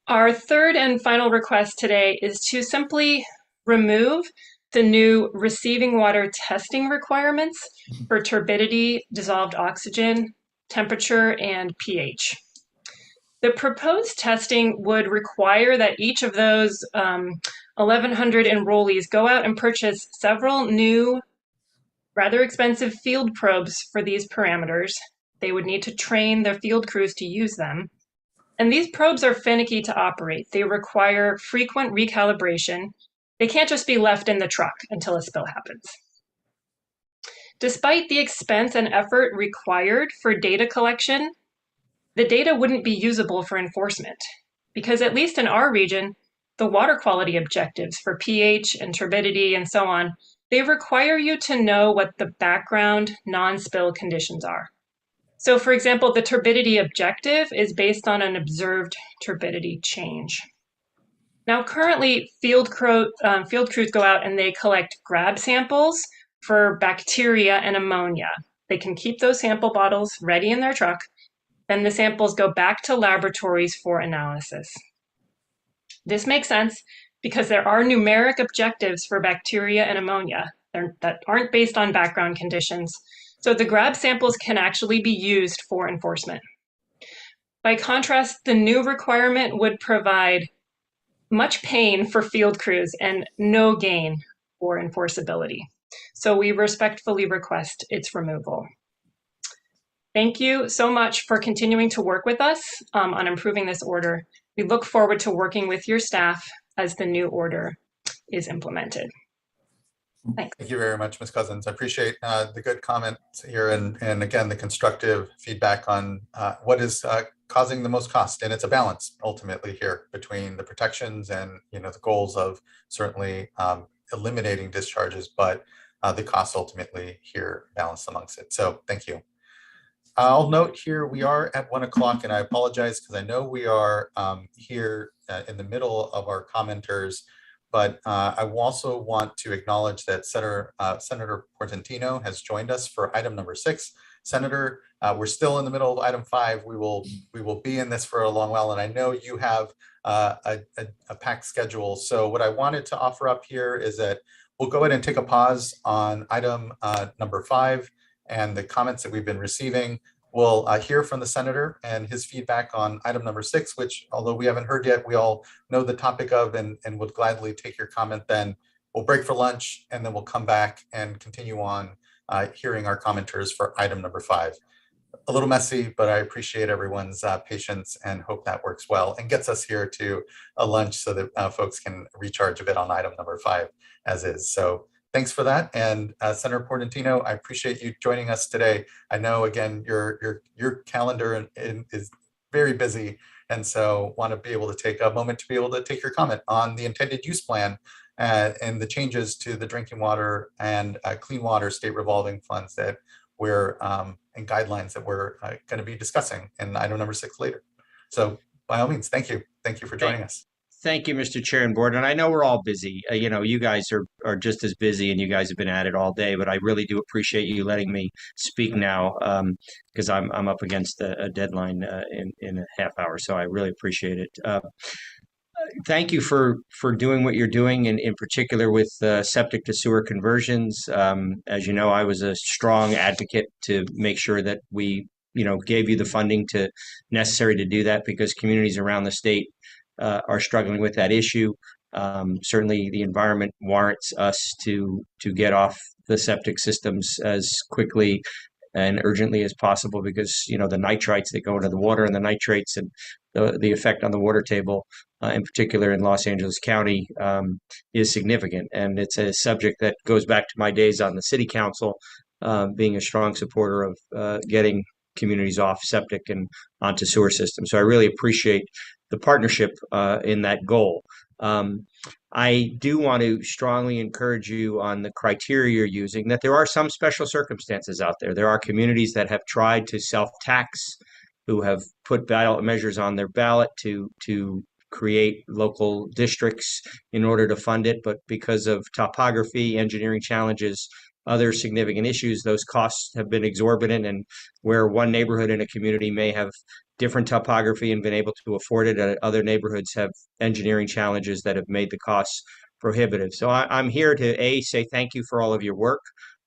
Our third and final request today is to simply remove the new receiving water testing requirements for turbidity, dissolved oxygen, temperature, and pH. The proposed testing would require that each of those 1,100 enrollees go out and purchase several new, rather expensive field probes for these parameters. They would need to train their field crews to use them. And these probes are finicky to operate. They require frequent recalibration. They can't just be left in the truck until a spill happens. Despite the expense and effort required for data collection, the data wouldn't be usable for enforcement because, at least in our region, the water quality objectives for pH and turbidity and so on, they require you to know what the background non-spill conditions are. So, for example, the turbidity objective is based on an observed turbidity change. Now, currently, field crews go out and they collect grab samples for bacteria and ammonia. They can keep those sample bottles ready in their truck. Then the samples go back to laboratories for analysis. This makes sense because there are numeric objectives for bacteria and ammonia that aren't based on background conditions. So the grab samples can actually be used for enforcement. By contrast, the new requirement would provide much pain for field crews and no gain for enforceability. So we respectfully request its removal. Thank you so much for continuing to work with us on improving this order. We look forward to working with your staff as the new order is implemented. Thanks. Thank you very much, Ms. Cousins. I appreciate the good comments here and again, the constructive feedback on what is causing the most cost. And it's a balance ultimately here between the protections and the goals of certainly eliminating discharges, but the costs ultimately here balanced amongst it. So thank you. I'll note here we are at 1 o'clock, and I apologize because I know we are here in the middle of our commenters, but I also want to acknowledge that Senator Portantino has joined us for item number 6. Senator, we're still in the middle of item 5. We will be in this for a long while, and I know you have a packed schedule. So what I wanted to offer up here is that we'll go ahead and take a pause on item number 5 and the comments that we've been receiving. We'll hear from the senator and his feedback on item number 6, which, although we haven't heard yet, we all know the topic of and would gladly take your comment then. We'll break for lunch, and then we'll come back and continue on hearing our commenters for item number 5. A little messy, but I appreciate everyone's patience and hope that works well and gets us here to a lunch so that folks can recharge a bit on item number 5 as is. So thanks for that. And Senator Portantino, I appreciate you joining us today. I know, again, your calendar is very busy. And so want to be able to take a moment to be able to take your comment on the intended use plan and the changes to the drinking water and clean water state revolving funds that we're and guidelines that we're going to be discussing in item number 6 later. So by all means, thank you. Thank you for joining us. Thank you, Mr. Chair and Board. And I know we're all busy. You guys are just as busy, and you guys have been at it all day. But I really do appreciate you letting me speak now because I'm up against a deadline in a half hour. So I really appreciate it. Thank you for doing what you're doing, and in particular with septic to sewer conversions. As you know, I was a strong advocate to make sure that we gave you the funding necessary to do that, because communities around the state are struggling with that issue. Certainly the environment warrants us to get off the septic systems as quickly and urgently as possible, because the nitrites that go into the water and the nitrates and the effect on the water table, in particular in Los Angeles County, is significant. And it's a subject that goes back to my days on the city council, being a strong supporter of getting communities off septic and onto sewer systems. So I really appreciate the partnership in that goal. I do want to strongly encourage you on the criteria you're using, that there are some special circumstances out there. There are communities that have tried to self-tax, who have put ballot measures on their ballot to create local districts in order to fund it. But because of topography, engineering challenges, other significant issues, those costs have been exorbitant. And where one neighborhood in a community may have different topography and been able to afford it, other neighborhoods have engineering challenges that have made the costs prohibitive. So I'm here to A, say thank you for all of your work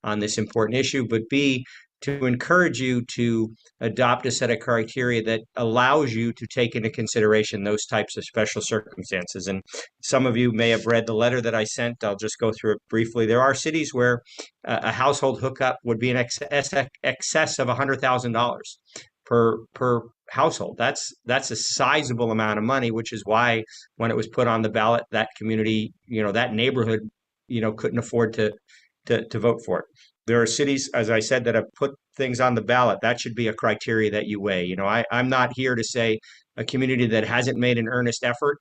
on this important issue, but B, to encourage you to adopt a set of criteria that allows you to take into consideration those types of special circumstances. And some of you may have read the letter that I sent. I'll just go through it briefly. There are cities where a household hookup would be in excess of $100,000. per household. That's a sizable amount of money, which is why when it was put on the ballot, that community, that neighborhood, couldn't afford to vote for it. There are cities, as I said, that have put things on the ballot. That should be a criteria that you weigh. I'm not here to say a community that hasn't made an earnest effort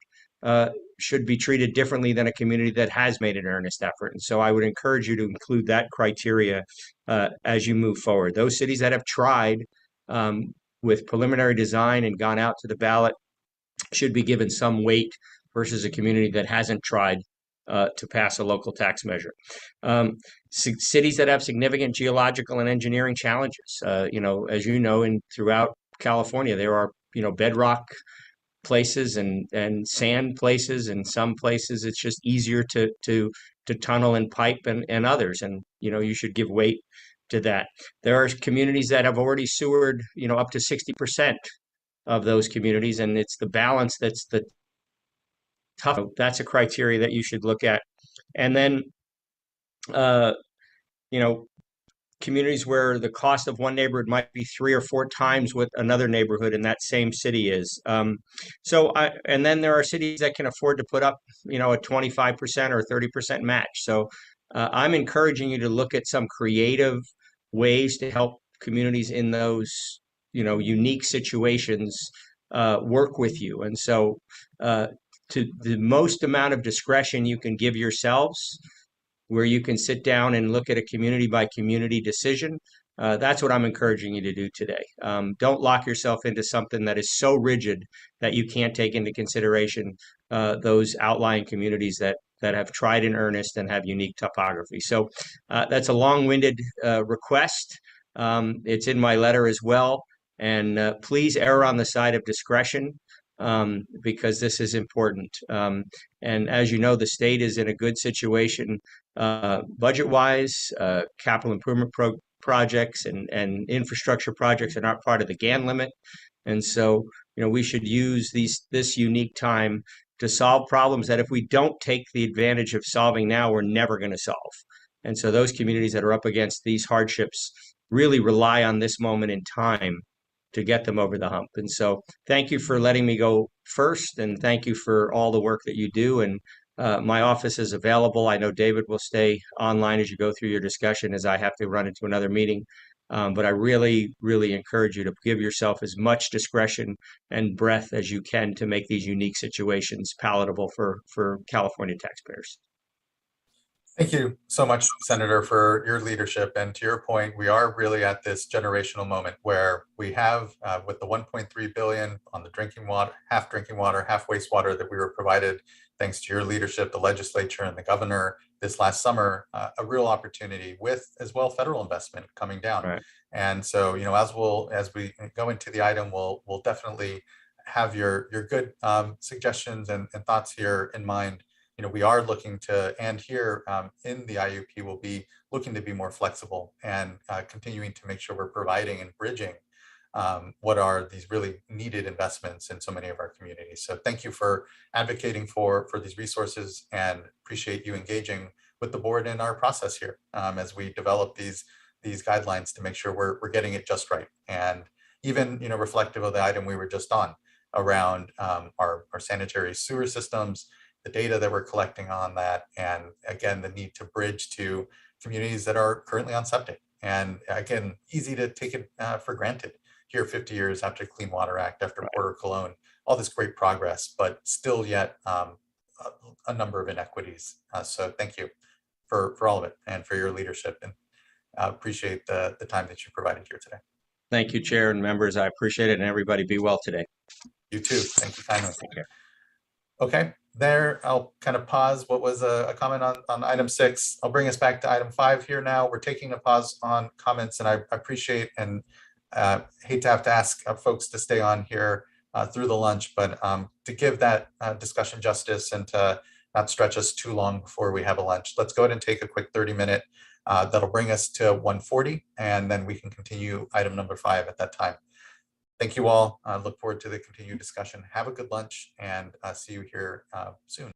should be treated differently than a community that has made an earnest effort. And so I would encourage you to include that criteria as you move forward. Those cities that have tried with preliminary design and gone out to the ballot should be given some weight versus a community that hasn't tried to pass a local tax measure. Cities that have significant geological and engineering challenges, as you know, throughout California, there are, bedrock places and sand places, and some places it's just easier to tunnel and pipe and others. And, you should give weight to that. There are communities that have already sewered, up to 60% of those communities, and it's the balance that's the tough. That's a criteria that you should look at. And then, communities where the cost of one neighborhood might be 3 or 4 times what another neighborhood in that same city is. And then there are cities that can afford to put up, a 25% or 30% match. So I'm encouraging you to look at some creative ways to help communities in those, unique situations work with you. And so to the most amount of discretion you can give yourselves, where you can sit down and look at a community by community decision. That's what I'm encouraging you to do today. Don't lock yourself into something that is so rigid that you can't take into consideration those outlying communities that have tried in earnest and have unique topography. So that's a long-winded request. It's in my letter as well. And please err on the side of discretion, because this is important. And as you know, the state is in a good situation budget-wise. Capital improvement projects and infrastructure projects are not part of the GAN limit. And so, we should use this unique time to solve problems that if we don't take the advantage of solving now, we're never going to solve. And so those communities that are up against these hardships really rely on this moment in time to get them over the hump. And so thank you for letting me go first, and thank you for all the work that you do. And my office is available. I know David will stay online as you go through your discussion, as I have to run into another meeting. But I really, really encourage you to give yourself as much discretion and breadth as you can to make these unique situations palatable for California taxpayers. Thank you so much, Senator, for your leadership. And to your point, we are really at this generational moment where we have, with the 1.3 billion on the drinking water, half wastewater that we were provided, thanks to your leadership, the legislature and the governor this last summer, a real opportunity with as well federal investment coming down. Right. And so, as we go into the item, we'll definitely have your good suggestions and thoughts here in mind. We are looking to, and here in the IUP, we'll be looking to be more flexible and continuing to make sure we're providing and bridging what are these really needed investments in so many of our communities. So thank you for advocating for these resources, and appreciate you engaging with the board in our process here as we develop these guidelines to make sure we're getting it just right. And even, reflective of the item we were just on around our sanitary sewer systems, the data that we're collecting on that, and again, the need to bridge to communities that are currently on septic. And again, easy to take it for granted here 50 years after Clean Water Act, after Porter Cologne, all this great progress, but still yet a number of inequities. So thank you for all of it and for your leadership, and appreciate the time that you provided here today. Thank you, Chair and members. I appreciate it, and everybody be well today. You too. Thank you kindly. Okay, there, I'll kind of pause what was a comment on item 6. I'll bring us back to item 5 here now. We're taking a pause on comments, and I appreciate and hate to have to ask folks to stay on here through the lunch, but to give that discussion justice and to not stretch us too long before we have a lunch, let's go ahead and take a quick 30-minute. That'll bring us to 1:40, and then we can continue item number 5 at that time. Thank you all. I look forward to the continued discussion. Have a good lunch, and see you here soon.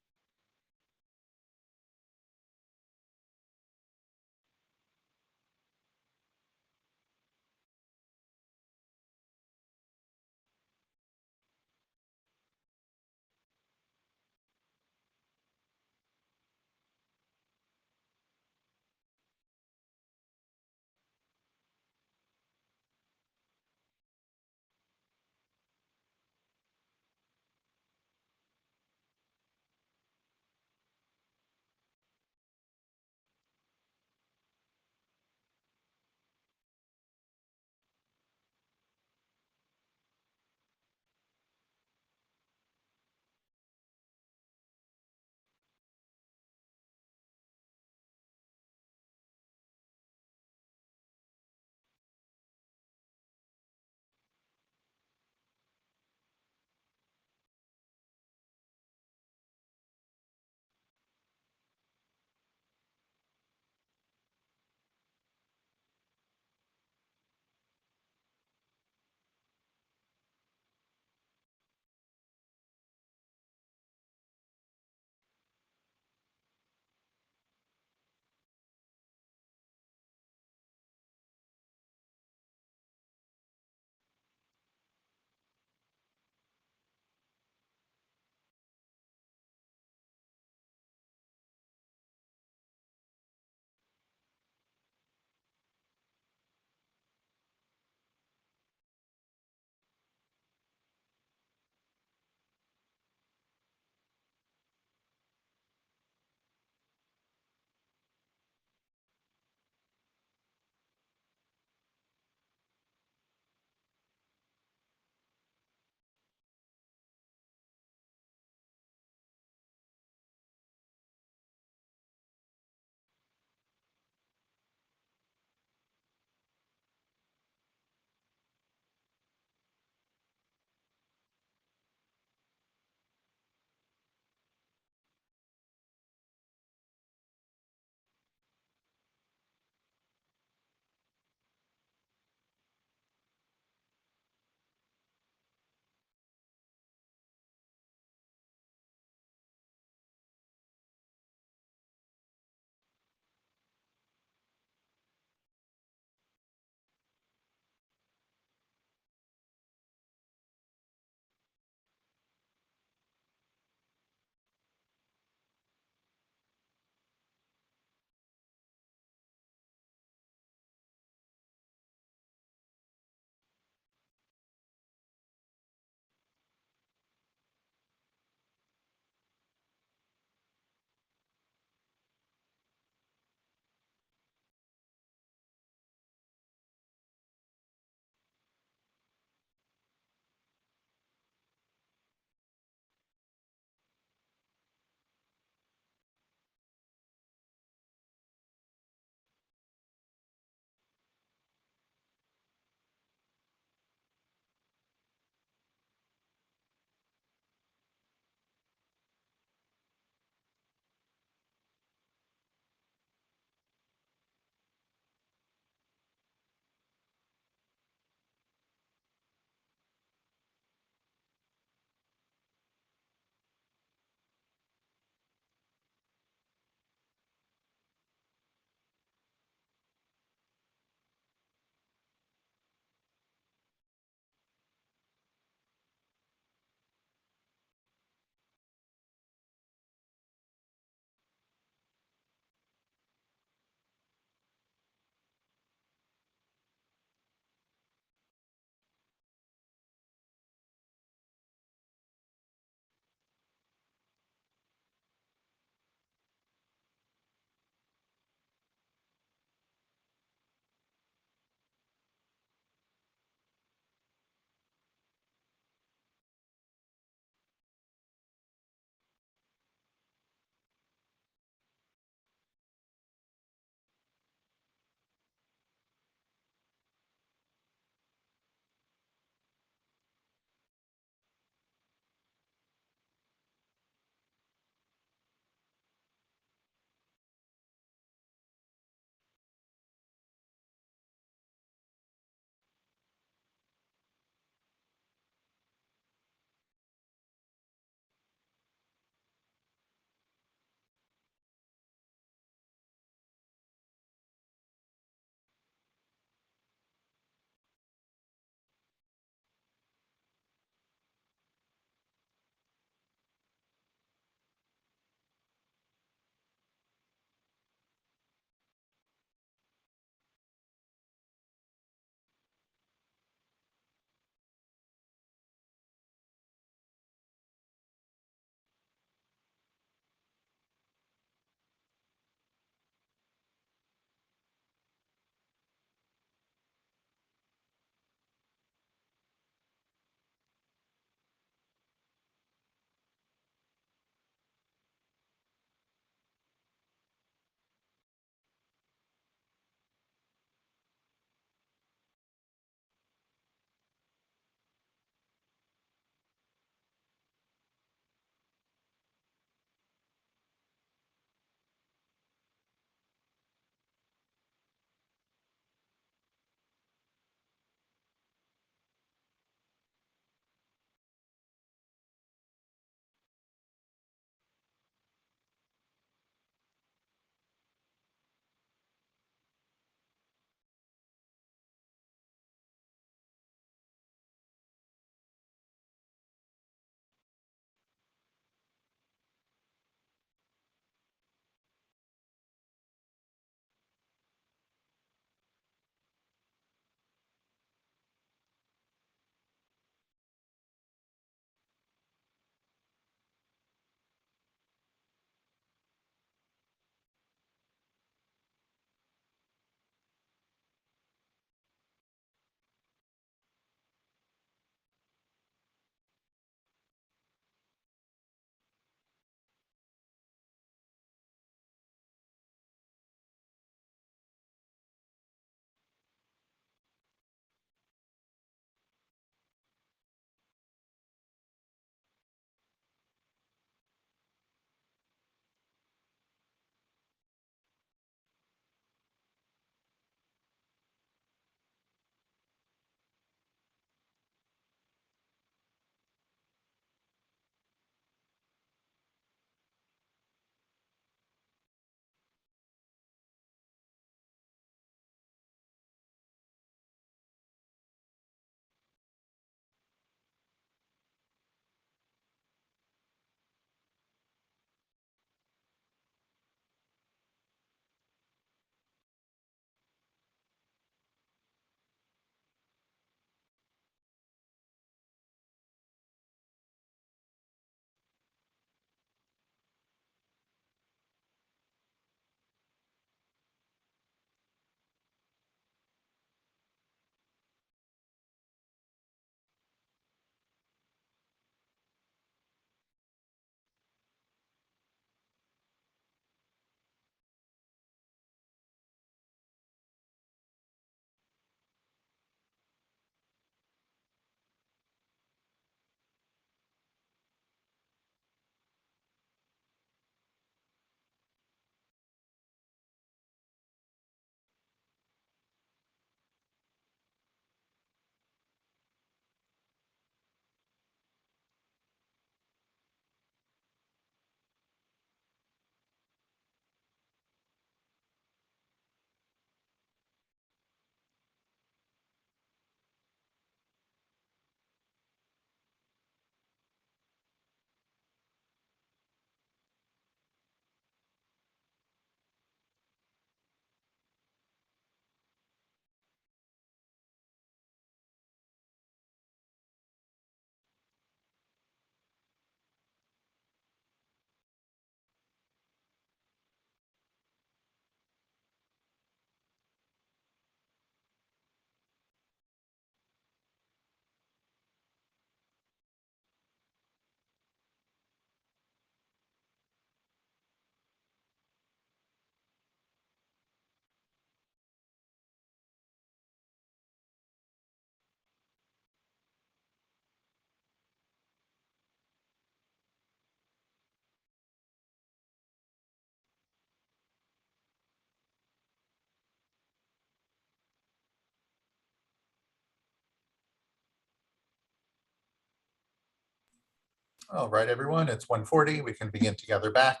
All right, everyone, it's 1:40. We can begin together back.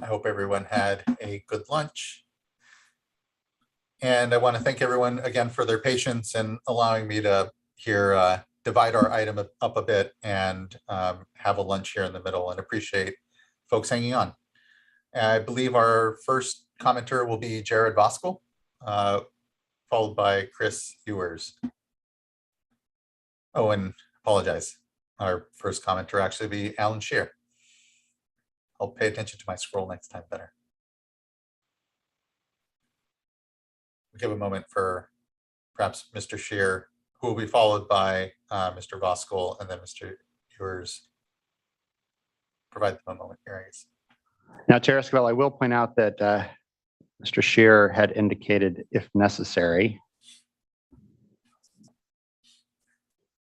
I hope everyone had a good lunch. And I want to thank everyone again for their patience and allowing me to here divide our item up a bit and have a lunch here in the middle, and appreciate folks hanging on. I believe our first commenter will be Jared Voskel, followed by Chris Ewers. Oh, and apologize. Our first commenter actually be Alan Shear. I'll pay attention to my scroll next time better. We'll give a moment for perhaps Mr. Shear, who will be followed by Mr. Voskel, and then Mr. Ewers. Provide them a moment here, I guess. Now, Chair Esquivel, I will point out that Mr. Shear had indicated if necessary.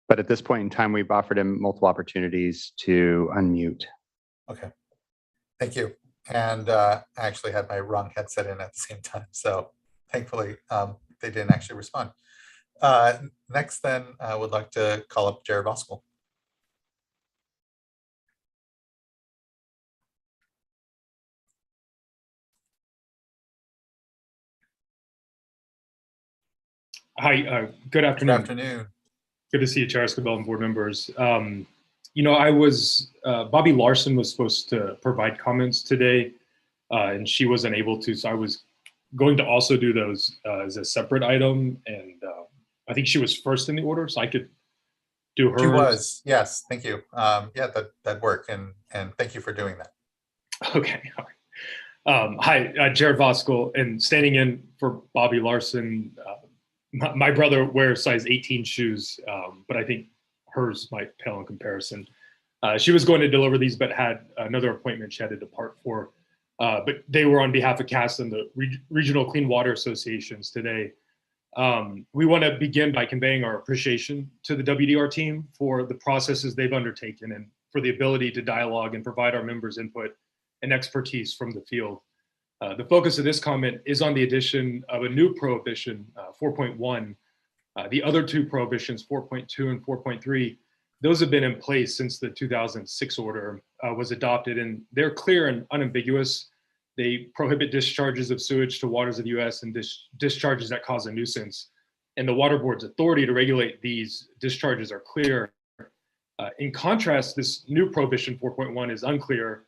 But at this point in time, we've offered him multiple opportunities to unmute. Okay, thank you. And I actually had my wrong headset in at the same time, so thankfully they didn't actually respond. Next, then, I would like to call up Jared Voskel. Hi, good afternoon. Good afternoon. Good to see you, Chair Esquivel and board members. You know, Bobby Larson was supposed to provide comments today, and she wasn't able to, so I was going to also do those as a separate item, and I think she was first in the order, so I could do hers. She was, yes, thank you. Yeah, that worked, and thank you for doing that. Okay, all right. Hi, Jared Voskel, and standing in for Bobby Larson. My brother wears size 18 shoes, but I think hers might pale in comparison. She was going to deliver these, but had another appointment she had to depart for. But they were on behalf of CAST and the Regional Clean Water Associations today. We want to begin by conveying our appreciation to the WDR team for the processes they've undertaken and for the ability to dialogue and provide our members input and expertise from the field. The focus of this comment is on the addition of a new prohibition, 4.1. The other two prohibitions, 4.2 and 4.3, those have been in place since the 2006 order was adopted, and they're clear and unambiguous. They prohibit discharges of sewage to waters of the US and discharges that cause a nuisance. And the Water Board's authority to regulate these discharges are clear. In contrast, this new prohibition 4.1 is unclear.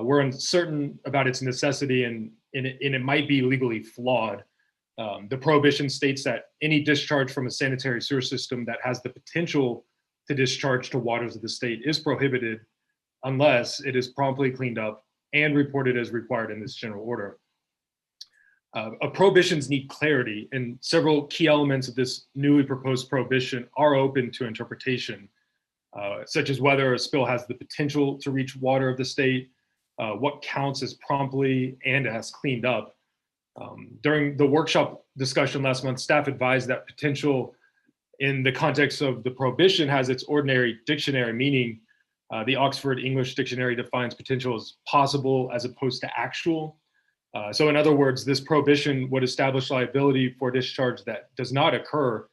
We're uncertain about its necessity, and it might be legally flawed. The prohibition states that any discharge from a sanitary sewer system that has the potential to discharge to waters of the state is prohibited unless it is promptly cleaned up and reported as required in this general order. Prohibitions need clarity, and several key elements of this newly proposed prohibition are open to interpretation, such as whether a spill has the potential to reach water of the state, what counts as promptly and as cleaned up. During the workshop discussion last month, staff advised that potential in the context of the prohibition has its ordinary dictionary meaning. The Oxford English Dictionary defines potential as possible as opposed to actual. So in other words, this prohibition would establish liability for discharge that does not occur.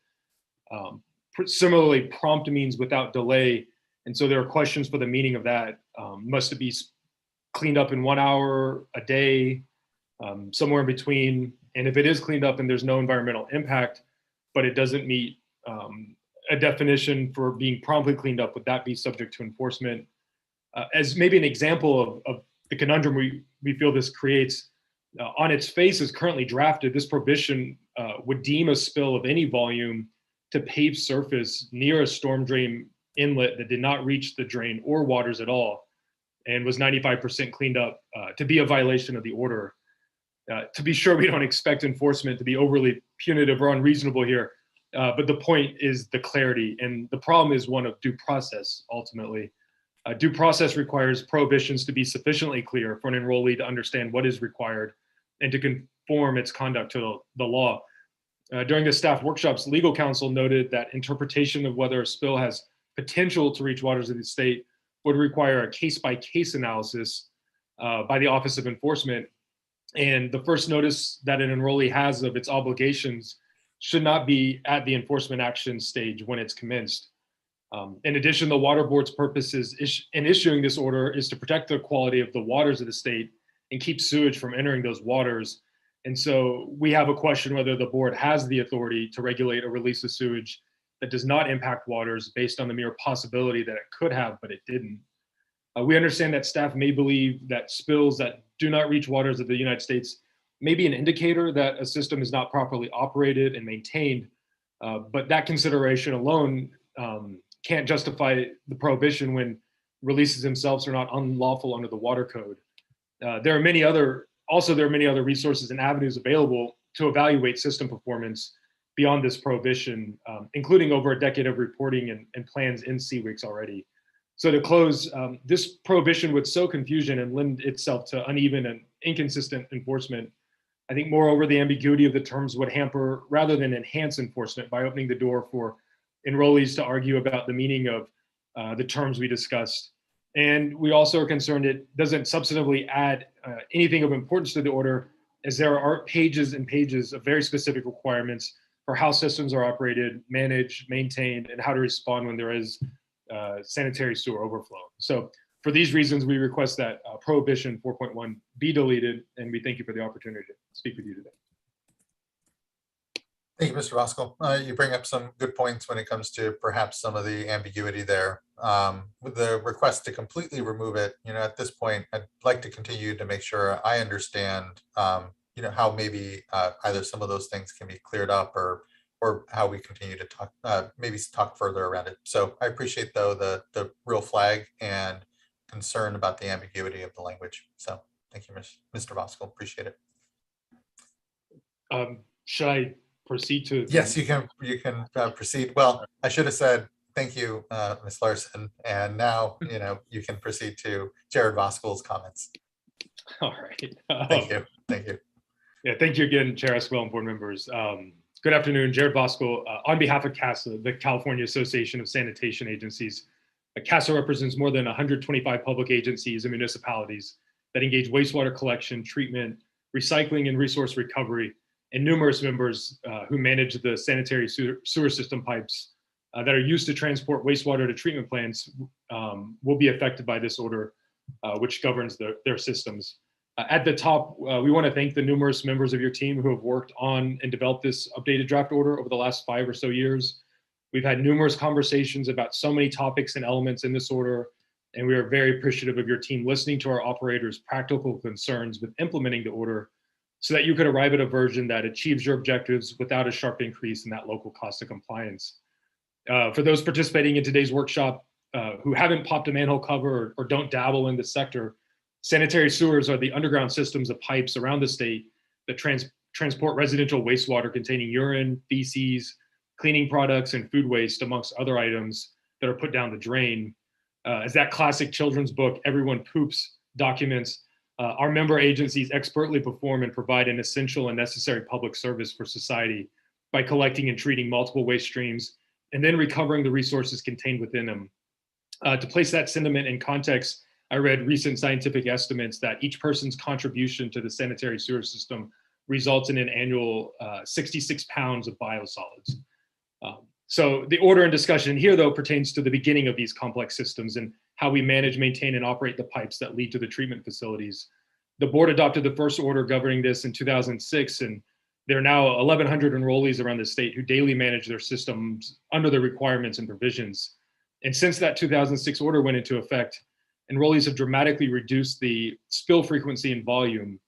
Similarly, prompt means without delay. And so there are questions for the meaning of that. Must it be cleaned up in 1 hour, a day, somewhere in between? And if it is cleaned up and there's no environmental impact, but it doesn't meet a definition for being promptly cleaned up, would that be subject to enforcement? As maybe an example of the conundrum we feel this creates, on its face as currently drafted, this prohibition would deem a spill of any volume to paved surface near a storm drain inlet that did not reach the drain or waters at all and was 95% cleaned up to be a violation of the order. To be sure, we don't expect enforcement to be overly punitive or unreasonable here, but the point is the clarity, and the problem is one of due process, ultimately. Due process requires prohibitions to be sufficiently clear for an enrollee to understand what is required and to conform its conduct to the law. During the staff workshops, legal counsel noted that interpretation of whether a spill has potential to reach waters of the state would require a case-by-case analysis by the Office of Enforcement. And the first notice that an enrollee has of its obligations should not be at the enforcement action stage when it's commenced. In addition, the Water Board's purpose in issuing this order is to protect the quality of the waters of the state and keep sewage from entering those waters. And so we have a question whether the board has the authority to regulate a release of sewage that does not impact waters based on the mere possibility that it could have, but it didn't. We understand that staff may believe that spills that do not reach waters of the United States may be an indicator that a system is not properly operated and maintained, but that consideration alone can't justify the prohibition when releases themselves are not unlawful under the water code. There are many other resources and avenues available to evaluate system performance beyond this prohibition, including over a decade of reporting and plans in CWICs already. So to close, this prohibition would sow confusion and lend itself to uneven and inconsistent enforcement. I think moreover, the ambiguity of the terms would hamper rather than enhance enforcement by opening the door for enrollees to argue about the meaning of the terms we discussed. And we also are concerned it doesn't substantively add anything of importance to the order, as there are pages and pages of very specific requirements for how systems are operated, managed, maintained, and how to respond when there is sanitary sewer overflow. So for these reasons, we request that Prohibition 4.1 be deleted, and we thank you for the opportunity to speak with you today. Thank you, Mr. Voskuil. You bring up some good points when it comes to perhaps some of the ambiguity there. With the request to completely remove it, at this point, I'd like to continue to make sure I understand, how maybe either some of those things can be cleared up or how we continue to talk, maybe talk further around it. So I appreciate, though, the real flag and concern about the ambiguity of the language. So thank you, Mr. Voskuil. Appreciate it. Should I proceed to? Yes, you can proceed. Well, I should have said thank you, Ms. Larson, and now you can proceed to Jared Voskuil's comments. All right. Thank you. Yeah, thank you again, Chair Esquivel and board members. Good afternoon, Jared Voskuil. On behalf of CASA, the California Association of Sanitation Agencies, CASA represents more than 125 public agencies and municipalities that engage wastewater collection, treatment, recycling, and resource recovery, and numerous members who manage the sanitary sewer system pipes that are used to transport wastewater to treatment plants will be affected by this order, which governs their systems. At the top, we want to thank the numerous members of your team who have worked on and developed this updated draft order over the last 5 or so years. We've had numerous conversations about so many topics and elements in this order, and we are very appreciative of your team listening to our operators' practical concerns with implementing the order so that you could arrive at a version that achieves your objectives without a sharp increase in that local cost of compliance. For those participating in today's workshop who haven't popped a manhole cover or don't dabble in the sector, sanitary sewers are the underground systems of pipes around the state that transport residential wastewater containing urine, feces, cleaning products, and food waste, amongst other items that are put down the drain. As that classic children's book, Everyone Poops, documents, our member agencies expertly perform and provide an essential and necessary public service for society by collecting and treating multiple waste streams and then recovering the resources contained within them. To place that sentiment in context, I read recent scientific estimates that each person's contribution to the sanitary sewer system results in an annual 66 pounds of biosolids. So the order and discussion here, though, pertains to the beginning of these complex systems and how we manage, maintain, and operate the pipes that lead to the treatment facilities. The board adopted the first order governing this in 2006, and there are now 1,100 enrollees around the state who daily manage their systems under the requirements and provisions. And since that 2006 order went into effect, enrollees have dramatically reduced the spill frequency and volume.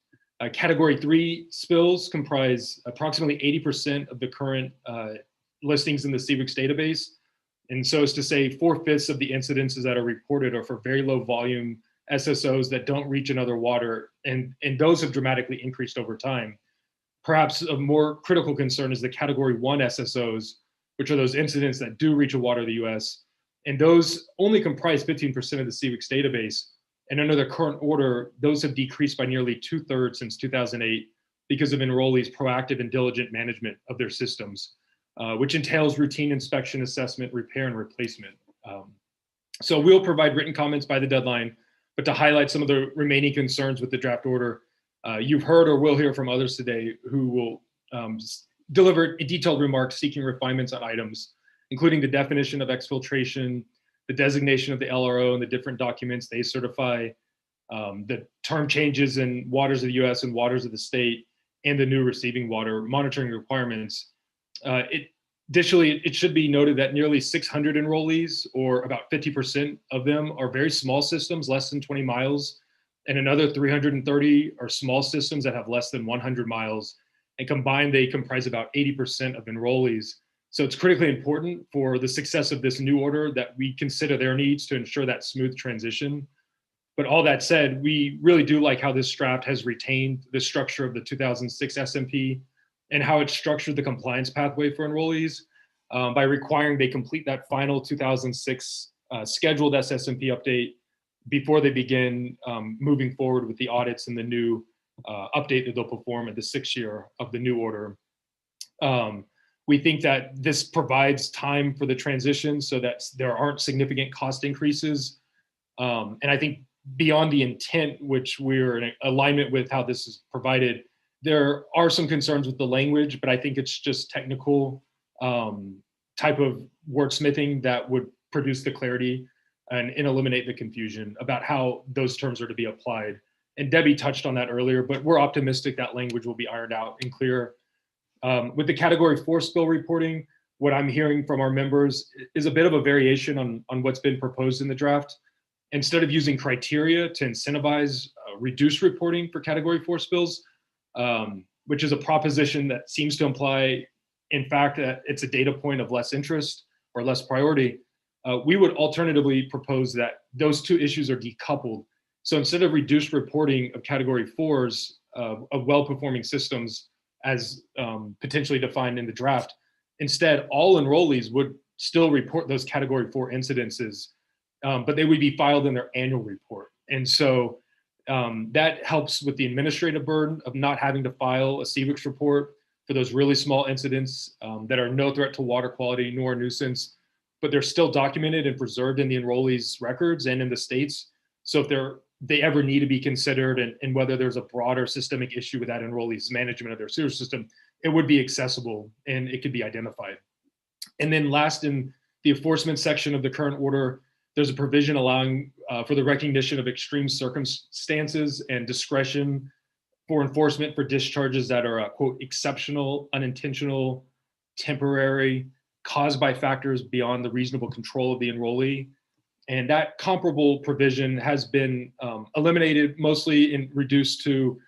Category 3 spills comprise approximately 80% of the current listings in the CWIC's database. And so as to say 4/5 of the incidences that are reported are for very low volume SSOs that don't reach another water, and those have dramatically increased over time. Perhaps a more critical concern is the category 1 SSOs, which are those incidents that do reach a water of the US. And those only comprise 15% of the CWIC's database. And under the current order, those have decreased by nearly 2/3 since 2008 because of enrollees' proactive and diligent management of their systems, which entails routine inspection, assessment, repair, and replacement. So we'll provide written comments by the deadline, but to highlight some of the remaining concerns with the draft order, you've heard or will hear from others today who will deliver detailed remarks seeking refinements on items. including the definition of exfiltration, the designation of the LRO and the different documents they certify, the term changes in waters of the US and waters of the state, and the new receiving water monitoring requirements. Additionally, it should be noted that nearly 600 enrollees, or about 50% of them, are very small systems, less than 20 miles, and another 330 are small systems that have less than 100 miles. And combined, they comprise about 80% of enrollees. So it's critically important for the success of this new order that we consider their needs to ensure that smooth transition. But all that said, we really do like how this draft has retained the structure of the 2006 SMP and how it structured the compliance pathway for enrollees by requiring they complete that final 2006 scheduled SSMP update before they begin moving forward with the audits and the new update that they'll perform at the 6th year of the new order. We think that this provides time for the transition so that there aren't significant cost increases. And I think beyond the intent, which we're in alignment with how this is provided, there are some concerns with the language, but I think it's just technical type of wordsmithing that would produce the clarity and eliminate the confusion about how those terms are to be applied. And Debbie touched on that earlier, but we're optimistic that language will be ironed out and clear. With the Category 4 spill reporting, what I'm hearing from our members is a bit of a variation on what's been proposed in the draft. Instead of using criteria to incentivize reduced reporting for Category 4 spills, which is a proposition that seems to imply, in fact, that it's a data point of less interest or less priority, we would alternatively propose that those two issues are decoupled. So instead of reduced reporting of Category 4s of well-performing systems as potentially defined in the draft, instead all enrollees would still report those Category 4 incidences, but they would be filed in their annual report. And so that helps with the administrative burden of not having to file a CVIX report for those really small incidents that are no threat to water quality nor a nuisance, but they're still documented and preserved in the enrollees' records and in the states. So if they ever need to be considered and whether there's a broader systemic issue with that enrollee's management of their sewer system, it would be accessible and it could be identified. And then last, in the enforcement section of the current order, there's a provision allowing for the recognition of extreme circumstances and discretion for enforcement for discharges that are, quote, exceptional, unintentional, temporary, caused by factors beyond the reasonable control of the enrollee. And that comparable provision has been eliminated, mostly and reduced to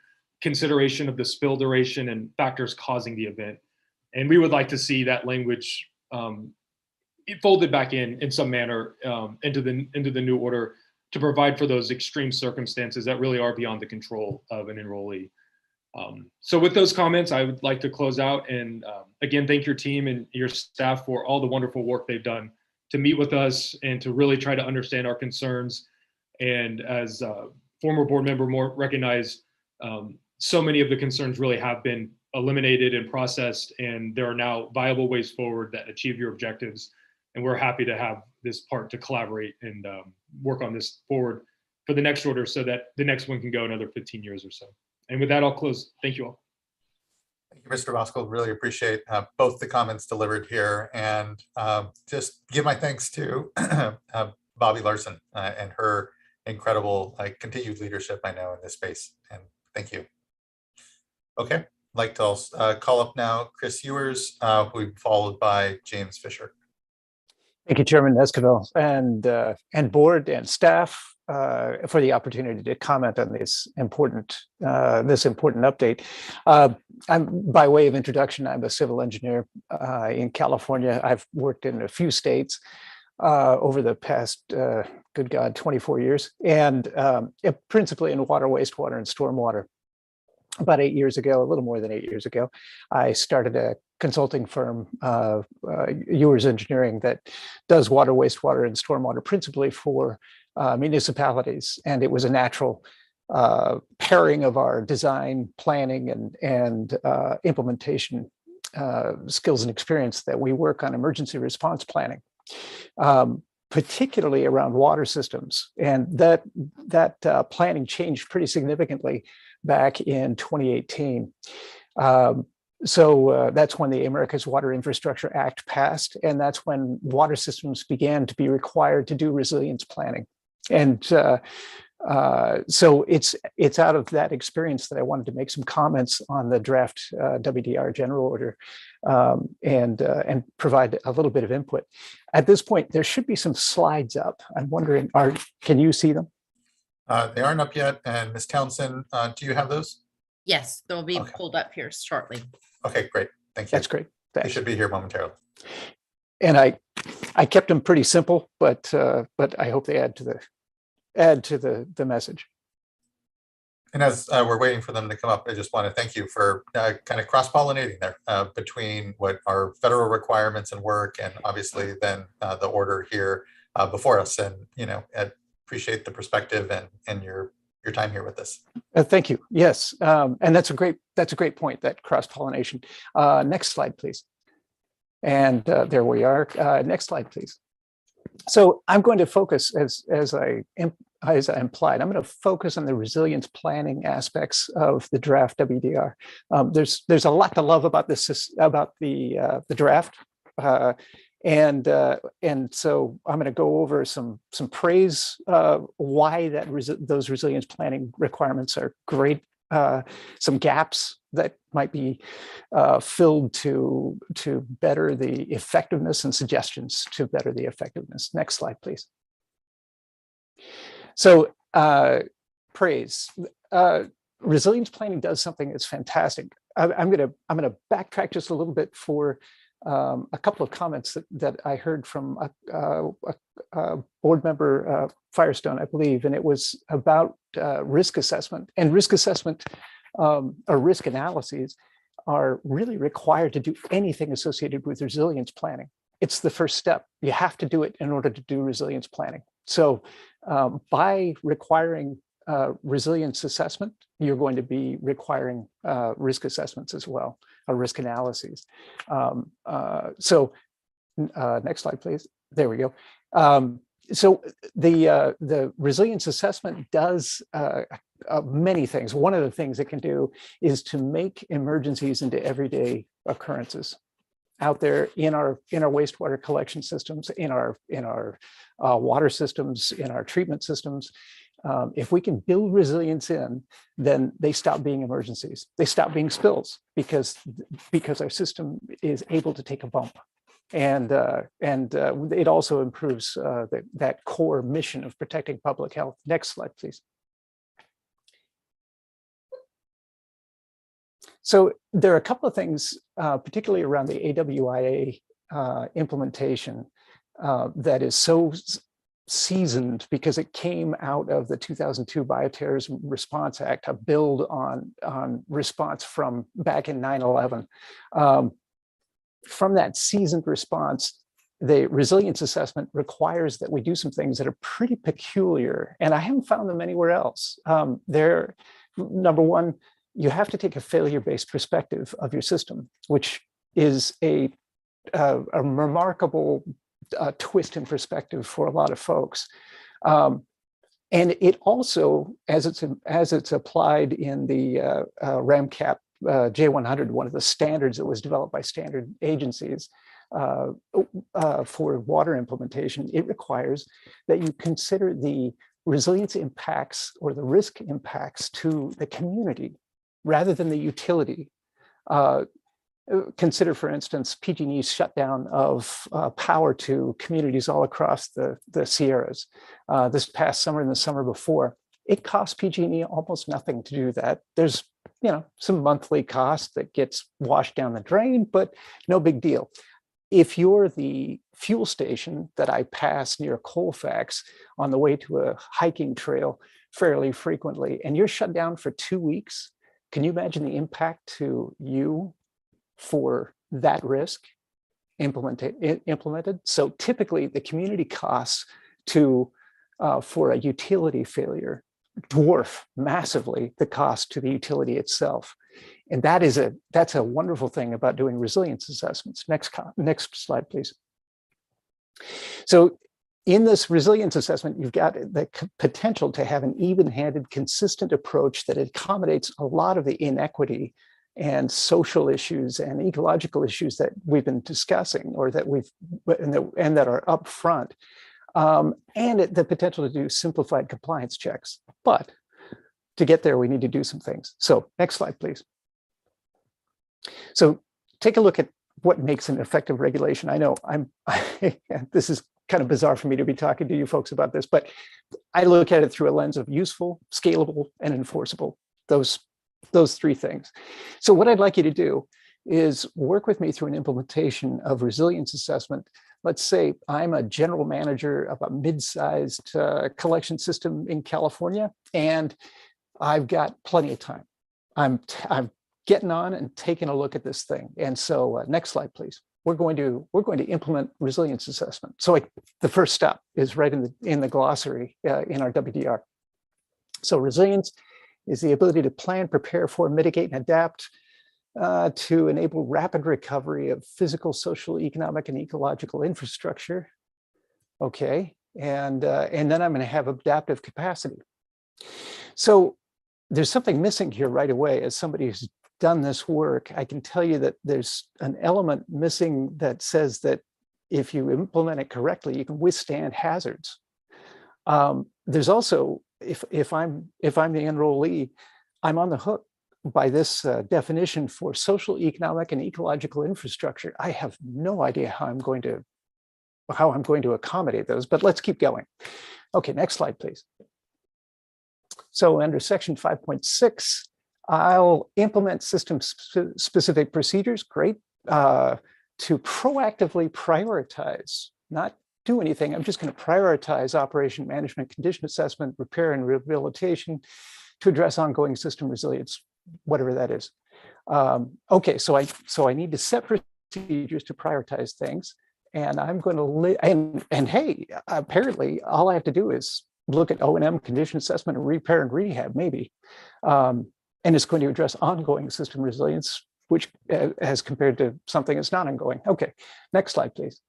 consideration of the spill duration and factors causing the event. And we would like to see that language folded back in some manner into the new order to provide for those extreme circumstances that really are beyond the control of an enrollee. So with those comments, I would like to close out and again, thank your team and your staff for all the wonderful work they've done to meet with us and to really try to understand our concerns. And as a former board member more recognized, so many of the concerns really have been eliminated and processed, and there are now viable ways forward that achieve your objectives. And we're happy to have this part to collaborate and work on this forward for the next order so that the next one can go another 15 years or so. And with that, I'll close. Thank you all. Thank you, Mr. Voskuhl. Really appreciate both the comments delivered here, and just give my thanks to Bobby Larson and her incredible continued leadership, I know, in this space. And thank you. Okay, I'd like to call up now Chris Ewers, who will be followed by James Fisher. Thank you, Chairman Esquivel, and board and staff for the opportunity to comment on this important update. I'm, by way of introduction, I'm a civil engineer in California. I've worked in a few states over the past, good God, 24 years, and principally in water, wastewater, and stormwater. About 8 years ago, a little more than 8 years ago, I started a consulting firm, Ewers Engineering, that does water, wastewater, and stormwater principally for municipalities. And it was a natural pairing of our design, planning, and implementation skills and experience that we work on emergency response planning, particularly around water systems. And that planning changed pretty significantly back in 2018. that's when the America's Water Infrastructure Act passed, and that's when water systems began to be required to do resilience planning. And so it's out of that experience that I wanted to make some comments on the draft WDR general order and provide a little bit of input. At this point, there should be some slides up. I'm wondering, can you see them? They aren't up yet. And Ms. Townsend, do you have those? Yes, they'll be pulled up here shortly. Okay, great. Thank you. That's great. They should be here momentarily. And I kept them pretty simple, but I hope they add to the message. And as we're waiting for them to come up, I just want to thank you for kind of cross-pollinating there between what are federal requirements and work, and obviously then the order here before us. And I appreciate the perspective and your time here with us. Thank you. Yes, and that's a great point, that cross-pollination. Next slide, please. And there we are. Next slide, please. So I'm going to focus, as I implied, I'm going to focus on the resilience planning aspects of the draft WDR. There's a lot to love about this, about the draft, and so I'm going to go over some praise why those resilience planning requirements are great. Some gaps that might be filled to better the effectiveness, and suggestions to better the effectiveness. Next slide, please. So praise. Resilience planning does something that's fantastic. I'm gonna backtrack just a little bit for a couple of comments that I heard from a board member, Firestone, I believe, and it was about risk assessment. And risk assessment or risk analyses are really required to do anything associated with resilience planning. It's the first step. You have to do it in order to do resilience planning. So by requiring resilience assessment, you're going to be requiring risk assessments as well, or risk analyses. So next slide, please. There we go. So the resilience assessment does many things. One of the things it can do is to make emergencies into everyday occurrences out there in our wastewater collection systems, in our water systems, in our treatment systems. If we can build resilience in, then they stop being emergencies. They stop being spills because our system is able to take a bump. And it also improves that core mission of protecting public health. Next slide, please. So there are a couple of things, particularly around the AWIA implementation, that is so seasoned because it came out of the 2002 Bioterrorism Response Act, a build on response from back in 9/11. From that seasoned response, the resilience assessment requires that we do some things that are pretty peculiar, and I haven't found them anywhere else. Number one, you have to take a failure-based perspective of your system, which is a remarkable twist in perspective for a lot of folks. And it also, as it's applied in the RAMCAP J100, one of the standards that was developed by standard agencies for water implementation, it requires that you consider the resilience impacts or the risk impacts to the community rather than the utility. Consider, for instance, PG&E's shutdown of power to communities all across the Sierras this past summer and the summer before. It costs PG&E almost nothing to do that. There's some monthly cost that gets washed down the drain, but no big deal. If you're the fuel station that I pass near Colfax on the way to a hiking trail fairly frequently, and you're shut down for 2 weeks, can you imagine the impact to you for that risk implemented? So typically the community costs for a utility failure dwarf massively the cost to the utility itself. And that's a wonderful thing about doing resilience assessments. Next slide, please. So in this resilience assessment, you've got the potential to have an even-handed, consistent approach that accommodates a lot of the inequity and social issues and ecological issues that we've been discussing, or that and that are up front, and the potential to do simplified compliance checks. But to get there, we need to do some things. So next slide, please. So take a look at what makes an effective regulation. I know this is kind of bizarre for me to be talking to you folks about this, but I look at it through a lens of useful, scalable, and enforceable. Those three things. So what I'd like you to do is work with me through an implementation of resilience assessment. Let's say I'm a general manager of a mid-sized collection system in California, and I've got plenty of time. I'm getting on and taking a look at this thing. And so next slide, please. We're going to implement resilience assessment. So the first step is right in the glossary in our WDR. So resilience is the ability to plan, prepare for, mitigate, and adapt to enable rapid recovery of physical, social, economic, and ecological infrastructure. Okay, and then I'm going to have adaptive capacity. So there's something missing here right away. As somebody who's done this work, I can tell you that there's an element missing that says that if you implement it correctly, you can withstand hazards. There's also, if I'm the enrollee, I'm on the hook by this definition for social, economic, and ecological infrastructure. I have no idea how I'm going to accommodate those, but let's keep going. Okay, next slide, please. So under section 5.6, I'll implement system-specific procedures, great, to proactively prioritize, not do anything. I'm just going to prioritize operation management, condition assessment, repair and rehabilitation to address ongoing system resilience, whatever that is. Okay, so I need to set procedures to prioritize things, and I'm going to and hey, apparently all I have to do is look at O&M, condition assessment, and repair and rehab, maybe. And it's going to address ongoing system resilience, which as compared to something that's not ongoing. Okay, next slide, please.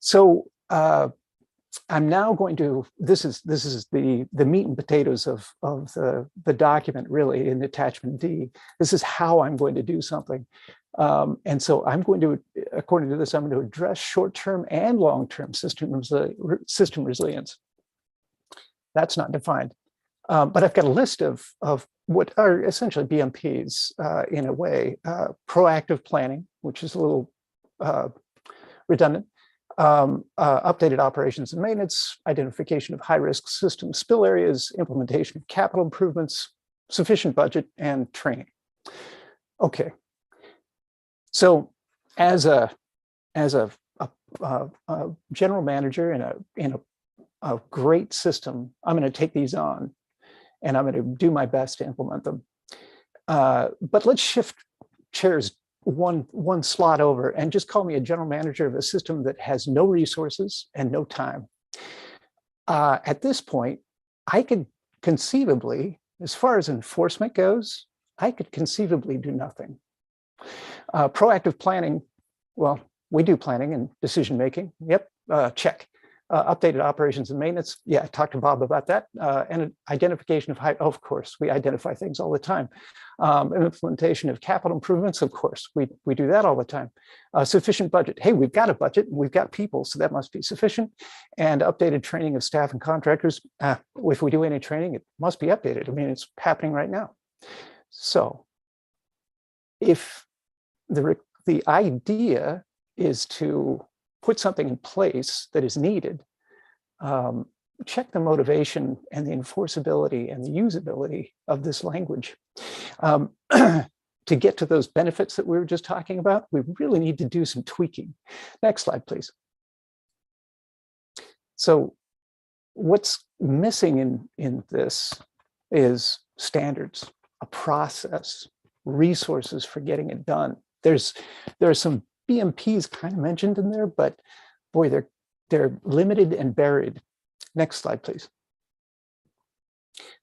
So I'm now going to, this is the meat and potatoes of the document, really, in attachment D. This is how I'm going to do something. And so I'm going to, according to this, I'm going to address short-term and long-term system resilience. That's not defined. But I've got a list of what are essentially BMPs in a way. Proactive planning, which is a little redundant. Updated operations and maintenance, identification of high-risk system spill areas, implementation of capital improvements, sufficient budget, and training. Okay. So as a general manager in a great system, I'm going to take these on, and I'm going to do my best to implement them. But let's shift chairs one slot over and just call me a general manager of a system that has no resources and no time. At this point, I could conceivably, as far as enforcement goes, I could conceivably do nothing. Proactive planning, well, we do planning and decision making. Yep, check. Updated operations and maintenance. Yeah, I talked to Bob about that. And identification of of course, we identify things all the time. Implementation of capital improvements, of course, we do that all the time. Sufficient budget. Hey, we've got a budget and we've got people, so that must be sufficient. And updated training of staff and contractors. If we do any training, it must be updated. I mean, it's happening right now. So if the idea is to put something in place that is needed, check the motivation and the enforceability and the usability of this language. To get to those benefits that we were just talking about, we really need to do some tweaking. Next slide, please. So what's missing in this is standards, a process, resources for getting it done. There are some BMPs kind of mentioned in there, but boy, they're limited and buried. Next slide, please.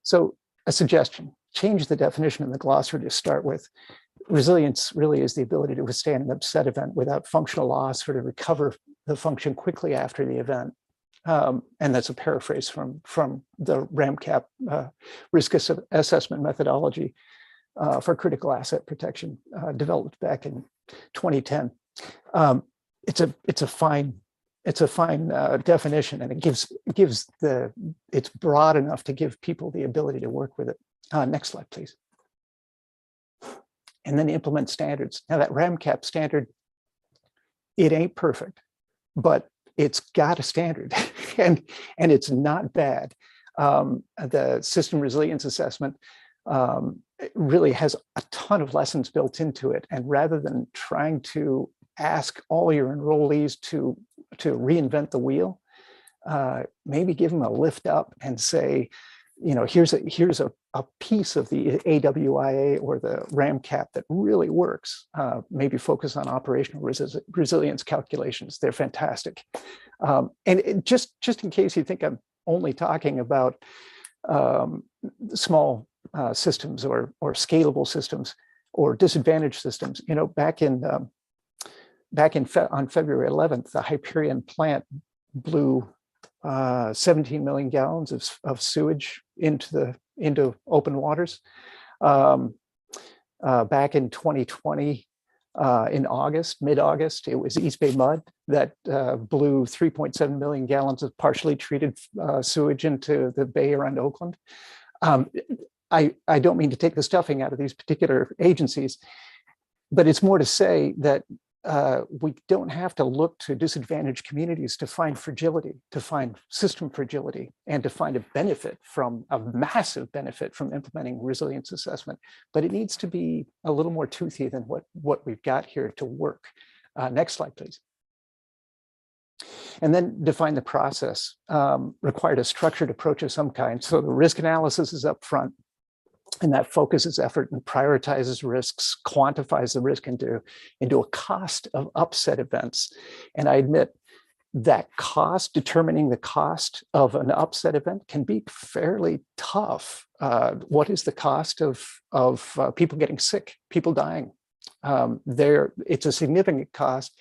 So a suggestion, change the definition in the glossary to start with. Resilience really is the ability to withstand an upset event without functional loss or to recover the function quickly after the event. And that's a paraphrase from the RAMCAP risk assessment methodology. for critical asset protection, developed back in 2010. It's a fine definition, and it's broad enough to give people the ability to work with it. Next slide, please. And then implement standards. Now that RAMCAP standard, it ain't perfect, but it's got a standard and it's not bad. The system resilience assessment really has a ton of lessons built into it. And rather than trying to ask all your enrollees to reinvent the wheel, maybe give them a lift up and say, here's a piece of the AWIA or the RAMCAP that really works. Maybe focus on operational resilience calculations. They're fantastic. And just in case you think I'm only talking about small systems or scalable systems or disadvantaged systems, on February 11th, the Hyperion plant blew 17 million gallons of sewage into open waters. Back in 2020, in mid-August, it was East Bay Mud that blew 3.7 million gallons of partially treated sewage into the bay around Oakland. I don't mean to take the stuffing out of these particular agencies, but it's more to say that we don't have to look to disadvantaged communities to find fragility, to find system fragility, and to find a massive benefit from implementing resilience assessment. But it needs to be a little more toothy than what we've got here to work. Next slide, please. And then define the process. Required a structured approach of some kind. So the risk analysis is up front, and that focuses effort and prioritizes risks, quantifies the risk into a cost of upset events. And I admit that determining the cost of an upset event can be fairly tough. What is the cost of people getting sick, people dying? It's a significant cost.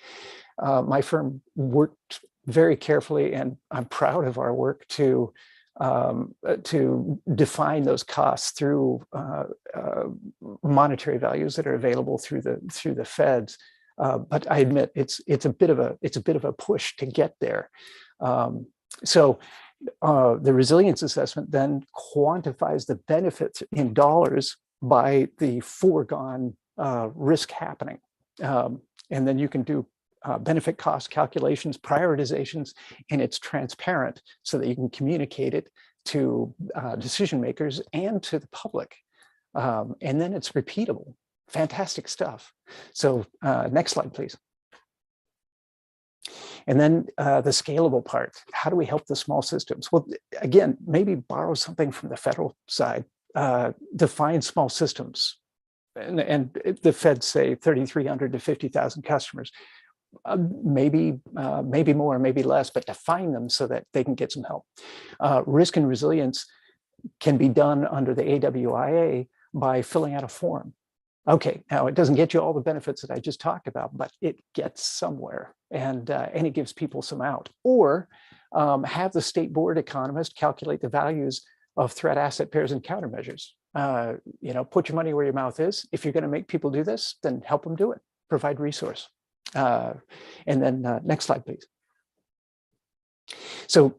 My firm worked very carefully, and I'm proud of our work to define those costs through monetary values that are available through the feds. But I admit it's a bit of a push to get there. So the resilience assessment then quantifies the benefits in dollars by the foregone risk happening, and then you can do benefit cost calculations, prioritizations, and it's transparent so that you can communicate it to decision makers and to the public. And then it's repeatable. Fantastic stuff. So next slide, please. And then the scalable part. How do we help the small systems? Well, again, maybe borrow something from the federal side. Define small systems. And the feds say 3,300 to 50,000 customers. Maybe more, maybe less, but define them so that they can get some help. Risk and resilience can be done under the AWIA by filling out a form. Okay, now it doesn't get you all the benefits that I just talked about, but it gets somewhere, and it gives people some out. Or have the state board economist calculate the values of threat asset pairs and countermeasures. Put your money where your mouth is. If you're going to make people do this, then help them do it. Provide resource. And then next slide, please. So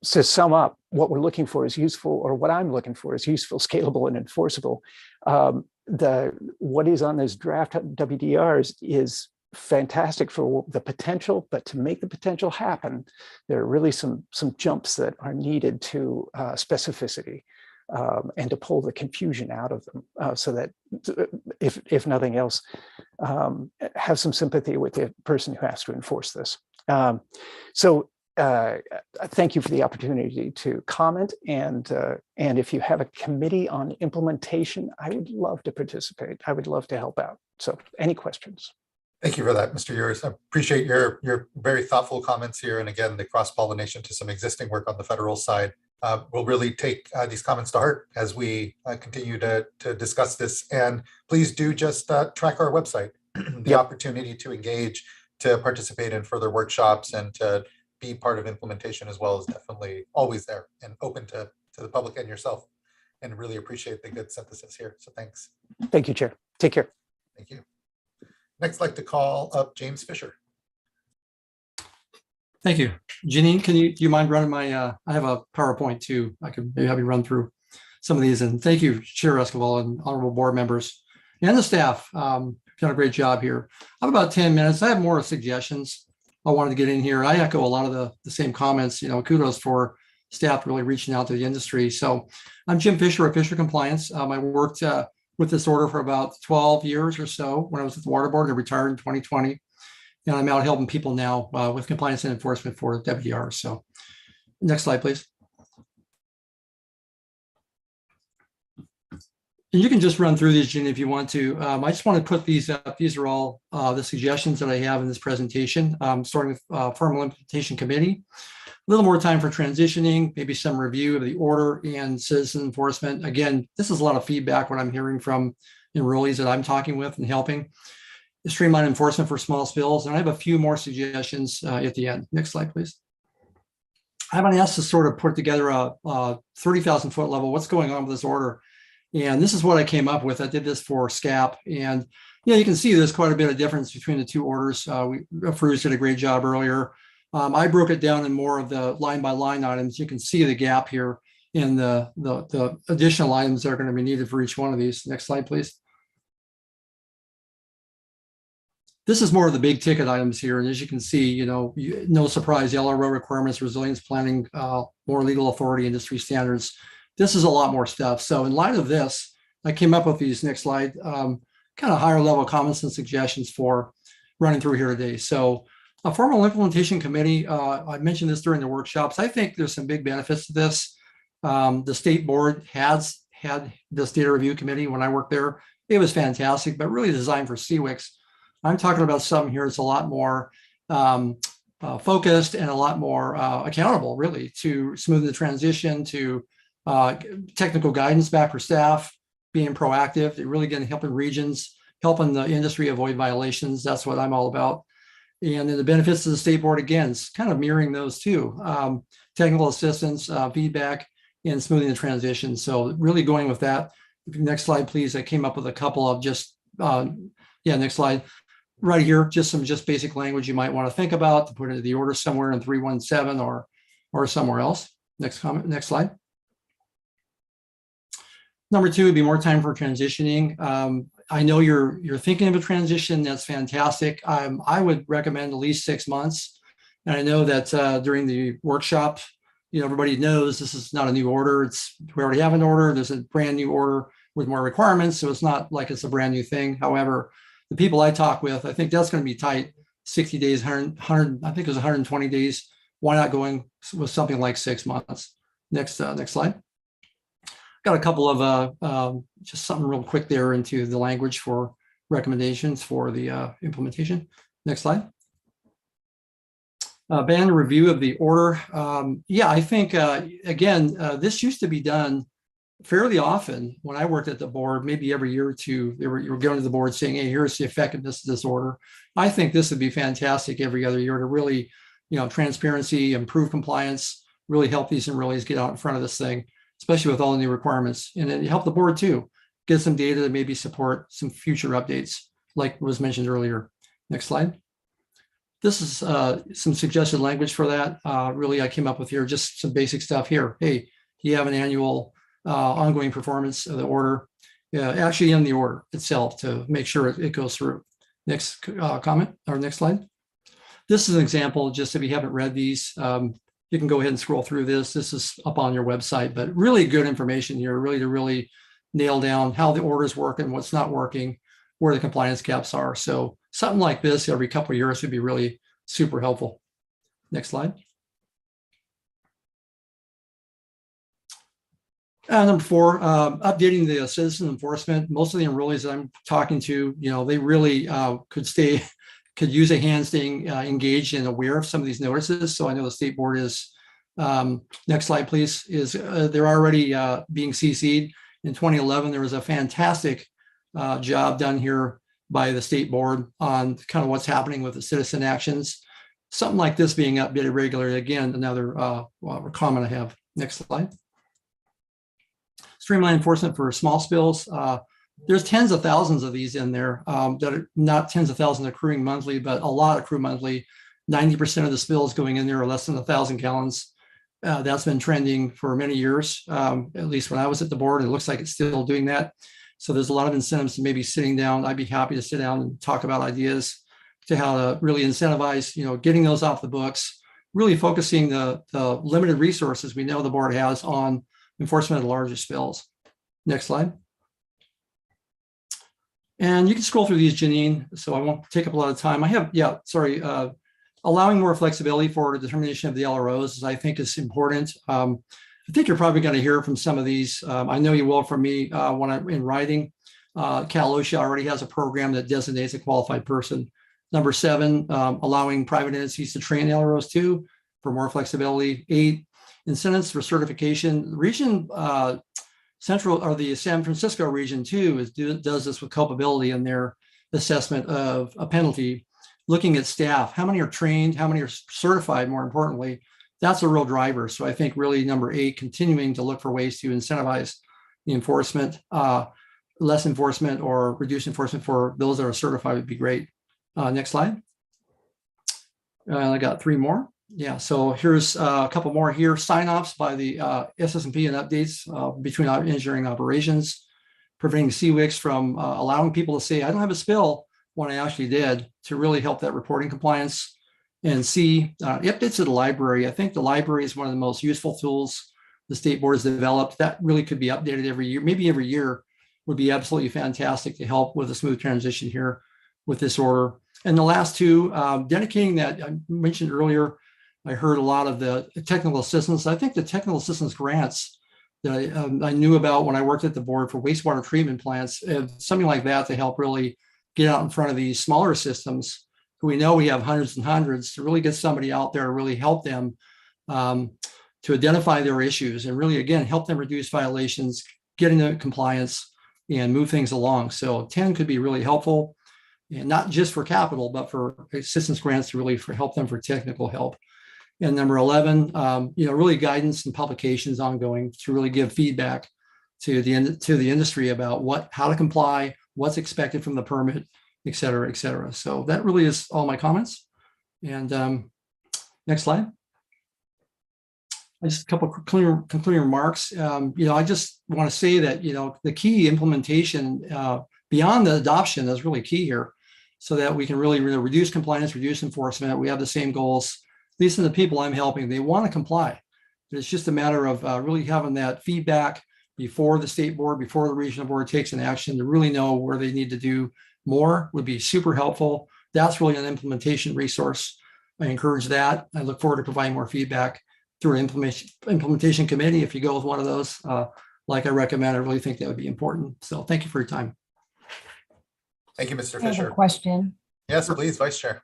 to sum up, what we're looking for is useful, or what I'm looking for is useful, scalable, and enforceable. What is on this draft WDRs is fantastic for the potential, but to make the potential happen, there are really some jumps that are needed to specificity. And to pull the confusion out of them, so that if nothing else, have some sympathy with the person who has to enforce this. So thank you for the opportunity to comment. And if you have a committee on implementation, I would love to participate. I would love to help out. So any questions? Thank you for that, Mr. Ures. I appreciate your very thoughtful comments here. And again, the cross-pollination to some existing work on the federal side. We'll really take these comments to heart as we continue to discuss this. And please do just track our website. The opportunity to engage, to participate in further workshops, and to be part of implementation as well is definitely always there and open to the public and yourself. and really appreciate the good synthesis here. So thanks. Thank you, Chair. Take care. Thank you. Next, I'd like to call up James Fisher. Thank you. Janine, do you mind running my, I have a PowerPoint too. I can maybe have you run through some of these. And thank you, Chair Esquivel and honorable board members and the staff. Done a great job here. I have about 10 minutes. I have more suggestions I wanted to get in here. I echo a lot of the same comments, kudos for staff really reaching out to the industry. So I'm Jim Fisher of Fisher Compliance. I worked with this order for about 12 years or so when I was with the Water Board. I retired in 2020. And I'm out helping people now with compliance and enforcement for WDR. So next slide, please. And you can just run through these, Gene, if you want to. I just want to put these up. These are all the suggestions that I have in this presentation, starting with Formal Implementation Committee. A little more time for transitioning, maybe some review of the order and citizen enforcement. Again, this is a lot of feedback, what I'm hearing from enrollees that I'm talking with and helping. Streamline enforcement for small spills. And I have a few more suggestions at the end. Next slide, please. I've been asked to sort of put together a 30,000 foot level. What's going on with this order? And this is what I came up with. I did this for SCAP. And you can see there's quite a bit of difference between the two orders. Fruz did a great job earlier. I broke it down in more of the line by line items. You can see the gap here in the additional items that are going to be needed for each one of these. Next slide, please. This is more of the big ticket items here. And as you can see, no surprise, LRO requirements, resilience planning, more legal authority, industry standards. This is a lot more stuff. So in light of this, I came up with these, next slide, kind of higher level comments and suggestions for running through here today. So a Formal Implementation Committee, I mentioned this during the workshops. I think there's some big benefits to this. The state board has had this data review committee when I worked there. It was fantastic, but really designed for CWICs. I'm talking about something here that's a lot more focused and a lot more accountable, really, to smooth the transition, to technical guidance back for staff, being proactive, really getting helping regions, helping the industry avoid violations. That's what I'm all about. And then the benefits of the state board, again, it's kind of mirroring those too. Technical assistance, feedback, and smoothing the transition. So really going with that. Next slide, please. I came up with a couple of just, next slide. Right here, just basic language you might want to think about to put into the order somewhere in 317 or somewhere else. Next comment, next slide. Number two would be more time for transitioning. I know you're thinking of a transition. That's fantastic. I would recommend at least 6 months. And I know that during the workshop, everybody knows this is not a new order. We already have an order. There's a brand new order with more requirements. So it's not like it's a brand new thing. However, the people I talk with, I think that's going to be tight. 60 days, 100, I think it was 120 days. Why not going with something like 6 months? Next slide. Got a couple of just something real quick there into the language for recommendations for the implementation. Next slide. Ban review of the order. I think, again, this used to be done fairly often when I worked at the board, maybe every year or two, you were going to the board saying, hey, here's the effectiveness of this order. I think this would be fantastic every other year to really, transparency, improve compliance, really help these enrollees get out in front of this thing, especially with all the new requirements. And then help the board too, get some data to maybe support some future updates, like was mentioned earlier. Next slide. This is some suggested language for that. Really, I came up with here just some basic stuff here. Hey, you have an annual ongoing performance of the order, actually in the order itself to make sure it goes through. Next comment or next slide. This is an example, just if you haven't read these, you can go ahead and scroll through this. This is up on your website, but really good information here, really to really nail down how the orders work and what's not working, where the compliance gaps are. So something like this every couple of years would be really super helpful. Next slide. Number four, updating the citizen enforcement. Most of the enrollees that I'm talking to, they really could use a hand staying engaged and aware of some of these notices. So I know the state board is, next slide, please, is they're already being CC'd. In 2011, there was a fantastic job done here by the state board on kind of what's happening with the citizen actions. Something like this being updated regularly. Again, another comment I have. Next slide. streamline enforcement for small spills. There's tens of thousands of these in there that are not tens of thousands accruing monthly, but a lot accrue monthly. 90% of the spills going in there are less than 1,000 gallons. That's been trending for many years, at least when I was at the board. It looks like it's still doing that. So there's a lot of incentives to maybe sitting down. I'd be happy to sit down and talk about ideas to how to really incentivize, getting those off the books, really focusing the limited resources we know the board has on enforcement of the larger spills. Next slide. And you can scroll through these, Janine, so I won't take up a lot of time. Allowing more flexibility for determination of the LROs, I think, is important. I think you're probably going to hear from some of these. I know you will from me when I'm in writing. Cal OSHA already has a program that designates a qualified person. Number 7, allowing private entities to train LROs too for more flexibility. 8, incentives for certification. The region Central, or the San Francisco region too, does this with culpability in their assessment of a penalty, looking at staff, how many are trained, how many are certified, more importantly. That's a real driver. So I think really number 8, continuing to look for ways to incentivize the enforcement, less enforcement or reduce enforcement for those that are certified would be great. Next slide. I got 3 more. Yeah, so here's a couple more here. Sign-offs by the SSMP and updates between engineering operations, preventing CWICs from allowing people to say, I don't have a spill when I actually did, to really help that reporting compliance. And C, updates to the library. I think the library is one of the most useful tools the state board has developed. That really could be updated every year, maybe every year would be absolutely fantastic to help with a smooth transition here with this order. And the last 2, dedicating that I mentioned earlier, I heard a lot of the technical assistance. I think the technical assistance grants that I knew about when I worked at the board for wastewater treatment plants, something like that to help really get out in front of these smaller systems who we know we have hundreds and hundreds, to really get somebody out there to really help them to identify their issues and really, again, help them reduce violations, get into compliance and move things along. So 10 could be really helpful, and not just for capital, but for assistance grants to really help them for technical help. And number 11, really guidance and publications ongoing to really give feedback to the industry about how to comply, what's expected from the permit, et cetera, et cetera. So that really is all my comments. And next slide. Just a couple of concluding remarks. I just want to say that, the key implementation beyond the adoption is really key here, so that we can really reduce compliance, reduce enforcement. We have the same goals. At least in the people I'm helping, they want to comply. But it's just a matter of really having that feedback before the state board, before the regional board takes an action, to really know where they need to do more would be super helpful. That's really an implementation resource. I encourage that. I look forward to providing more feedback through an implementation committee. If you go with one of those, like I recommend, I really think that would be important. So thank you for your time. Thank you, Mr. I have Fisher. a question. Yes, please, Vice Chair.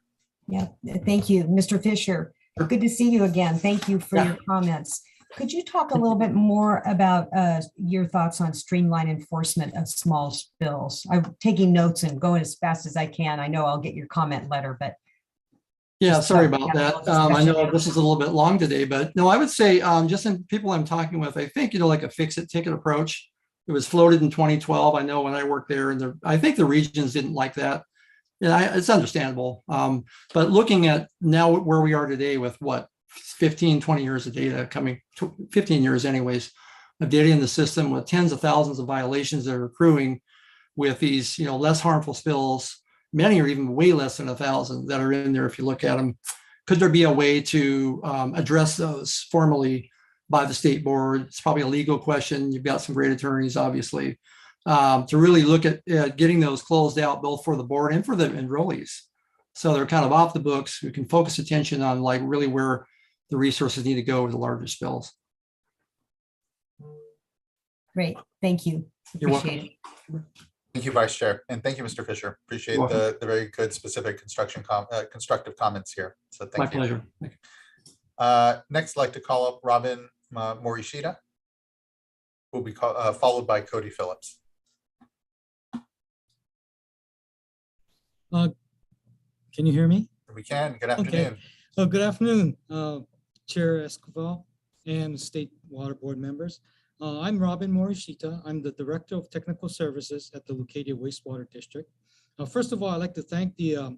Yeah, thank you, Mr. Fisher. Good to see you again. Thank you for your comments. Could you talk a little bit more about your thoughts on streamline enforcement of small spills? I'm taking notes and going as fast as I can. I know I'll get your comment letter, but. Yeah, sorry about that. I know this is a little bit long today, but no, I would say just in people I'm talking with, I think, like a fix-it ticket approach. It was floated in 2012. I know when I worked there, and I think the regions didn't like that. And it's understandable. But looking at now where we are today with 15, 20 years of data coming, 15 years anyways, of data in the system with tens of thousands of violations that are accruing with these, less harmful spills. Many are even way less than 1,000 that are in there if you look at them. Could there be a way to address those formally by the state board? It's probably a legal question. You've got some great attorneys, obviously, to really look at getting those closed out, both for the board and for the enrollees. So they're kind of off the books. We can focus attention on really where the resources need to go with the larger spills. Great, thank you. Appreciate it. Thank you, Vice Chair, and thank you, Mr. Fisher. Appreciate the very good, specific constructive comments here. So thank you. My pleasure. Thank you. Next, I'd like to call up Robin Morishita, who will be followed by Cody Phillips. Can you hear me? We can. Good afternoon. Okay. Good afternoon, Chair Escobar and State Water Board members. I'm Robin Morishita. I'm the Director of Technical Services at the Leucadia Wastewater District. First of all, I'd like to thank the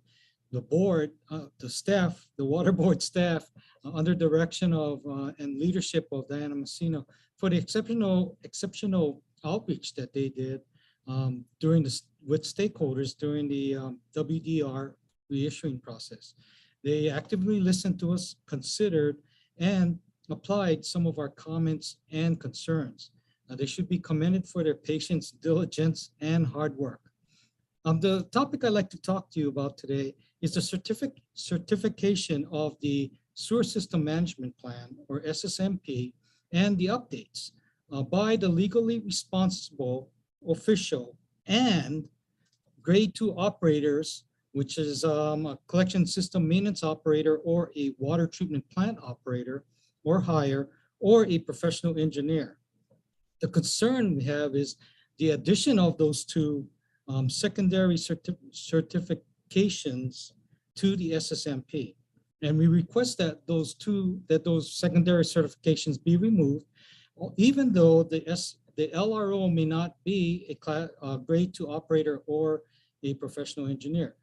board, the staff, the water board staff, under direction of and leadership of Diana Messina for the exceptional outreach that they did during with stakeholders during the WDR reissuing process. They actively listened to us, considered, and applied some of our comments and concerns. They should be commended for their patience, diligence, and hard work. The topic I'd like to talk to you about today is the certification of the Sewer System Management Plan, or SSMP, and the updates by the legally responsible official and grade 2 operators, which is a collection system maintenance operator or a water treatment plant operator or higher, or a professional engineer. The concern we have is the addition of those two secondary certifications to the SSMP. And we request that those secondary certifications be removed, even though the LRO may not be a grade 2 operator or a professional engineer.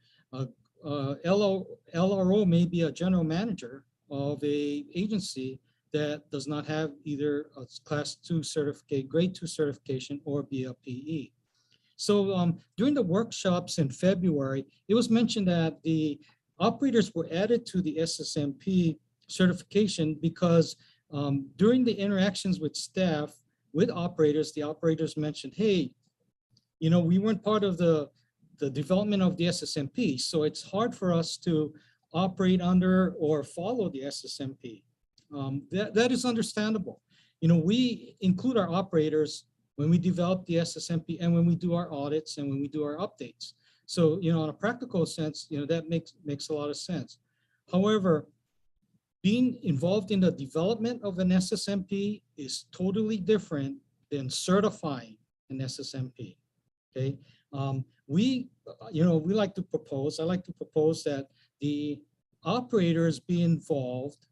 LRO may be a general manager of a agency that does not have either a class 2 certificate, grade 2 certification, or be a PE. So during the workshops in February, it was mentioned that the operators were added to the SSMP certification because during the interactions with staff, with operators, the operators mentioned, hey, you know, we weren't part of the development of the SSMP, so it's hard for us to operate under or follow the SSMP. That is understandable. You know, we include our operators when we develop the SSMP and when we do our audits and when we do our updates. So, you know, in a practical sense, you know, that makes a lot of sense. However, being involved in the development of an SSMP is totally different than certifying an SSMP, okay? We like to propose, I like to propose that the operators be involved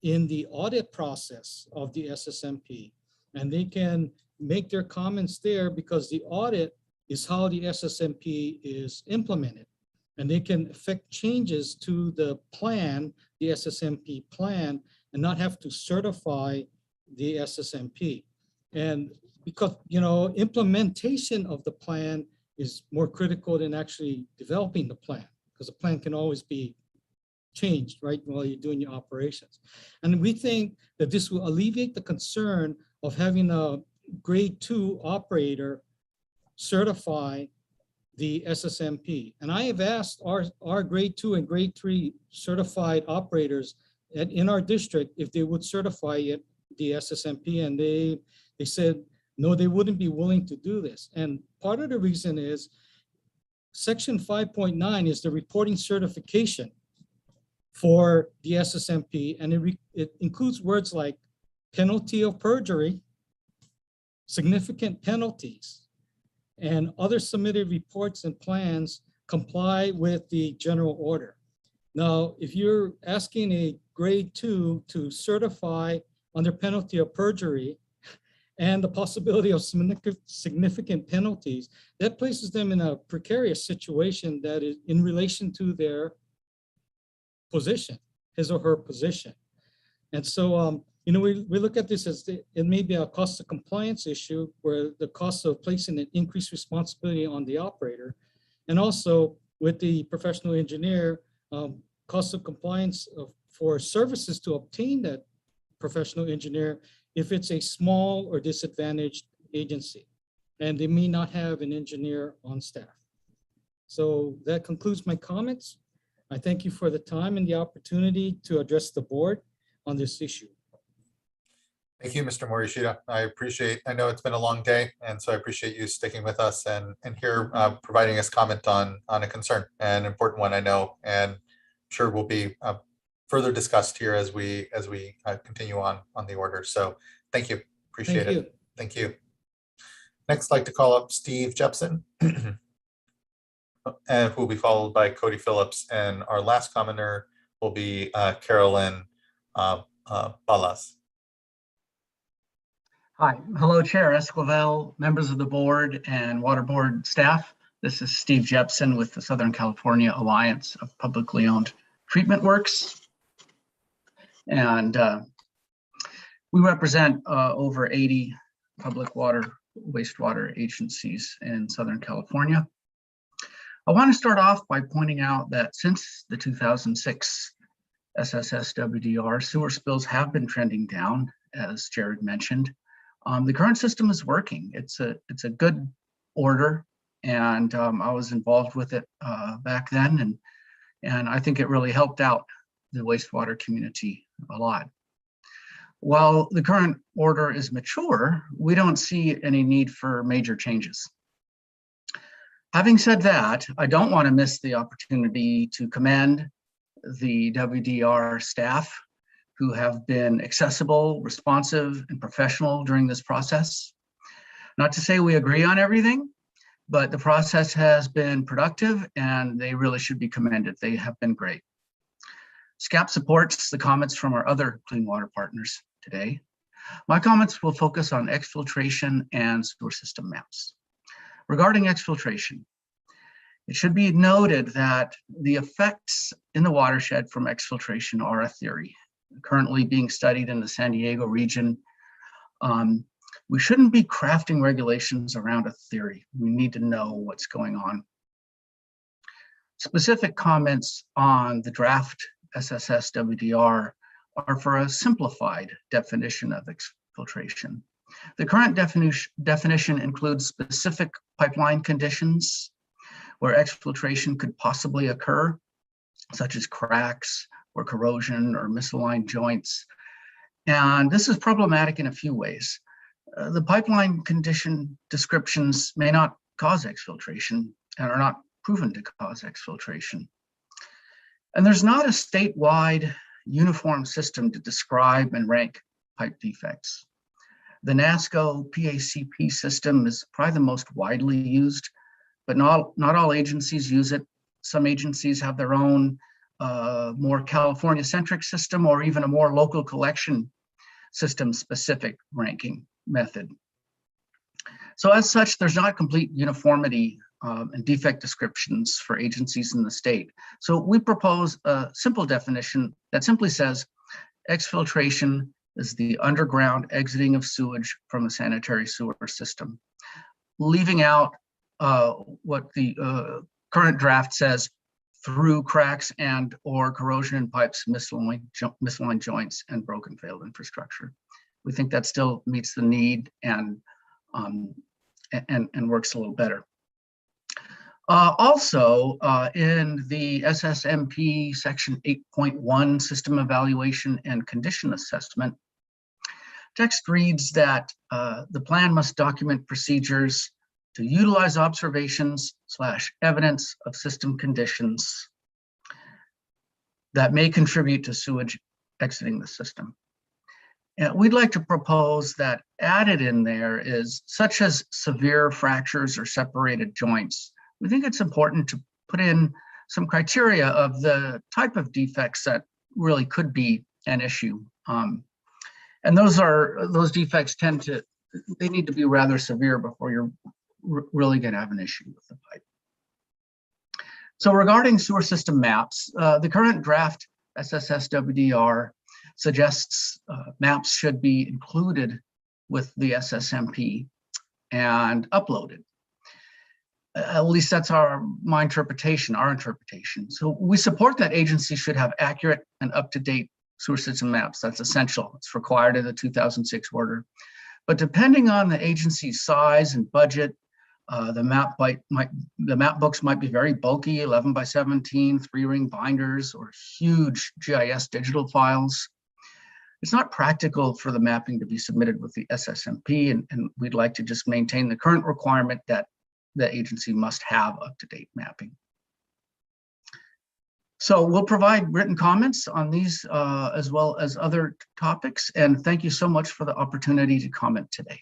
in the audit process of the SSMP, and they can make their comments there because the audit is how the SSMP is implemented, and they can affect changes to the plan, the SSMP plan, and not have to certify the SSMP. And because, you know, implementation of the plan is more critical than actually developing the plan, because the plan can always be changed, right, while you're doing your operations. And we think that this will alleviate the concern of having a grade 2 operator certify the SSMP. And I have asked our grade 2 and grade 3 certified operators in our district if they would certify it, the SSMP, and they said, no, they wouldn't be willing to do this. And part of the reason is Section 5.9 is the reporting certification for the SSMP, and it includes words like penalty of perjury, significant penalties, and other submitted reports and plans comply with the general order. Now, if you're asking a grade 2 to certify under penalty of perjury and the possibility of significant penalties, that places them in a precarious situation that is in relation to their position, his or her position. And so, you know, we look at this as it may be a cost of compliance issue where the cost of placing an increased responsibility on the operator, and also with the professional engineer, cost of compliance for services to obtain that professional engineer if it's a small or disadvantaged agency and they may not have an engineer on staff. So that concludes my comments. I thank you for the time and the opportunity to address the board on this issue. Thank you, Mr. Morishita. I know it's been a long day, and so I appreciate you sticking with us and here providing us comment on a concern, an important one, I know, and I'm sure will be further discussed here as we continue on the order. So thank you, appreciate it. Thank you. Next, I'd like to call up Steve Jepson, and who will be followed by Cody Phillips, and our last commenter will be Carolyn Ballas. Hi, hello, Chair Esquivel, members of the board and water board staff. This is Steve Jepson with the Southern California Alliance of Publicly Owned Treatment Works. And we represent over 80 public water, wastewater agencies in Southern California. I want to start off by pointing out that since the 2006 SSSWDR, sewer spills have been trending down, as Jared mentioned. The current system is working. It's a good order, and I was involved with it back then, and I think it really helped out the wastewater community a lot. While the current order is mature, we don't see any need for major changes. Having said that, I don't want to miss the opportunity to commend the WDR staff who have been accessible, responsive, and professional during this process. Not to say we agree on everything, but the process has been productive and they really should be commended. They have been great. SCAP supports the comments from our other clean water partners today. My comments will focus on exfiltration and sewer system maps. Regarding exfiltration, it should be noted that the effects in the watershed from exfiltration are a theory currently being studied in the San Diego region. We shouldn't be crafting regulations around a theory. We need to know what's going on. Specific comments on the draft SSSWDR are for a simplified definition of exfiltration. The current definition includes specific pipeline conditions where exfiltration could possibly occur, such as cracks or corrosion or misaligned joints. And this is problematic in a few ways. The pipeline condition descriptions may not cause exfiltration and are not proven to cause exfiltration. And there's not a statewide uniform system to describe and rank pipe defects. The NASCO PACP system is probably the most widely used, but not all agencies use it. Some agencies have their own more California-centric system or even a more local collection system specific ranking method. So as such, there's not complete uniformity and defect descriptions for agencies in the state. So we propose a simple definition that simply says exfiltration is the underground exiting of sewage from a sanitary sewer system, leaving out what the current draft says through cracks and or corrosion in pipes, misaligned joints, and broken failed infrastructure. We think that still meets the need and works a little better. Also, in the SSMP section 8.1 system evaluation and condition assessment, text reads that the plan must document procedures to utilize observations / evidence of system conditions that may contribute to sewage exiting the system. And we'd like to propose that added in there is such as severe fractures or separated joints. We think it's important to put in some criteria of the type of defects that really could be an issue. And those defects they need to be rather severe before you're really going to have an issue with the pipe. So regarding sewer system maps, the current draft SSSWDR suggests maps should be included with the SSMP and uploaded. At least that's our interpretation. So we support that agencies should have accurate and up-to-date sewer system maps. That's essential. It's required in the 2006 order. But depending on the agency's size and budget, the map books might be very bulky, 11 by 17, 3-ring binders, or huge GIS digital files. It's not practical for the mapping to be submitted with the SSMP, and we'd like to just maintain the current requirement that the agency must have up-to-date mapping. So we'll provide written comments on these as well as other topics, and thank you so much for the opportunity to comment today.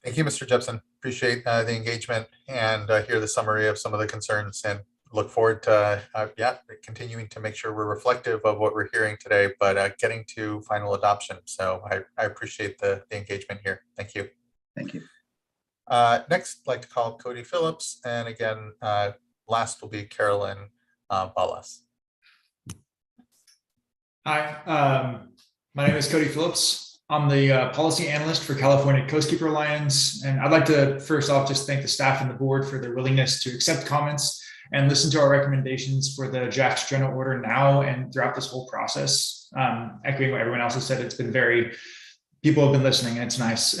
Thank you, Mr. Jepson. Appreciate the engagement and hear the summary of some of the concerns and look forward to continuing to make sure we're reflective of what we're hearing today, but getting to final adoption. So I appreciate the engagement here. Thank you. Thank you. Next, I'd like to call Cody Phillips, and again, last will be Carolyn Ballas. Hi, my name is Cody Phillips. I'm the policy analyst for California Coastkeeper Alliance, and I'd like to first off just thank the staff and the board for their willingness to accept comments and listen to our recommendations for the draft general order now and throughout this whole process. Echoing what everyone else has said, it's been people have been listening, and it's nice.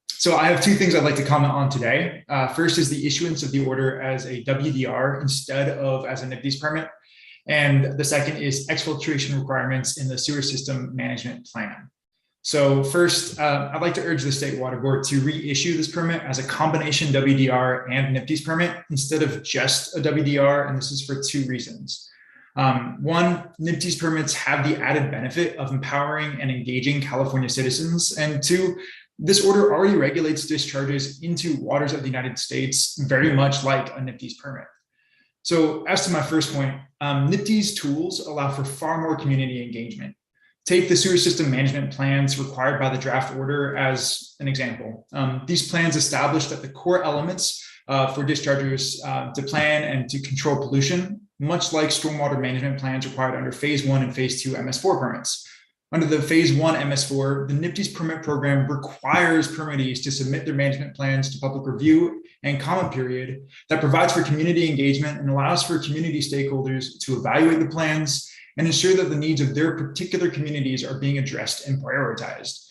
So I have two things I'd like to comment on today. First is the issuance of the order as a WDR instead of as a NPDES permit. And the second is exfiltration requirements in the sewer system management plan. So first, I'd like to urge the State Water Board to reissue this permit as a combination WDR and NPDES permit instead of just a WDR, and this is for two reasons. One, NPDES permits have the added benefit of empowering and engaging California citizens, and two, this order already regulates discharges into waters of the United States very much like a NPDES permit. So as to my first point, NPDES tools allow for far more community engagement. Take the sewer system management plans required by the draft order as an example. These plans establish that the core elements for dischargers to plan and to control pollution, much like stormwater management plans required under Phase 1 and Phase 2 MS4 permits. Under the Phase 1 MS4, the NPDES permit program requires permittees to submit their management plans to public review and comment period that provides for community engagement and allows for community stakeholders to evaluate the plans and ensure that the needs of their particular communities are being addressed and prioritized.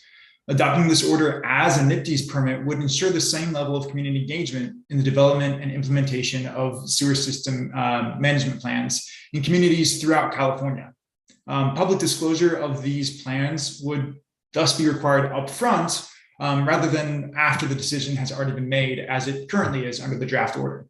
Adopting this order as a NPDES permit would ensure the same level of community engagement in the development and implementation of sewer system management plans in communities throughout California. Public disclosure of these plans would thus be required upfront rather than after the decision has already been made, as it currently is under the draft order.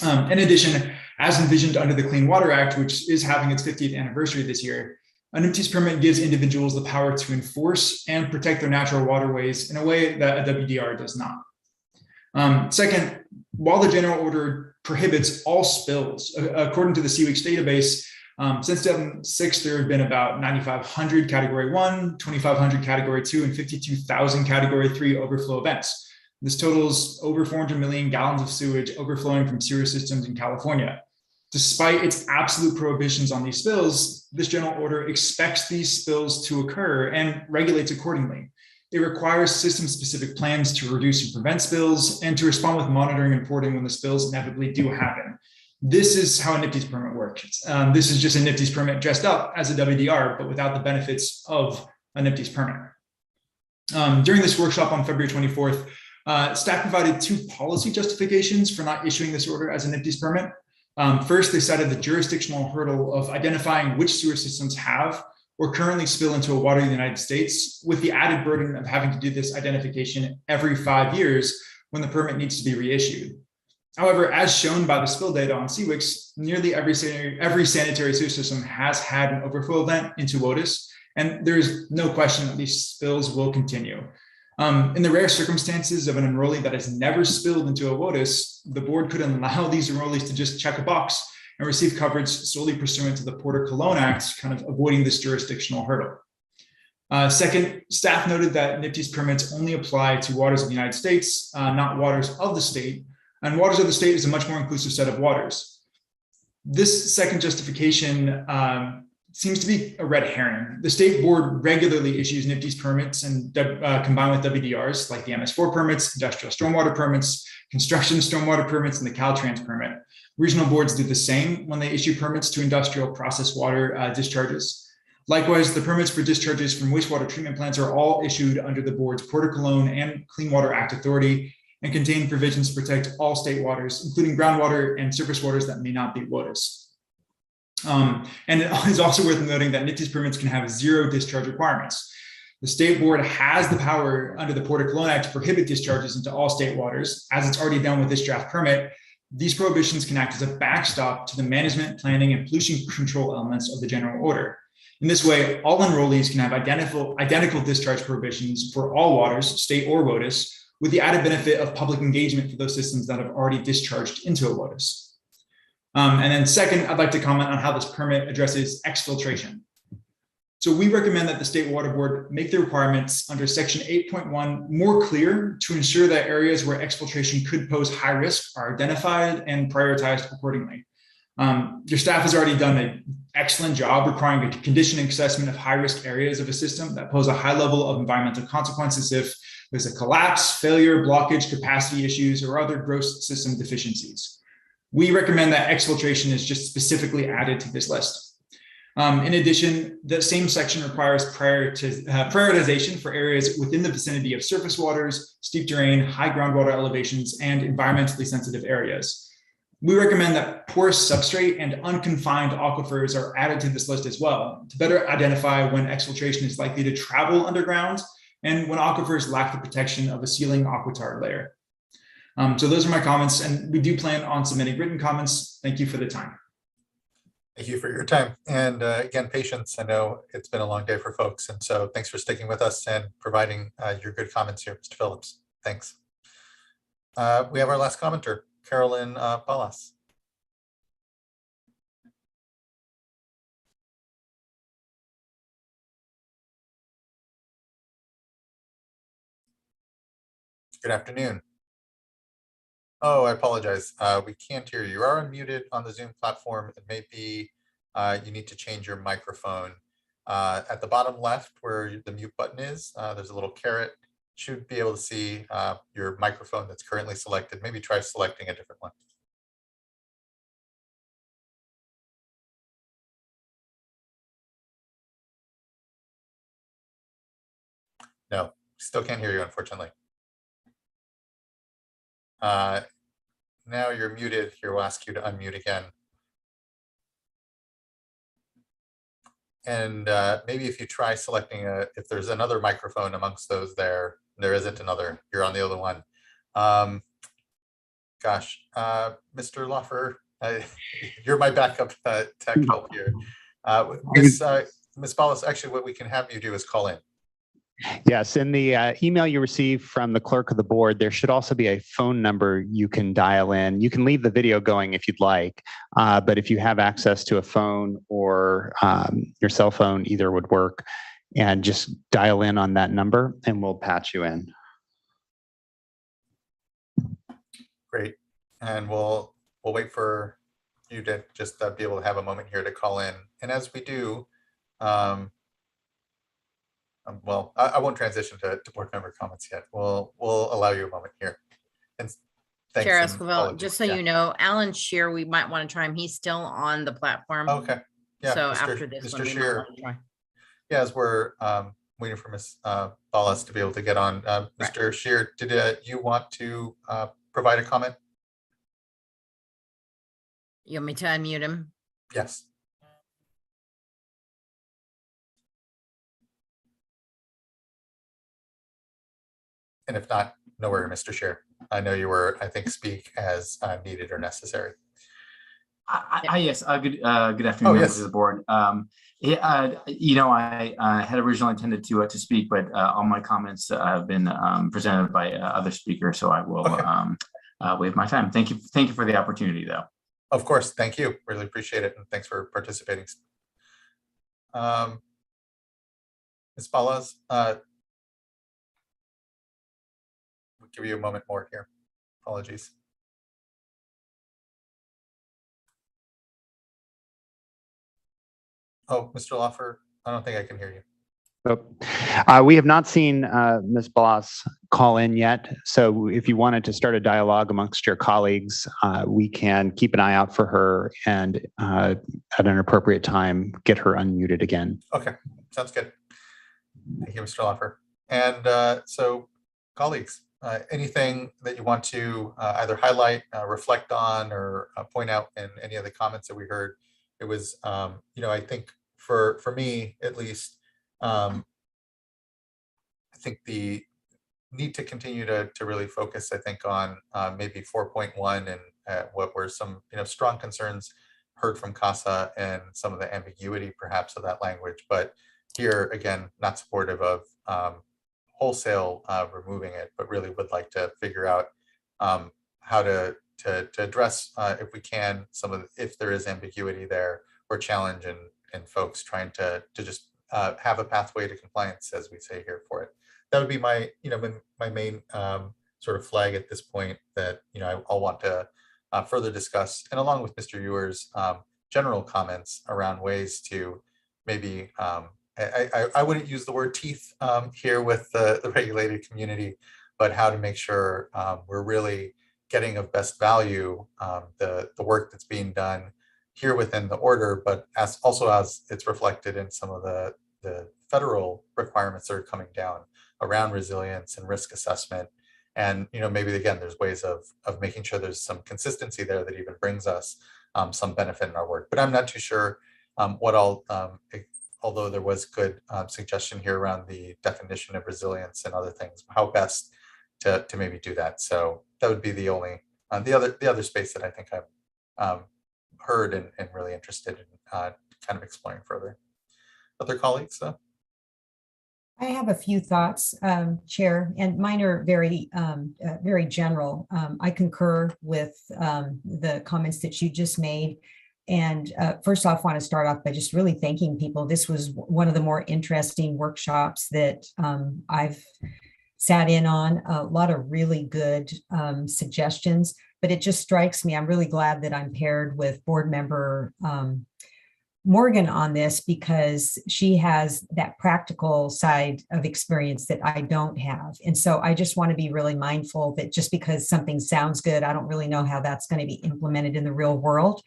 In addition, as envisioned under the Clean Water Act, which is having its 50th anniversary this year, a NPDES permit gives individuals the power to enforce and protect their natural waterways in a way that a WDR does not. Second, while the general order prohibits all spills, according to the CWIC's database, since 2006, there have been about 9,500 Category 1, 2,500 Category 2, and 52,000 Category 3 overflow events. This totals over 400 million gallons of sewage overflowing from sewer systems in California. Despite its absolute prohibitions on these spills, this general order expects these spills to occur and regulates accordingly. It requires system-specific plans to reduce and prevent spills and to respond with monitoring and reporting when the spills inevitably do happen. This is how a NPDES permit works. This is just a NPDES permit dressed up as a WDR, but without the benefits of a NPDES permit. During this workshop on February 24th, staff provided two policy justifications for not issuing this order as a NPDES permit. First, they cited the jurisdictional hurdle of identifying which sewer systems have or currently spill into a water in the United States, with the added burden of having to do this identification every 5 years when the permit needs to be reissued. However, as shown by the spill data on CWIC's, nearly every sanitary sewer system has had an overflow event into WOTUS, and there is no question that these spills will continue. In the rare circumstances of an enrollee that has never spilled into a WOTUS, the board could allow these enrollees to just check a box and receive coverage solely pursuant to the Porter-Cologne Act, kind of avoiding this jurisdictional hurdle. Second, staff noted that NPDES permits only apply to waters of the United States, not waters of the state, and waters of the state is a much more inclusive set of waters. This second justification seems to be a red herring. The state board regularly issues NPDES permits and combined with WDRs like the MS4 permits, industrial stormwater permits, construction stormwater permits, and the Caltrans permit. Regional boards do the same when they issue permits to industrial process water discharges. Likewise, the permits for discharges from wastewater treatment plants are all issued under the board's Porter-Cologne and Clean Water Act authority and contain provisions to protect all state waters, including groundwater and surface waters that may not be WOTUS. And it is also worth noting that NPDES permits can have zero discharge requirements. The state board has the power under the Porter-Cologne Act to prohibit discharges into all state waters, as it's already done with this draft permit. These prohibitions can act as a backstop to the management, planning, and pollution control elements of the general order. In this way, all enrollees can have identical discharge prohibitions for all waters, state or WOTUS, with the added benefit of public engagement for those systems that have already discharged into a WOTUS. And then second, I'd like to comment on how this permit addresses exfiltration. So we recommend that the State Water Board make the requirements under section 8.1 more clear to ensure that areas where exfiltration could pose high risk are identified and prioritized accordingly. Your staff has already done an excellent job requiring a conditioning assessment of high-risk areas of a system that pose a high level of environmental consequences if there's a collapse, failure, blockage, capacity issues, or other gross system deficiencies. We recommend that exfiltration is just specifically added to this list. In addition, the same section requires prioritization for areas within the vicinity of surface waters, steep terrain, high groundwater elevations, and environmentally sensitive areas. We recommend that porous substrate and unconfined aquifers are added to this list as well to better identify when exfiltration is likely to travel underground and when aquifers lack the protection of a sealing aquitar layer. So those are my comments, and we do plan on submitting written comments. Thank you for the time. Thank you for your time. And again, patience. I know it's been a long day for folks. And so thanks for sticking with us and providing your good comments here, Mr. Phillips. Thanks. We have our last commenter, Carolyn Palas. Good afternoon. Oh, I apologize. We can't hear you. You are unmuted on the Zoom platform. It may be you need to change your microphone. At the bottom left where the mute button is, there's a little caret. Should be able to see your microphone that's currently selected. Maybe try selecting a different one. No, still can't hear you, unfortunately. Now you're muted. Here, we'll ask you to unmute again. And maybe if you try selecting if there's another microphone amongst those there isn't another, you're on the other one. Gosh, Mr. Loffer, you're my backup tech help here. Ms. Ballas, actually what we can have you do is call in. Yes, in the email you received from the clerk of the board, there should also be a phone number you can dial in. You can leave the video going if you'd like, but if you have access to a phone or your cell phone, either would work, and just dial in on that number and we'll patch you in. Great, and we'll wait for you to just be able to have a moment here to call in. And as we do, well, I won't transition to board member comments yet. We'll allow you a moment here. And thanks. Chair Esquivel, just so you know, Alan Shear, we might want to try him. He's still on the platform. Okay. Yeah. So after this one, we might want to try. Yeah, as we're waiting for Ms. Ballas to be able to get on. Mr. Shear, did you want to provide a comment? You want me to unmute him? Yes. And if not, no worry, Mr. Shear. I know you were, I think, speak as needed or necessary. Yes. Good afternoon, members of the board. You know, I had originally intended to speak, but all my comments have been presented by other speakers, so I will waive my time. Thank you for the opportunity, though. Of course, thank you. Really appreciate it, and thanks for participating. Ms. Ballas, we'll give you a moment more here. Apologies. Oh, Mr. Loffer, I don't think I can hear you. We have not seen Ms. Ballas call in yet. So if you wanted to start a dialogue amongst your colleagues, we can keep an eye out for her and at an appropriate time, get her unmuted again. Okay, sounds good. Thank you, Mr. Loffer. And so colleagues, anything that you want to either highlight, reflect on, or point out in any of the comments that we heard? It was, you know, I think for me, at least, I think the need to continue to really focus, I think, on maybe 4.1 and what were some, you know, strong concerns heard from CASA and some of the ambiguity perhaps of that language. But here, again, not supportive of wholesale removing it, but really would like to figure out how to to address, if we can, if there is ambiguity there or challenge in folks trying to just have a pathway to compliance, as we say here, for it. That would be my, my main sort of flag at this point that, I'll want to further discuss, and along with Mr. Ewer's general comments around ways to maybe, I wouldn't use the word teeth here with the regulated community, but how to make sure we're really getting of best value the work that's being done here within the order, but also as it's reflected in some of the federal requirements that are coming down around resilience and risk assessment. And maybe again, there's ways of making sure there's some consistency there that even brings us some benefit in our work. But I'm not too sure what all, although there was good suggestion here around the definition of resilience and other things, how best to maybe do that. So that would be the only the other space that I think I've heard and really interested in kind of exploring further. Other colleagues? I have a few thoughts, Chair, and mine are very, very general. I concur with the comments that you just made. And first off, want to start off by just really thanking people. This was one of the more interesting workshops that I've sat in on. A lot of really good suggestions, but it just strikes me, I'm really glad that I'm paired with board member Morgan on this, because she has that practical side of experience that I don't have. And so I just want to be really mindful that just because something sounds good, I don't really know how that's going to be implemented in the real world.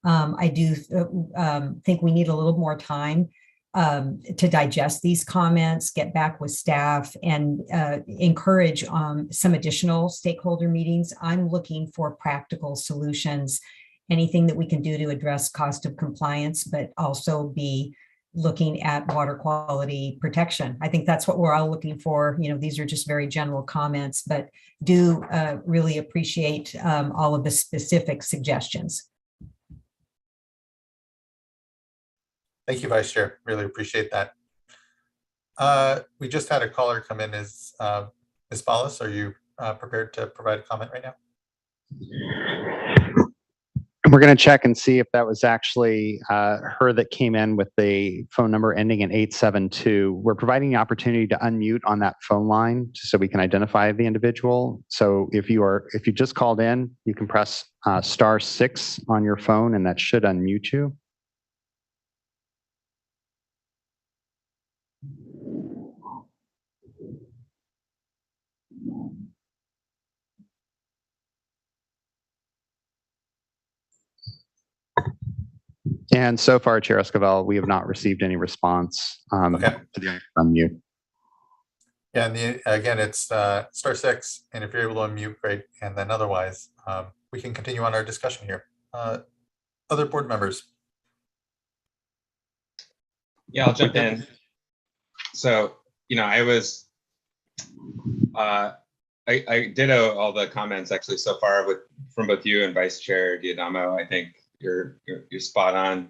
I do think we need a little more time to digest these comments, get back with staff, and encourage some additional stakeholder meetings. I'm looking for practical solutions, anything that we can do to address cost of compliance, but also be looking at water quality protection. I think that's what we're all looking for. These are just very general comments, but do really appreciate all of the specific suggestions. Thank you, Vice Chair. Really appreciate that. We just had a caller come in. Is Ms. Ballas, are you prepared to provide a comment right now? We're going to check and see if that was actually her that came in with the phone number ending in 872. We're providing the opportunity to unmute on that phone line so we can identify the individual. So if you just called in, you can press *6 on your phone, and that should unmute you. And so far, Chair Esquivel, we have not received any response to the unmute. Yeah, and again, it's *6, and if you're able to unmute, great. And then otherwise, we can continue on our discussion here. Other board members? Yeah, I'll jump in. So, I was, I ditto all the comments actually so far from both you and Vice Chair Diadamo. I think you're spot on.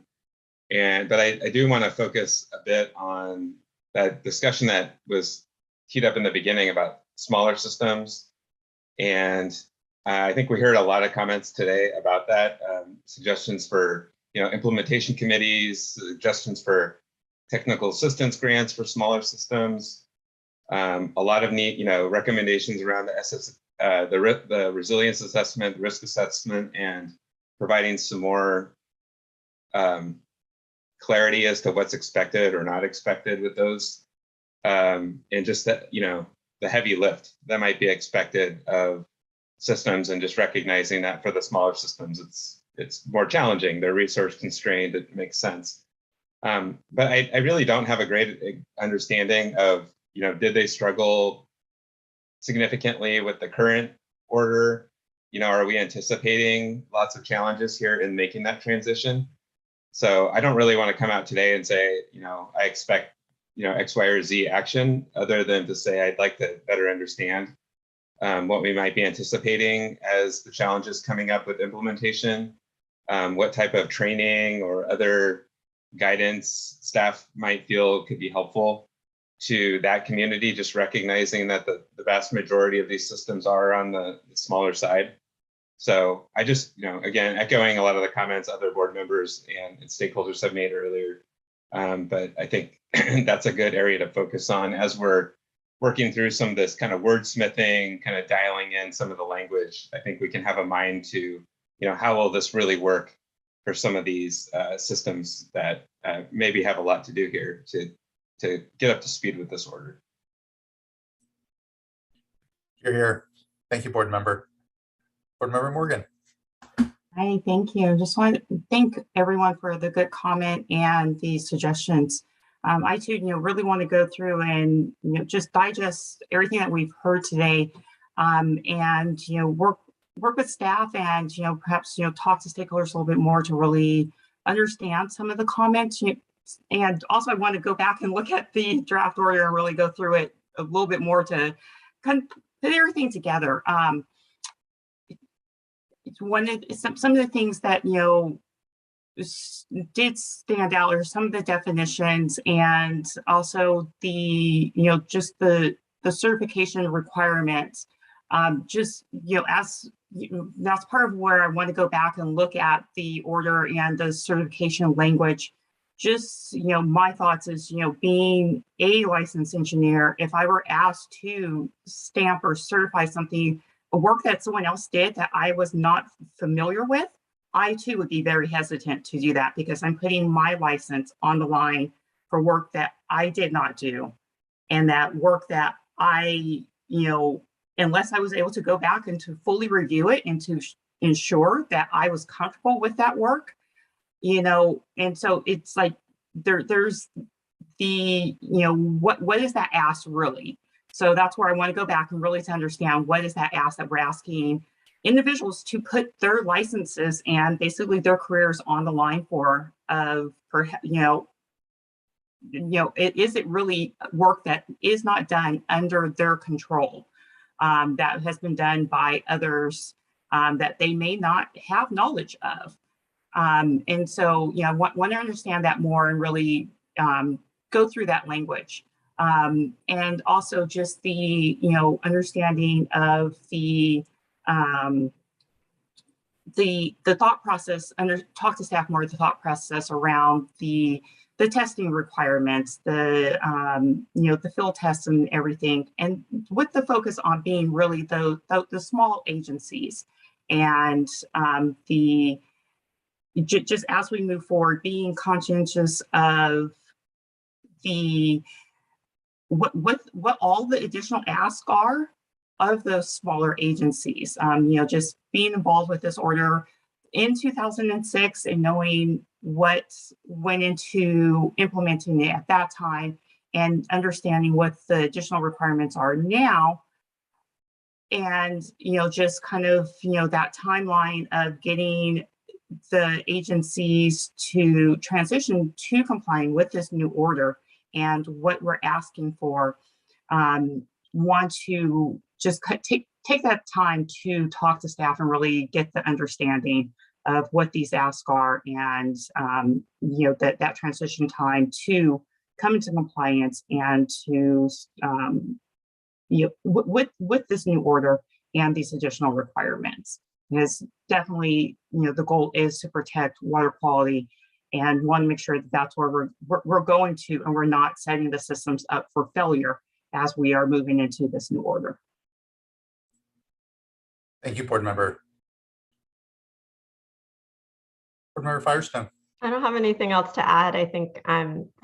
But I do want to focus a bit on that discussion that was teed up in the beginning about smaller systems. And I think we heard a lot of comments today about that, suggestions for implementation committees, suggestions for technical assistance grants for smaller systems, a lot of neat recommendations around the resilience assessment, risk assessment, and providing some more clarity as to what's expected or not expected with those, and just that the heavy lift that might be expected of systems, and just recognizing that for the smaller systems it's more challenging. They're resource constrained. It makes sense, but I really don't have a great understanding of did they struggle significantly with the current order? Are we anticipating lots of challenges here in making that transition? So I don't really want to come out today and say, I expect, X, Y, or Z action, other than to say I'd like to better understand what we might be anticipating as the challenges coming up with implementation, what type of training or other guidance staff might feel could be helpful to that community, just recognizing that the vast majority of these systems are on the smaller side. So I just, again, echoing a lot of the comments other board members and stakeholders have made earlier. But I think that's a good area to focus on as we're working through some of this kind of wordsmithing, kind of dialing in some of the language. I think we can have a mind to, how will this really work for some of these systems that maybe have a lot to do here to get up to speed with this order. You're here. Thank you, board member. Board member Morgan. Hi, thank you. Just want to thank everyone for the good comment and the suggestions. I too, really want to go through and just digest everything that we've heard today, and work with staff and perhaps talk to stakeholders a little bit more to really understand some of the comments. And also, I want to go back and look at the draft order and really go through it a little bit more to kind of put everything together. Some of the things that did stand out are some of the definitions, and also the just the certification requirements. That's part of where I want to go back and look at the order and the certification language. Just my thoughts is being a licensed engineer, if I were asked to stamp or certify something, a work that someone else did that I was not familiar with, I too would be very hesitant to do that, because I'm putting my license on the line for work that I did not do, and that work that I, unless I was able to go back and to fully review it and to ensure that I was comfortable with that work, and so it's like there's the, what is that ask really? So that's where I want to go back and really to understand what is that ask that we're asking individuals to put their licenses and basically their careers on the line for is it really work that is not done under their control, that has been done by others, that they may not have knowledge of. And so, want to understand that more and really go through that language. And also just the, understanding of the thought process, talk to staff more, the thought process around the testing requirements, the field tests and everything, and with the focus on being really the small agencies, and just as we move forward, being conscientious of what all the additional asks are of those smaller agencies. Just being involved with this order in 2006 and knowing what went into implementing it at that time, and understanding what the additional requirements are now, and just kind of that timeline of getting the agencies to transition to complying with this new order and what we're asking for. Want to just take that time to talk to staff and really get the understanding of what these asks are, and that transition time to come into compliance and to with this new order and these additional requirements. Because definitely, the goal is to protect water quality, and want to make sure that that's where we're going to, and we're not setting the systems up for failure as we are moving into this new order. Thank you, board member. Board member Firestone. I don't have anything else to add. I think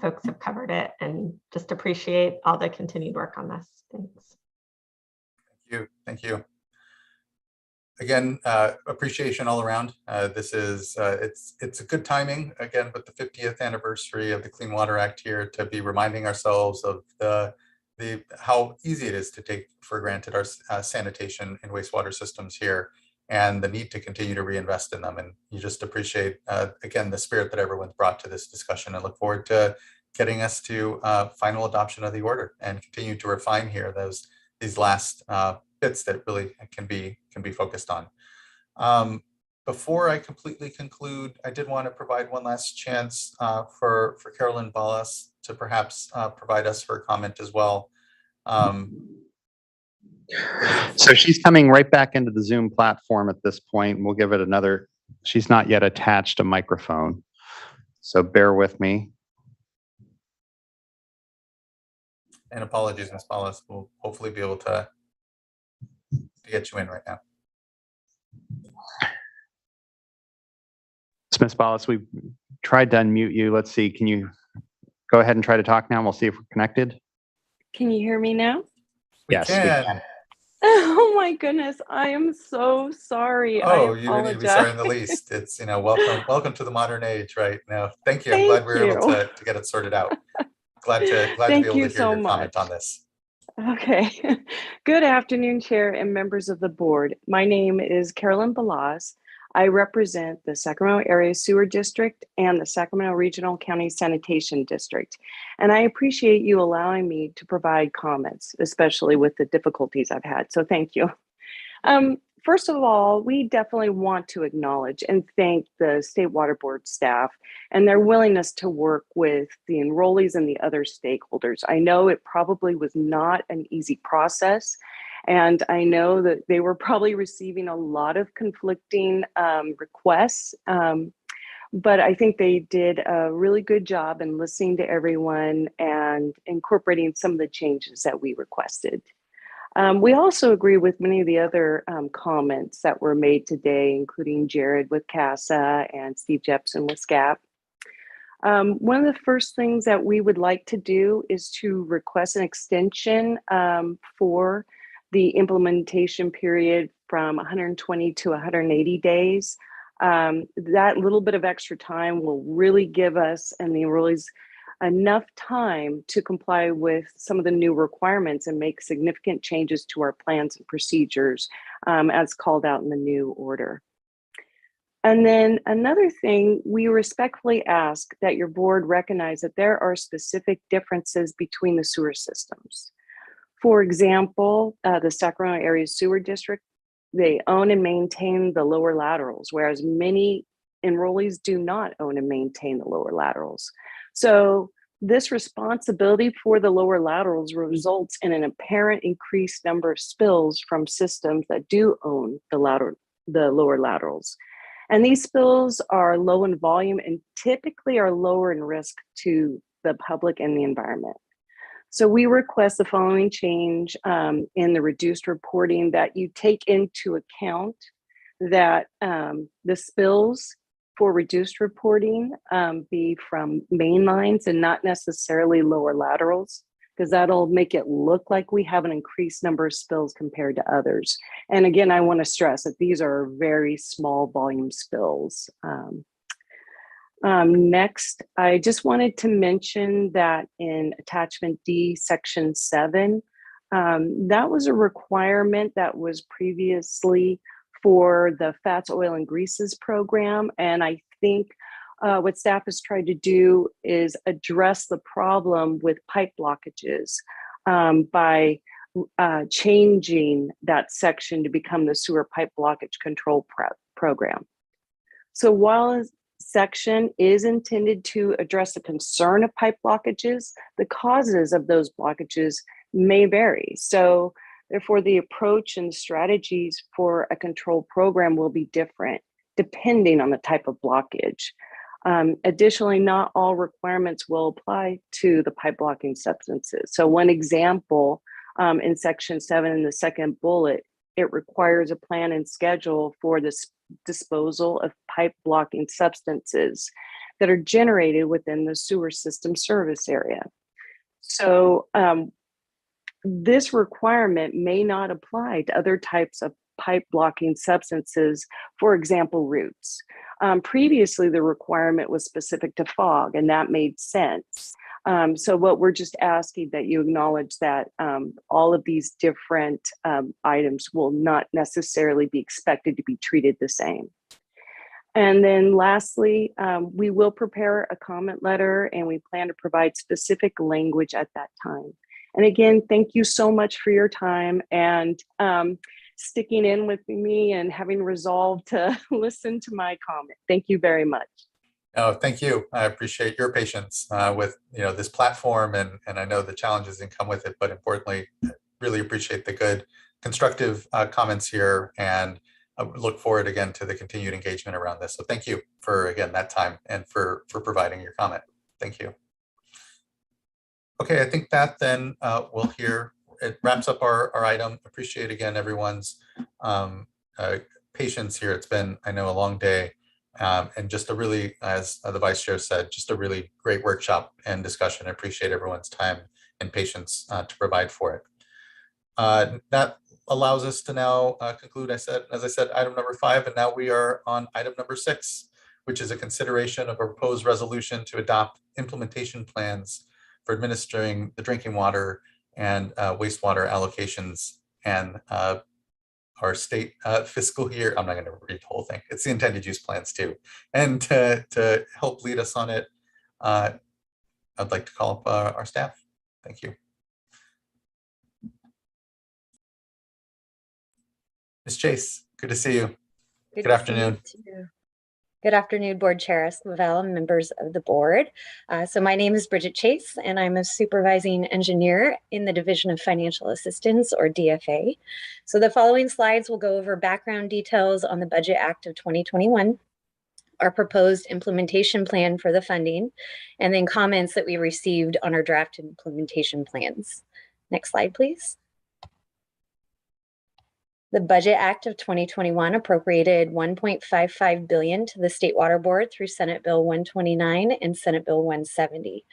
folks have covered it, and just appreciate all the continued work on this. Thanks. Thank you. Again, appreciation all around. This is it's a good timing, again, with the 50th anniversary of the Clean Water Act here, to be reminding ourselves of how easy it is to take for granted our sanitation and wastewater systems here, and the need to continue to reinvest in them. And you just appreciate, again, the spirit that everyone's brought to this discussion, and look forward to getting us to final adoption of the order and continue to refine here these last bits that really can be focused on. Before I completely conclude, I did want to provide one last chance for Carolyn Ballas to perhaps provide us her comment as well. So she's coming right back into the Zoom platform at this point. We'll give it another. She's not yet attached a microphone, so bear with me. And apologies, Ms. Paulus. We'll hopefully be able to get you in right now. Ms. Paulus, we tried to unmute you. Let's see. Can you go ahead and try to talk now? And we'll see if we're connected. Can you hear me now? Yes, we can. Oh my goodness, I am so sorry. Oh, I you don't need to be sorry in the apologize. least. It's, welcome to the modern age right now. Thank you. I'm Thank glad we were able you. to get it sorted out. Glad to be Thank able you to hear so your comment much. on this. Okay. Good afternoon, Chair and members of the board. My name is Carolyn Balaz. I represent the Sacramento Area Sewer District and the Sacramento Regional County Sanitation District. And I appreciate you allowing me to provide comments, especially with the difficulties I've had. So thank you. First of all, we definitely want to acknowledge and thank the State Water Board staff and their willingness to work with the enrollees and the other stakeholders. I know it probably was not an easy process, and I know that they were probably receiving a lot of conflicting requests, but I think they did a really good job in listening to everyone and incorporating some of the changes that we requested. We also agree with many of the other comments that were made today, including Jared with CASA and Steve Jepson with SCAP. One of the first things that we would like to do is to request an extension for the implementation period from 120 to 180 days. That little bit of extra time will really give us and the enrollees enough time to comply with some of the new requirements and make significant changes to our plans and procedures as called out in the new order. And then another thing, we respectfully ask that your board recognize that there are specific differences between the sewer systems. For example, the Sacramento Area Sewer District, they own and maintain the lower laterals, whereas many enrollees do not own and maintain the lower laterals. So this responsibility for the lower laterals results in an apparent increased number of spills from systems that do own the lower laterals. And these spills are low in volume and typically are lower in risk to the public and the environment. So we request the following change in the reduced reporting, that you take into account that the spills for reduced reporting be from main lines and not necessarily lower laterals, because that'll make it look like we have an increased number of spills compared to others. And again, I want to stress that these are very small volume spills. Next, I just wanted to mention that in attachment D, section 7, that was a requirement that was previously for the fats, oil, and greases program. And I think what staff has tried to do is address the problem with pipe blockages by changing that section to become the sewer pipe blockage control program. So while this section is intended to address the concern of pipe blockages, the causes of those blockages may vary. So therefore, the approach and strategies for a control program will be different depending on the type of blockage. Additionally, not all requirements will apply to the pipe blocking substances. So one example in section 7 in the second bullet, it requires a plan and schedule for the disposal of pipe blocking substances that are generated within the sewer system service area. So this requirement may not apply to other types of pipe blocking substances, for example, roots. Previously, the requirement was specific to fog, and that made sense. So what we're just asking that you acknowledge that all of these different items will not necessarily be expected to be treated the same. And then lastly, we will prepare a comment letter, and we plan to provide specific language at that time. And again, thank you so much for your time and sticking in with me and having resolved to listen to my comment. Thank you very much. Oh, thank you. I appreciate your patience with this platform, and I know the challenges that come with it, but importantly, really appreciate the good constructive comments here, and I look forward again to the continued engagement around this. So thank you for, again, that time and for providing your comment. Thank you. Okay, I think that then we'll hear, it wraps up our item. Appreciate again everyone's patience here. It's been, I know, a long day, and just a really, as the Vice Chair said, just a really great workshop and discussion. I appreciate everyone's time and patience to provide for it. That allows us to now conclude, as I said, item number 5, and now we are on item number 6, which is a consideration of a proposed resolution to adopt implementation plans for administering the drinking water and wastewater allocations and our state fiscal year. I'm not going to read the whole thing. It's the intended use plans too. And to help lead us on it, I'd like to call up our staff. Thank you. Ms. Chase, good to see you. Good afternoon. Good afternoon, Board Chair Esquivel and members of the board. So my name is Bridget Chase, and I'm a supervising engineer in the Division of Financial Assistance, or DFA. So the following slides will go over background details on the Budget Act of 2021, our proposed implementation plan for the funding, and then comments that we received on our draft implementation plans. Next slide, please. The Budget Act of 2021 appropriated $1.55 billion to the State Water Board through Senate Bill 129 and Senate Bill 170.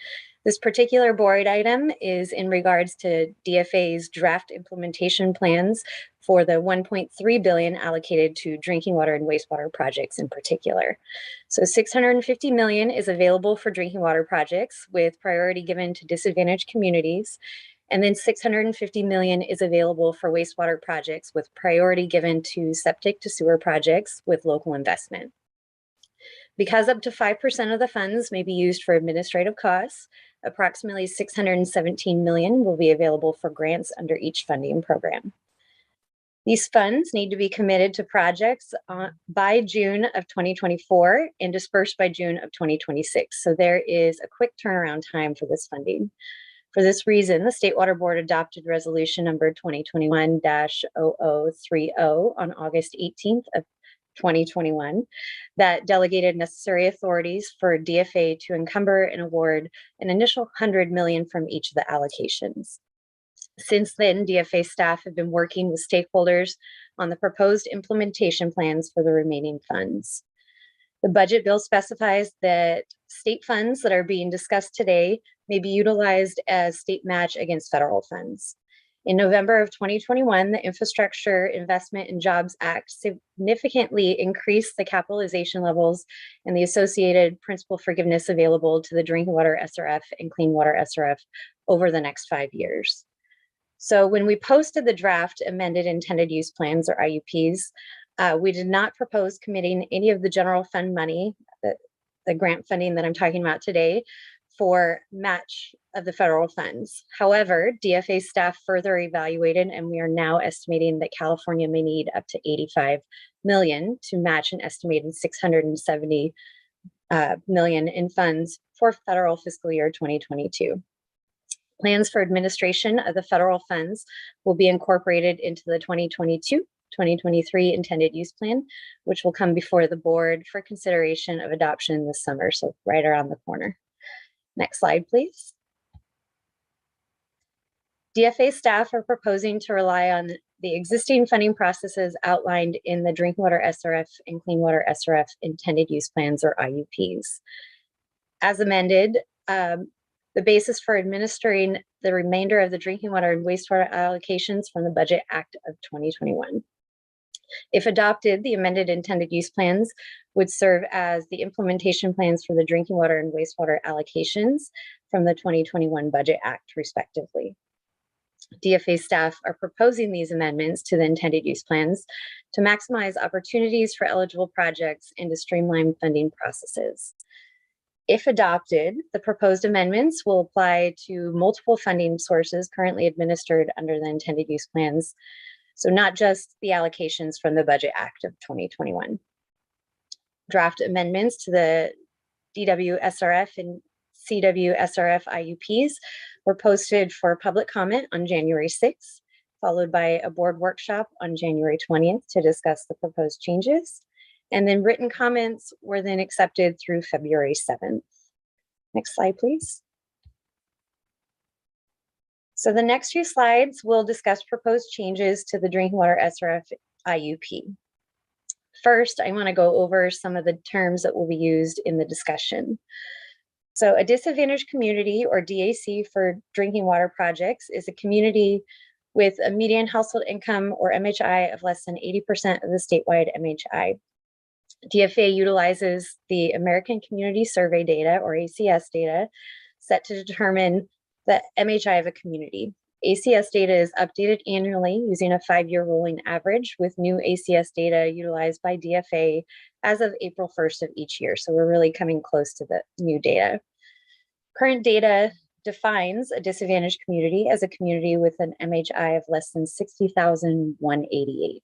This particular board item is in regards to DFA's draft implementation plans for the $1.3 billion allocated to drinking water and wastewater projects in particular. So $650 million is available for drinking water projects with priority given to disadvantaged communities. And then $650 million is available for wastewater projects with priority given to septic to sewer projects with local investment. Because up to 5% of the funds may be used for administrative costs, approximately $617 million will be available for grants under each funding program. These funds need to be committed to projects by June of 2024 and dispersed by June of 2026. So there is a quick turnaround time for this funding. For this reason, the State Water Board adopted resolution number 2021-0030 on August 18th of 2021 that delegated necessary authorities for DFA to encumber and award an initial $100 million from each of the allocations. Since then, DFA staff have been working with stakeholders on the proposed implementation plans for the remaining funds. The budget bill specifies that state funds that are being discussed today may be utilized as state match against federal funds. In November of 2021, the Infrastructure Investment and Jobs Act significantly increased the capitalization levels and the associated principal forgiveness available to the Drinking Water SRF and Clean Water SRF over the next 5 years. So when we posted the draft amended intended use plans, or IUPs, we did not propose committing any of the general fund money, the grant funding that I'm talking about today, for match of the federal funds. However, DFA staff further evaluated, and we are now estimating that California may need up to $85 million to match an estimated $670 million in funds for federal fiscal year 2022. Plans for administration of the federal funds will be incorporated into the 2022-2023 intended use plan, which will come before the board for consideration of adoption this summer, so right around the corner. Next slide, please. DFA staff are proposing to rely on the existing funding processes outlined in the Drinking Water SRF and Clean Water SRF intended use plans, or IUPs. As amended, the basis for administering the remainder of the drinking water and wastewater allocations from the Budget Act of 2021. If adopted, the amended intended use plans would serve as the implementation plans for the drinking water and wastewater allocations from the 2021 Budget Act, respectively. DFA staff are proposing these amendments to the intended use plans to maximize opportunities for eligible projects and to streamline funding processes. If adopted, the proposed amendments will apply to multiple funding sources currently administered under the intended use plans, so not just the allocations from the Budget Act of 2021. Draft amendments to the DWSRF and CWSRF IUPs were posted for public comment on January 6th, followed by a board workshop on January 20th to discuss the proposed changes. And then written comments were then accepted through February 7th. Next slide, please. So the next few slides will discuss proposed changes to the drinking water SRF IUP. First, I want to go over some of the terms that will be used in the discussion. So a disadvantaged community, or DAC, for drinking water projects is a community with a median household income, or MHI, of less than 80% of the statewide MHI. DFA utilizes the American Community Survey data, or ACS data, set to determine the MHI of a community. ACS data is updated annually using a 5-year rolling average, with new ACS data utilized by DFA as of April 1st of each year. So we're really coming close to the new data. Current data defines a disadvantaged community as a community with an MHI of less than 60,188.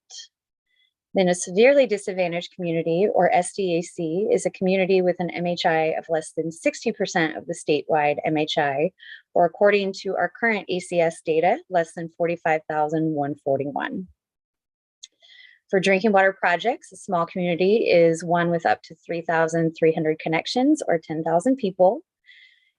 Then a severely disadvantaged community, or SDAC, is a community with an MHI of less than 60% of the statewide MHI, or according to our current ACS data, less than 45,141. For drinking water projects, a small community is one with up to 3,300 connections, or 10,000 people.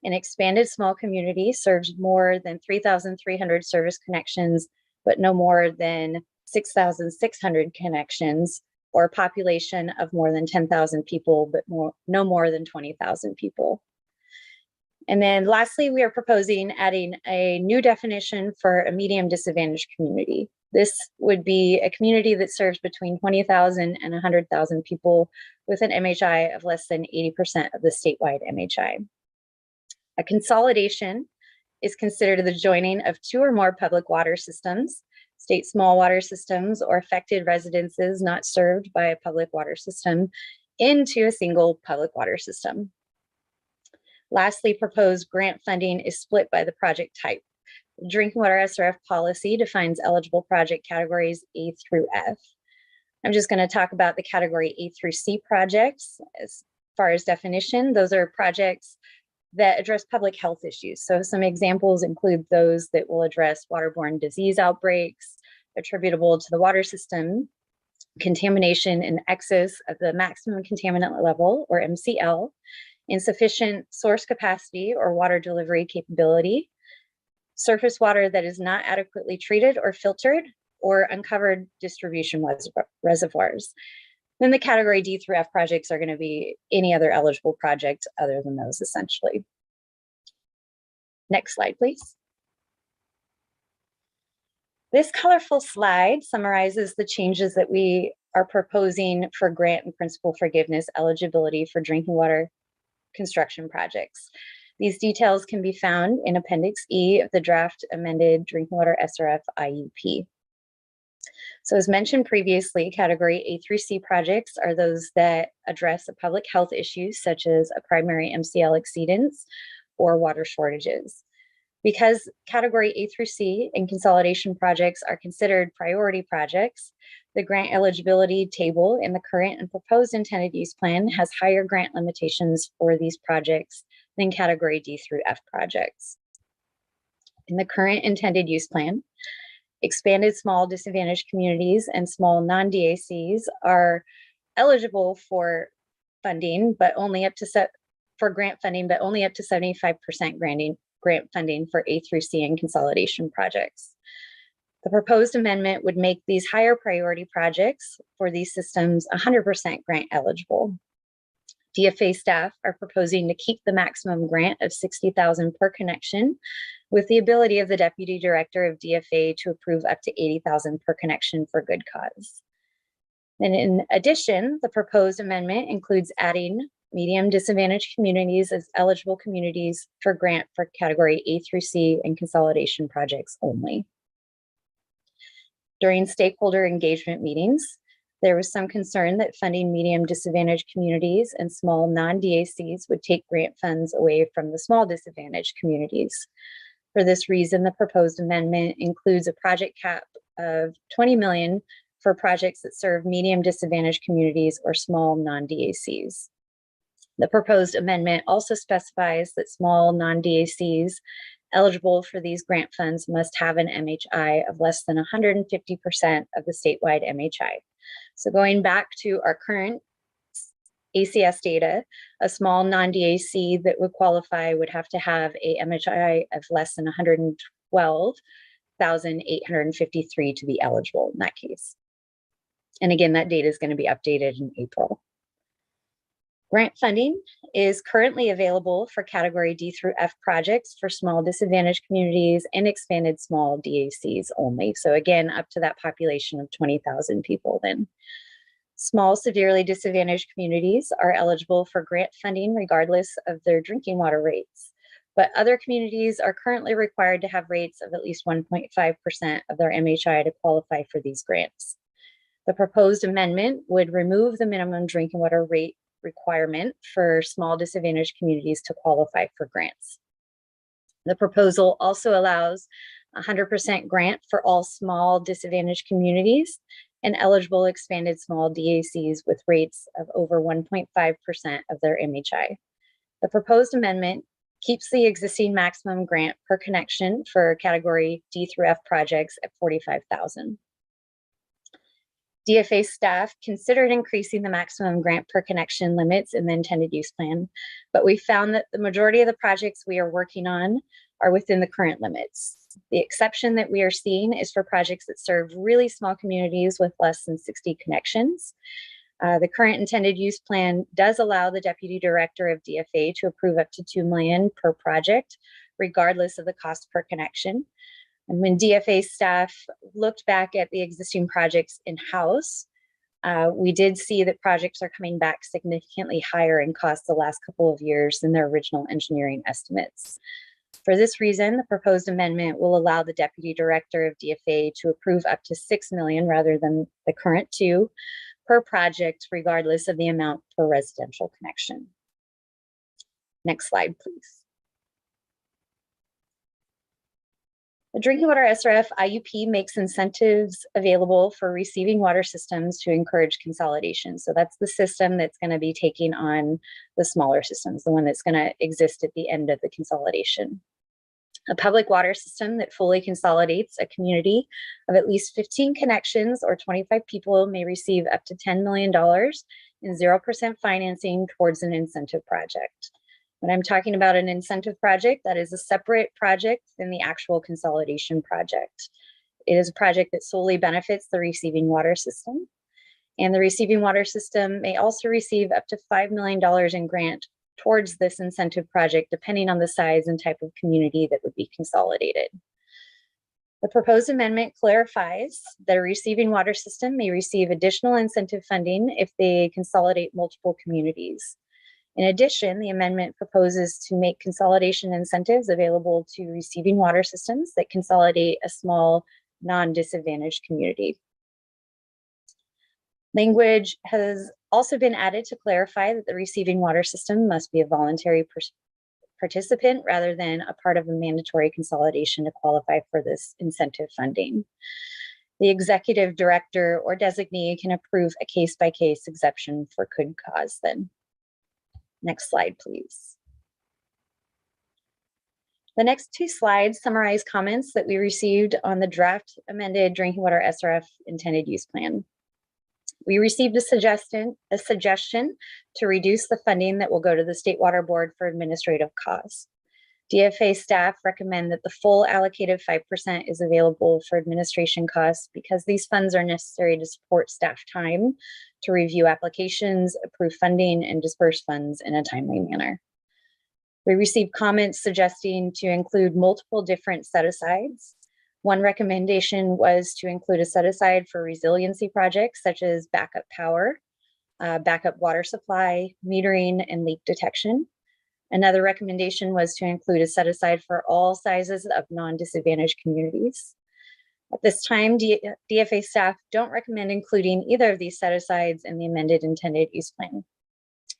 An expanded small community serves more than 3,300 service connections, but no more than 6,600 connections, or a population of more than 10,000 people, but no more than 20,000 people. And then lastly, we are proposing adding a new definition for a medium disadvantaged community. This would be a community that serves between 20,000 and 100,000 people with an MHI of less than 80% of the statewide MHI. A consolidation is considered the joining of 2 or more public water systems, state small water systems, or affected residences not served by a public water system into a single public water system. Lastly, proposed grant funding is split by the project type. The drinking water SRF policy defines eligible project categories A through F. I'm just going to talk about the category A through C projects. As far as definition, those are projects that address public health issues. So some examples include those that will address waterborne disease outbreaks attributable to the water system, contamination in excess of the maximum contaminant level, or MCL, insufficient source capacity or water delivery capability, surface water that is not adequately treated or filtered, or uncovered distribution reservoirs. Then the category D through F projects are going to be any other eligible project other than those, essentially. Next slide, please. This colorful slide summarizes the changes that we are proposing for grant and principal forgiveness eligibility for drinking water construction projects. These details can be found in Appendix E of the draft amended drinking water SRF IUP. So as mentioned previously, category A through C projects are those that address a public health issues such as a primary MCL exceedance or water shortages. Because category A through C and consolidation projects are considered priority projects, the grant eligibility table in the current and proposed intended use plan has higher grant limitations for these projects than category D through F projects. In the current intended use plan, expanded small disadvantaged communities and small non-DACs are eligible for funding, but only up to grant funding, but only up to 75% grant funding for A through C and consolidation projects. The proposed amendment would make these higher priority projects for these systems 100% grant eligible. DFA staff are proposing to keep the maximum grant of $60,000 per connection, with the ability of the Deputy Director of DFA to approve up to $80,000 per connection for good cause. And in addition, the proposed amendment includes adding medium disadvantaged communities as eligible communities for grant for category A through C and consolidation projects only. During stakeholder engagement meetings, there was some concern that funding medium disadvantaged communities and small non-DACs would take grant funds away from the small disadvantaged communities. For this reason, the proposed amendment includes a project cap of $20 million for projects that serve medium disadvantaged communities or small non-DACs. The proposed amendment also specifies that small non-DACs Eligible for these grant funds must have an MHI of less than 150% of the statewide MHI. So going back to our current ACS data, a small non-DAC that would qualify would have to have a MHI of less than 112,853 to be eligible in that case. And again, that data is going to be updated in April. Grant funding is currently available for category D through F projects for small disadvantaged communities and expanded small DACs only. So again, up to that population of 20,000 people then. Small severely disadvantaged communities are eligible for grant funding regardless of their drinking water rates. But other communities are currently required to have rates of at least 1.5% of their MHI to qualify for these grants. The proposed amendment would remove the minimum drinking water rate requirement for small disadvantaged communities to qualify for grants. The proposal also allows 100% grant for all small disadvantaged communities and eligible expanded small DACs with rates of over 1.5% of their MHI. The proposed amendment keeps the existing maximum grant per connection for category D through F projects at $45,000. DFA staff considered increasing the maximum grant per connection limits in the intended use plan, but we found that the majority of the projects we are working on are within the current limits. The exception that we are seeing is for projects that serve really small communities with less than 60 connections. The current intended use plan does allow the Deputy Director of DFA to approve up to $2 million per project, regardless of the cost per connection. And when DFA staff looked back at the existing projects in-house, we did see that projects are coming back significantly higher in cost the last couple of years than their original engineering estimates. For this reason, the proposed amendment will allow the Deputy Director of DFA to approve up to $6 million rather than the current $2 million per project, regardless of the amount per residential connection. Next slide, please. The Drinking Water SRF IUP makes incentives available for receiving water systems to encourage consolidation. So that's the system that's going to be taking on the smaller systems, the one that's going to exist at the end of the consolidation. A public water system that fully consolidates a community of at least 15 connections or 25 people may receive up to $10 million in 0% financing towards an incentive project. When I'm talking about an incentive project, that is a separate project than the actual consolidation project. It is a project that solely benefits the receiving water system. And the receiving water system may also receive up to $5 million in grant towards this incentive project, depending on the size and type of community that would be consolidated. The proposed amendment clarifies that a receiving water system may receive additional incentive funding if they consolidate multiple communities. In addition, the amendment proposes to make consolidation incentives available to receiving water systems that consolidate a small, non-disadvantaged community. Language has also been added to clarify that the receiving water system must be a voluntary participant rather than a part of a mandatory consolidation to qualify for this incentive funding. The executive director or designee can approve a case-by-case exception for good cause then. Next slide, please. The next two slides summarize comments that we received on the draft amended Drinking Water SRF intended use plan. We received a suggestion to reduce the funding that will go to the State Water Board for administrative costs. DFA staff recommend that the full allocated 5% is available for administration costs because these funds are necessary to support staff time to review applications, approve funding, and disperse funds in a timely manner. We received comments suggesting to include multiple different set-asides. One recommendation was to include a set-aside for resiliency projects such as backup power, backup water supply, metering, and leak detection. Another recommendation was to include a set-aside for all sizes of non-disadvantaged communities. At this time, DFA staff don't recommend including either of these set-asides in the amended intended use plan.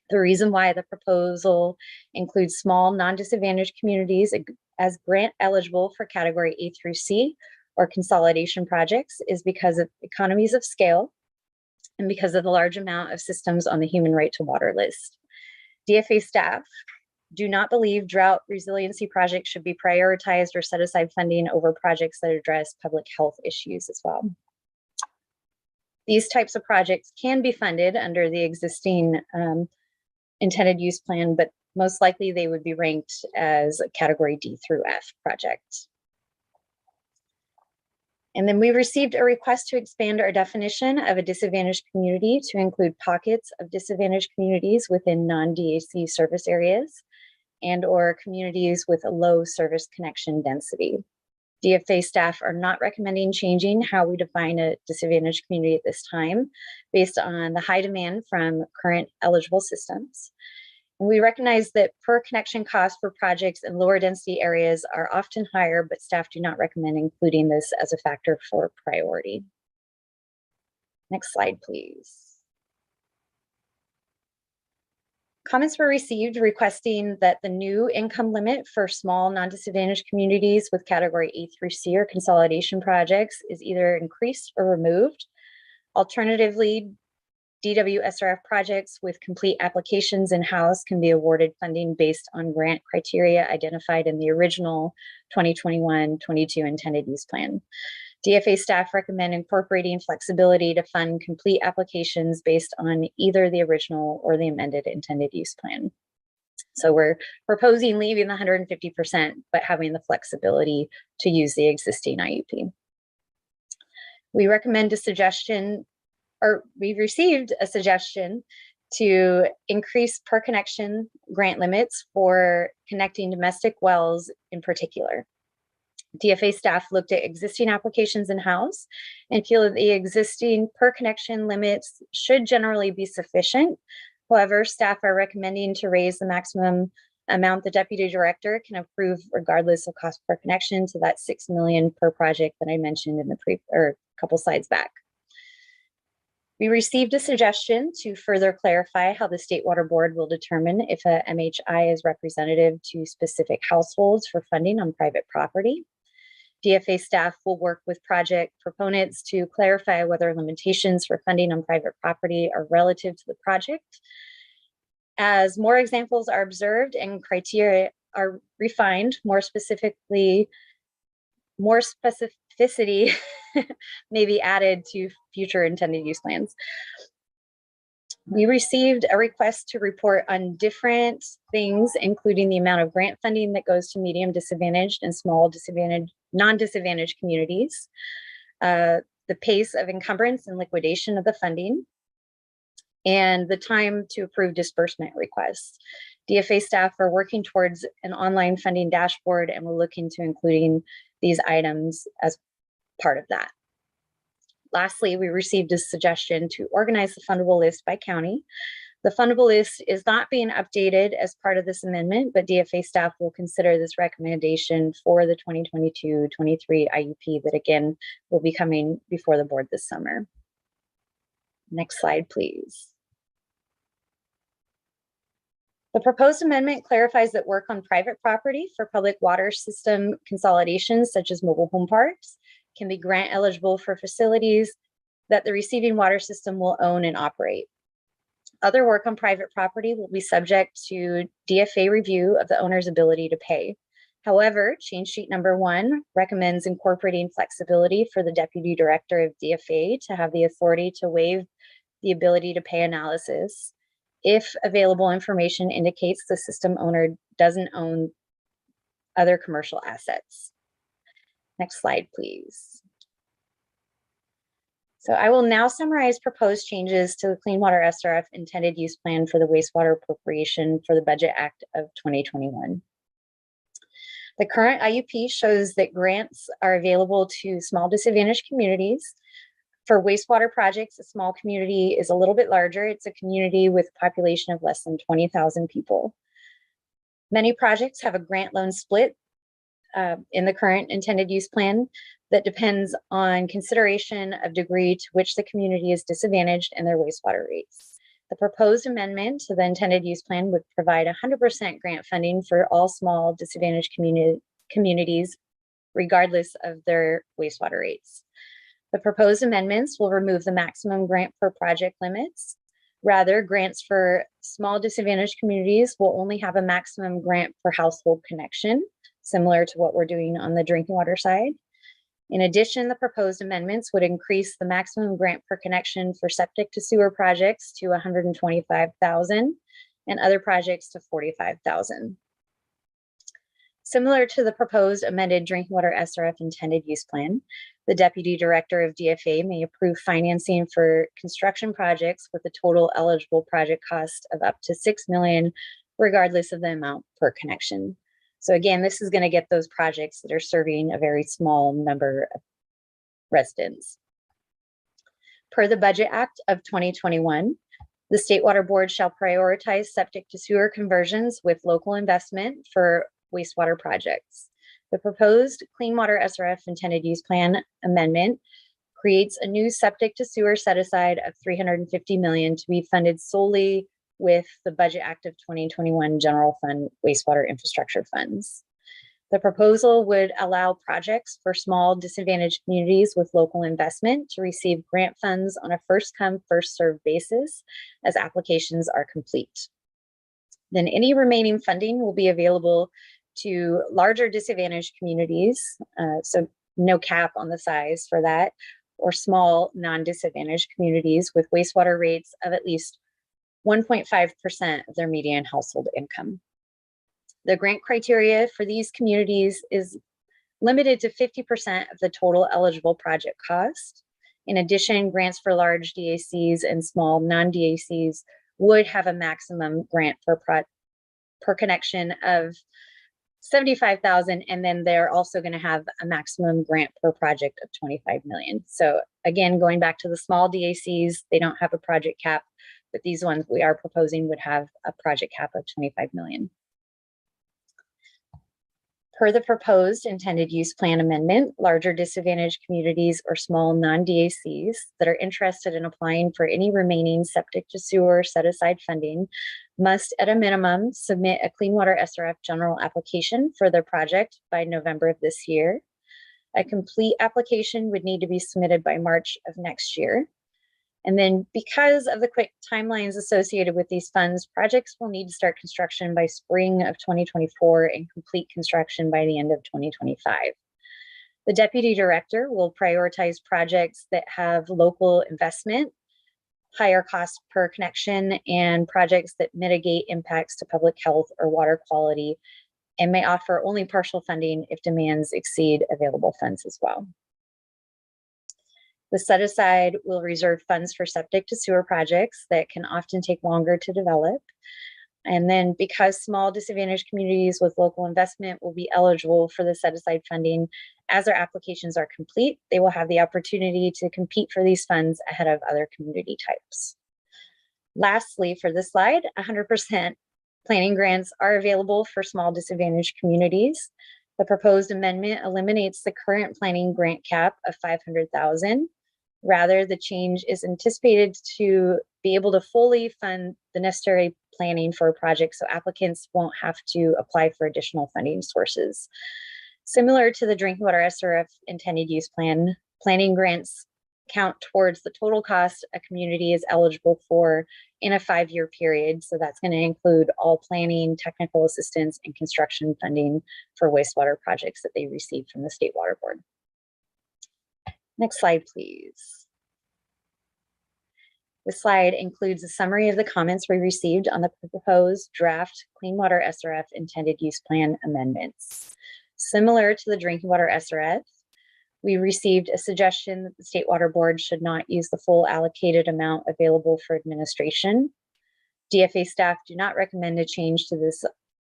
The reason why the proposal includes small non-disadvantaged communities as grant eligible for category A through C or consolidation projects is because of economies of scale and because of the large amount of systems on the human right to water list. DFA staff do not believe drought resiliency projects should be prioritized or set aside funding over projects that address public health issues as well. These types of projects can be funded under the existing intended use plan, but most likely they would be ranked as a category D through F project. And then we received a request to expand our definition of a disadvantaged community to include pockets of disadvantaged communities within non-DAC service areas and or communities with a low service connection density. DFA staff are not recommending changing how we define a disadvantaged community at this time based on the high demand from current eligible systems. We recognize that per connection costs for projects in lower density areas are often higher, but staff do not recommend including this as a factor for priority. Next slide, please. Comments were received requesting that the new income limit for small non-disadvantaged communities with category A through C or consolidation projects is either increased or removed. Alternatively, DWSRF projects with complete applications in-house can be awarded funding based on grant criteria identified in the original 2021-22 intended use plan. DFA staff recommend incorporating flexibility to fund complete applications based on either the original or the amended intended use plan. So we're proposing leaving the 150%, but having the flexibility to use the existing IUP. We recommend a suggestion, or we received a suggestion to increase per connection grant limits for connecting domestic wells in particular. DFA staff looked at existing applications in-house and feel that the existing per connection limits should generally be sufficient. However, staff are recommending to raise the maximum amount the deputy director can approve regardless of cost per connection to that $6 million per project that I mentioned in the couple slides back. We received a suggestion to further clarify how the State Water Board will determine if a MHI is representative to specific households for funding on private property. DFA staff will work with project proponents to clarify whether limitations for funding on private property are relative to the project. As more examples are observed and criteria are refined, more specificity may be added to future intended use plans. We received a request to report on different things, including the amount of grant funding that goes to medium disadvantaged and small non-disadvantaged communities, the pace of encumbrance and liquidation of the funding, and the time to approve disbursement requests. DFA staff are working towards an online funding dashboard, and we're looking to including these items as part of that. Lastly, we received a suggestion to organize the fundable list by county. The fundable list is not being updated as part of this amendment, but DFA staff will consider this recommendation for the 2022-23 IUP that again will be coming before the board this summer. Next slide, please. The proposed amendment clarifies that work on private property for public water system consolidations, such as mobile home parks, can be grant eligible for facilities that the receiving water system will own and operate. Other work on private property will be subject to DFA review of the owner's ability to pay. However, change sheet number 1 recommends incorporating flexibility for the deputy director of DFA to have the authority to waive the ability to pay analysis if available information indicates the system owner doesn't own other commercial assets. Next slide, please. So I will now summarize proposed changes to the Clean Water SRF intended use plan for the wastewater appropriation for the Budget Act of 2021. The current IUP shows that grants are available to small disadvantaged communities. For wastewater projects, a small community is a little bit larger. It's a community with a population of less than 20,000 people. Many projects have a grant loan split in the current intended use plan that depends on consideration of degree to which the community is disadvantaged and their wastewater rates. The proposed amendment to the intended use plan would provide 100% grant funding for all small disadvantaged communities, regardless of their wastewater rates. The proposed amendments will remove the maximum grant per project limits, Rather, grants for small disadvantaged communities will only have a maximum grant per household connection, similar to what we're doing on the drinking water side. In addition, the proposed amendments would increase the maximum grant per connection for septic to sewer projects to $125,000 and other projects to $45,000. Similar to the proposed amended drinking water SRF intended use plan, the Deputy Director of DFA may approve financing for construction projects with a total eligible project cost of up to $6 million, regardless of the amount per connection. So again, this is going to get those projects that are serving a very small number of residents. Per the Budget Act of 2021, the State Water Board shall prioritize septic to sewer conversions with local investment for wastewater projects. The proposed Clean Water SRF intended use plan amendment creates a new septic to sewer set aside of $350 million to be funded solely with the Budget Act of 2021 General Fund wastewater infrastructure funds. The proposal would allow projects for small disadvantaged communities with local investment to receive grant funds on a first come, first served basis as applications are complete. Then any remaining funding will be available to larger disadvantaged communities, so no cap on the size for that, or small non-disadvantaged communities with wastewater rates of at least 1.5% of their median household income. The grant criteria for these communities is limited to 50% of the total eligible project cost. In addition, grants for large DACs and small non-DACs would have a maximum grant per connection of $75,000, and then they're also going to have a maximum grant per project of $25 million. So again, going back to the small DACs, they don't have a project cap, but these ones we are proposing would have a project cap of $25 million. Per the proposed intended use plan amendment, larger disadvantaged communities or small non-DACs that are interested in applying for any remaining septic to sewer set-aside funding must, at a minimum, submit a Clean Water SRF general application for their project by November of this year. A complete application would need to be submitted by March of next year. And then because of the quick timelines associated with these funds, projects will need to start construction by spring of 2024 and complete construction by the end of 2025. The Deputy Director will prioritize projects that have local investment, higher cost per connection, and projects that mitigate impacts to public health or water quality, and may offer only partial funding if demands exceed available funds as well. The set aside will reserve funds for septic to sewer projects that can often take longer to develop. And then because small disadvantaged communities with local investment will be eligible for the set aside funding, as their applications are complete, they will have the opportunity to compete for these funds ahead of other community types. Lastly, for this slide, 100% planning grants are available for small disadvantaged communities. The proposed amendment eliminates the current planning grant cap of $500,000. Rather, the change is anticipated to be able to fully fund the necessary planning for a project, so applicants won't have to apply for additional funding sources. Similar to the drinking water SRF intended use plan, planning grants count towards the total cost a community is eligible for in a 5-year period. So that's going to include all planning, technical assistance, and construction funding for wastewater projects that they receive from the State Water Board. Next slide, please. This slide includes a summary of the comments we received on the proposed draft Clean Water SRF intended use plan amendments. Similar to the drinking water SRF, we received a suggestion that the State Water Board should not use the full allocated amount available for administration. DFA staff do not recommend a change to this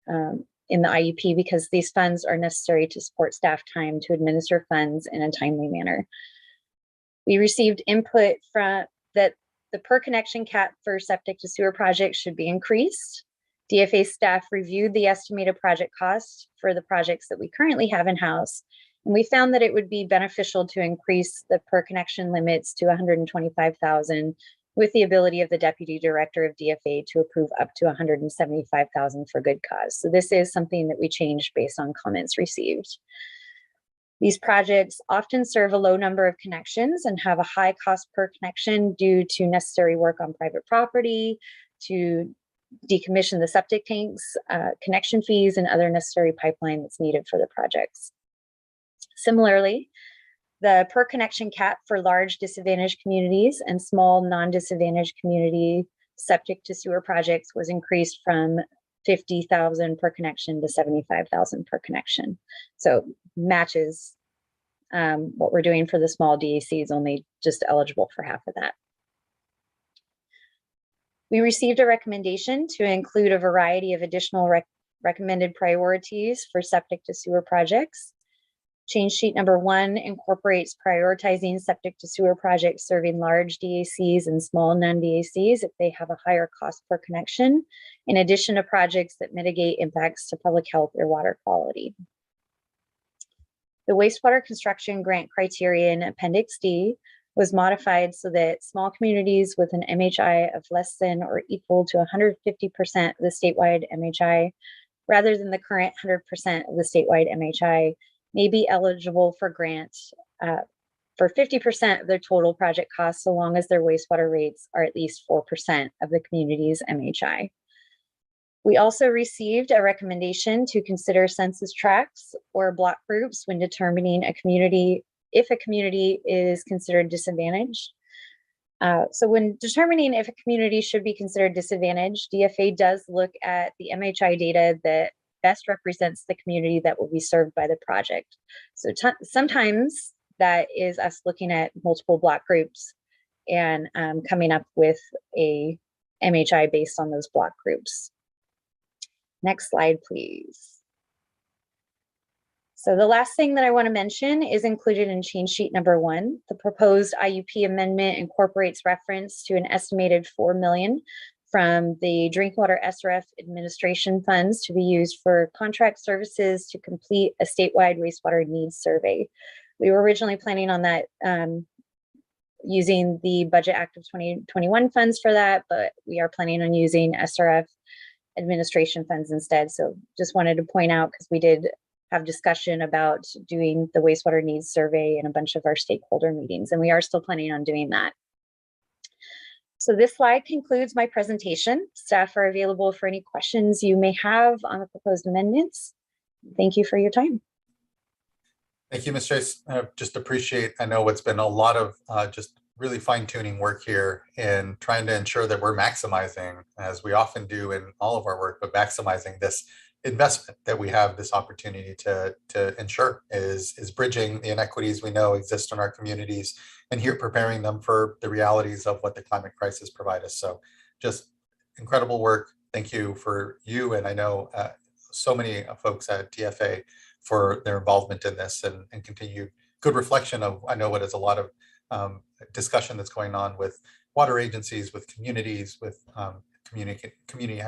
in the IUP because these funds are necessary to support staff time to administer funds in a timely manner. We received input from that the per connection cap for septic to sewer projects should be increased. DFA staff reviewed the estimated project cost for the projects that we currently have in-house, and we found that it would be beneficial to increase the per connection limits to $125,000 with the ability of the Deputy Director of DFA to approve up to $175,000 for good cause. So this is something that we changed based on comments received. These projects often serve a low number of connections and have a high cost per connection due to necessary work on private property, to decommission the septic tanks, connection fees, and other necessary pipeline that's needed for the projects. Similarly, the per connection cap for large disadvantaged communities and small non-disadvantaged community septic to sewer projects was increased from 50,000 per connection to 75,000 per connection. So matches what we're doing for the small DACs, only just eligible for half of that. We received a recommendation to include a variety of additional recommended priorities for septic to sewer projects. Change sheet number 1 incorporates prioritizing septic to sewer projects serving large DACs and small non-DACs if they have a higher cost per connection, in addition to projects that mitigate impacts to public health or water quality. The wastewater construction grant criteria in Appendix D was modified so that small communities with an MHI of less than or equal to 150% of the statewide MHI, rather than the current 100% of the statewide MHI, may be eligible for grants for 50% of their total project costs, so long as their wastewater rates are at least 4% of the community's MHI. We also received a recommendation to consider census tracts or block groups when determining a community, if a community is considered disadvantaged. So when determining if a community should be considered disadvantaged, DFA does look at the MHI data that best represents the community that will be served by the project. So sometimes that is us looking at multiple block groups and coming up with a MHI based on those block groups. Next slide, please. So the last thing that I want to mention is included in change sheet number 1. The proposed IUP amendment incorporates reference to an estimated $4 million from the Drinking Water SRF administration funds to be used for contract services to complete a statewide wastewater needs survey. We were originally planning on that using the Budget Act of 2021 funds for that, but we are planning on using SRF administration funds instead. So just wanted to point out, because we did have discussion about doing the wastewater needs survey in a bunch of our stakeholder meetings, and we are still planning on doing that. So this slide concludes my presentation. Staff are available for any questions you may have on the proposed amendments. Thank you for your time. Thank you, Ms. Chase. Just appreciate, I know it's been a lot of just really fine-tuning work here and trying to ensure that we're maximizing, as we often do in all of our work, but maximizing this investment that we have this opportunity to ensure is bridging the inequities we know exist in our communities, and here preparing them for the realities of what the climate crisis provide us. So just incredible work. Thank you for you, and I know so many folks at DFA for their involvement in this, and continued good reflection of, I know what is a lot of discussion that's going on with water agencies, with communities, with community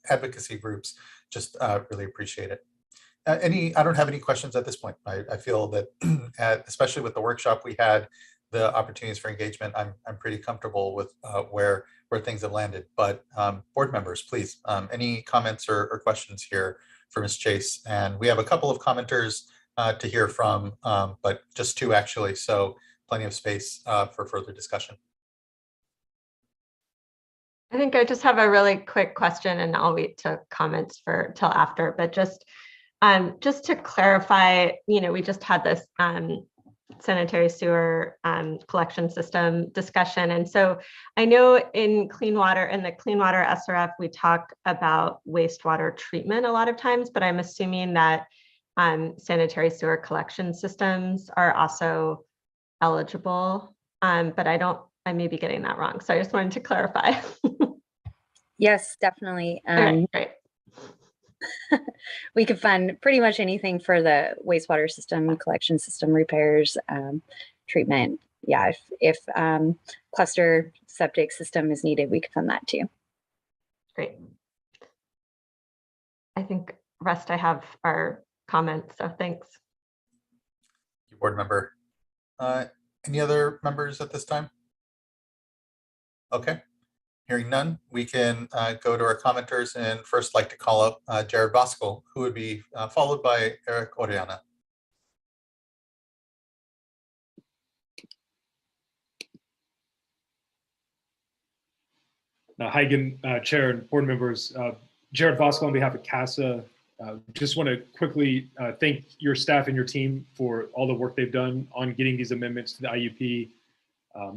advocacy groups. Just really appreciate it. I don't have any questions at this point. I feel that especially with the workshop we had, the opportunities for engagement, I'm pretty comfortable with where things have landed. But board members, please, any comments or questions here for Ms. Chase? And we have a couple of commenters to hear from, but just 2 actually, so plenty of space for further discussion. I think I just have a really quick question, and I'll wait to comments till after, but just to clarify, we just had this sanitary sewer collection system discussion. And so I know in the Clean Water SRF, we talk about wastewater treatment a lot of times, but I'm assuming that sanitary sewer collection systems are also eligible, but I may be getting that wrong. So I just wanted to clarify. Yes, definitely. Okay, great. We could fund pretty much anything for the wastewater system, collection system repairs, treatment. Yeah, if cluster septic system is needed, we could fund that too. Great. I think rest I have our comments, so thanks. Thank you, board member. Any other members at this time? Okay. Hearing none, we can go to our commenters, and first like to call up Jared Voskuhl, who would be followed by Eric Oriana. Hagen, Chair and board members. Jared Vosco on behalf of CASA. Just want to quickly thank your staff and your team for all the work they've done on getting these amendments to the IUP.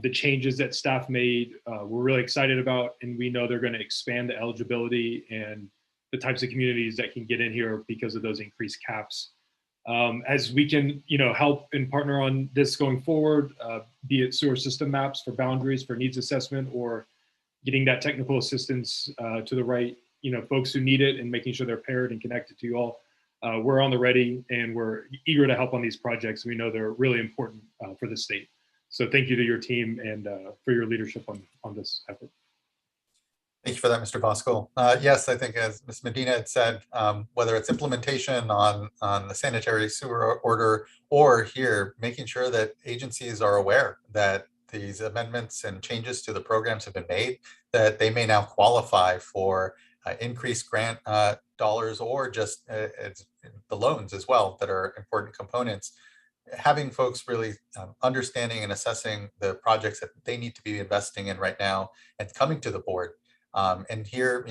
The changes that staff made, we're really excited about, and we know they're going to expand the eligibility and the types of communities that can get in here because of those increased caps. As we can, help and partner on this going forward, be it sewer system maps for boundaries for needs assessment or getting that technical assistance to the right, folks who need it and making sure they're paired and connected to you all. We're on the ready and we're eager to help on these projects. We know they're really important for the state. So thank you to your team and for your leadership on this effort. Thank you for that, Mr. Voskuil. Yes, I think as Ms. Medina had said, whether it's implementation on the sanitary sewer order or here, making sure that agencies are aware that these amendments and changes to the programs have been made, that they may now qualify for increased grant dollars or just the loans as well that are important components. Having folks really understanding and assessing the projects that they need to be investing in right now and coming to the board. And here,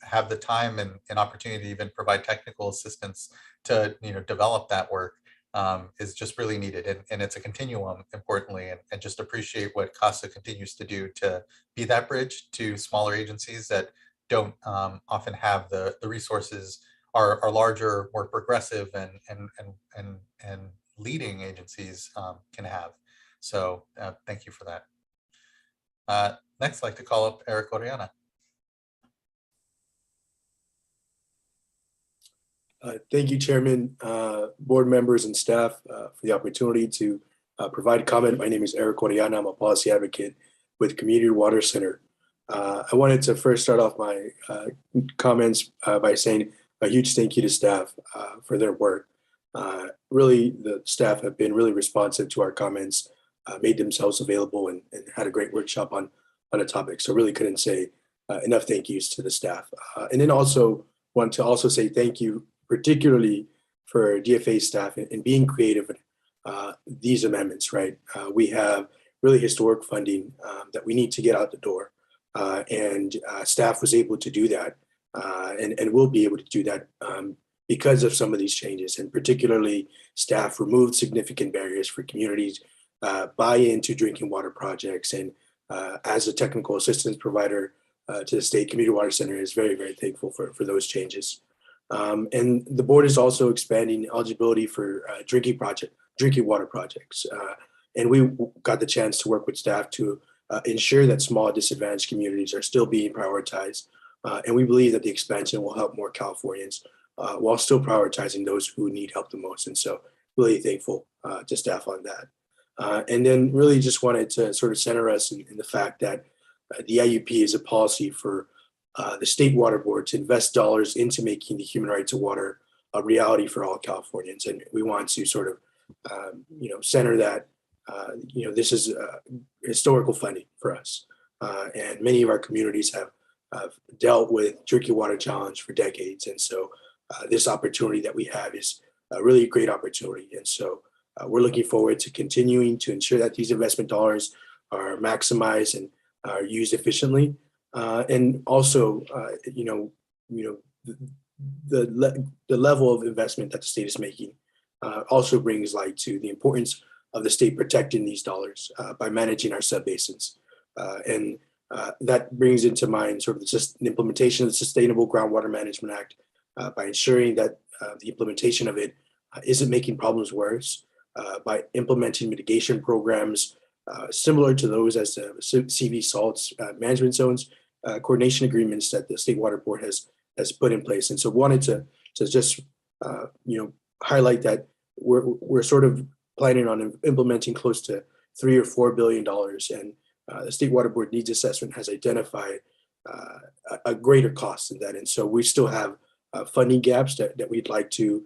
have the time and opportunity to even provide technical assistance to, develop that work is just really needed. And it's a continuum, importantly, and just appreciate what CASA continues to do to be that bridge to smaller agencies that don't often have the resources, are larger, more progressive, and leading agencies can have. So thank you for that. Next, I'd like to call up Eric Oriana. Thank you, Chairman, board members, and staff for the opportunity to provide comment. My name is Eric Oriana. I'm a policy advocate with Community Water Center. I wanted to first start off my comments by saying a huge thank you to staff for their work. Really, the staff have been really responsive to our comments, made themselves available, and had a great workshop on a topic. So really couldn't say enough thank yous to the staff. And then also want to also say thank you particularly for DFA staff and being creative with these amendments, right? We have really historic funding that we need to get out the door. And staff was able to do that and will be able to do that because of some of these changes. And particularly staff removed significant barriers for communities buy into drinking water projects. And as a technical assistance provider to the State Community Water Center is very, very thankful for those changes. And the board is also expanding eligibility for drinking water projects. And we got the chance to work with staff to ensure that small disadvantaged communities are still being prioritized. And we believe that the expansion will help more Californians while still prioritizing those who need help the most. And so really thankful to staff on that. And then really just wanted to sort of center us in the fact that the IUP is a policy for the State Water Board to invest dollars into making the human right to water a reality for all Californians. And we want to sort of, center that, this is historical funding for us. And many of our communities have dealt with drinking water challenge for decades. And so this opportunity that we have is a really great opportunity. And so we're looking forward to continuing to ensure that these investment dollars are maximized and are used efficiently. And also, the level of investment that the state is making also brings light to the importance of the state protecting these dollars by managing our subbasins. And that brings into mind sort of just the implementation of the Sustainable Groundwater Management Act by ensuring that the implementation of it isn't making problems worse, by implementing mitigation programs similar to those as the CV salts management zones, coordination agreements that the State Water Board has put in place. And so wanted to just highlight that we're sort of planning on implementing close to $3 or $4 billion, and the State Water Board needs assessment has identified a greater cost than that. And so we still have funding gaps that we'd like to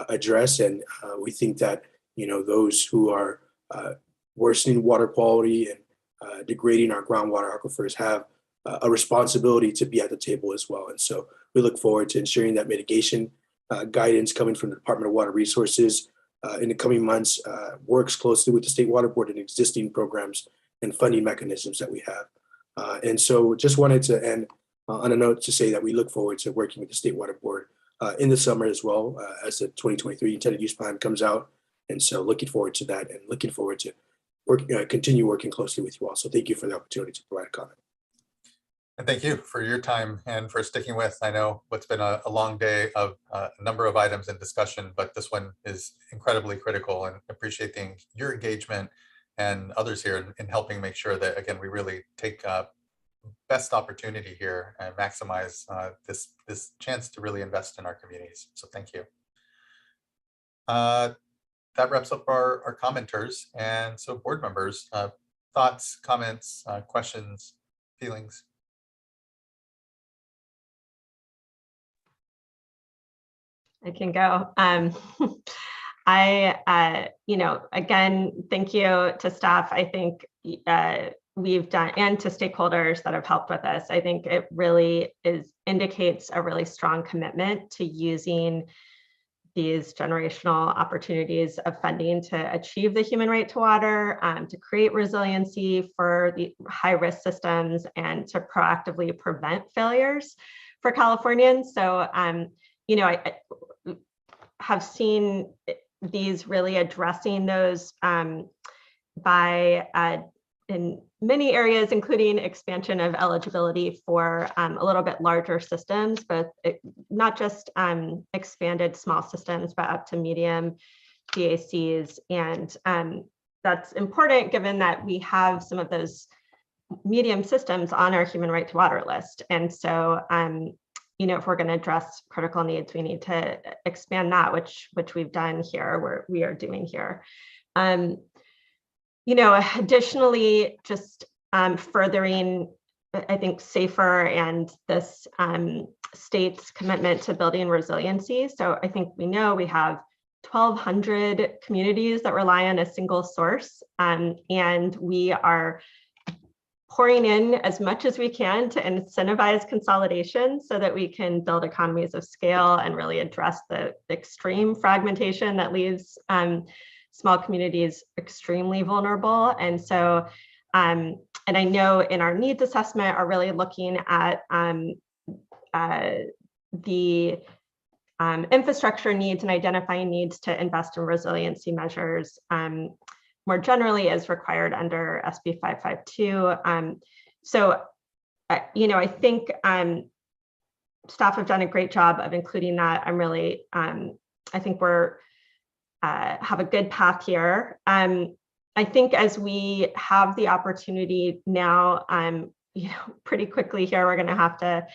address, and we think that those who are worsening water quality and degrading our groundwater aquifers have a responsibility to be at the table as well. And so we look forward to ensuring that mitigation guidance coming from the Department of Water Resources in the coming months works closely with the State Water Board and existing programs and funding mechanisms that we have. And so just wanted to end on a note to say that we look forward to working with the State Water Board in the summer as well as the 2023 intended use plan comes out. And so looking forward to that and looking forward to continue working closely with you all. So thank you for the opportunity to provide a comment. And thank you for your time and for sticking with. I know what's been a long day of a number of items in discussion, but this one is incredibly critical, and appreciate your engagement and others here in helping make sure that, again, we really take best opportunity here and maximize this chance to really invest in our communities. So thank you. That wraps up our commenters. And so board members, thoughts, comments, questions, feelings? I can go. Again, thank you to staff. I think we've done, and to stakeholders that have helped with this. I think it really indicates a really strong commitment to using these generational opportunities of funding to achieve the human right to water, to create resiliency for the high-risk systems, and to proactively prevent failures for Californians. So, I have seen these really addressing those by in many areas, including expansion of eligibility for a little bit larger systems, but not just expanded small systems, but up to medium DACs. And that's important given that we have some of those medium systems on our human right to water list. And so, if we're going to address critical needs, we need to expand that, which we've done here, we are doing here. Additionally, just furthering, I think, SAFER and this state's commitment to building resiliency. So I think we know we have 1,200 communities that rely on a single source, and we are pouring in as much as we can to incentivize consolidation so that we can build economies of scale and really address the extreme fragmentation that leaves small communities extremely vulnerable. And so, and I know in our needs assessment are really looking at the infrastructure needs and identifying needs to invest in resiliency measures more generally as required under SB 552. So, I think staff have done a great job of including that. I'm really, I think we're have a good path here. I think as we have the opportunity now, pretty quickly here, we're going to have to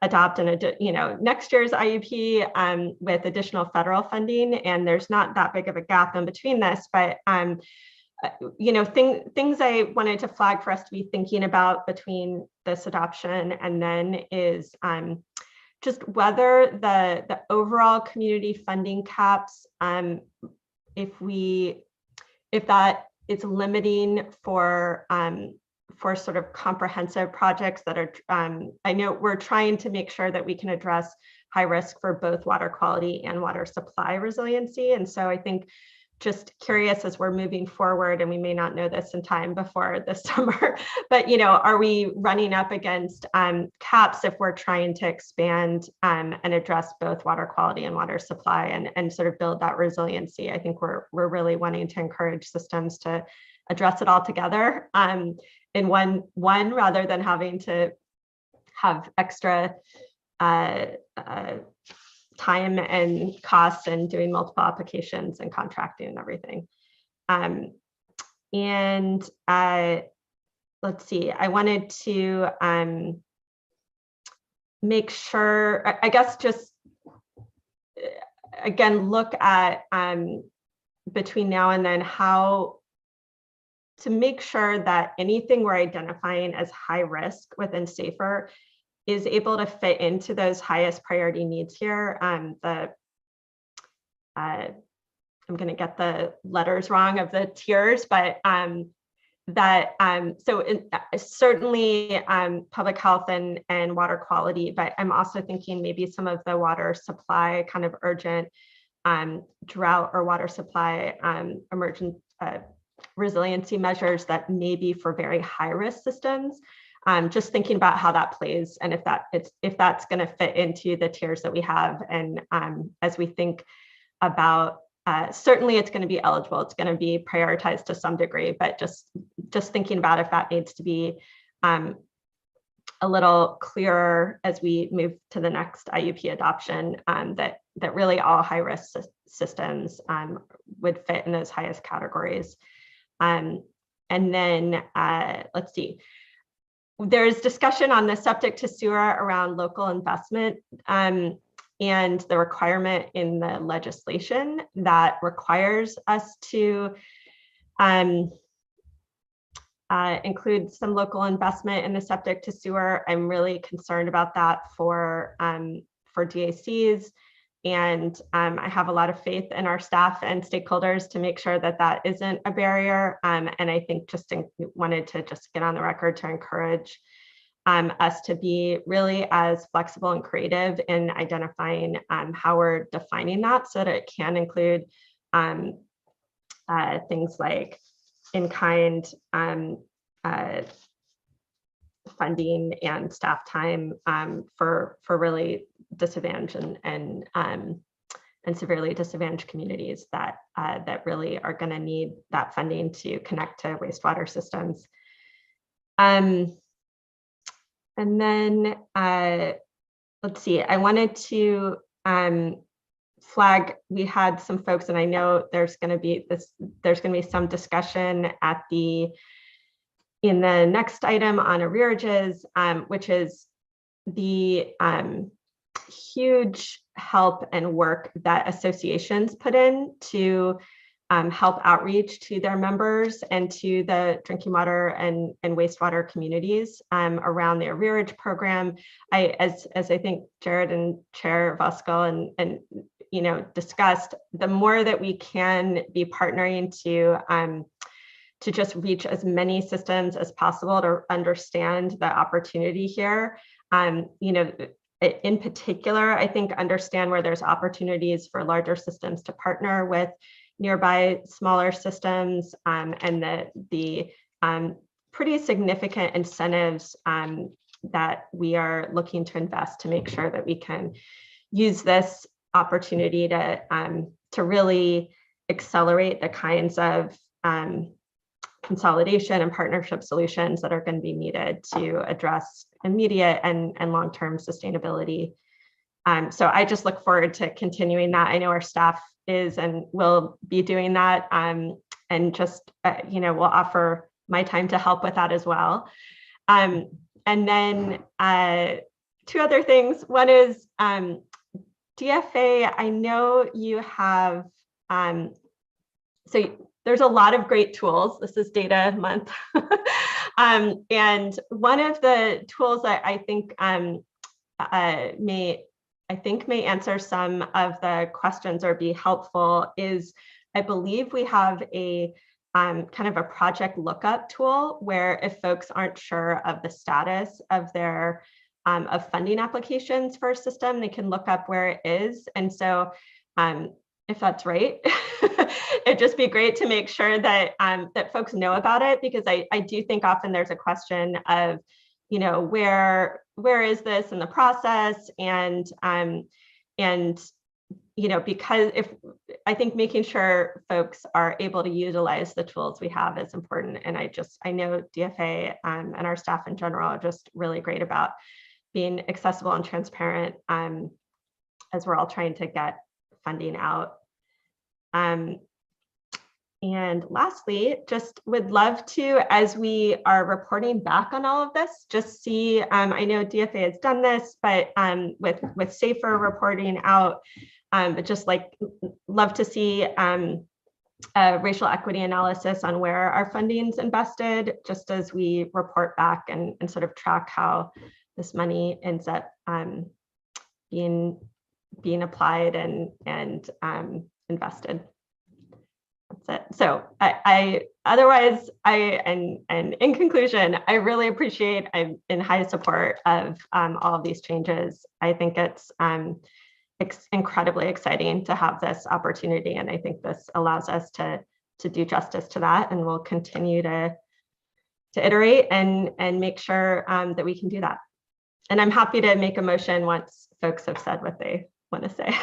adopt next year's IUP with additional federal funding, and there's not that big of a gap in between this, but things I wanted to flag for us to be thinking about between this adoption and then is just whether the overall community funding caps, if that is limiting for sort of comprehensive projects that are, I know we're trying to make sure that we can address high risk for both water quality and water supply resiliency. And so I think just curious as we're moving forward, and we may not know this in time before this summer, but are we running up against caps if we're trying to expand and address both water quality and water supply and sort of build that resiliency? I think we're really wanting to encourage systems to address it all together in one rather than having to have extra time and costs and doing multiple applications and contracting and everything. Let's see, I wanted to make sure, I guess, just again, look at between now and then how to make sure that anything we're identifying as high risk within SAFER is able to fit into those highest priority needs here. I'm going to get the letters wrong of the tiers, but certainly public health and water quality, but I'm also thinking maybe some of the water supply kind of urgent drought or water supply emergent resiliency measures that may be for very high risk systems. just thinking about how that plays and if that's going to fit into the tiers that we have. And as we think about, certainly it's going to be eligible, it's going to be prioritized to some degree, but just thinking about if that needs to be a little clearer as we move to the next IUP adoption, that really all high-risk systems would fit in those highest categories. And then let's see, there's discussion on the septic to sewer around local investment and the requirement in the legislation that requires us to include some local investment in the septic to sewer. I'm really concerned about that for DACs. And I have a lot of faith in our staff and stakeholders to make sure that that isn't a barrier. And I think wanted to just get on the record to encourage us to be really as flexible and creative in identifying how we're defining that so that it can include things like in-kind funding and staff time for really disadvantaged and severely disadvantaged communities that really are going to need that funding to connect to wastewater systems. And then let's see, I wanted to flag, we had some folks, and I know there's going to be some discussion in the next item on arrearages, which is the huge help and work that associations put in to help outreach to their members and to the drinking water and wastewater communities around the arrearage program. As I think Jared and Chair Voskuil and discussed, the more that we can be partnering to just reach as many systems as possible to understand the opportunity here. In particular, I think understand where there's opportunities for larger systems to partner with nearby smaller systems and the pretty significant incentives that we are looking to invest to make sure that we can use this opportunity to really accelerate the kinds of consolidation and partnership solutions that are going to be needed to address immediate and long-term sustainability. So I just look forward to continuing that. I know our staff is and will be doing that, and just will offer my time to help with that as well. And then two other things. One is DFA. I know you have so there's a lot of great tools. This is data month. And one of the tools that I think may answer some of the questions or be helpful is, I believe we have a kind of a project lookup tool where if folks aren't sure of the status of their of funding applications for a system, they can look up where it is. And so if that's right, it'd just be great to make sure that that folks know about it, because I do think often there's a question of, where is this in the process, and because I think making sure folks are able to utilize the tools we have is important. And I know DFA and our staff in general are just really great about being accessible and transparent as we're all trying to get funding out. And lastly, just would love to, as we are reporting back on all of this, just see, I know DFA has done this, but with safer reporting out, just love to see a racial equity analysis on where our funding's invested, just as we report back and sort of track how this money ends up being applied and invested. That's it. So otherwise, and in conclusion, I really appreciate, I'm in high support of all of these changes. I think it's incredibly exciting to have this opportunity, and I think this allows us to do justice to that, and we'll continue to iterate and make sure that we can do that. And I'm happy to make a motion once folks have said what they want to say.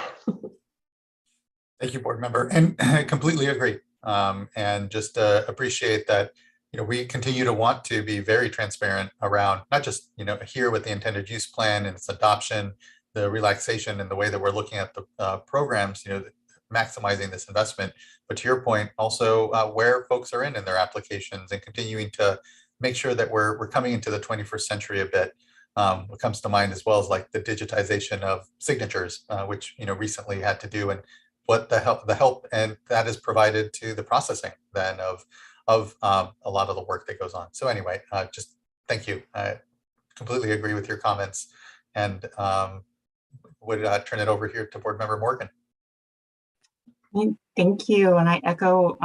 Thank you, board member, and I completely agree. And just appreciate that, we continue to want to be very transparent around not just, here with the intended use plan and its adoption, the relaxation and the way that we're looking at the programs, maximizing this investment. But to your point, also where folks are in their applications and continuing to make sure that we're coming into the 21st century a bit. What comes to mind as well is like the digitization of signatures, which recently had to do, and what the help and that is provided to the processing then of a lot of the work that goes on. So anyway, just thank you. I completely agree with your comments, and would turn it over here to board member Morgan. Thank you, and I echo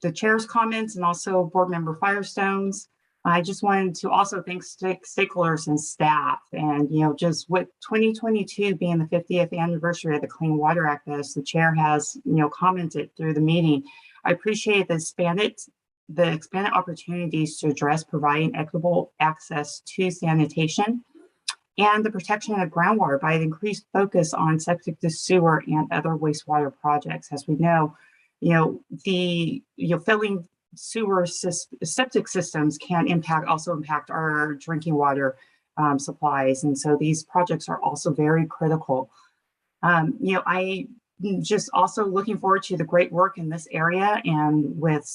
the chair's comments and also board member Firestone's. I just wanted to also thank stakeholders and staff, and just with 2022 being the 50th anniversary of the Clean Water Act, as the chair has commented through the meeting. I appreciate the expanded opportunities to address providing equitable access to sanitation and the protection of groundwater by an increased focus on septic to sewer and other wastewater projects. As we know, filling sewer septic systems can also impact our drinking water supplies, and so these projects are also very critical. I just also looking forward to the great work in this area and with the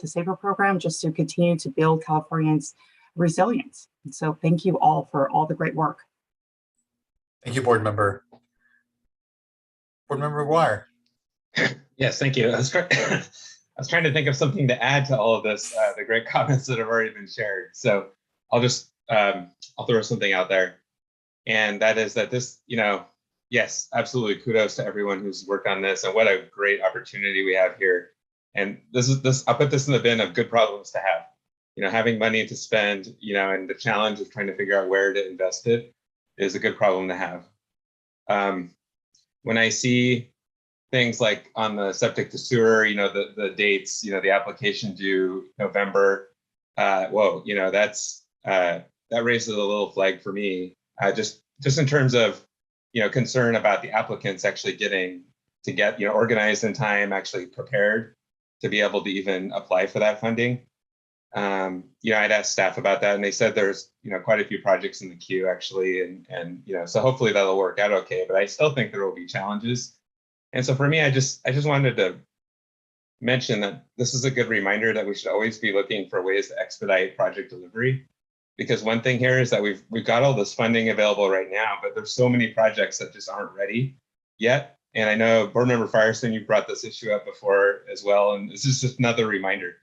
SAFER program, just to continue to build Californians' resilience. And so thank you all for all the great work. Thank you, board member. Board member Wire. Yes, thank you. I was trying to think of something to add to all of this, the great comments that have already been shared. So I'll just, I'll throw something out there. And that is that this, yes, absolutely kudos to everyone who's worked on this, and what a great opportunity we have here. And I'll put this in the bin of good problems to have. Having money to spend, and the challenge of trying to figure out where to invest it is a good problem to have. When I see things like on the septic to sewer, the dates, the application due November, whoa, that raises a little flag for me. Just in terms of, concern about the applicants actually getting organized in time, actually prepared to be able to even apply for that funding. I'd asked staff about that, and they said there's, quite a few projects in the queue actually, and so hopefully that'll work out okay. But I still think there will be challenges. And so for me, I just wanted to mention that this is a good reminder that we should always be looking for ways to expedite project delivery. Because one thing here is that we've got all this funding available right now, but there's so many projects that just aren't ready yet. And I know board member Firestone, you brought this issue up before as well. And this is just another reminder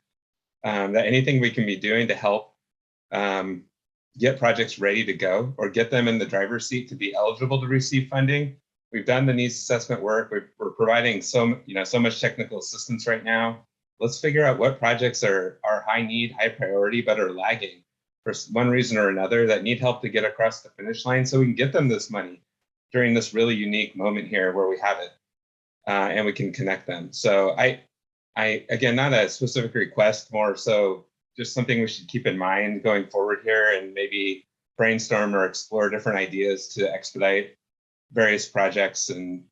that anything we can be doing to help get projects ready to go, or get them in the driver's seat to be eligible to receive funding. We've done the needs assessment work. We're providing so much technical assistance right now. Let's figure out what projects are high need, high priority, but are lagging for one reason or another, that need help to get across the finish line, so we can get them this money during this really unique moment here where we have it, and we can connect them. So I again, not a specific request, more so just something we should keep in mind going forward here, and maybe brainstorm or explore different ideas to expedite various projects, and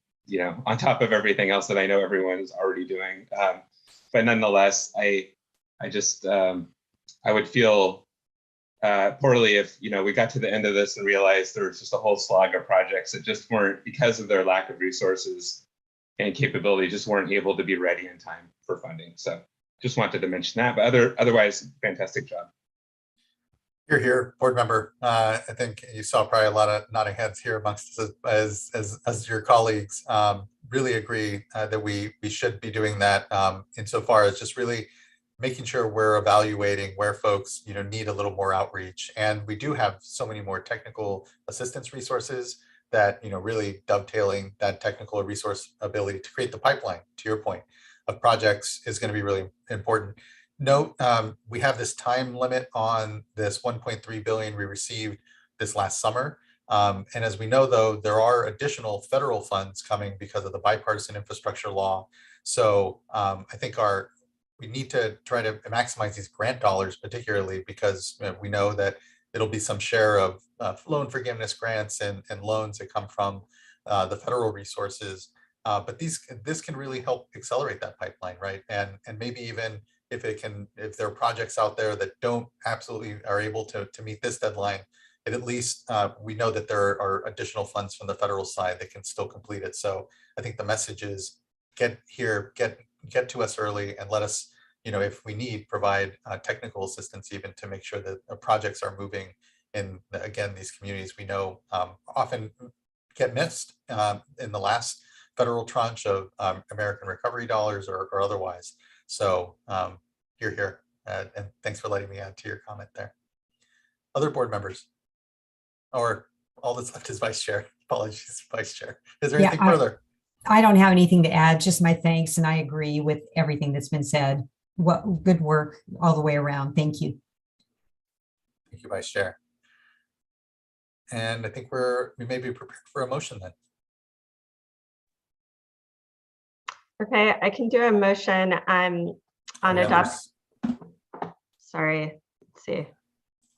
on top of everything else that I know everyone is already doing. But nonetheless, I would feel poorly if we got to the end of this and realized there was just a whole slog of projects that just weren't, because of their lack of resources and capability, just weren't able to be ready in time for funding. So just wanted to mention that, but otherwise, fantastic job. You're here, board member. I think you saw probably a lot of nodding heads here amongst us as your colleagues. Really agree that we should be doing that insofar as just really making sure we're evaluating where folks need a little more outreach. And we do have so many more technical assistance resources that really dovetailing that technical resource ability to create the pipeline, to your point, of projects is going to be really important. Note, we have this time limit on this 1.3 billion we received this last summer. And as we know, though, there are additional federal funds coming because of the bipartisan infrastructure law. So I think our we need to try to maximize these grant dollars, particularly because we know that it'll be some share of loan forgiveness grants and loans that come from the federal resources. But this can really help accelerate that pipeline, right? And maybe even if there are projects out there that don't absolutely are able to meet this deadline, at least we know that there are additional funds from the federal side that can still complete it. So I think the message is get to us early and let us, if we need, provide technical assistance even to make sure that projects are moving. And again, these communities we know often get missed in the last federal tranche of American recovery dollars or otherwise. So here, and thanks for letting me add to your comment there. Other board members, or all that's left is vice chair. Apologies, vice chair. Is there anything further? I don't have anything to add, just my thanks, and I agree with everything that's been said. What good work all the way around. Thank you. Thank you, vice chair. And I think we may be prepared for a motion then. Okay, I can do a motion on adopt. Sorry, let's see.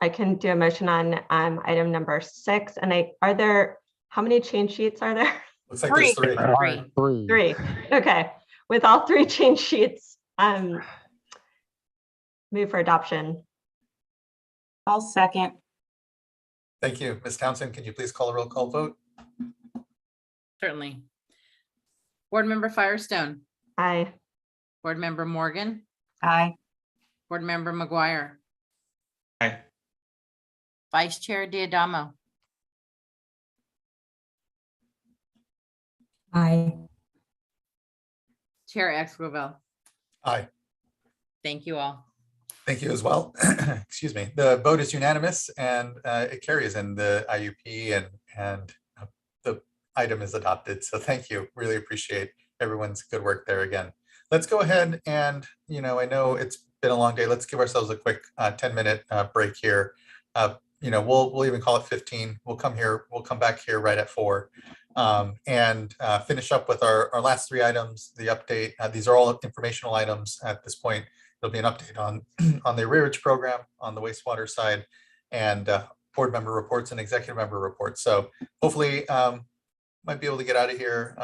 I can do a motion on item number 6. And how many change sheets are there? Looks like there's three. Three. Okay. With all 3 change sheets, move for adoption. I'll second. Thank you. Ms. Townsend, can you please call a roll call vote? Certainly. Board Member Firestone. Aye. Board Member Morgan. Aye. Board Member McGuire. Aye. Vice Chair Diadamo. Aye. Chair Esquivel. Aye. Thank you all. Thank you as well. Excuse me. The vote is unanimous and it carries, and the IUP and the item is adopted. So thank you. Really appreciate everyone's good work there again. Let's go ahead and, I know it's been a long day. Let's give ourselves a quick 10-minute break here. We'll even call it 15. We'll come back here right at 4 and finish up with our last 3 items, the update. These are all informational items at this point. There'll be an update on the arrearage program on the wastewater side, and board member reports and executive member reports. So hopefully might be able to get out of here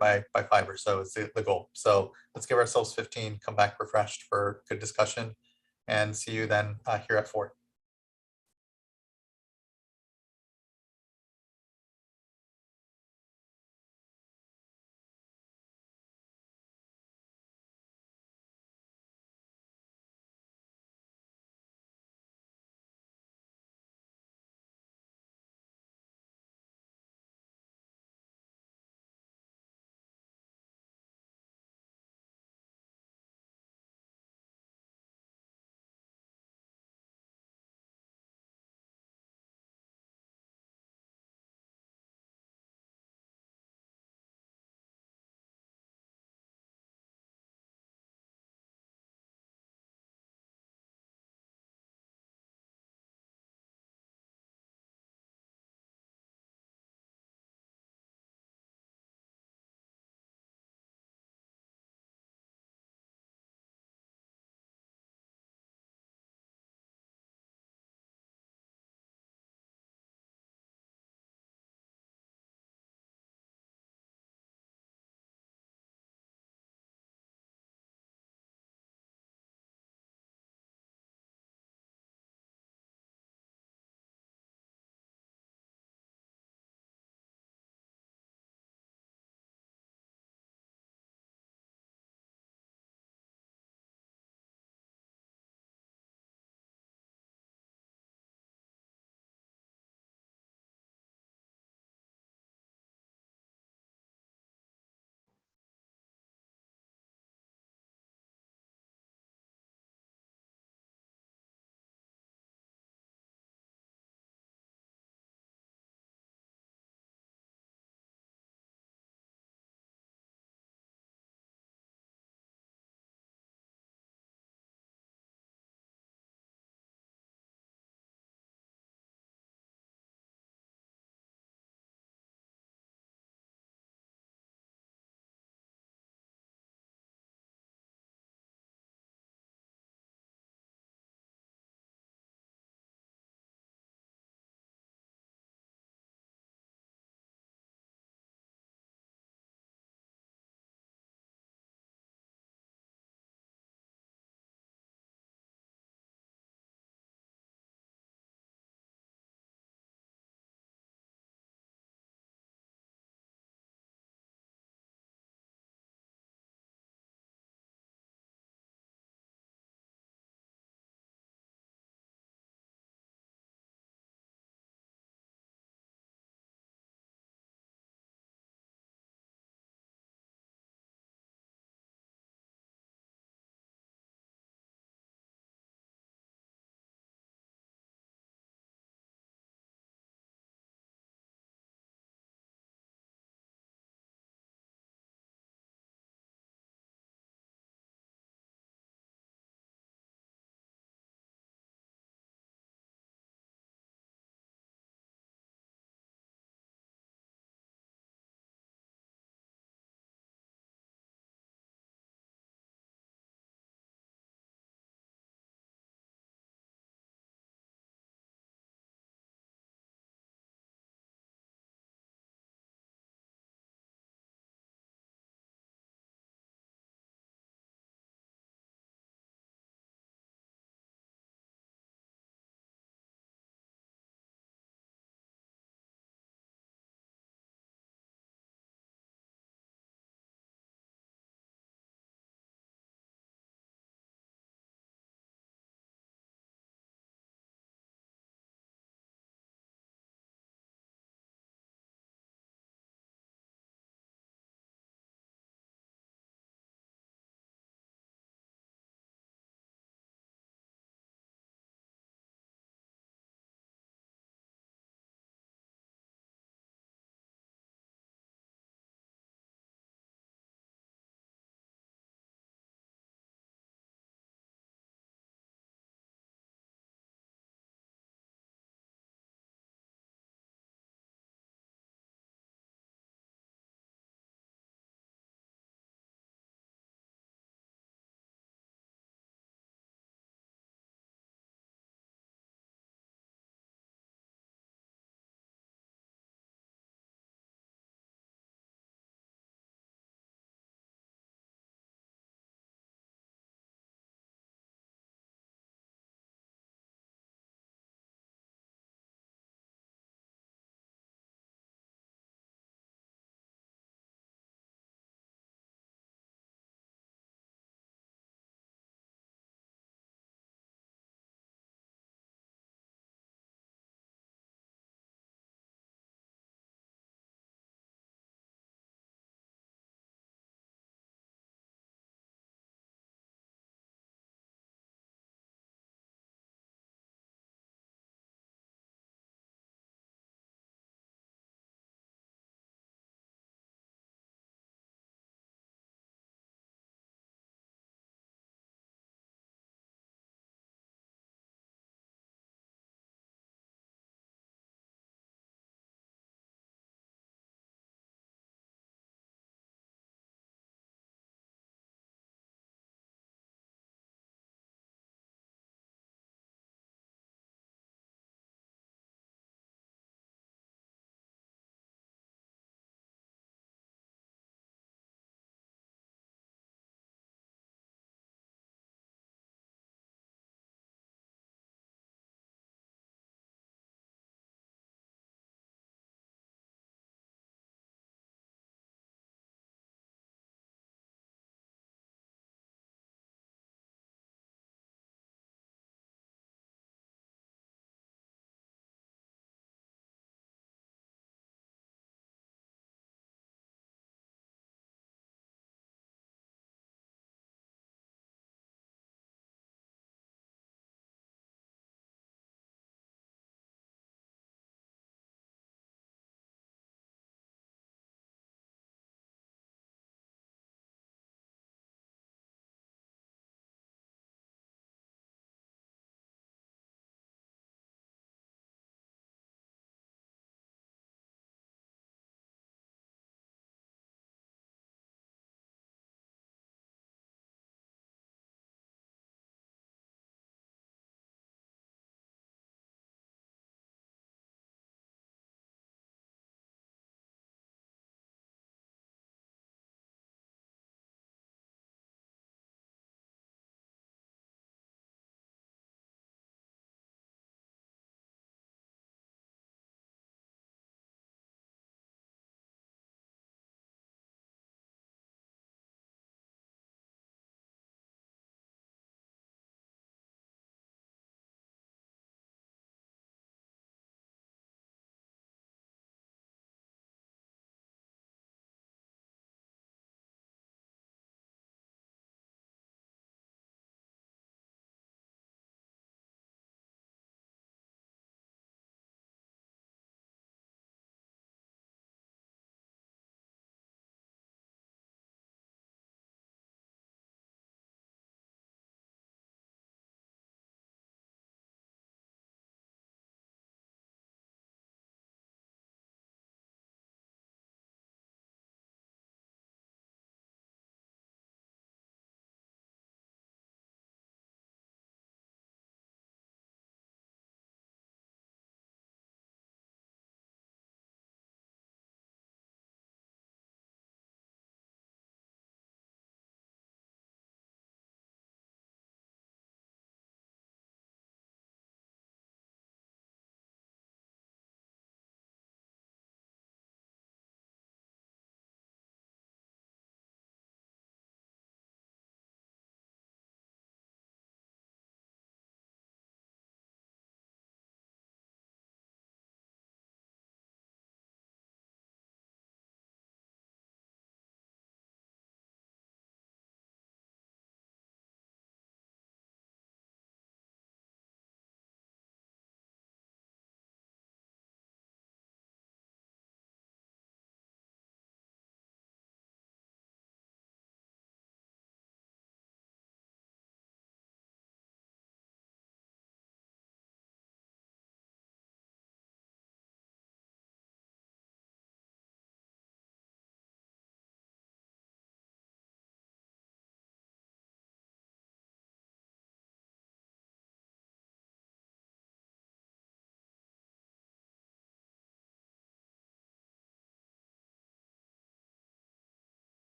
by 5 or so is the goal. So let's give ourselves 15, come back refreshed for good discussion, and see you then here at 4.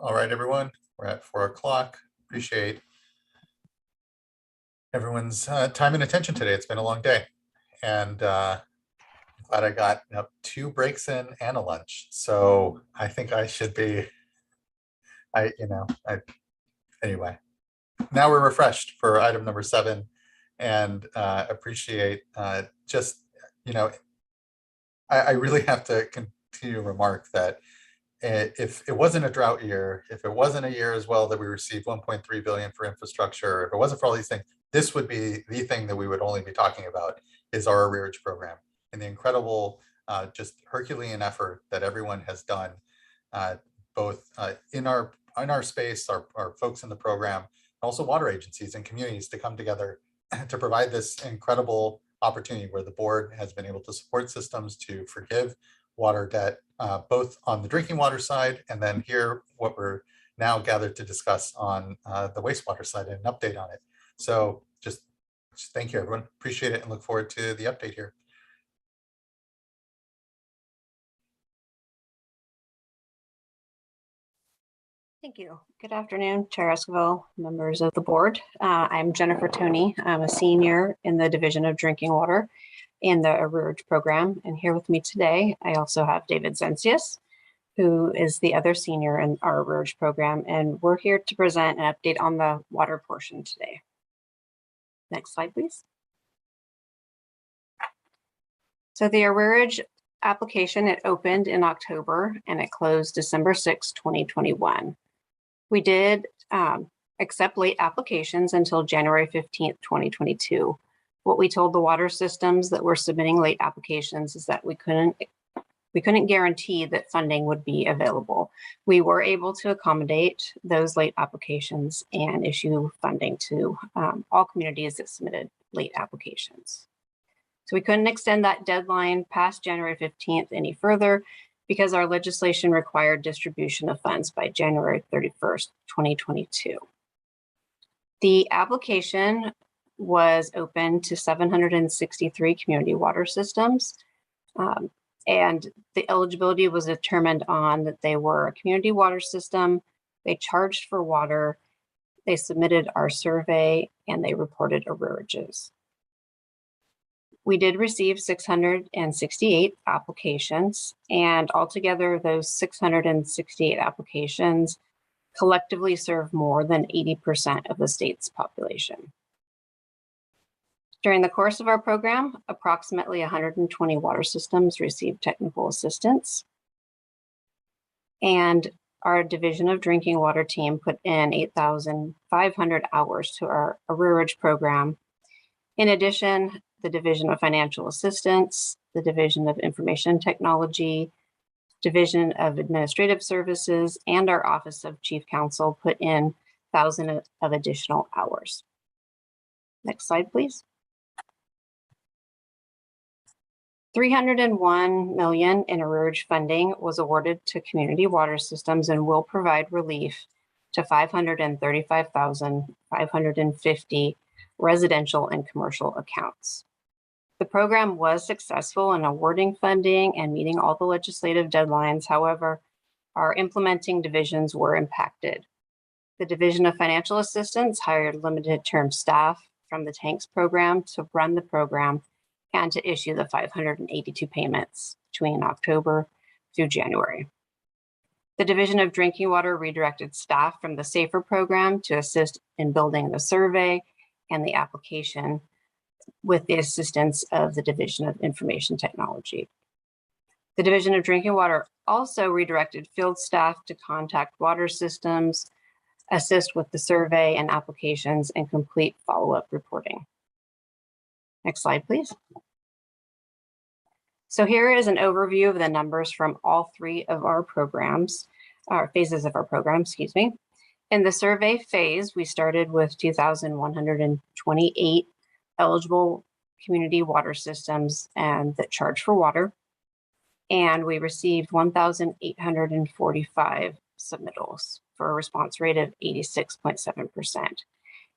All right, everyone, we're at 4 o'clock. Appreciate everyone's time and attention today. It's been a long day, and I'm glad I got 2 breaks in and a lunch. So I think I should be, anyway, now we're refreshed for item number 7, and appreciate I really have to continue to remark that if it wasn't a drought year, if it wasn't a year as well that we received 1.3 billion for infrastructure, if it wasn't for all these things, this would be the thing that we would only be talking about is our arrearage program and the incredible just Herculean effort that everyone has done, both in our space, our folks in the program, also water agencies and communities to come together to provide this incredible opportunity where the board has been able to support systems to forgive water debt, both on the drinking water side, and then here what we're now gathered to discuss on the wastewater side and an update on it. So just thank you, everyone. Appreciate it and look forward to the update here. Thank you. Good afternoon, Chair Esquivel, members of the board. I'm Jennifer Toney. I'm a senior in the Division of Drinking Water in the arrearage program. And here with me today, I also have David Zencius, who is the other senior in our arrearage program. And we're here to present an update on the water portion today. Next slide, please. So the arrearage application, it opened in October and it closed December 6, 2021. We did accept late applications until January 15th, 2022. What we told the water systems that were submitting late applications is that we couldn't guarantee that funding would be available. We were able to accommodate those late applications and issue funding to all communities that submitted late applications. So we couldn't extend that deadline past January 15th any further because our legislation required distribution of funds by January 31st, 2022. The application was open to 763 community water systems, and the eligibility was determined on that they were a community water system, they charged for water, they submitted our survey, and they reported arrearages. We did receive 668 applications, and altogether those 668 applications collectively serve more than 80% of the state's population. During the course of our program, approximately 120 water systems received technical assistance, and our Division of Drinking Water team put in 8,500 hours to our arrearage program. In addition, the Division of Financial Assistance, the Division of Information Technology, Division of Administrative Services, and our Office of Chief Counsel put in 1,000 of additional hours. Next slide, please. $301 million in arrearage funding was awarded to community water systems and will provide relief to 535,550 residential and commercial accounts. The program was successful in awarding funding and meeting all the legislative deadlines. However, our implementing divisions were impacted. The Division of Financial Assistance hired limited term staff from the TANKS program to run the program and to issue the 582 payments between October through January. The Division of Drinking Water redirected staff from the SAFER program to assist in building the survey and the application with the assistance of the Division of Information Technology. The Division of Drinking Water also redirected field staff to contact water systems, assist with the survey and applications, and complete follow-up reporting. Next slide, please. So here is an overview of the numbers from all 3 of our programs, or phases of our program, excuse me. In the survey phase, we started with 2,128 eligible community water systems and that charge for water. And we received 1,845 submittals for a response rate of 86.7%.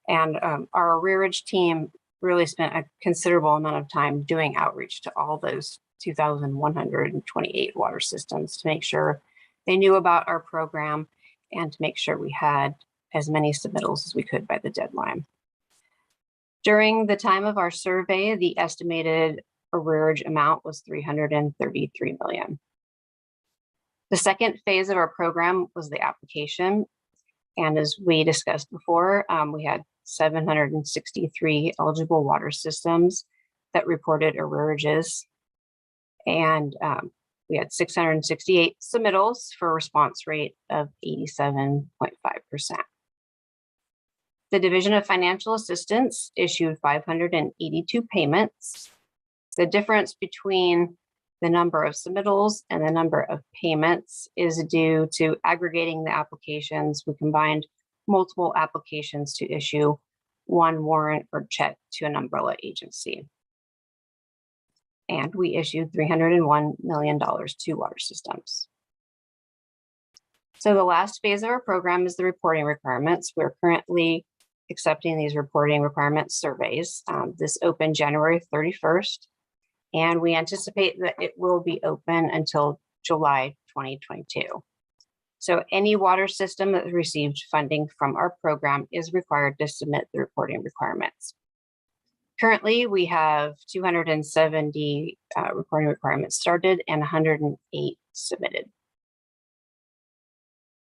And our arrearage team really spent a considerable amount of time doing outreach to all those 2,128 water systems to make sure they knew about our program and to make sure we had as many submittals as we could by the deadline. During the time of our survey, the estimated arrearage amount was $333 million. The second phase of our program was the application. And as we discussed before, we had 763 eligible water systems that reported arrearages. And we had 668 submittals for a response rate of 87.5%. The Division of Financial Assistance issued 582 payments. The difference between the number of submittals and the number of payments is due to aggregating the applications. We combined multiple applications to issue one warrant or check to an umbrella agency. And we issued $301 million to water systems. So the last phase of our program is the reporting requirements. We're currently accepting these reporting requirements surveys. This opened January 31st, and we anticipate that it will be open until July 2022. So any water system that received funding from our program is required to submit the reporting requirements. Currently, we have 270 reporting requirements started and 108 submitted.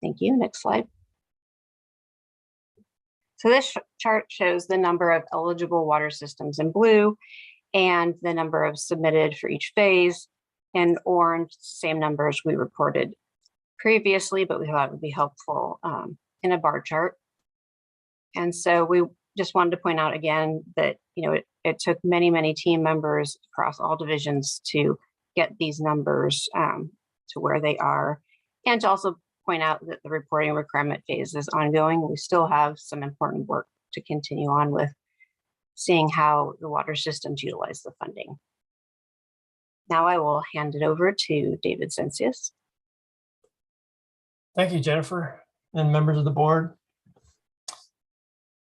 Thank you. Next slide. So this chart shows the number of eligible water systems in blue and the number of submitted for each phase. In orange, same numbers we reported previously, but we thought it would be helpful in a bar chart. And so we just wanted to point out again that it took many team members across all divisions to get these numbers to where they are, and to also point out that the reporting requirement phase is ongoing. We still have some important work to continue on with, seeing how the water systems utilize the funding. Now I will hand it over to David Cencius. Thank you, Jennifer, and members of the board.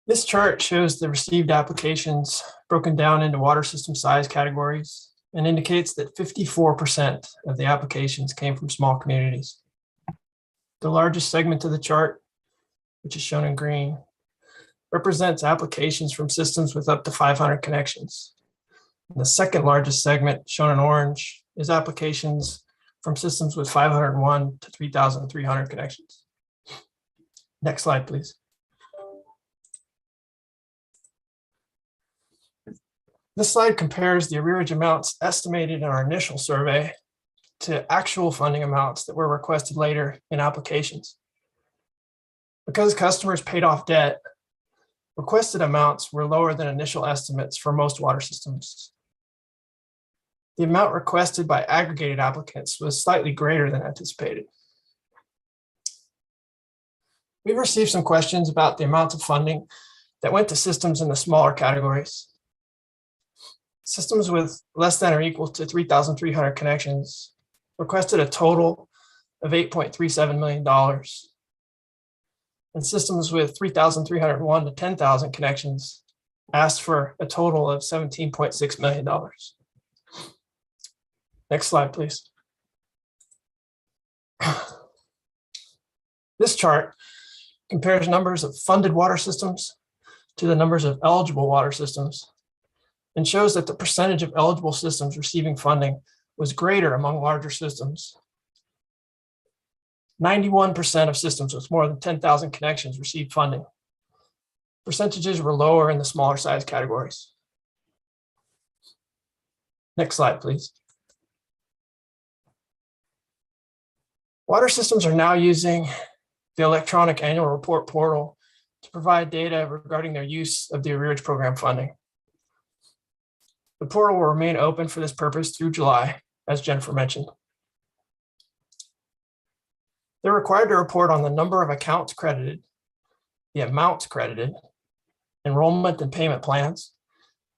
This chart shows the received applications broken down into water system size categories and indicates that 54% of the applications came from small communities. The largest segment of the chart, which is shown in green, represents applications from systems with up to 500 connections. And the second largest segment, shown in orange, is applications from systems with 501 to 3,300 connections. Next slide, please. This slide compares the arrearage amounts estimated in our initial survey to actual funding amounts that were requested later in applications. Because customers paid off debt, requested amounts were lower than initial estimates for most water systems. The amount requested by aggregated applicants was slightly greater than anticipated. We've received some questions about the amounts of funding that went to systems in the smaller categories. Systems with less than or equal to 3,300 connections requested a total of $8.37 million. And systems with 3,301 to 10,000 connections asked for a total of $17.6 million. Next slide, please. This chart compares numbers of funded water systems to the numbers of eligible water systems and shows that the percentage of eligible systems receiving funding was greater among larger systems. 91% of systems with more than 10,000 connections received funding. Percentages were lower in the smaller size categories. Next slide, please. Water systems are now using the electronic annual report portal to provide data regarding their use of the arrearage program funding. The portal will remain open for this purpose through July, as Jennifer mentioned. They're required to report on the number of accounts credited, the amounts credited, enrollment and payment plans,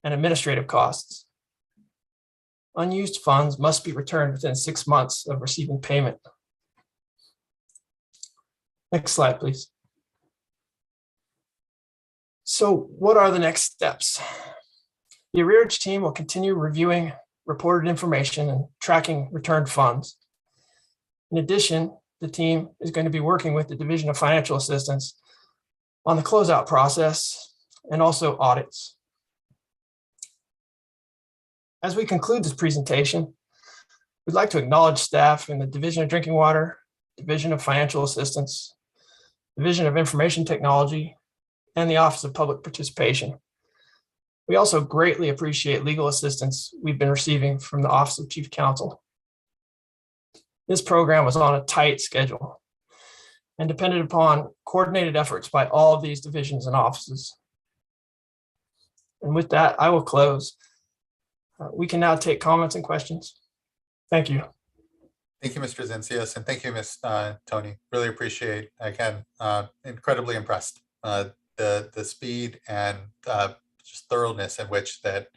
and administrative costs. Unused funds must be returned within 6 months of receiving payment. Next slide, please. So what are the next steps? The arrearage team will continue reviewing reported information and tracking returned funds. In addition, the team is going to be working with the Division of Financial Assistance on the closeout process and also audits. As we conclude this presentation, we'd like to acknowledge staff in the Division of Drinking Water, Division of Financial Assistance, Division of Information Technology, and the Office of Public Participation. We also greatly appreciate legal assistance we've been receiving from the Office of Chief Counsel. This program was on a tight schedule and depended upon coordinated efforts by all of these divisions and offices. And with that, I will close. We can now take comments and questions. Thank you. Thank you, Mr. Zencius, and thank you, Ms. Tony. Really appreciate, again, incredibly impressed. The speed and just thoroughness in which that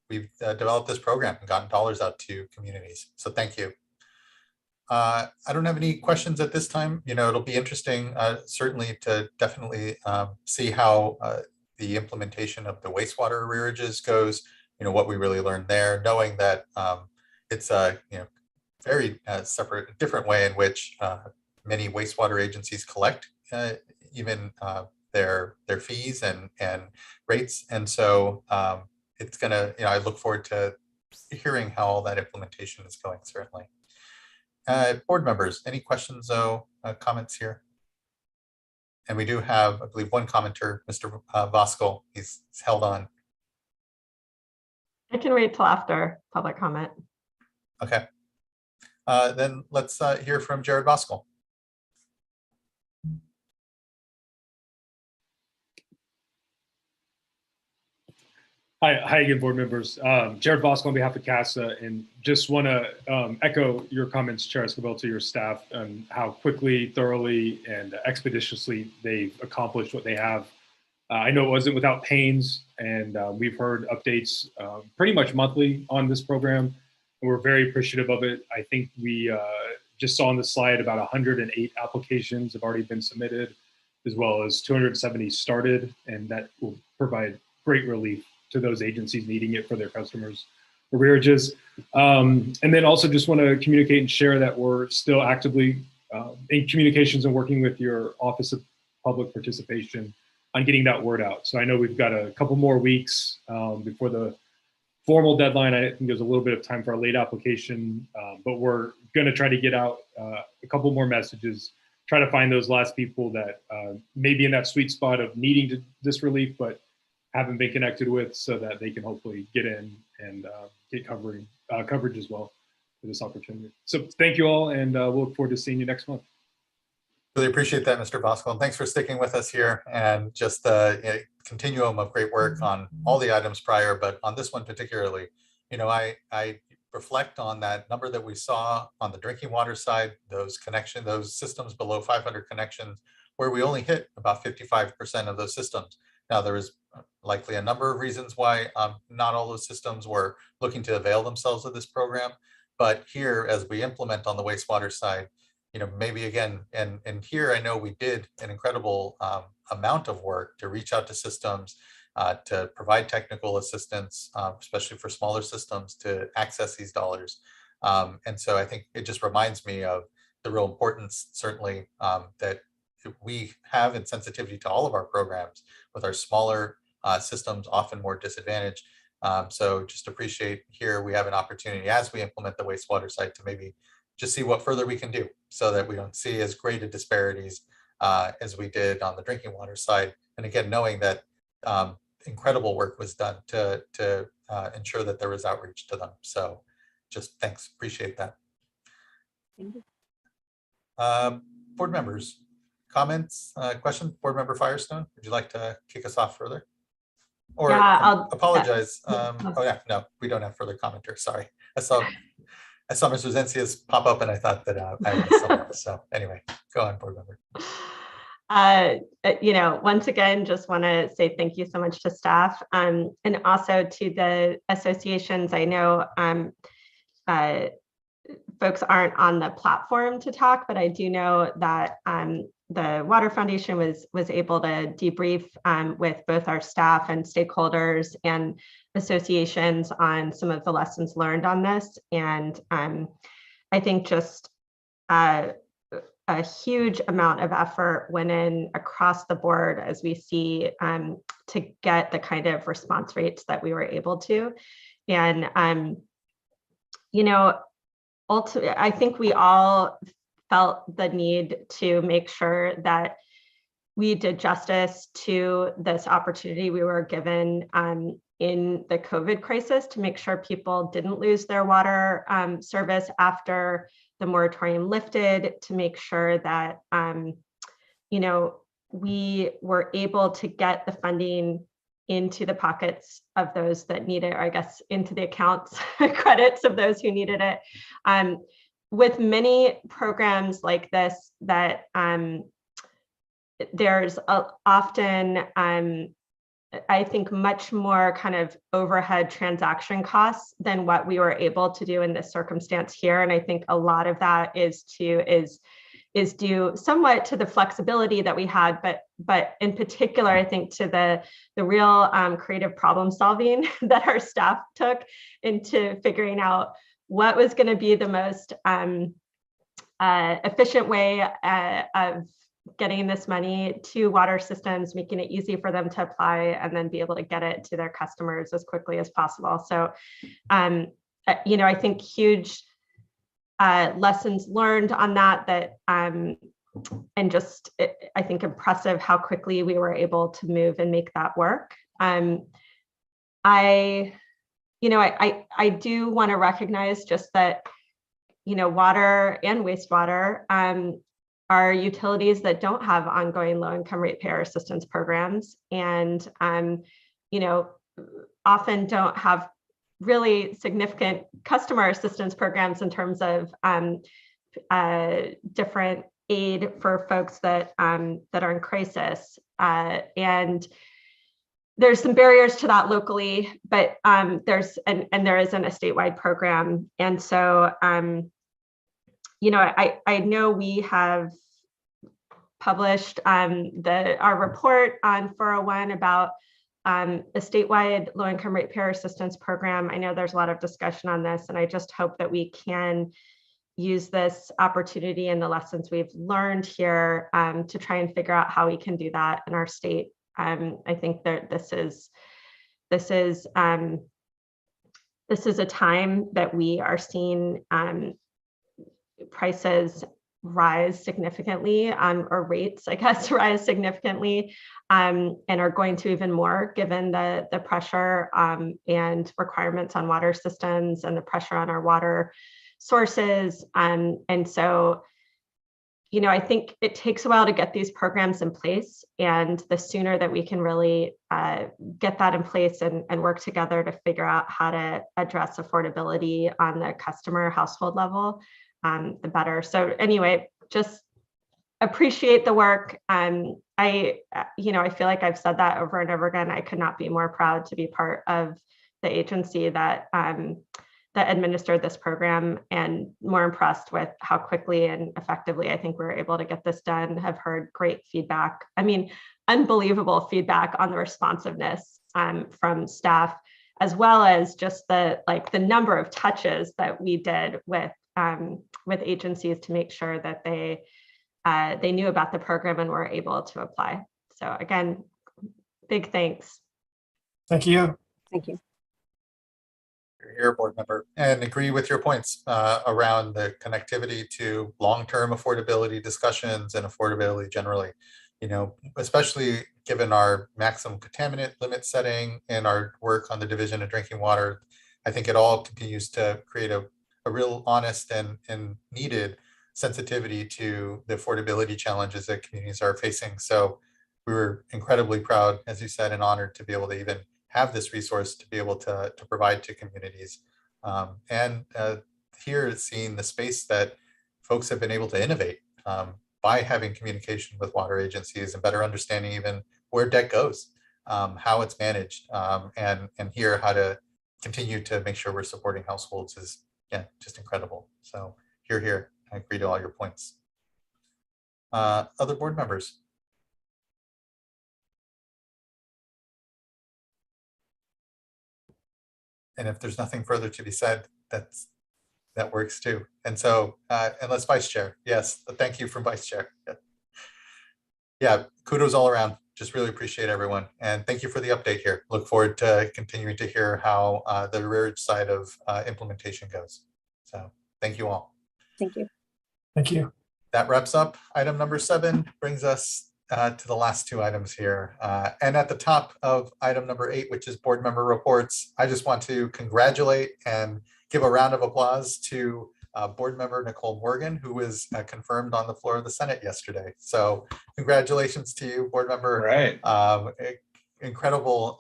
we've developed this program and gotten dollars out to communities. So thank you. I don't have any questions at this time. You know, it'll be interesting, certainly, to definitely see how the implementation of the wastewater arrearages goes. You know, what we really learned there, knowing that it's a very separate, different way in which many wastewater agencies collect even their fees and rates, and so it's gonna. I look forward to hearing how all that implementation is going. Certainly. Board members, any questions or comments here? And we do have, I believe, one commenter, Mr. Voskuil. He's held on. I can wait till after public comment. Okay. Then let's hear from Jared Voskuil. Hi again, board members. Jared Voskuil on behalf of CASA, and just want to echo your comments, Chair Escobar, to your staff on how quickly, thoroughly, and expeditiously they've accomplished what they have. I know it wasn't without pains, and we've heard updates pretty much monthly on this program, and we're very appreciative of it. I think we just saw on the slide about 108 applications have already been submitted, as well as 270 started, and that will provide great relief to those agencies needing it for their customers' arrearages. And then also just want to communicate and share that we're still actively in communications and working with your Office of Public Participation on getting that word out. So I know we've got a couple more weeks before the formal deadline. I think there's a little bit of time for a late application, but we're going to try to get out a couple more messages, try to find those last people that may be in that sweet spot of needing this relief, but haven't been connected with, so that they can hopefully get in and get coverage as well for this opportunity. So thank you all, and we'll look forward to seeing you next month. Really appreciate that, Mr. Voskuil, and thanks for sticking with us here, and just continuum of great work on all the items prior, but on this one particularly. I reflect on that number that we saw on the drinking water side, those systems below 500 connections, where we only hit about 55% of those systems. Now, there is likely a number of reasons why not all those systems were looking to avail themselves of this program, but here, as we implement on the wastewater side, maybe again, and here I know we did an incredible amount of work to reach out to systems, to provide technical assistance, especially for smaller systems to access these dollars. And so I think it just reminds me of the real importance, certainly, that we have in sensitivity to all of our programs with our smaller systems, often more disadvantaged. So just appreciate here we have an opportunity as we implement the wastewater side to maybe just see what further we can do so that we don't see as great a disparities as we did on the drinking water side. And again, knowing that incredible work was done to ensure that there was outreach to them. So just thanks, appreciate that. Thank you. Board members, comments, questions? Board member Firestone, would you like to kick us off further? Or I'll apologize. Oh yeah, no, we don't have further commenters. Sorry. I saw Mr. Zencius pop up and I thought that I missed something. So anyway, go on, board member. Once again, just want to say thank you so much to staff and also to the associations. I know folks aren't on the platform to talk, but I do know that the Water Foundation was able to debrief with both our staff and stakeholders and associations on some of the lessons learned on this. And I think just a huge amount of effort went in across the board as we see to get the kind of response rates that we were able to. And, you know, ultimately, I think we all felt the need to make sure that we did justice to this opportunity we were given in the COVID crisis to make sure people didn't lose their water service after the moratorium lifted, to make sure that, you know, we were able to get the funding into the pockets of those that need it, or I guess into the accounts credits of those who needed it. With many programs like this, that there's often, I think, much more kind of overhead transaction costs than what we were able to do in this circumstance here. And I think a lot of that is due somewhat to the flexibility that we had, but in particular, I think to the real creative problem solving that our staff took into figuring out what was going to be the most efficient way of getting this money to water systems, making it easy for them to apply, and then be able to get it to their customers as quickly as possible. So, you know, I think huge lessons learned on that, and just, I think, impressive how quickly we were able to move and make that work. I do want to recognize just that, you know, water and wastewater are utilities that don't have ongoing low-income ratepayer assistance programs, and you know, often don't have really significant customer assistance programs in terms of different aid for folks that that are in crisis. And there's some barriers to that locally, but there isn't a statewide program, and so you know, I know we have published our report on 401 about a statewide low-income ratepayer assistance program. I know there's a lot of discussion on this, and I just hope that we can use this opportunity and the lessons we've learned here to try and figure out how we can do that in our state. I think that this is a time that we are seeing prices rise significantly, or rates, I guess, rise significantly, and are going to even more given the pressure and requirements on water systems and the pressure on our water sources. And so, you know, I think it takes a while to get these programs in place, and the sooner that we can really get that in place and work together to figure out how to address affordability on the customer household level, the better. So anyway, just appreciate the work. You know, I feel like I've said that over and over again. I could not be more proud to be part of the agency that that administered this program, and more impressed with how quickly and effectively I think we were able to get this done. Have heard great feedback. I mean, unbelievable feedback on the responsiveness from staff, as well as just the number of touches that we did with agencies to make sure that they knew about the program and were able to apply. So again, big thanks. Thank you. Thank you. Your board member, and agree with your points around the connectivity to long-term affordability discussions and affordability generally. You know, especially given our maximum contaminant limit setting and our work on the Division of Drinking Water, I think it all continues to create a real honest and needed sensitivity to the affordability challenges that communities are facing. So we were incredibly proud, as you said, and honored to be able to even have this resource to be able to provide to communities. And here seeing the space that folks have been able to innovate by having communication with water agencies and better understanding even where debt goes, how it's managed, and here how to continue to make sure we're supporting households is, yeah, just incredible. So here, I agree to all your points. Other board members? And if there's nothing further to be said, that works too. And so, unless Vice Chair, yes, thank you from Vice Chair. Yeah, kudos all around. Just really appreciate everyone. And thank you for the update here. Look forward to continuing to hear how the rearage side of implementation goes. So thank you all. Thank you. Thank you. That wraps up item number 7, brings us to the last 2 items here. And at the top of item number 8, which is board member reports, I just want to congratulate and give a round of applause to board member Nicole Morgan, who was confirmed on the floor of the Senate yesterday. So congratulations to you, board member. Right. Incredible,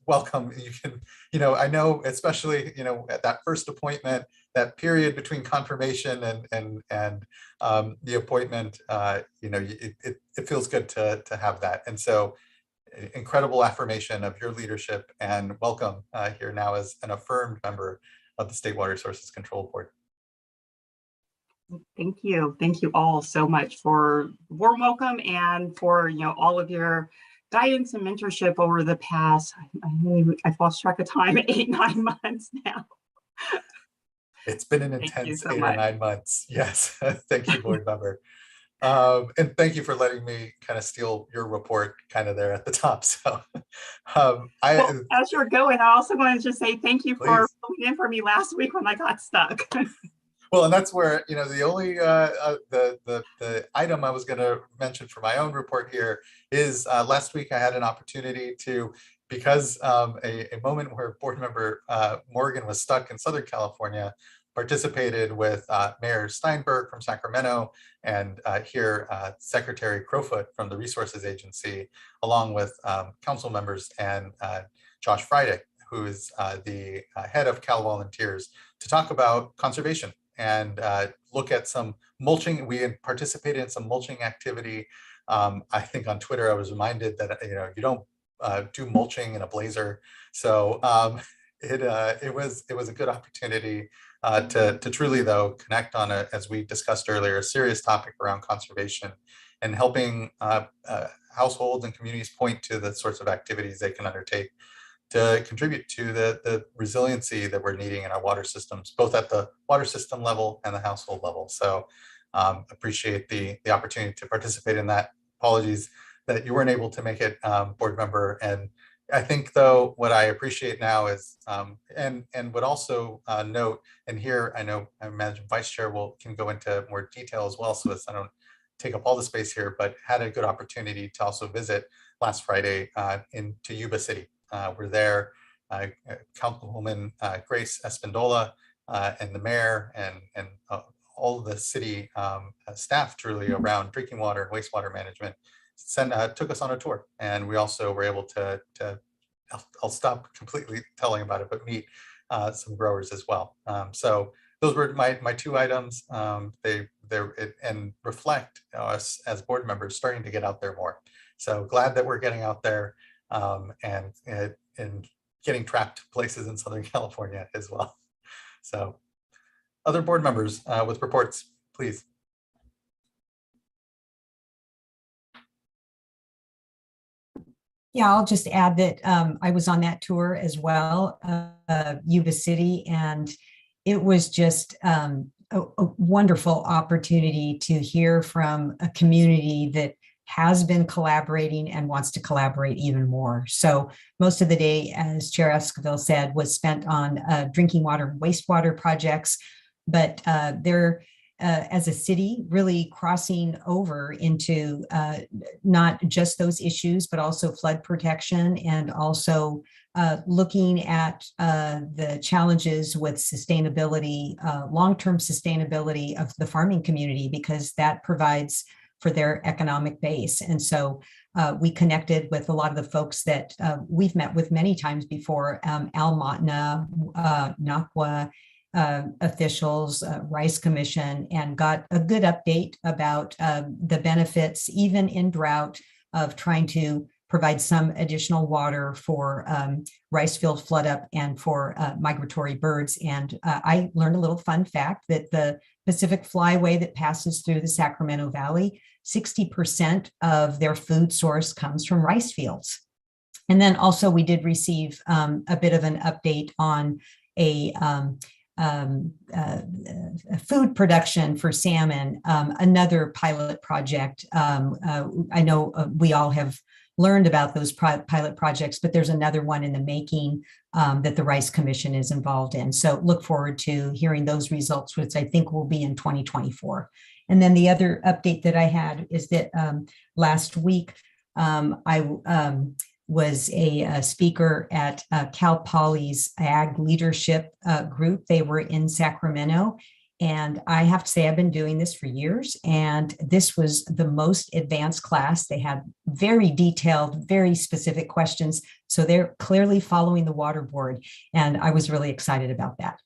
welcome. You can, I know, especially, at that first appointment, that period between confirmation and the appointment, it feels good to have that. And so incredible affirmation of your leadership, and welcome here now as an affirmed member of the State Water Resources Control Board. Thank you. Thank you all so much for warm welcome and for, all of your guidance and mentorship over the past, I've lost track of time, 8-9 months now. It's been an intense 8 or 9 months. Yes. Thank you, board member. And thank you for letting me kind of steal your report kind of there at the top. So as you're going, I also want to just say thank you for filling in for me last week when I got stuck. Well, and that's where, the only the item I was going to mention for my own report here is last week I had an opportunity to, because a moment where board member Morgan was stuck in Southern California, participated with Mayor Steinberg from Sacramento and here Secretary Crowfoot from the Resources Agency, along with council members and Josh Friday, who is the head of Cal Volunteers, to talk about conservation and look at some mulching. We had participated in some mulching activity. I think on Twitter I was reminded that you don't do mulching in a blazer. So it was a good opportunity to truly, though, connect on as we discussed earlier, a serious topic around conservation and helping households and communities point to the sorts of activities they can undertake to contribute to the resiliency that we're needing in our water systems, both at the water system level and the household level. So appreciate the opportunity to participate in that. Apologies that you weren't able to make it, board member. And I think, though, what I appreciate now is, and would also note, and here I imagine Vice Chair can go into more detail as well, so as I don't take up all the space here, but had a good opportunity to also visit last Friday into Yuba City. We're there, Councilwoman Grace Espindola and the mayor and all of the city staff truly around drinking water and wastewater management took us on a tour. And we also were able to I'll stop completely telling about it, but meet some growers as well. So those were my 2 items. They reflect us as board members starting to get out there more. So glad that we're getting out there and getting trapped places in Southern California as well. So other board members with reports, please. Yeah, I'll just add that I was on that tour as well, Yuba City, and it was just a wonderful opportunity to hear from a community that has been collaborating and wants to collaborate even more. So most of the day, as Chair Esquivel said, was spent on drinking water and wastewater projects, but they're as a city really crossing over into not just those issues, but also flood protection, and also looking at the challenges with sustainability, long-term sustainability of the farming community, because that provides for their economic base. And so we connected with a lot of the folks that we've met with many times before, Al-Matna, NACWA, officials, Rice Commission, and got a good update about the benefits, even in drought, of trying to provide some additional water for rice field flood up and for migratory birds. And I learned a little fun fact that the Pacific Flyway that passes through the Sacramento Valley, 60% of their food source comes from rice fields. And then also we did receive a bit of an update on a food production for salmon, another pilot project. I know we all have learned about those pilot projects, but there's another one in the making that the Rice Commission is involved in. So look forward to hearing those results, which I think will be in 2024. And then the other update that I had is that last week I was a speaker at Cal Poly's Ag Leadership Group. They were in Sacramento. And I have to say, I've been doing this for years, and this was the most advanced class. They had very detailed, very specific questions. So they're clearly following the water board. And I was really excited about that.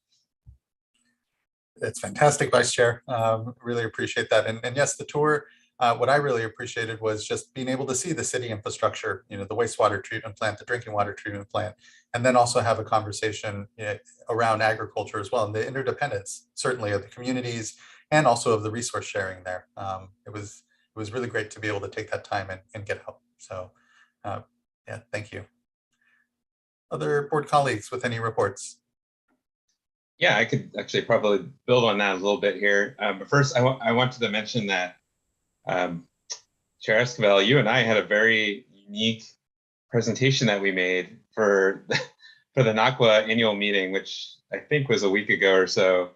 It's fantastic, Vice Chair. Really appreciate that. And yes, the tour, what I really appreciated was just being able to see the city infrastructure, the wastewater treatment plant, the drinking water treatment plant, and then also have a conversation around agriculture as well, and the interdependence, certainly of the communities and also of the resource sharing there. It was really great to be able to take that time and get help. So yeah, thank you. Other board colleagues with any reports? Yeah, I could actually probably build on that a little bit here. But first, I wanted to mention that Chair Esquivel, you and I had a very unique presentation that we made for the NACWA annual meeting, which I think was a week ago or so.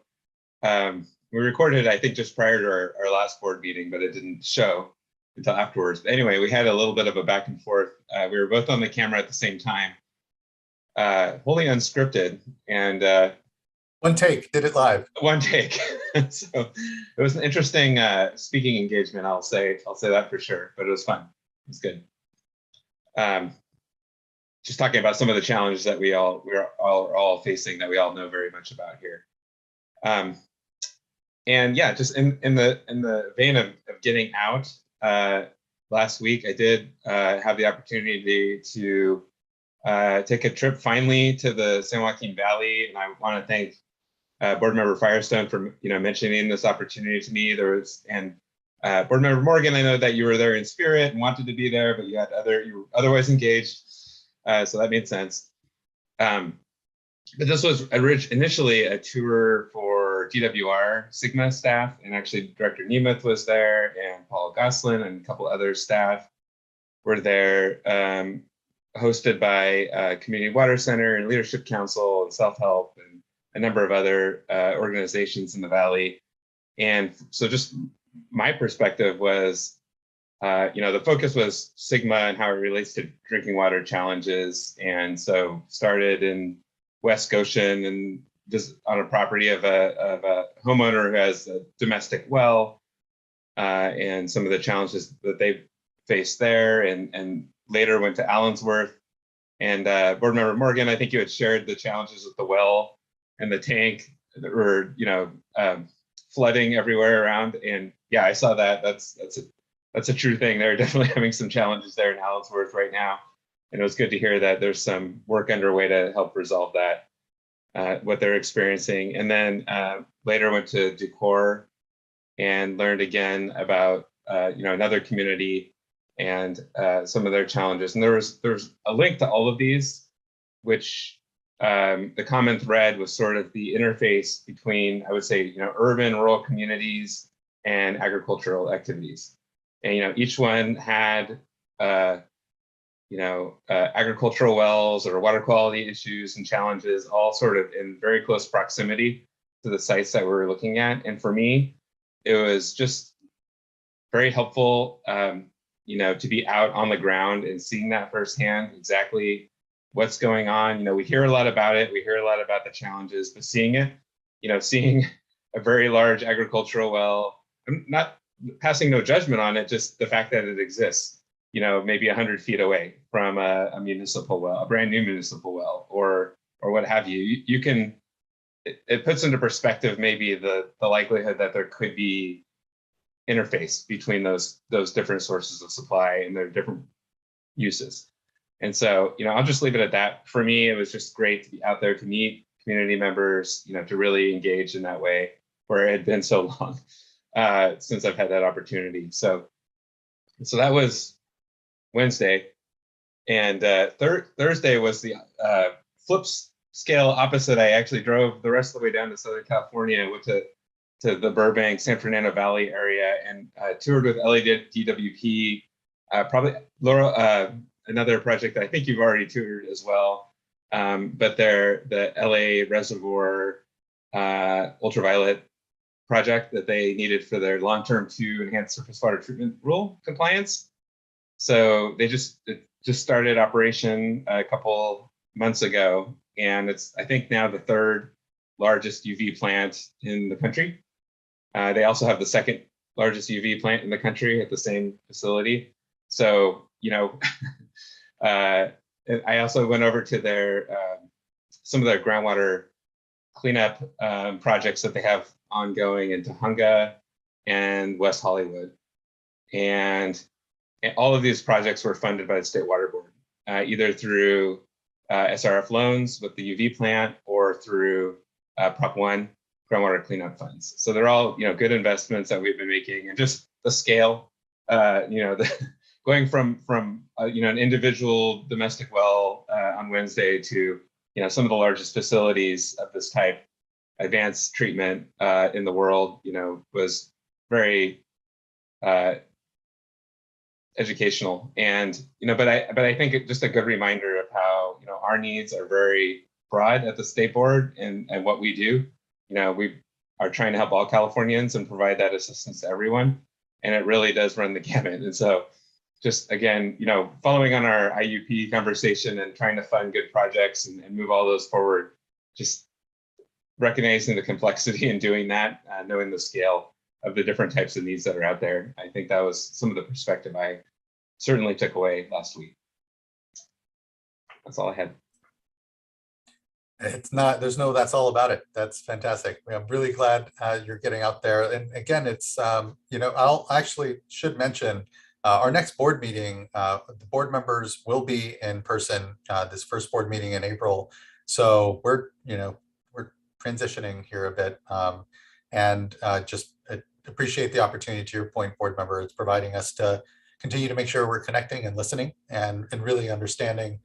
We recorded it, I think, just prior to our last board meeting, but it didn't show until afterwards. But anyway, we had a little bit of a back and forth. We were both on the camera at the same time, wholly unscripted, and one take, did it live. One take. So it was an interesting speaking engagement. I'll say that for sure. But it was fun. It was good. Just talking about some of the challenges that we're all facing, that we all know very much about here. And yeah, just in the vein of getting out, last week I did have the opportunity to take a trip finally to the San Joaquin Valley, and I want to thank Board Member Firestone for mentioning this opportunity to me. Board Member Morgan, I know that you were there in spirit and wanted to be there, but you were otherwise engaged, so that made sense. But this was initially a tour for DWR Sigma staff, and actually Director Nemeth was there, and Paul Goslin and a couple other staff were there, hosted by Community Water Center and Leadership Council and Self-Help and a number of other organizations in the Valley. And so just my perspective was, the focus was Sigma and how it relates to drinking water challenges. And so started in West Goshen and just on a property of a homeowner who has a domestic well, and some of the challenges that they faced there, and later went to Allensworth. And Board Member Morgan, I think you had shared the challenges with the well and the tank that were, flooding everywhere around. And yeah, I saw that. That's a true thing. They're definitely having some challenges there in Allensworth right now. And it was good to hear that there's some work underway to help resolve that, what they're experiencing. And then later went to Ducor and learned again about, another community and some of their challenges. And there's a link to all of these, which the common thread was sort of the interface between, I would say, urban, rural communities and agricultural activities. And, each one had, agricultural wells or water quality issues and challenges, all sort of in very close proximity to the sites that we were looking at. And for me, it was just very helpful, to be out on the ground and seeing that firsthand, exactly what's going on. We hear a lot about it. We hear a lot about the challenges, but seeing it, seeing a very large agricultural well, I'm not passing no judgment on it, just the fact that it exists, maybe 100 feet away from a municipal well, a brand new municipal well, or what have you. You can, it puts into perspective maybe the likelihood that there could be interface between those different sources of supply and their different uses. And so, I'll just leave it at that. For me, it was just great to be out there to meet community members, to really engage in that way, where it had been so long since I've had that opportunity. So that was Wednesday. And Thursday was the flip scale opposite, I actually drove the rest of the way down to Southern California, went to the Burbank, San Fernando Valley area, and toured with LADWP. Probably Laura, another project that I think you've already toured as well. But they're the LA Reservoir ultraviolet project that they needed for their long-term 2 enhanced surface water treatment rule compliance. So they just started operation a couple months ago, and it's, I think, now the 3rd largest UV plant in the country. They also have the 2nd largest UV plant in the country at the same facility. So, you know, I also went over to their some of their groundwater cleanup projects that they have ongoing in Tahunga and West Hollywood. And all of these projects were funded by the State Water Board, either through SRF loans with the UV plant or through Prop 1 groundwater cleanup funds. So they're all, you know, good investments that we've been making, and just the scale, you know, going from you know, an individual domestic well on Wednesday to, you know, some of the largest facilities of this type, advanced treatment in the world, you know, was very educational. And, you know, but I think it's just a good reminder of how, you know, our needs are very broad at the state board and what we do. You know, we are trying to help all Californians and provide that assistance to everyone. And it really does run the gamut. And so just, again, you know, following on our IUP conversation and trying to fund good projects and move all those forward, just recognizing the complexity in doing that, knowing the scale of the different types of needs that are out there. I think that was some of the perspective I certainly took away last week. That's all I had. It's not, there's no, that's all about it. That's fantastic. I'm really glad you're getting out there. And again, it's, you know, I'll actually should mention our next board meeting, the board members will be in person, this first board meeting in April. So we're, you know, we're transitioning here a bit, and just appreciate the opportunity, to your point, board member, it's providing us to continue to make sure we're connecting and listening and really understanding,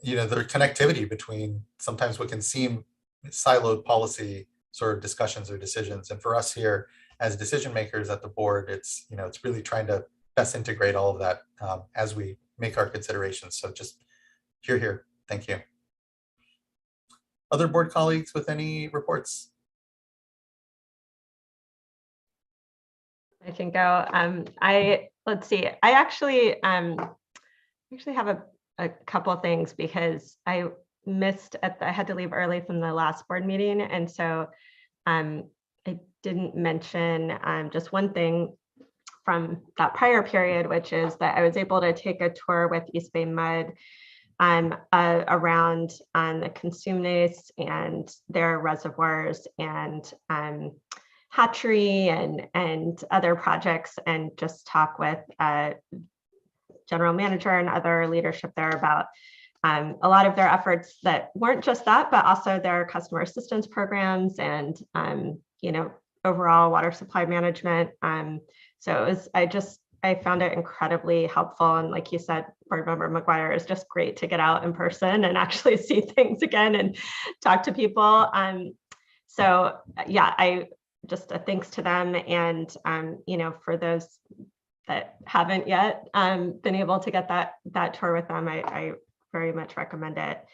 you know, the connectivity between sometimes what can seem siloed policy sort of discussions or decisions. And for us here as decision makers at the board, it's, you know, it's really trying to best integrate all of that as we make our considerations. So just here. Thank you. Other board colleagues with any reports? I can go. Let's see. I actually have a couple of things because I missed I had to leave early from the last board meeting, and so I didn't mention just one thing from that prior period, which is that I was able to take a tour with East Bay Mud around the Consumnes and their reservoirs and hatchery and other projects, and just talk with general manager and other leadership there about a lot of their efforts that weren't just that, but also their customer assistance programs and you know, overall water supply management. So it was, I found it incredibly helpful. And like you said, board member McGuire, is just great to get out in person and actually see things again and talk to people. So yeah, I just a thanks to them. And you know, for those that haven't yet been able to get that tour with them, I very much recommend it.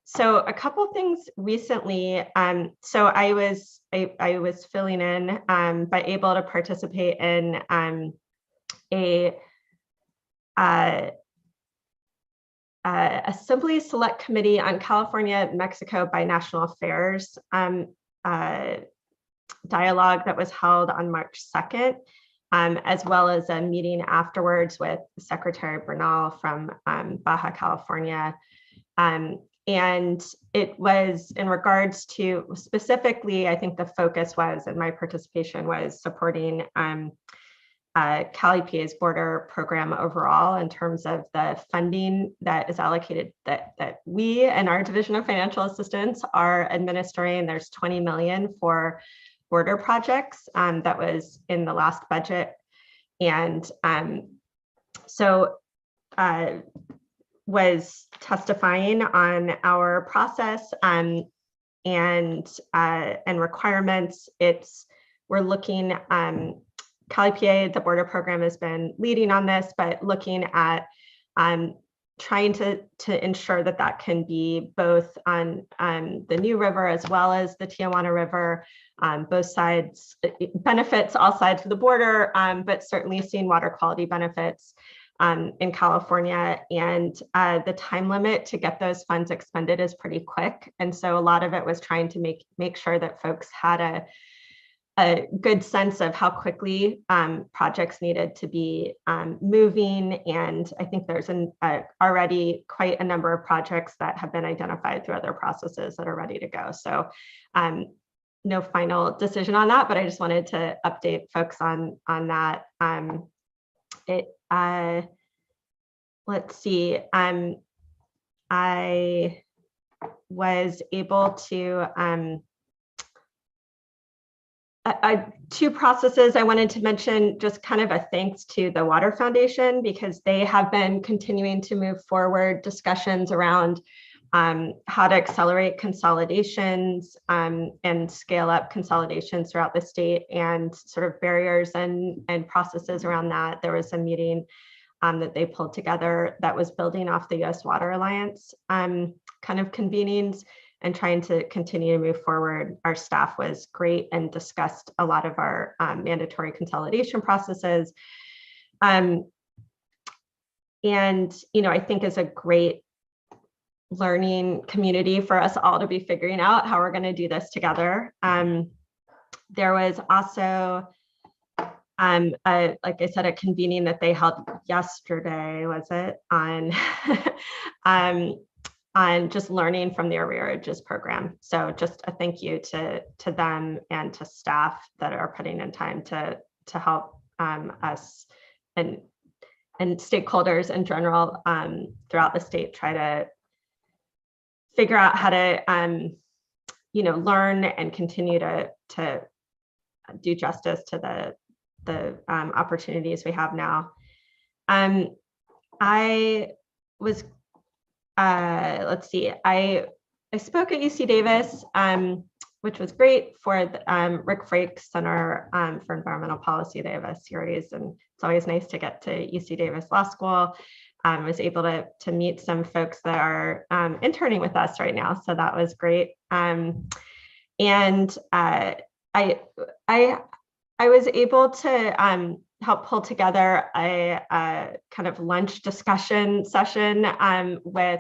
So a couple things recently. So I was filling in, but able to participate in a Assembly Select Committee on California-Mexico Binational Affairs dialogue that was held on March 2nd, as well as a meeting afterwards with Secretary Bernal from Baja California. And it was in regards to, specifically, I think the focus was, and my participation was, supporting CalEPA's border program overall in terms of the funding that is allocated that we and our Division of Financial Assistance are administering. There's $20 million for border projects that was in the last budget. And so was testifying on our process and requirements. We're looking, CaliPA, the border program, has been leading on this, but looking at trying to ensure that that can be both on the New River as well as the Tijuana River, both sides, benefits all sides of the border, but certainly seeing water quality benefits in California. And the time limit to get those funds expended is pretty quick. And so a lot of it was trying to make sure that folks had a good sense of how quickly projects needed to be moving. And I think there's already quite a number of projects that have been identified through other processes that are ready to go. So no final decision on that, but I just wanted to update folks on that. Let's see, I was able to two processes I wanted to mention, just kind of a thanks to the Water Foundation, because they have been continuing to move forward discussions around how to accelerate consolidations and scale up consolidations throughout the state, and sort of barriers and processes around that. There was a meeting that they pulled together that was building off the U.S. Water Alliance kind of convenings and trying to continue to move forward. Our staff was great and discussed a lot of our mandatory consolidation processes. And, I think is a great learning community for us all to be figuring out how we're going to do this together. There was also, like I said, a convening that they held yesterday, was it, on just learning from the arrearages program. So just a thank you to them and to staff that are putting in time to help us and stakeholders in general throughout the state try to figure out how to learn and continue to do justice to the opportunities we have now. I was let's see, I spoke at UC Davis, which was great for Rick Frakes Center for Environmental Policy. They have a series, and it's always nice to get to UC Davis Law School. I was able to meet some folks that are interning with us right now, so that was great. And I was able to help pull together a kind of lunch discussion session with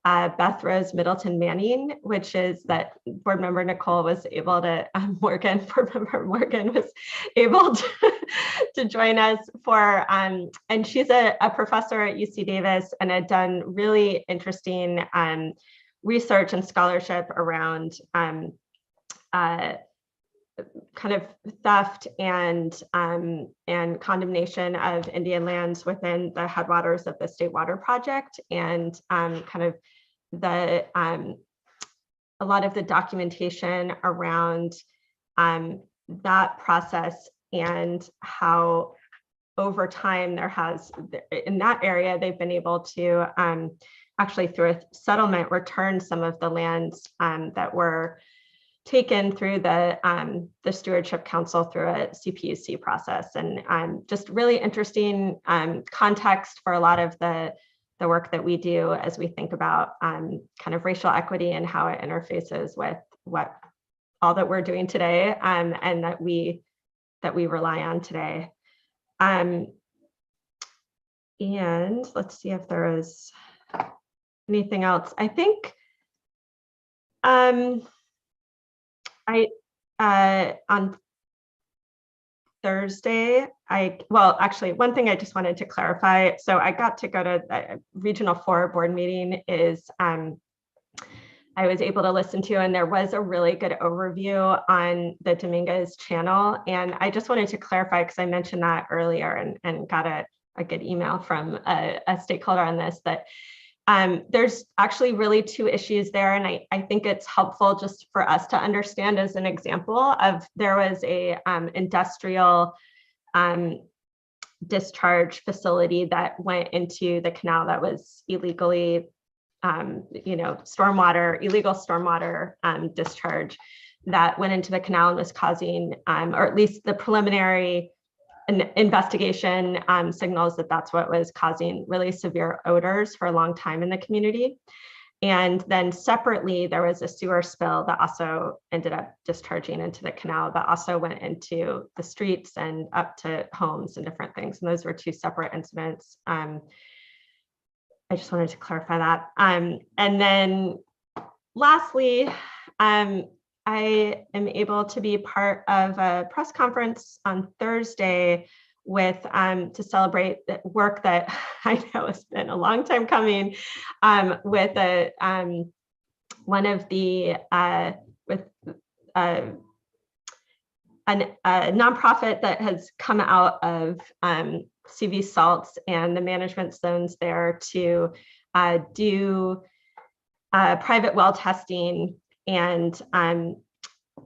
Beth Rose Middleton Manning, which is that board member Nicole was able to, board member Morgan was able to join us for, and she's a professor at UC Davis and had done really interesting research and scholarship around kind of theft and condemnation of Indian lands within the headwaters of the State Water Project, and kind of a lot of the documentation around that process, and how over time there has, in that area, they've been able to actually through a settlement return some of the lands that were taken through the Stewardship Council through a CPUC process, and just really interesting context for a lot of the work that we do as we think about kind of racial equity and how it interfaces with all that we're doing today and that we rely on today. And let's see if there is anything else. I think on Thursday, actually, one thing I just wanted to clarify. So I got to go to the Regional 4 board meeting I was able to listen to, and there was a really good overview on the Dominguez channel. And I just wanted to clarify, because I mentioned that earlier and got a good email from a stakeholder on this, that there's actually really two issues there. And I think it's helpful just for us to understand as an example of, there was a industrial discharge facility that went into the canal that was illegally, illegal stormwater discharge that went into the canal and was causing, or at least the preliminary investigation signals that that's what was causing really severe odors for a long time in the community. And then separately, there was a sewer spill that also ended up discharging into the canal, but also went into the streets and up to homes and different things. And those were two separate incidents. I just wanted to clarify that. And then lastly, I am able to be part of a press conference on Thursday with to celebrate the work that I know has been a long time coming, with a one of the with a nonprofit that has come out of CV Salts and the management zones there to do private well testing, and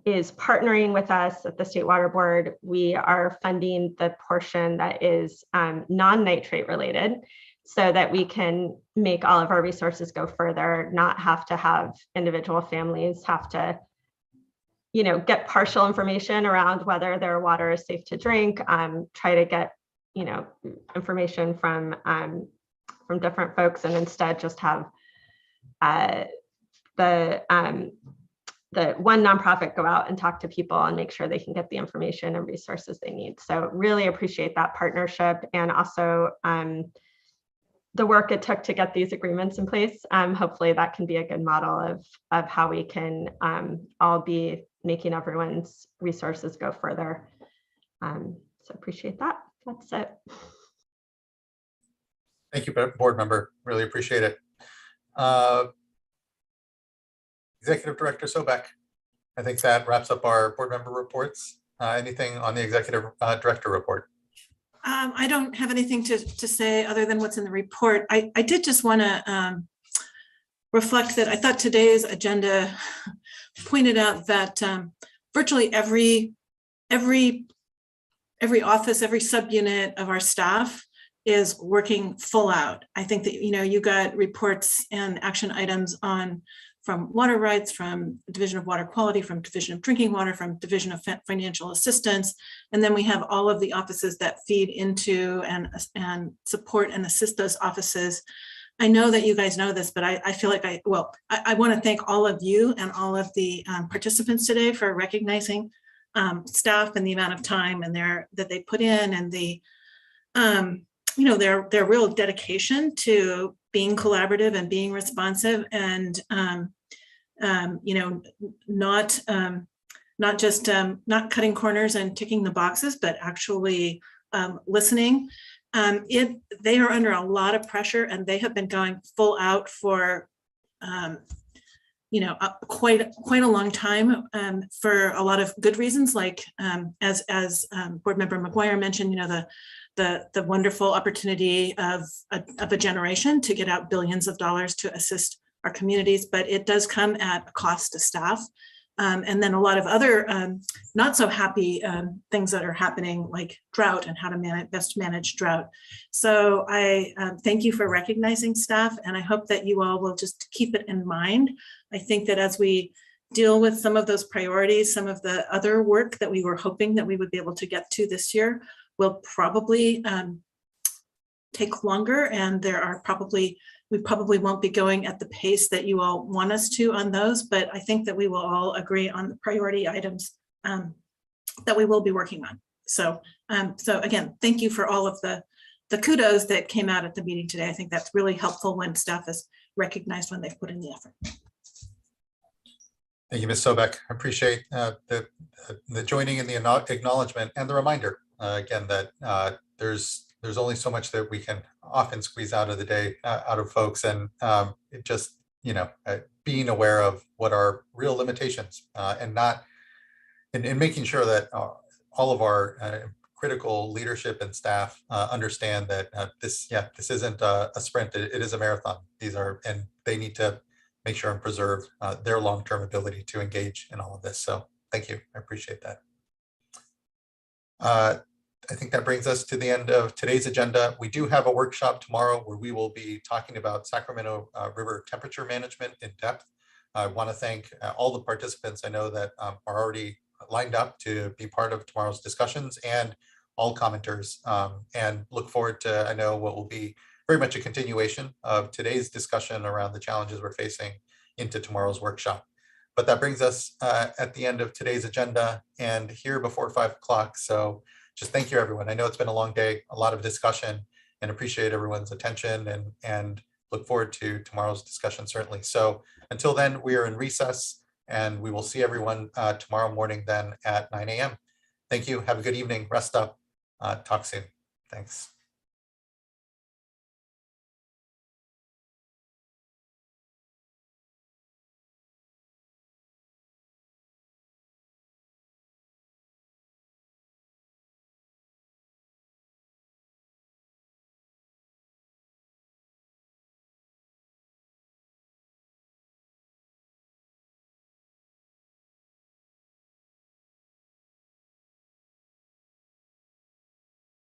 is partnering with us at the State Water Board. We are funding the portion that is non-nitrate related, so that we can make all of our resources go further, not have to have individual families have to, get partial information around whether their water is safe to drink, try to get, information from different folks, and instead just have the one nonprofit go out and talk to people and make sure they can get the information and resources they need. So really appreciate that partnership, and also the work it took to get these agreements in place. Hopefully that can be a good model of how we can all be making everyone's resources go further. So appreciate that. That's it. Thank you, board member. Really appreciate it. Executive Director Sobek, I think that wraps up our board member reports. Anything on the Executive Director report? I don't have anything to say other than what's in the report. I did just want to reflect that I thought today's agenda pointed out that virtually every office, every subunit of our staff is working full out. I think that, you got reports and action items from water rights, from Division of Water Quality, from Division of Drinking Water, from Division of Financial Assistance. And then we have all of the offices that feed into and support and assist those offices. I know that you guys know this, but I feel like I want to thank all of you and all of the participants today for recognizing staff and the amount of time and that they put in, and the their real dedication to being collaborative and being responsive, and not just not cutting corners and ticking the boxes, but actually listening. They are under a lot of pressure, and they have been going full out for quite a long time, for a lot of good reasons, like as board member McGuire mentioned, the wonderful opportunity of a generation to get out billions of dollars to assist our communities, but it does come at a cost to staff. And then a lot of other not so happy things that are happening, like drought and how to best manage drought. So I thank you for recognizing staff, and I hope that you all will just keep it in mind. I think that as we deal with some of those priorities, some of the other work that we were hoping that we would be able to get to this year will probably take longer, and we probably won't be going at the pace that you all want us to on those, but I think that we will all agree on the priority items that we will be working on. So again, thank you for all of the kudos that came out at the meeting today. I think that's really helpful when staff is recognized when they've put in the effort. Thank you, Ms. Sobek. I appreciate the joining in the acknowledgement and the reminder again that there's only so much that we can often squeeze out of the day, out of folks, and it just, being aware of what are real limitations and not, and making sure that all of our critical leadership and staff understand that this isn't a sprint, it is a marathon. And they need to make sure and preserve their long-term ability to engage in all of this. So thank you, I appreciate that. I think that brings us to the end of today's agenda. We do have a workshop tomorrow where we will be talking about Sacramento River temperature management in depth. I want to thank all the participants I know that are already lined up to be part of tomorrow's discussions, and all commenters, and look forward to, I know, what will be very much a continuation of today's discussion around the challenges we're facing into tomorrow's workshop. But that brings us at the end of today's agenda and here before 5 o'clock. So just thank you, everyone. I know it's been a long day, a lot of discussion, and appreciate everyone's attention, and look forward to tomorrow's discussion, certainly. So until then, we are in recess, and we will see everyone tomorrow morning then at 9 a.m. Thank you. Have a good evening. Rest up. Talk soon. Thanks.